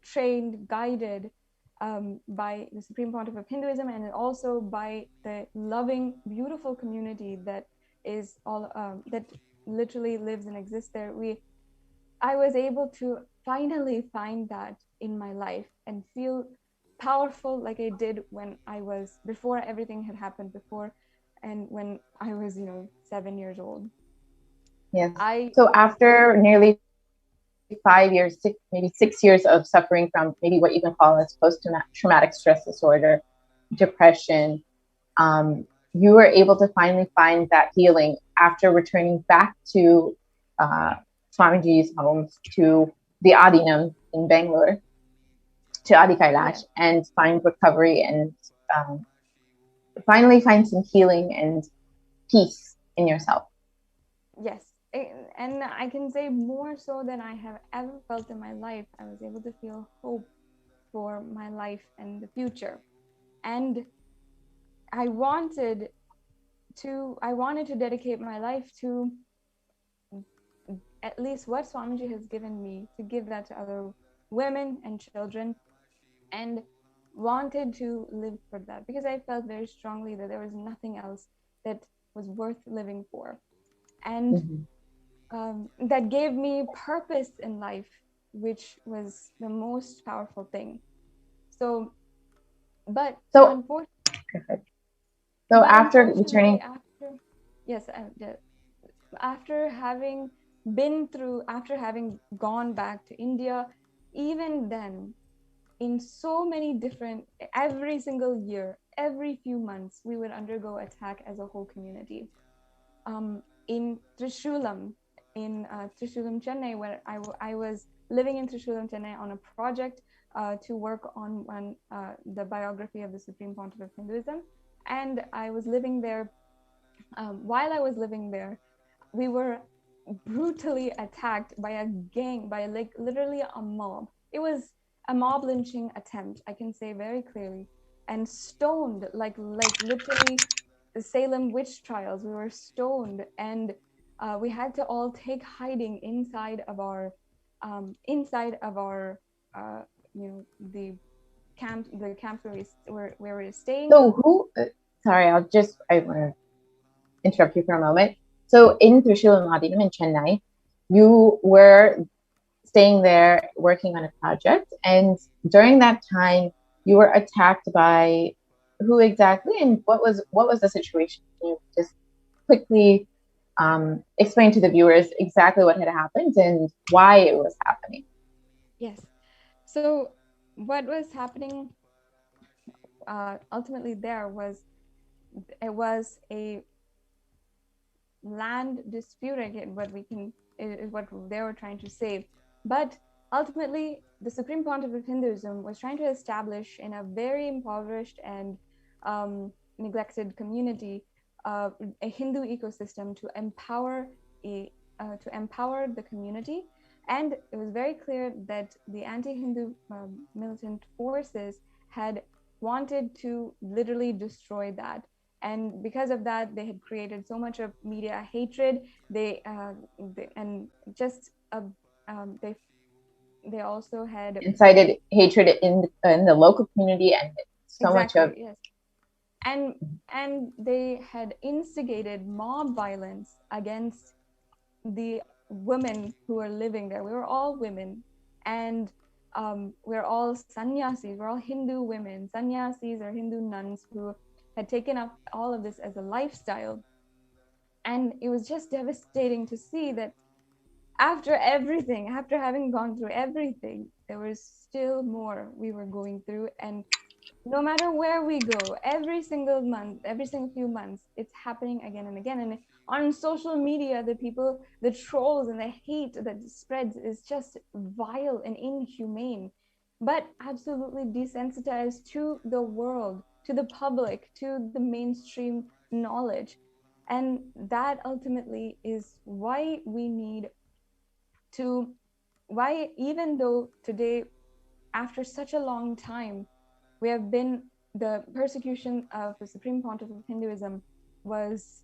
trained, guided by the Supreme Pontiff of Hinduism, and also by the loving, beautiful community that is that literally lives and exists there. I was able to finally find that in my life and feel powerful like I did before everything had happened before, and when I was 7 years old. Yes. So after nearly 5 years, maybe 6 years of suffering from maybe what you can call as post-traumatic stress disorder, depression, you were able to finally find that healing after returning back to Swamiji's homes, to the Adinam in Bangalore, to Adi Kailash, and find recovery and finally find some healing and peace in yourself. Yes, and I can say more so than I have ever felt in my life. I was able to feel hope for my life and the future, and I wanted to dedicate my life to at least what Swamiji has given me, to give that to other women and children, and wanted to live for that because I felt very strongly that there was nothing else that was worth living for, and that gave me purpose in life, which was the most powerful thing. So, but unfortunately, after returning, after having after having gone back to India, even then, in so many different, every single year, every few months, we would undergo attack as a whole community. In Trishulam, Chennai, where I was living in Trishulam, Chennai on a project to work on the biography of the Supreme Pontiff of Hinduism. And I was living there. While I was living there, we were brutally attacked by a gang, by like literally a mob. It was a mob lynching attempt, I can say very clearly, and stoned like literally the Salem witch trials. We were stoned, and we had to all take hiding inside of our the camps where we were staying. So who? Sorry, I want to interrupt you for a moment. So in Trishulam in Chennai, you were staying there working on a project, and during that time you were attacked by who exactly, and what was the situation? Can you just quickly explain to the viewers exactly what had happened and why it was happening? Yes. So what was happening ultimately there was, it was a land dispute, again, what they were trying to say. But ultimately, the Supreme Pontiff of Hinduism was trying to establish in a very impoverished and neglected community a Hindu ecosystem to empower the community. And it was very clear that the anti-Hindu militant forces had wanted to literally destroy that. And because of that, they had created so much of media hatred. They also had incited hatred in the local community, and so much of and they had instigated mob violence against the women who were living there. We were all women, and we're all sannyasis. We're all Hindu women, sannyasis or Hindu nuns who had taken up all of this as a lifestyle. And it was just devastating to see that after having gone through everything, there was still more we were going through. And no matter where we go, every single few months, it's happening again and again. And on social media, the trolls and the hate that spreads is just vile and inhumane, but absolutely desensitized to the world, to the public, to the mainstream knowledge. And that ultimately is why even though today, after such a long time, the persecution of the Supreme Pontiff of Hinduism was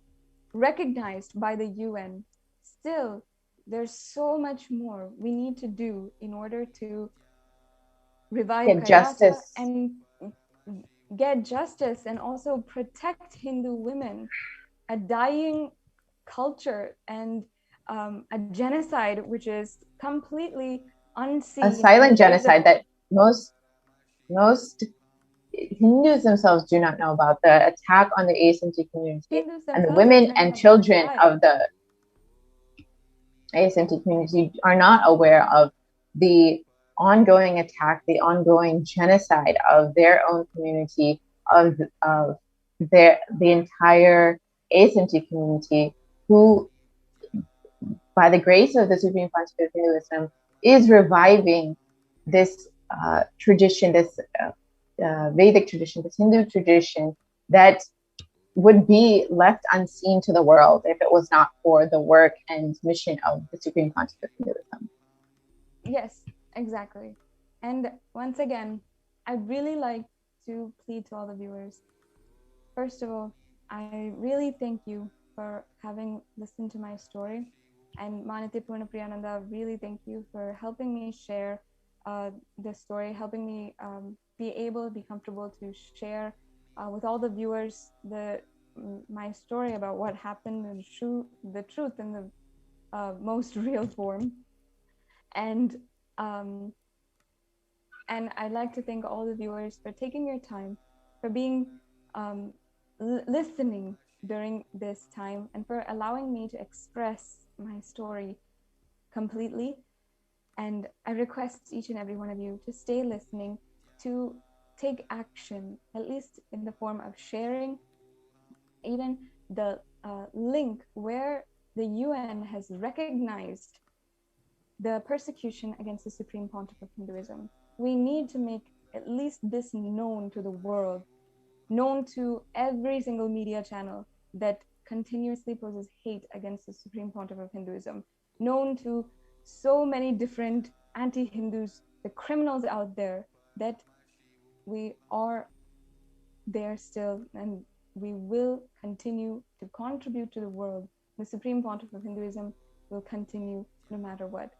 recognized by the UN, still there's so much more we need to do in order to revive Kailasa and get justice, and also protect Hindu women, a dying culture, and a genocide which is completely unseen. A silent genocide that most Hindus themselves do not know about. The attack on the ASMT community and the women and children of the ASMT community are not aware of the ongoing attack, the ongoing genocide of their own community, of the entire ASMT community, who, by the grace of the Supreme Pontiff of Hinduism, is reviving this tradition, this Vedic tradition, this Hindu tradition that would be left unseen to the world if it was not for the work and mission of the Supreme Pontiff of Hinduism. Yes, exactly. And once again, I'd really like to plead to all the viewers. First of all, I really thank you for having listened to my story. And Manati Purna Priyananda, really thank you for helping me share this story, helping me be able to be comfortable to share with all the viewers my story about what happened and the truth in the most real form. And I'd like to thank all the viewers for taking your time, for being listening during this time, and for allowing me to express my story completely. And I request each and every one of you to stay listening, to take action, at least in the form of sharing even the link where the UN has recognized the persecution against the Supreme Pontiff of Hinduism. We need to make at least this known to the world, known to every single media channel that continuously poses hate against the Supreme Pontiff of Hinduism, known to so many different anti-Hindus, the criminals out there, that we are there still, and we will continue to contribute to the world. The Supreme Pontiff of Hinduism will continue no matter what.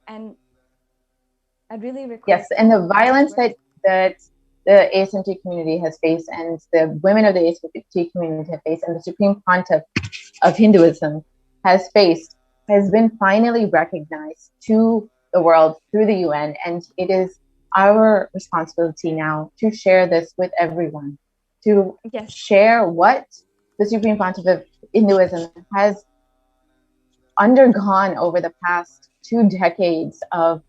And I really request— Yes, and the violence that the ASMT community has faced, and the women of the ASMT community have faced, and the Supreme Pontiff of Hinduism has faced, has been finally recognized to the world through the UN. And it is our responsibility now to share this with everyone, to share what the Supreme Pontiff of Hinduism has undergone over the past 2 decades of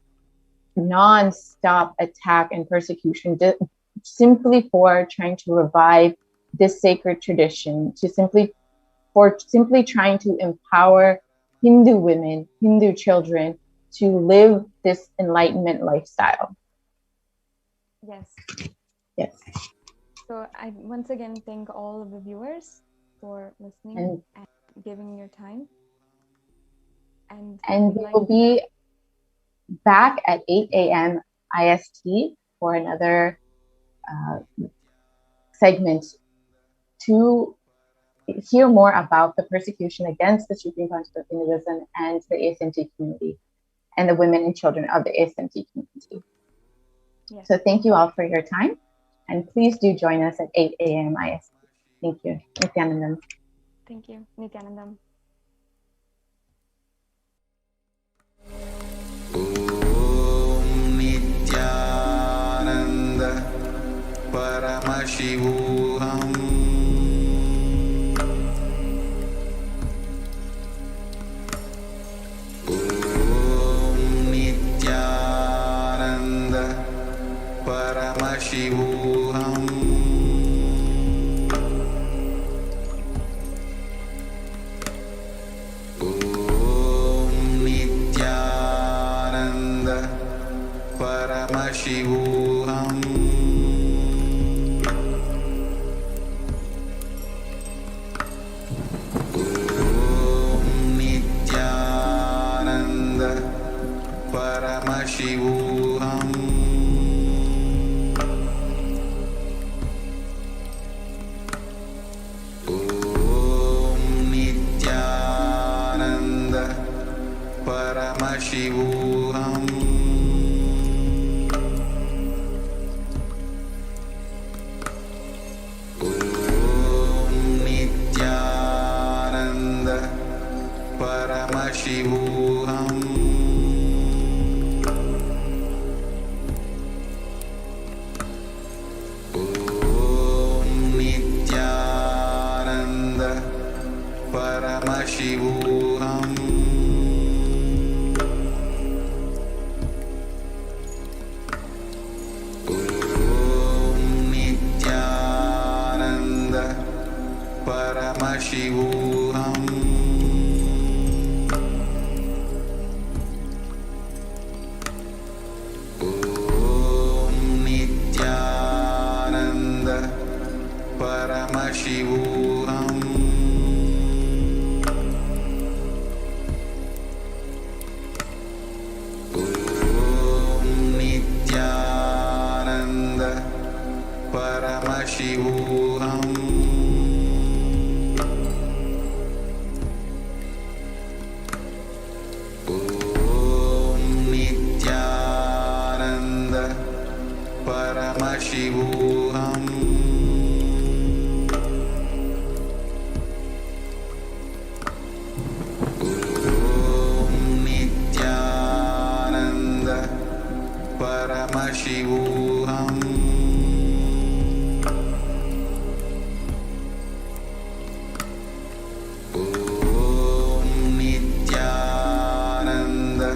non-stop attack and persecution, simply for trying to revive this sacred tradition, simply trying to empower Hindu women, Hindu children to live this enlightenment lifestyle. Yes. So I once again thank all of the viewers for listening and giving your time. And we will be back at 8 a.m. IST for another segment to hear more about the persecution against the Supreme Pontiff of Hinduism and the ASMT community and the women and children of the ASMT community. Yes. So thank you all for your time, and please do join us at 8 a.m. IST. Thank you. Nityanandam. Thank you. Nityanandam. Nityananda Paramashivoham Nityananda Paramashivoham Nityananda Paramashivoham Nityananda Paramashivoham Nityananda Paramashivoham Nityananda Paramashivoham Nityananda Paramashivoham Nityananda Paramashivoham Nityananda Paramashivoham Paramashivoham. Om Nityananda Paramashivoham. Om Nityananda Paramashivoham. Om Nityananda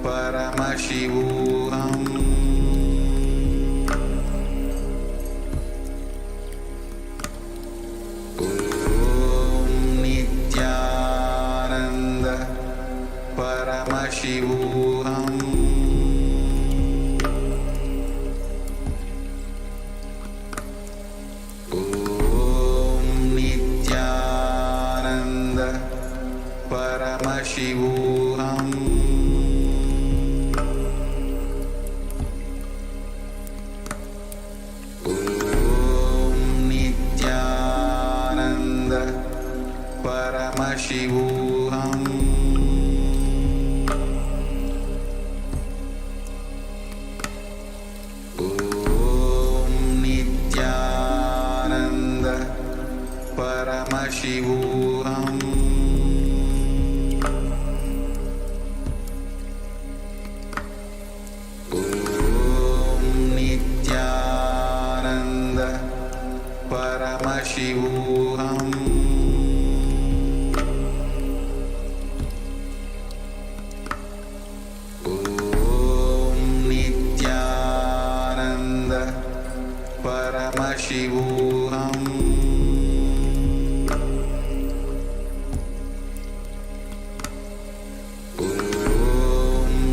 Paramashivoham. Om Nityananda Paramashivoham. Om Nityananda Paramashivoham. Om Nityananda Paramashivoham. Om Nityananda Paramashivoham. Om Nityananda Paramashivoham. Om Nityananda Paramashivoham.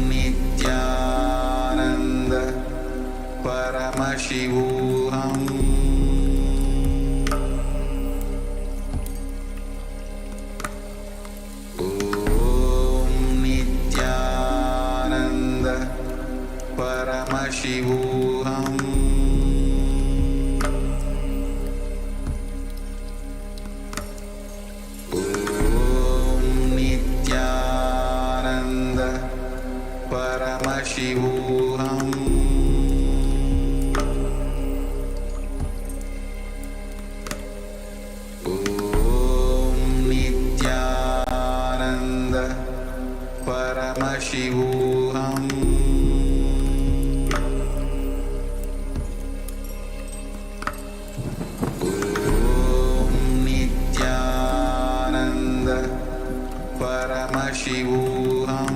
Om Nityananda Paramashivoham. Om Nityananda Paramashivoham. Om Nityananda Paramashivoham. Om Nityananda Paramashivoham. Om Nityananda Paramashivoham.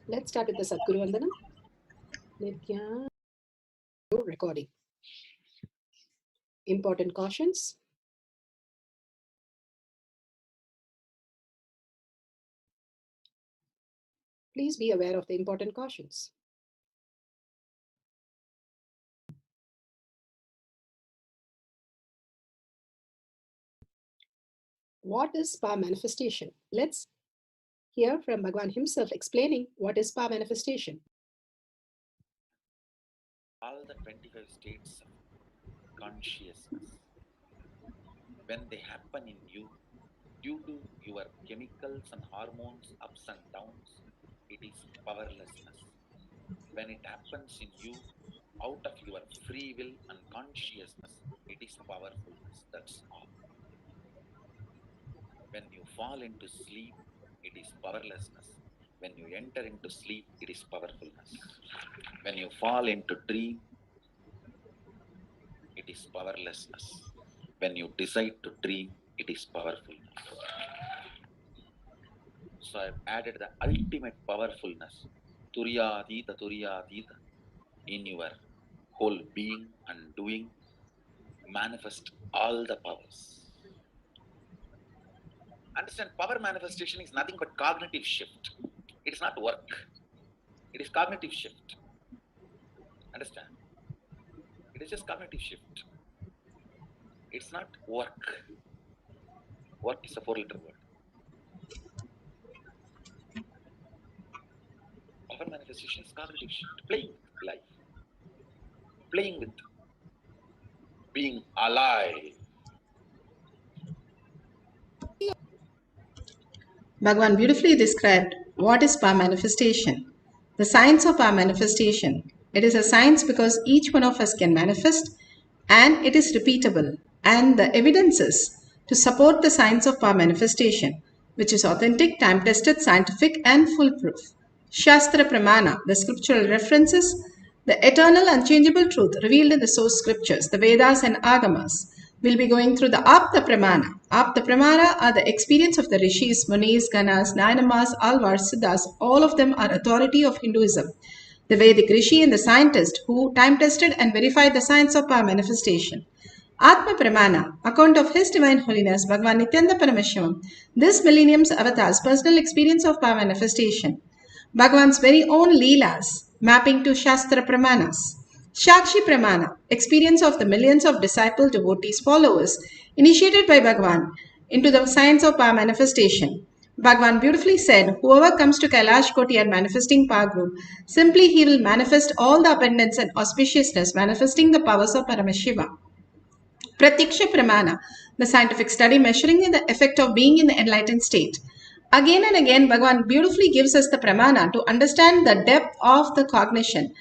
Let's start with the Sadguru Vandanam. Nitya recording. Important cautions. Please be aware of the important cautions. What is spa manifestation? Let's hear from Bhagwan himself explaining what is spa manifestation. All the 25 states of consciousness, when they happen in you, due to your chemicals and hormones ups and downs, it is powerlessness. When it happens in you, out of your free will and consciousness, it is powerfulness. That's all. When you fall into sleep, it is powerlessness. When you enter into sleep, it is powerfulness. When you fall into dream, it is powerlessness. When you decide to dream, it is powerfulness. So I've added the ultimate powerfulness, Turyadita, in your whole being and doing, manifest all the powers. Understand, power manifestation is nothing but cognitive shift. It is not work. It is cognitive shift. Understand? It is just cognitive shift. It's not work. Work is a 4-letter word. Power manifestation is cognitive shift. Playing with life. Playing with being alive. Bhagavan beautifully described what is power manifestation. The science of power manifestation. It is a science because each one of us can manifest and it is repeatable. And the evidences to support the science of power manifestation, which is authentic, time-tested, scientific and foolproof. Shastra Pramana, the scriptural references, the eternal unchangeable truth revealed in the source scriptures, the Vedas and Agamas. We'll be going through the Apta Pramana. Apta Pramana are the experience of the Rishis, Munis, Ganas, Nayamas, Alvars, Siddhas. All of them are authority of Hinduism. The Vedic Rishi and the scientist who time-tested and verified the science of power manifestation. Atma Pramana, account of His Divine Holiness, Bhagavan Nityananda Paramashivam, this millennium's avatar's personal experience of power manifestation. Bhagavan's very own Leelas, mapping to Shastra Pramanas. Shakshi Pramana, experience of the millions of disciple devotees followers initiated by Bhagavan into the science of power manifestation. Bhagavan beautifully said, whoever comes to Kailash Kotiyar manifesting power group, simply he will manifest all the abundance and auspiciousness manifesting the powers of Paramashiva. Pratyaksha Pramana, the scientific study measuring the effect of being in the enlightened state. Again and again, Bhagavan beautifully gives us the pramana to understand the depth of the cognition,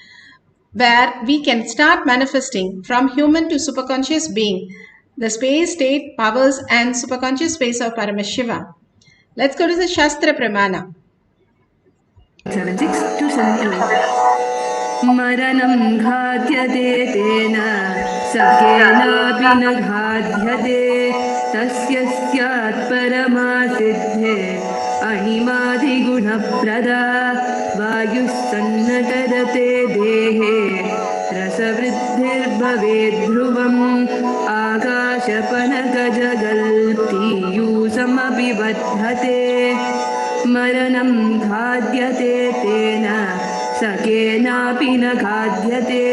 where we can start manifesting from human to superconscious being, the space, state, powers and superconscious space of Paramashiva. Let's go to the Shastra Pramana. 76 to 78. Maranam ghadyate tena sakena bina ghadyate tasyasyat paramasiddhe animadi guna prada vayussannatadate dehe rasavriddhir bhaved dhruvam akashapanakajagalti samabhivadhate Maranam ghadyate tena sakenapi na ghadyate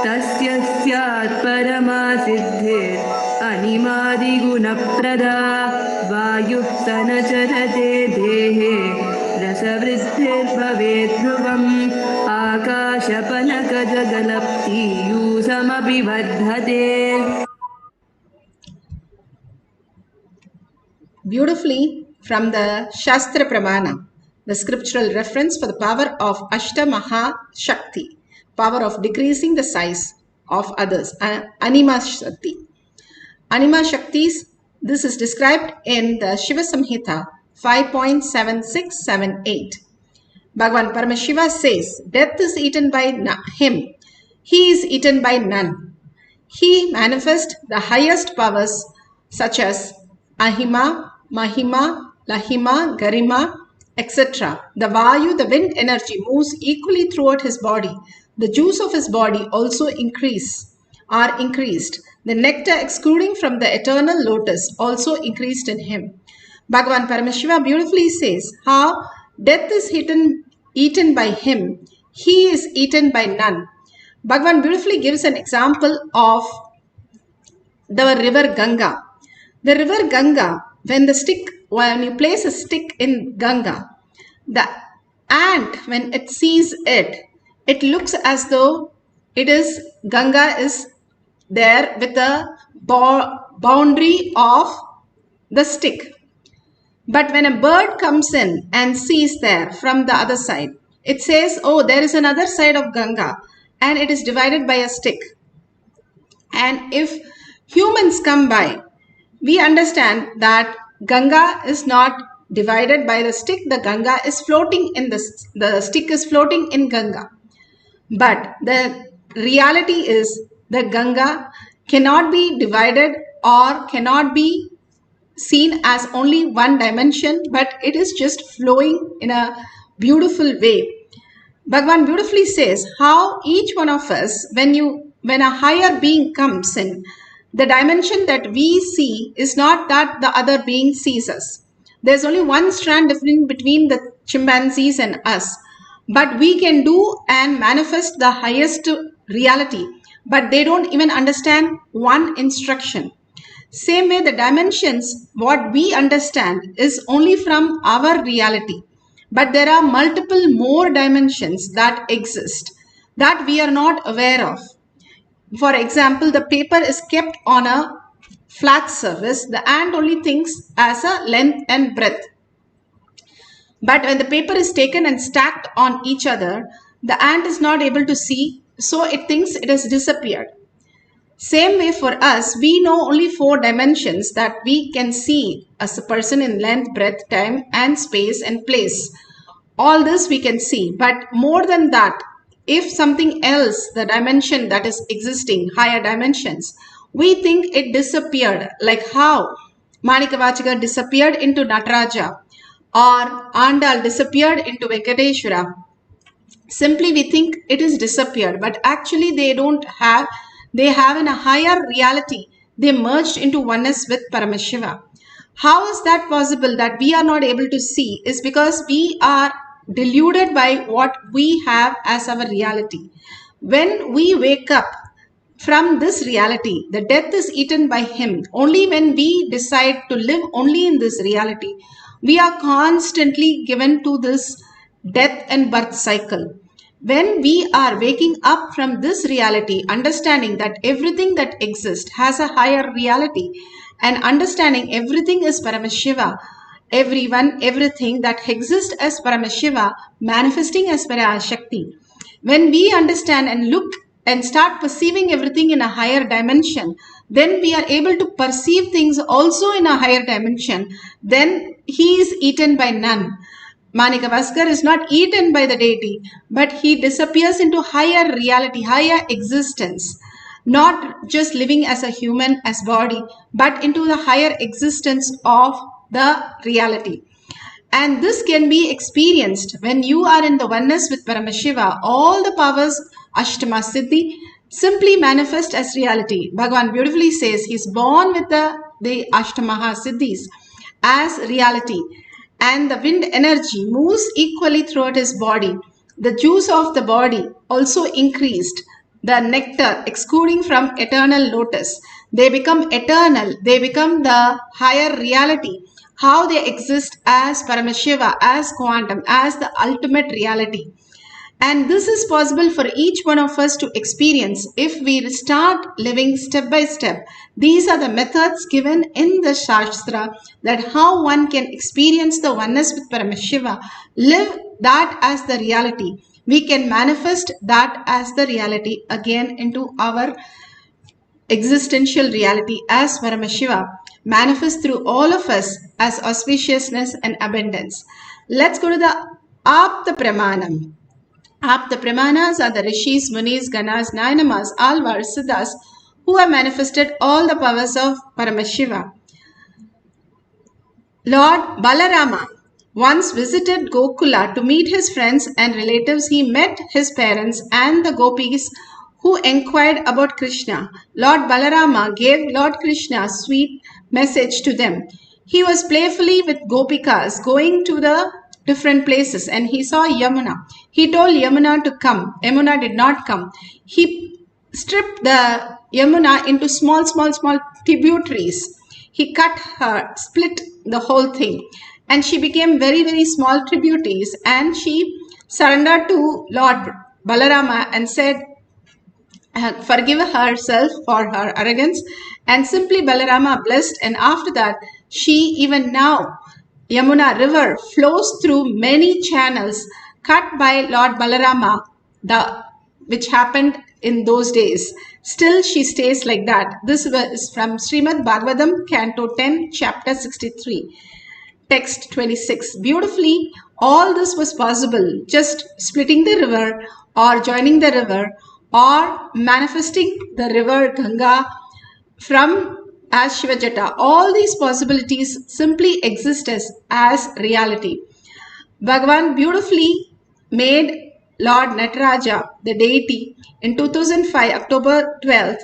tasya syat paramasiddhe animadi gunaprada vayuh sanacharate dehe rasavriddhir bhaved dhruvam akashapanakajagalapti yusamabhivadhate. Beautifully from the Shastra Pramana, the scriptural reference for the power of Ashta Maha Shakti, power of decreasing the size of others, Anima Shakti. Anima Shaktis, this is described in the Shiva Samhita 5.7678. Bhagavan Paramashiva says, death is eaten by him, he is eaten by none. He manifests the highest powers such as Ahima, Mahima, Lahima, Garima, etc. The Vayu, the wind energy, moves equally throughout his body. The juice of his body also increased. The nectar excluding from the eternal lotus also increased in him. Bhagavan Paramashiva beautifully says how death is eaten by him, he is eaten by none. Bhagavan beautifully gives an example of the river Ganga. The river Ganga, when you place a stick in Ganga, the ant, when it sees it, it looks as though Ganga is there with the boundary of the stick. But when a bird comes in and sees there from the other side, it says, oh, there is another side of Ganga. and it is divided by a stick. And if humans come by, we understand that Ganga is not divided by the stick. The Ganga is floating in the stick is floating in Ganga. But the reality is the Ganga cannot be divided or cannot be seen as only one dimension, but it is just flowing in a beautiful way. Bhagavan beautifully says how each one of us, when a higher being comes in, the dimension that we see is not that the other being sees us. There's only one strand difference between the chimpanzees and us, but we can do and manifest the highest reality, but they don't even understand one instruction. Same way, the dimensions, what we understand is only from our reality. But there are multiple more dimensions that exist that we are not aware of. For example, the paper is kept on a flat surface. The ant only thinks as a length and breadth. But when the paper is taken and stacked on each other, the ant is not able to see, so it thinks it has disappeared. Same way for us, we know only 4 dimensions that we can see as a person in length, breadth, time and space and place. All this we can see, but more than that, if something else, the dimension that is existing, higher dimensions, we think it disappeared, like how Manikavachika disappeared into Nataraja or Andal disappeared into Venkateshwara. Simply we think it is disappeared, but actually they have in a higher reality. They merged into oneness with Paramashiva. How is that possible that we are not able to see? Is because we are deluded by what we have as our reality. When we wake up from this reality, the death is eaten by him. Only when we decide to live only in this reality, we are constantly given to this death and birth cycle. When we are waking up from this reality, understanding that everything that exists has a higher reality and understanding everything is Paramashiva, everyone, everything that exists as Paramashiva, manifesting as Parashakti. When we understand and look and start perceiving everything in a higher dimension, then we are able to perceive things also in a higher dimension. Then he is eaten by none. Manikavaskar is not eaten by the deity, but he disappears into higher reality, higher existence. Not just living as a human, as body, but into the higher existence of the reality. And this can be experienced when you are in the oneness with Paramashiva. All the powers, Ashtama Siddhi, simply manifest as reality. Bhagavan beautifully says he is born with the Ashtamaha Siddhis as reality. And the wind energy moves equally throughout his body. The juice of the body also increased. The nectar exuding from eternal lotus. They become eternal. They become the higher reality. How they exist as Paramashiva, as quantum, as the ultimate reality. And this is possible for each one of us to experience if we start living step by step. These are the methods given in the Shastra that how one can experience the oneness with Paramashiva, live that as the reality. We can manifest that as the reality again into our existential reality as Paramashiva, manifest through all of us as auspiciousness and abundance. Let's go to the Apta Pramanam. Apta Pramanas are the Rishis, Munis, Ganas, Nainamas, Alvars, Siddhas who have manifested all the powers of Paramashiva. Lord Balarama once visited Gokula to meet his friends and relatives. He met his parents and the gopis who inquired about Krishna. Lord Balarama gave Lord Krishna a sweet message to them. He was playfully with gopikas going to the different places and he saw Yamuna. He told Yamuna to come. Yamuna did not come. He stripped the Yamuna into small tributaries. He cut her, split the whole thing, and she became very small tributaries, and she surrendered to Lord Balarama and said, forgive herself for her arrogance, and simply Balarama blessed, and after that she, even now, Yamuna river flows through many channels cut by Lord Balarama. The which happened in those days. Still, she stays like that. This was from Srimad Bhagavatam, Canto 10, Chapter 63. Text 26. Beautifully, all this was possible, just splitting the river or joining the river or manifesting the river Ganga from as Shivajata. All these possibilities simply exist as reality. Bhagavan beautifully made Lord Nataraja, the deity, in 2005, October 12th,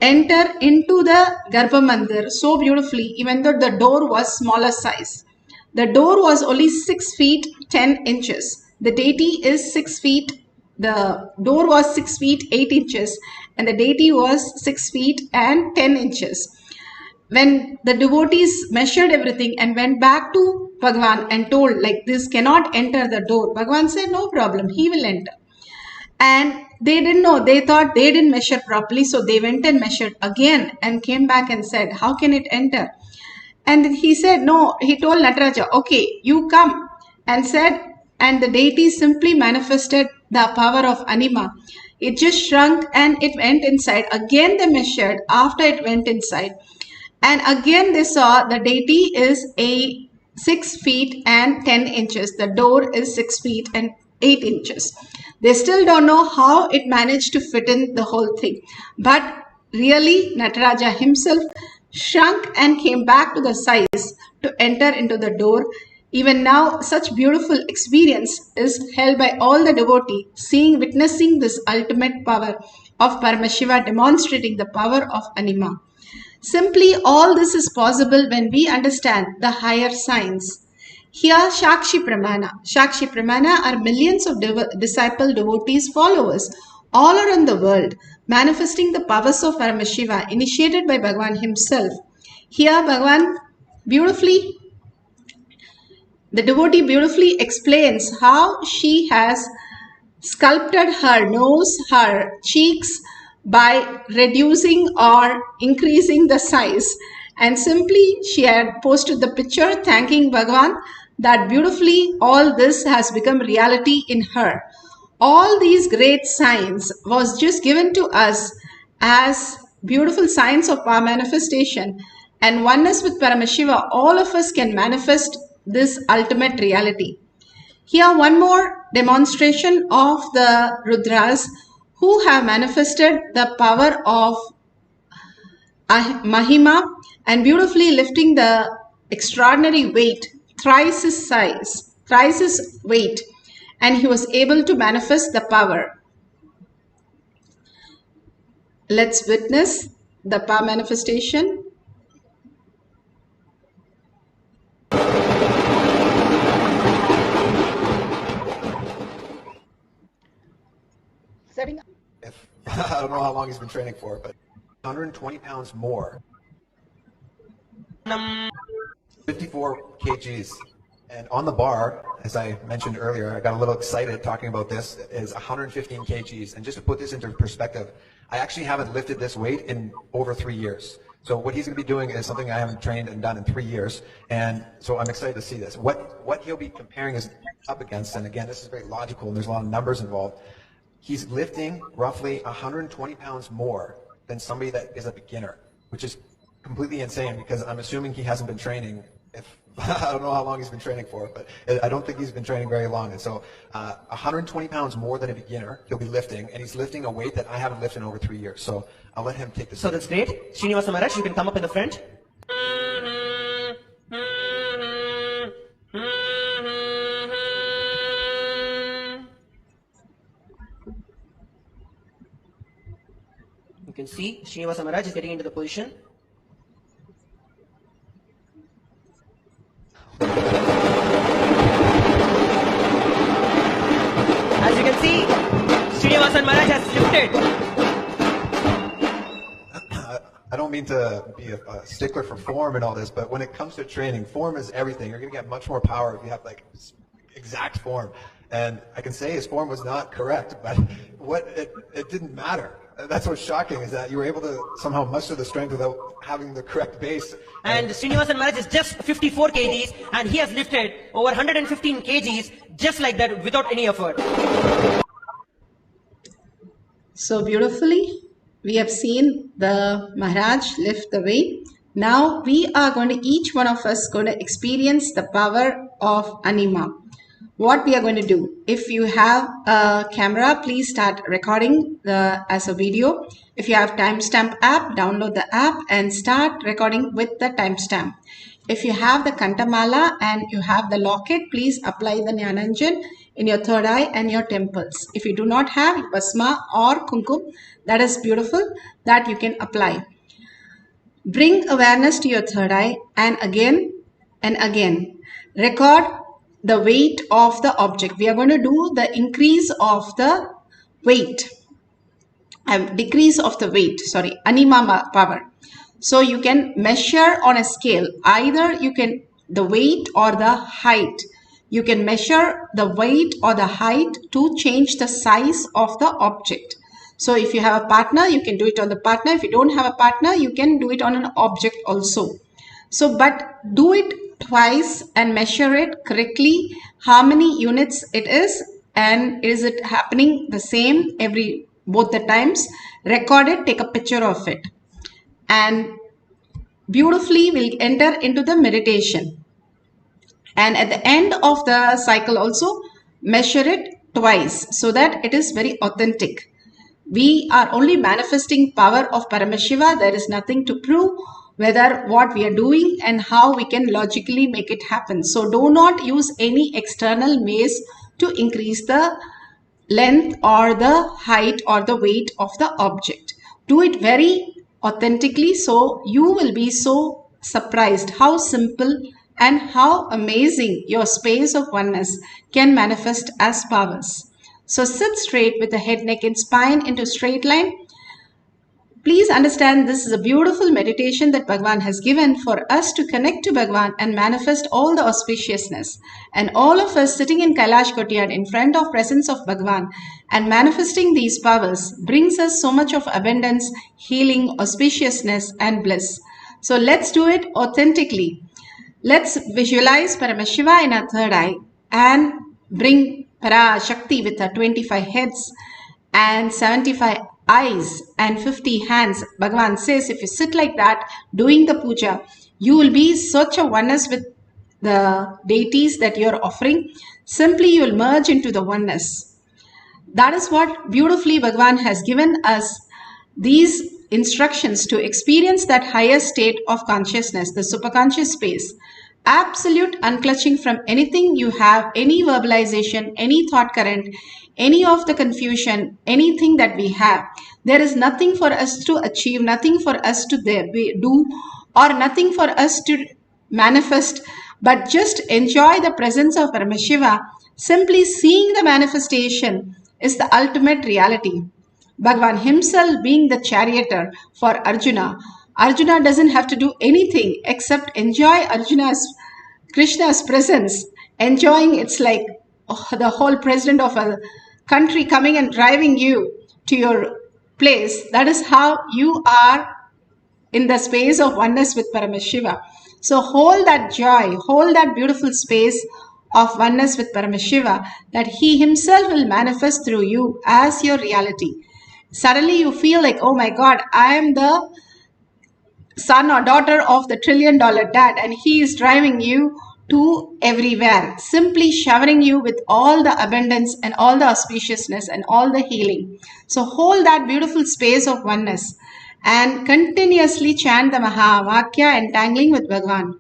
enter into the Garbha Mandir so beautifully, even though the door was smaller size. The door was only 6 feet 10 inches. The deity is 6 feet. The door was 6 feet 8 inches and the deity was 6 feet and 10 inches. When the devotees measured everything and went back to Bhagavan and told like this cannot enter the door, Bhagavan said no problem, he will enter. And they didn't know, they thought they didn't measure properly, so they went and measured again and came back and said how can it enter? And he said, no, he told Nataraja, okay, you come, and said, and the deity simply manifested the power of Anima. It just shrunk and it went inside. Again they measured after it went inside. And again they saw the deity is a 6 feet and 10 inches. The door is 6 feet and 8 inches. They still don't know how it managed to fit in the whole thing. But really, Nataraja himself shrunk and came back to the size to enter into the door. Even now, such beautiful experience is held by all the devotees, witnessing this ultimate power of Paramashiva, demonstrating the power of Anima. Simply, all this is possible when we understand the higher science. Here, Shakshi Pramana. Shakshi Pramana are millions of disciple devotees, followers all around the world, manifesting the powers of Paramashiva initiated by Bhagavan himself. Here Bhagavan beautifully, the devotee beautifully explains how she has sculpted her nose, her cheeks by reducing or increasing the size. And simply she had posted the picture thanking Bhagavan that beautifully all this has become reality in her. All these great signs was just given to us as beautiful signs of our manifestation and oneness with Paramashiva. All of us can manifest this ultimate reality. Here one more demonstration of the Rudras who have manifested the power of Mahima and beautifully lifting the extraordinary weight, thrice his size, thrice his weight, and he was able to manifest the power. Let's witness the power manifestation. Setting up. I don't know how long he's been training for, but 120 pounds more. 54 kgs. And on the bar, as I mentioned earlier, I got a little excited talking about this, is 115 kgs. And just to put this into perspective, I actually haven't lifted this weight in over 3 years. So what he's going to be doing is something I haven't trained and done in 3 years. And so I'm excited to see this. What he'll be comparing us up against, and again, this is very logical and there's a lot of numbers involved. He's lifting roughly 120 pounds more than somebody that is a beginner, which is completely insane because I'm assuming he hasn't been training. I don't know how long he's been training for, but I don't think he's been training very long. And so 120 pounds more than a beginner he'll be lifting, and he's lifting a weight that I haven't lifted in over 3 years. So I'll let him take this. So that's great. Srinivasa Maharaj, you can come up in the front. You can see Srinivasa Maharaj is getting into the position. As you can see, Srinivasa Maharaj has lifted. I don't mean to be a stickler for form and all this, but when it comes to training, form is everything. You're going to get much more power if you have like exact form. And I can say his form was not correct, but it didn't matter. That's what's shocking, is that you were able to somehow muster the strength without having the correct base. And Srinivasan Maharaj is just 54 kgs and he has lifted over 115 kgs just like that without any effort. So beautifully, we have seen the Maharaj lift the weight. Now we are going to, each one of us going to experience the power of Anima. What we are going to do, if you have a camera, please start recording as a video. If you have timestamp app, download the app and start recording with the timestamp. If you have the Kantamala and you have the locket, please apply the Jnananjan in your third eye and your temples. If you do not have Basma or Kumkum, that is beautiful, that you can apply. Bring awareness to your third eye and again record the weight of the object. We are going to do the increase of the weight, decrease of the weight, sorry, Anima power. So you can measure on a scale, either you can the weight or the height. You can measure the weight or the height to change the size of the object. So if you have a partner, you can do it on the partner. If you don't have a partner, you can do it on an object also. So, but do it twice and measure it correctly, how many units it is, and is it happening the same both the times. Record it, take a picture of it, and beautifully we'll enter into the meditation. And at the end of the cycle also measure it twice so that it is very authentic. We are only manifesting power of Paramashiva. There is nothing to prove whether what we are doing and how we can logically make it happen. So do not use any external means to increase the length or the height or the weight of the object. Do it very authentically, so you will be so surprised how simple and how amazing your space of oneness can manifest as powers. So sit straight with the head, neck and spine into straight line. Please understand this is a beautiful meditation that Bhagavan has given for us to connect to Bhagavan and manifest all the auspiciousness. And all of us sitting in Kailash Courtyard in front of presence of Bhagavan and manifesting these powers brings us so much of abundance, healing, auspiciousness and bliss. So let's do it authentically. Let's visualize Paramashiva in our third eye and bring Para Shakti with her 25 heads and 75 eyes and 50 hands. Bhagavan says if you sit like that doing the puja, you will be such a oneness with the deities that you are offering. Simply you will merge into the oneness. That is what beautifully Bhagavan has given us these instructions to experience that higher state of consciousness, the superconscious space. Absolute unclutching from anything you have, any verbalization, any thought current, any of the confusion, anything that we have. There is nothing for us to achieve, nothing for us to do, or nothing for us to manifest, but just enjoy the presence of Paramashiva. Simply seeing the manifestation is the ultimate reality. Bhagavan himself being the charioteer for Arjuna. Arjuna doesn't have to do anything except enjoy Krishna's presence. Enjoying, it's like the whole president of a country coming and driving you to your place. That is how you are in the space of oneness with Paramashiva. So hold that joy, hold that beautiful space of oneness with Paramashiva, that he himself will manifest through you as your reality. Suddenly you feel like, oh my God, I am the son or daughter of the $1 trillion dad and he is driving you to everywhere, simply showering you with all the abundance and all the auspiciousness and all the healing. So hold that beautiful space of oneness and continuously chant the Mahavakya, entangling with Bhagavan.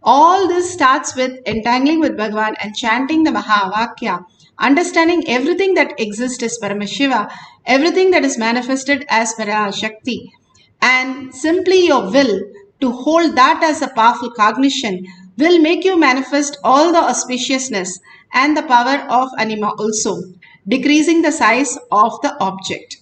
All this starts with entangling with Bhagavan and chanting the Mahavakya, understanding everything that exists as Paramashiva, everything that is manifested as Parashakti, and simply your will to hold that as a powerful cognition will make you manifest all the auspiciousness and the power of Anima also, decreasing the size of the object.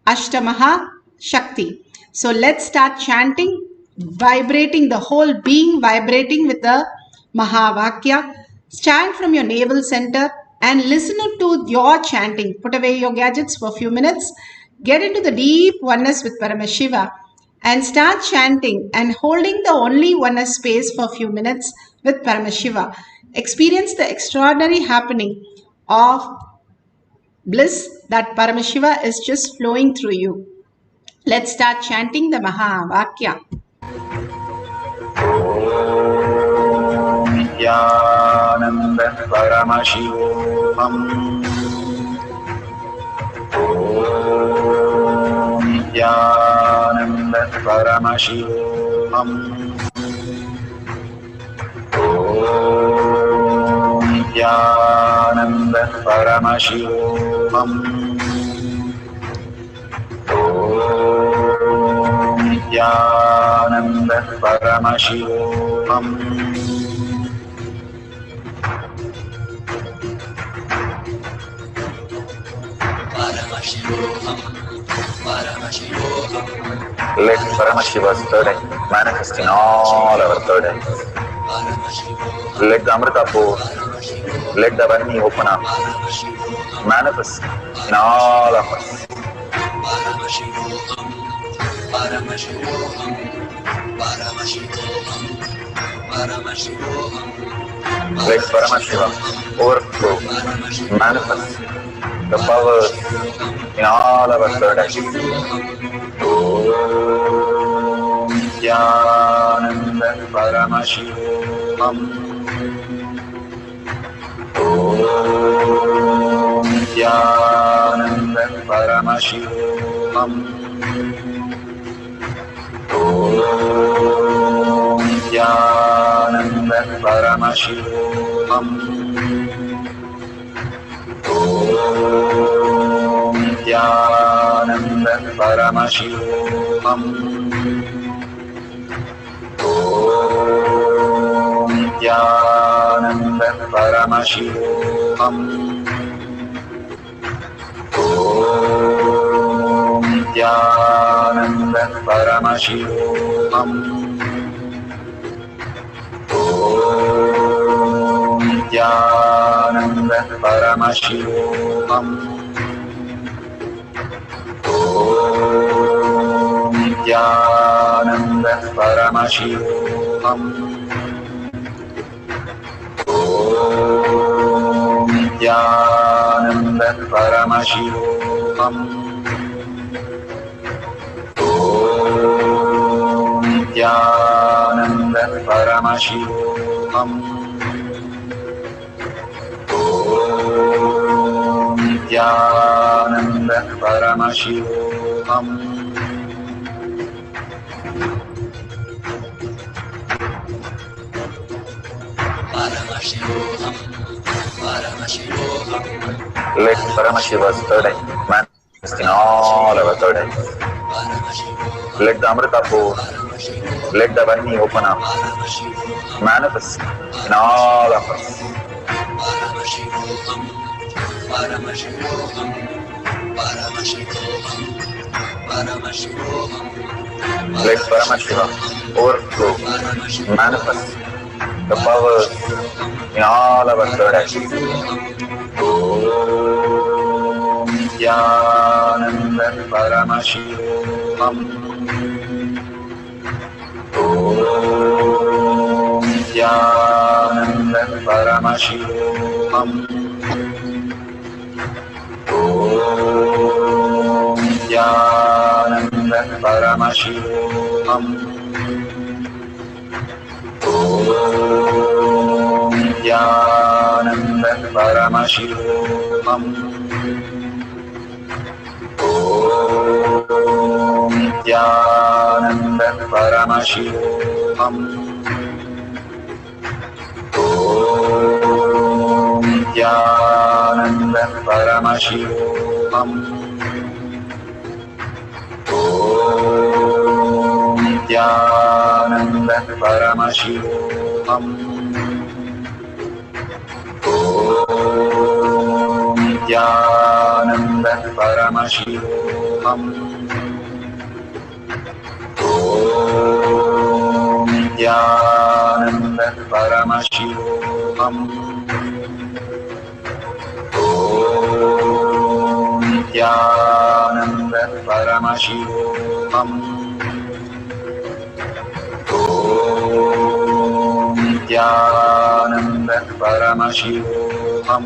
Ashtamaha Shakti. So let's start chanting, vibrating the whole being, vibrating with the Mahavakya. Chant from your navel center and listen to your chanting. Put away your gadgets for a few minutes. Get into the deep oneness with Paramashiva and start chanting and holding the only oneness space for a few minutes with Paramashiva. Experience the extraordinary happening of Bliss, that Paramashiva is just flowing through you. Let's start chanting the Mahavakya. Nityananda Paramashivoham. Om Nityananda Paramashivoham. Om Nityananda Paramashivoham. Om Nityananda Paramashivoham. Let Paramashiva's third eye manifest in all our third eyes. Let the Amrita pour, let the Varni open up, manifest in all of us. Let Paramashiva overflow, manifest the powers in all our third eyes. Om Nityananda Paramashivoham. Om Nityananda Paramashivoham. Om Nityananda Paramashivoham. Om Nityananda Paramashivoham. Om Nityananda Paramashivoham. Om Nityananda Paramashivoham. Om Nityananda Paramashivoham. Om Nityananda Paramashivoham. Om Nityananda Paramashivoham. Om Nityananda Paramashivoham. Om Nityananda Paramashivoham. Let Paramashiva's third eye manifest in all our third eyes. Let the Amrita pour, let the Varni open up, manifest in all of us. Let Paramashiva overflow, manifest the powers in all our third eyes. Om Nityananda Paramashivoham. Om Nityananda Paramashivoham. Om Nityananda Paramashivoham. Om Nityananda Paramashivoham. Om Nityananda Paramashivoham. Om Nityananda Paramashivoham. Om Nityananda Paramashivoham. Om Nityananda Paramashivoham. Om Nityananda Paramashivoham. Om Nityananda Paramashivoham. Om Nityananda Paramashivoham.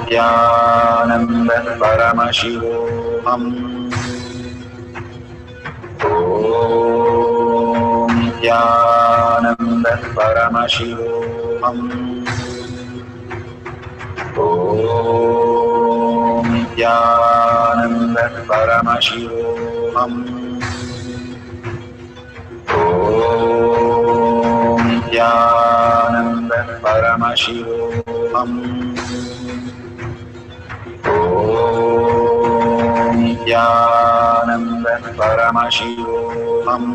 Nityanand परमशिवोऽहम् ॐ नित्यानंद परमशिवोऽहम् ॐ नित्यानंद परमशिवोऽहम् ॐ नित्यानंद परमशिवोऽहम् ॐ नित्यानंद परमशिवोऽहम्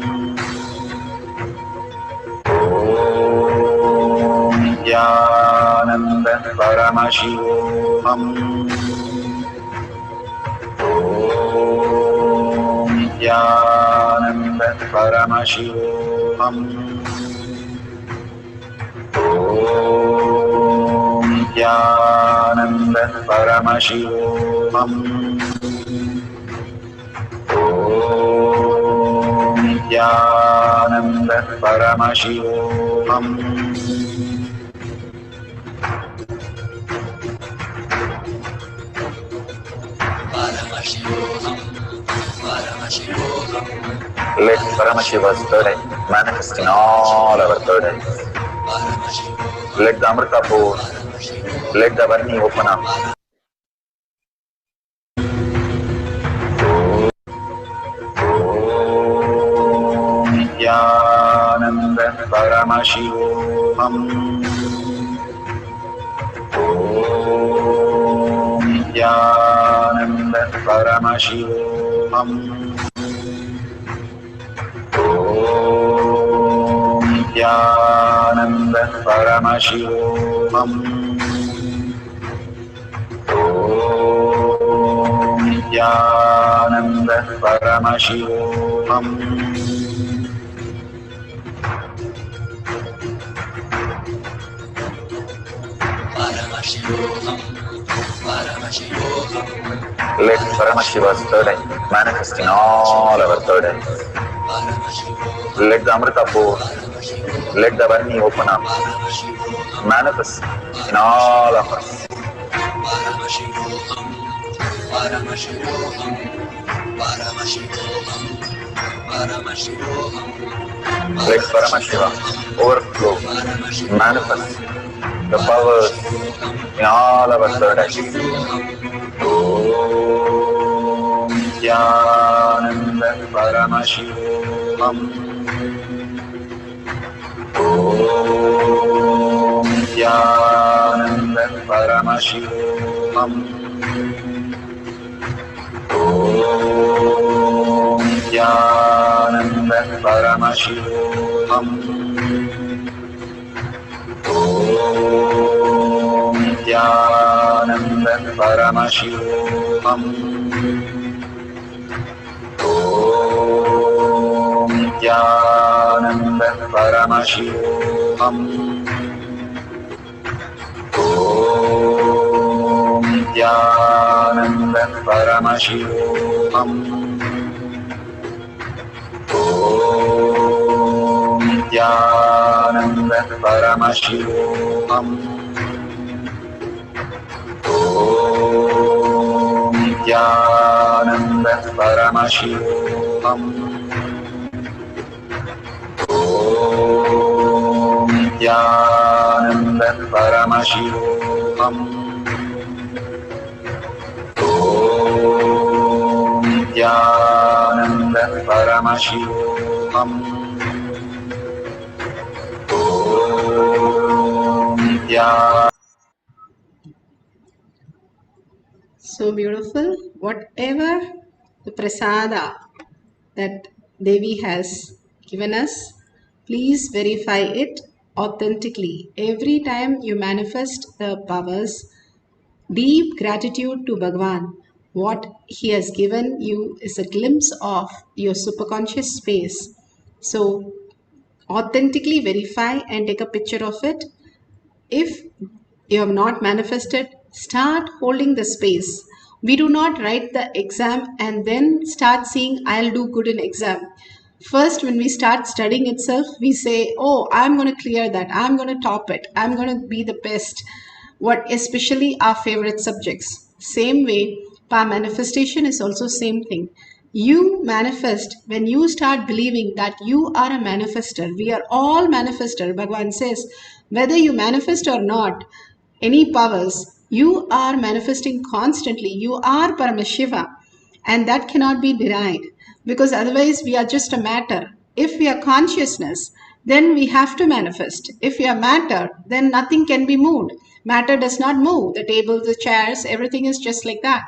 ॐ नित्यानंद परमशिवोऽहम् ॐ नित्यानंद परमशिवोऽहम् ॐ नित्यानंद परमशिवोऽहम् ॐ नित्यानंद परमशिवोऽहम् Let Paramashiva's burden manifest in all our burdens. Let the Amrita pour, let the Varni open up. Om Nityananda Paramashivoham. Om Nityananda Paramashivoham. Om Nityananda Paramashivoham. Om Nityananda Paramashivoham. Let Paramashiva's burden manifest in all our burdens. Let the Amrita pour, let the Varni open up, manifest in all of us. Let Paramashiva overflow, manifest the powers in all our burdens. Om Nityananda Paramashivoham. Om Nityananda Paramashivoham. Om Nityananda Paramashivoham. Om Nityananda Paramashivoham. Om Nityananda Paramashivoham. Om Nityananda Paramashivoham. Om Nityananda Paramashivoham. Om Nityananda Paramashivoham. Om Nityananda Paramashivoham. Om Nityananda Paramashivoham. Om Nityananda. So beautiful. Whatever the prasada that Devi has given us, please verify it authentically. Every time you manifest the powers, deep gratitude to Bhagavan. What he has given you is a glimpse of your superconscious space. So authentically verify and take a picture of it. If you have not manifested, start holding the space. We do not write the exam and then start seeing I'll do good in exam. First, when we start studying itself, we say, oh, I'm going to clear that. I'm going to top it. I'm going to be the best. what especially our favorite subjects. Same way, power manifestation is also same thing. You manifest when you start believing that you are a manifester. We are all manifester. Bhagavan says, whether you manifest or not, any powers, you are manifesting constantly. You are Paramashiva, and that cannot be denied, because otherwise we are just a matter. If we are consciousness, then we have to manifest. If we are matter, then nothing can be moved. Matter does not move. The tables, the chairs, everything is just like that.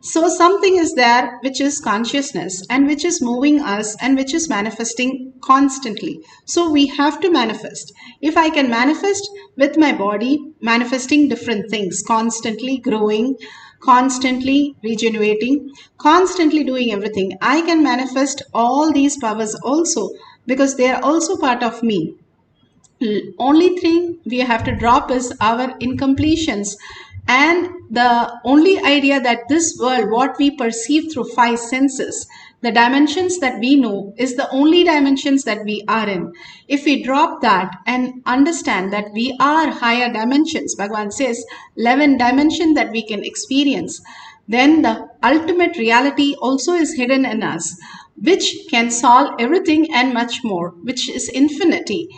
So something is there which is consciousness and which is moving us and which is manifesting constantly. So we have to manifest. If I can manifest with my body, manifesting different things, constantly growing, constantly regenerating, constantly doing everything, I can manifest all these powers also, because they are also part of me. Only thing we have to drop is our incompletions, and the only idea that this world, what we perceive through 5 senses, the dimensions that we know, is the only dimensions that we are in. If we drop that and understand that we are higher dimensions, Bhagavan says 11 dimensions that we can experience, then the ultimate reality also is hidden in us, which can solve everything and much more, which is infinity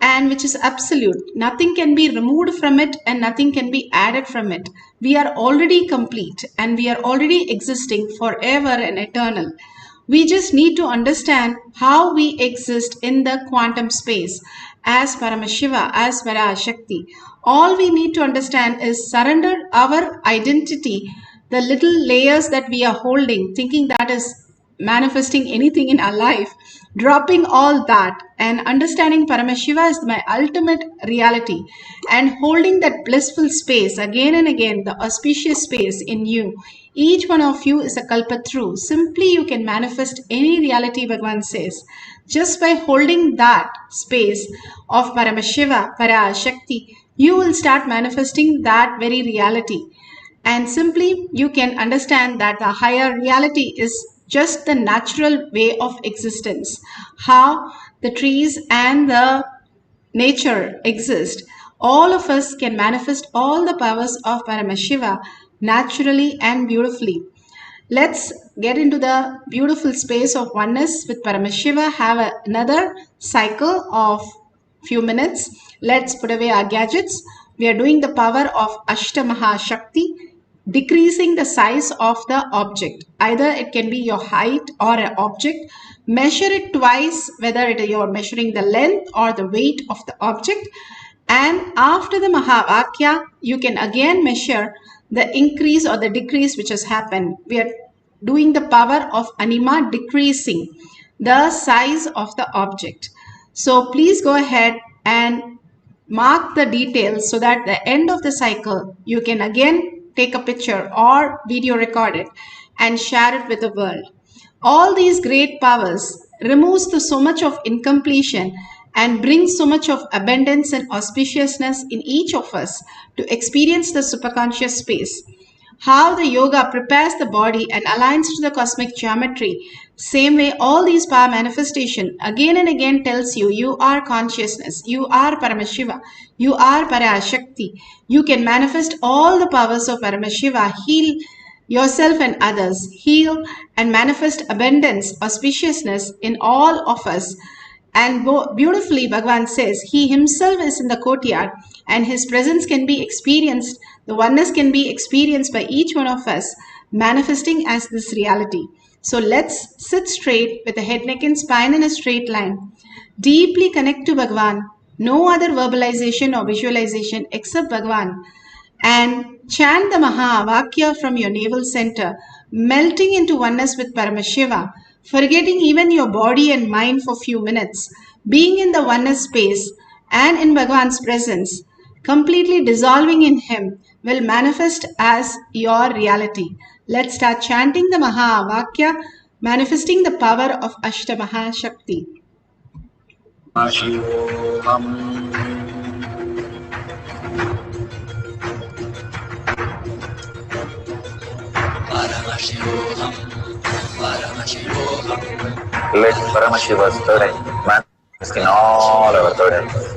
and which is absolute. Nothing can be removed from it and nothing can be added from it. We are already complete and we are already existing forever and eternal. We just need to understand how we exist in the quantum space as Paramashiva, as Parashakti. All we need to understand is surrender our identity, the little layers that we are holding, thinking that is manifesting anything in our life, dropping all that and understanding Paramashiva is my ultimate reality, and holding that blissful space again and again, the auspicious space in you. Each one of you is a kalpatru. Simply you can manifest any reality, Bhagavan says, just by holding that space of Paramashiva, Parashakti. You will start manifesting that very reality, and simply you can understand that the higher reality is just the natural way of existence, how the trees and the nature exist. All of us can manifest all the powers of Paramashiva naturally and beautifully. Let's get into the beautiful space of oneness with Paramashiva, have another cycle of few minutes. Let's put away our gadgets. We are doing the power of Ashtamaha Shakti, decreasing the size of the object. Either it can be your height or an object. Measure it twice, whether you're measuring the length or the weight of the object. And after the Mahavakya, you can again measure the increase or the decrease which has happened. We are doing the power of Anima, decreasing the size of the object. So please go ahead and mark the details so that at the end of the cycle, you can again take a picture or video record it and share it with the world. All these great powers removes so much of incompletion and brings so much of abundance and auspiciousness in each of us to experience the superconscious space. How the yoga prepares the body and aligns to the cosmic geometry. Same way, all these power manifestation again and again tells you, you are consciousness, you are Paramashiva, you are Parashakti. You can manifest all the powers of Paramashiva, heal yourself and others, heal and manifest abundance, auspiciousness in all of us. And beautifully, Bhagavan says, he himself is in the courtyard and his presence can be experienced, the oneness can be experienced by each one of us, manifesting as this reality. So let's sit straight with the head, neck and spine in a straight line. Deeply connect to Bhagavan. No other verbalization or visualization except Bhagavan. And chant the Mahavakya from your navel center, melting into oneness with Paramashiva, forgetting even your body and mind for few minutes, being in the oneness space and in Bhagavan's presence, completely dissolving in him, will manifest as your reality. Let's start chanting the Mahavakya, manifesting the power of Ashtamaha Shakti. Let Paramashiva's third eye manifest in all our third eyes.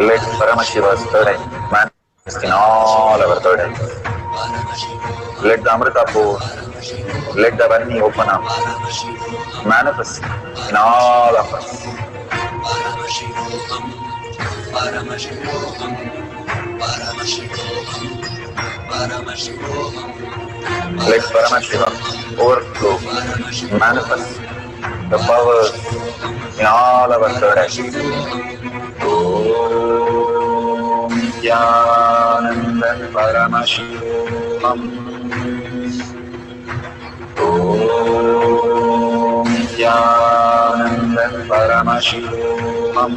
Let Paramashiva's third eye manifest in all our third eyes. Let the Amrita pour, let the Varni open up, manifest in all of us. Let Paramashiva overflow, manifest the powers in all our third eyes. Om Jnanandam Paramashivam. Om Jnanandam Paramashivam.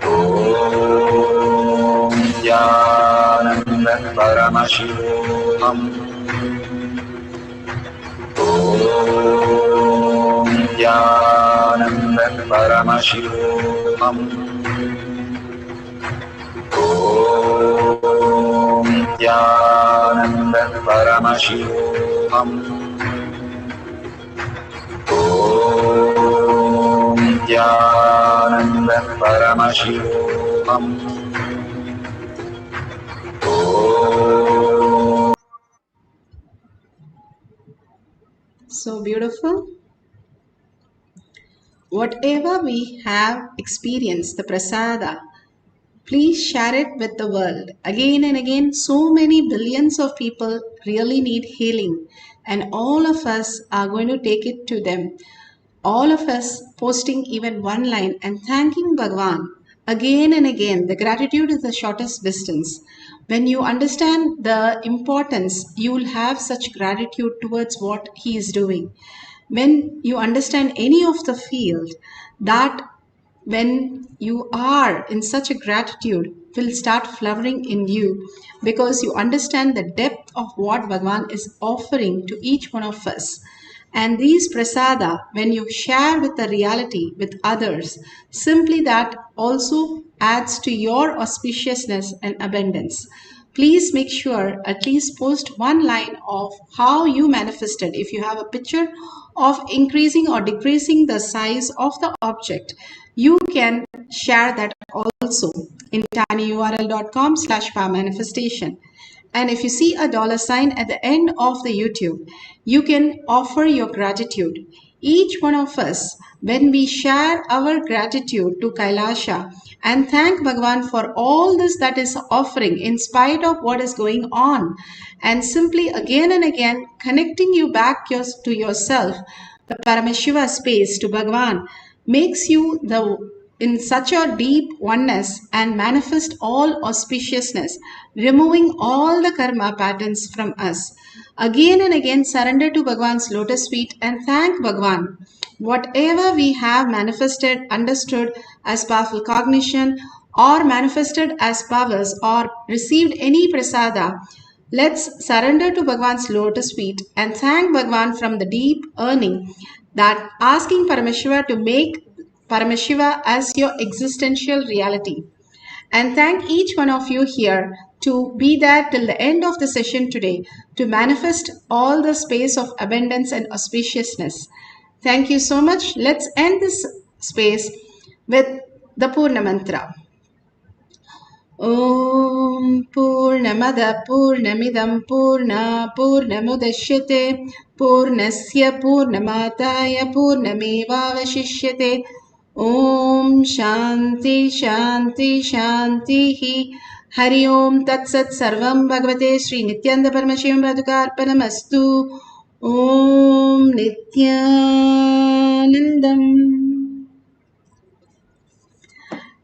Om Jnanandam Paramashivam. Om Jnanandam Paramashivam. Om Jnanandam Paramashivam. Om Jnanandam Paramashivam. So beautiful. Whatever we have experienced, the prasada, please share it with the world. Again and again, so many billions of people really need healing, and all of us are going to take it to them. All of us posting even one line and thanking Bhagavan again and again. The gratitude is the shortest distance. When you understand the importance, you will have such gratitude towards what he is doing. When you understand any of the field, that when you are in such a gratitude will start flowering in you, because you understand the depth of what Bhagavan is offering to each one of us. And these prasada, when you share with the reality with others, simply that also adds to your auspiciousness and abundance. Please make sure at least post one line of how you manifested. If you have a picture of increasing or decreasing the size of the object, you can share that also in tinyurl.com/powermanifestation. And if you see a $sign at the end of the YouTube, you can offer your gratitude. Each one of us, when we share our gratitude to Kailasa and thank Bhagavan for all this that is offering in spite of what is going on, and simply again and again connecting you back to yourself, the Paramashiva space to Bhagavan makes you in such a deep oneness and manifest all auspiciousness, removing all the karma patterns from us. Again and again surrender to Bhagavan's lotus feet and thank Bhagavan. Whatever we have manifested, understood as powerful cognition, or manifested as powers, or received any prasada, let's surrender to Bhagavan's lotus feet and thank Bhagavan from the deep earning, that asking Paramashiva to make Paramashiva as your existential reality. And thank each one of you here to be there till the end of the session today to manifest all the space of abundance and auspiciousness. Thank you so much. Let's end this space with the Purna Mantra. Om Purnamada Purnamidam Purna Purnamudashyate Purnasya Purnamataya Purnamevavashishyate. Om Shanti Shanti Shanti Hari Om Tat Sat Sarvam Bhagavate Sri Nityananda Paramashivam Padukarpanamastu. Om Nityanandam.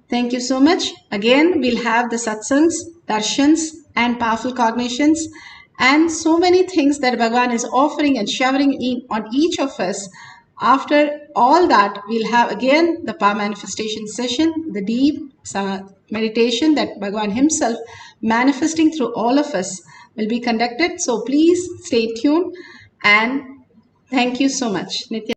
Thank you so much. Again, we'll have the satsangs, darshans, and powerful cognitions, and so many things that Bhagavan is offering and showering on each of us. After all that, we'll have again the power manifestation session, the deep meditation that Bhagavan himself manifesting through all of us will be conducted. So please stay tuned and thank you so much. Nitya.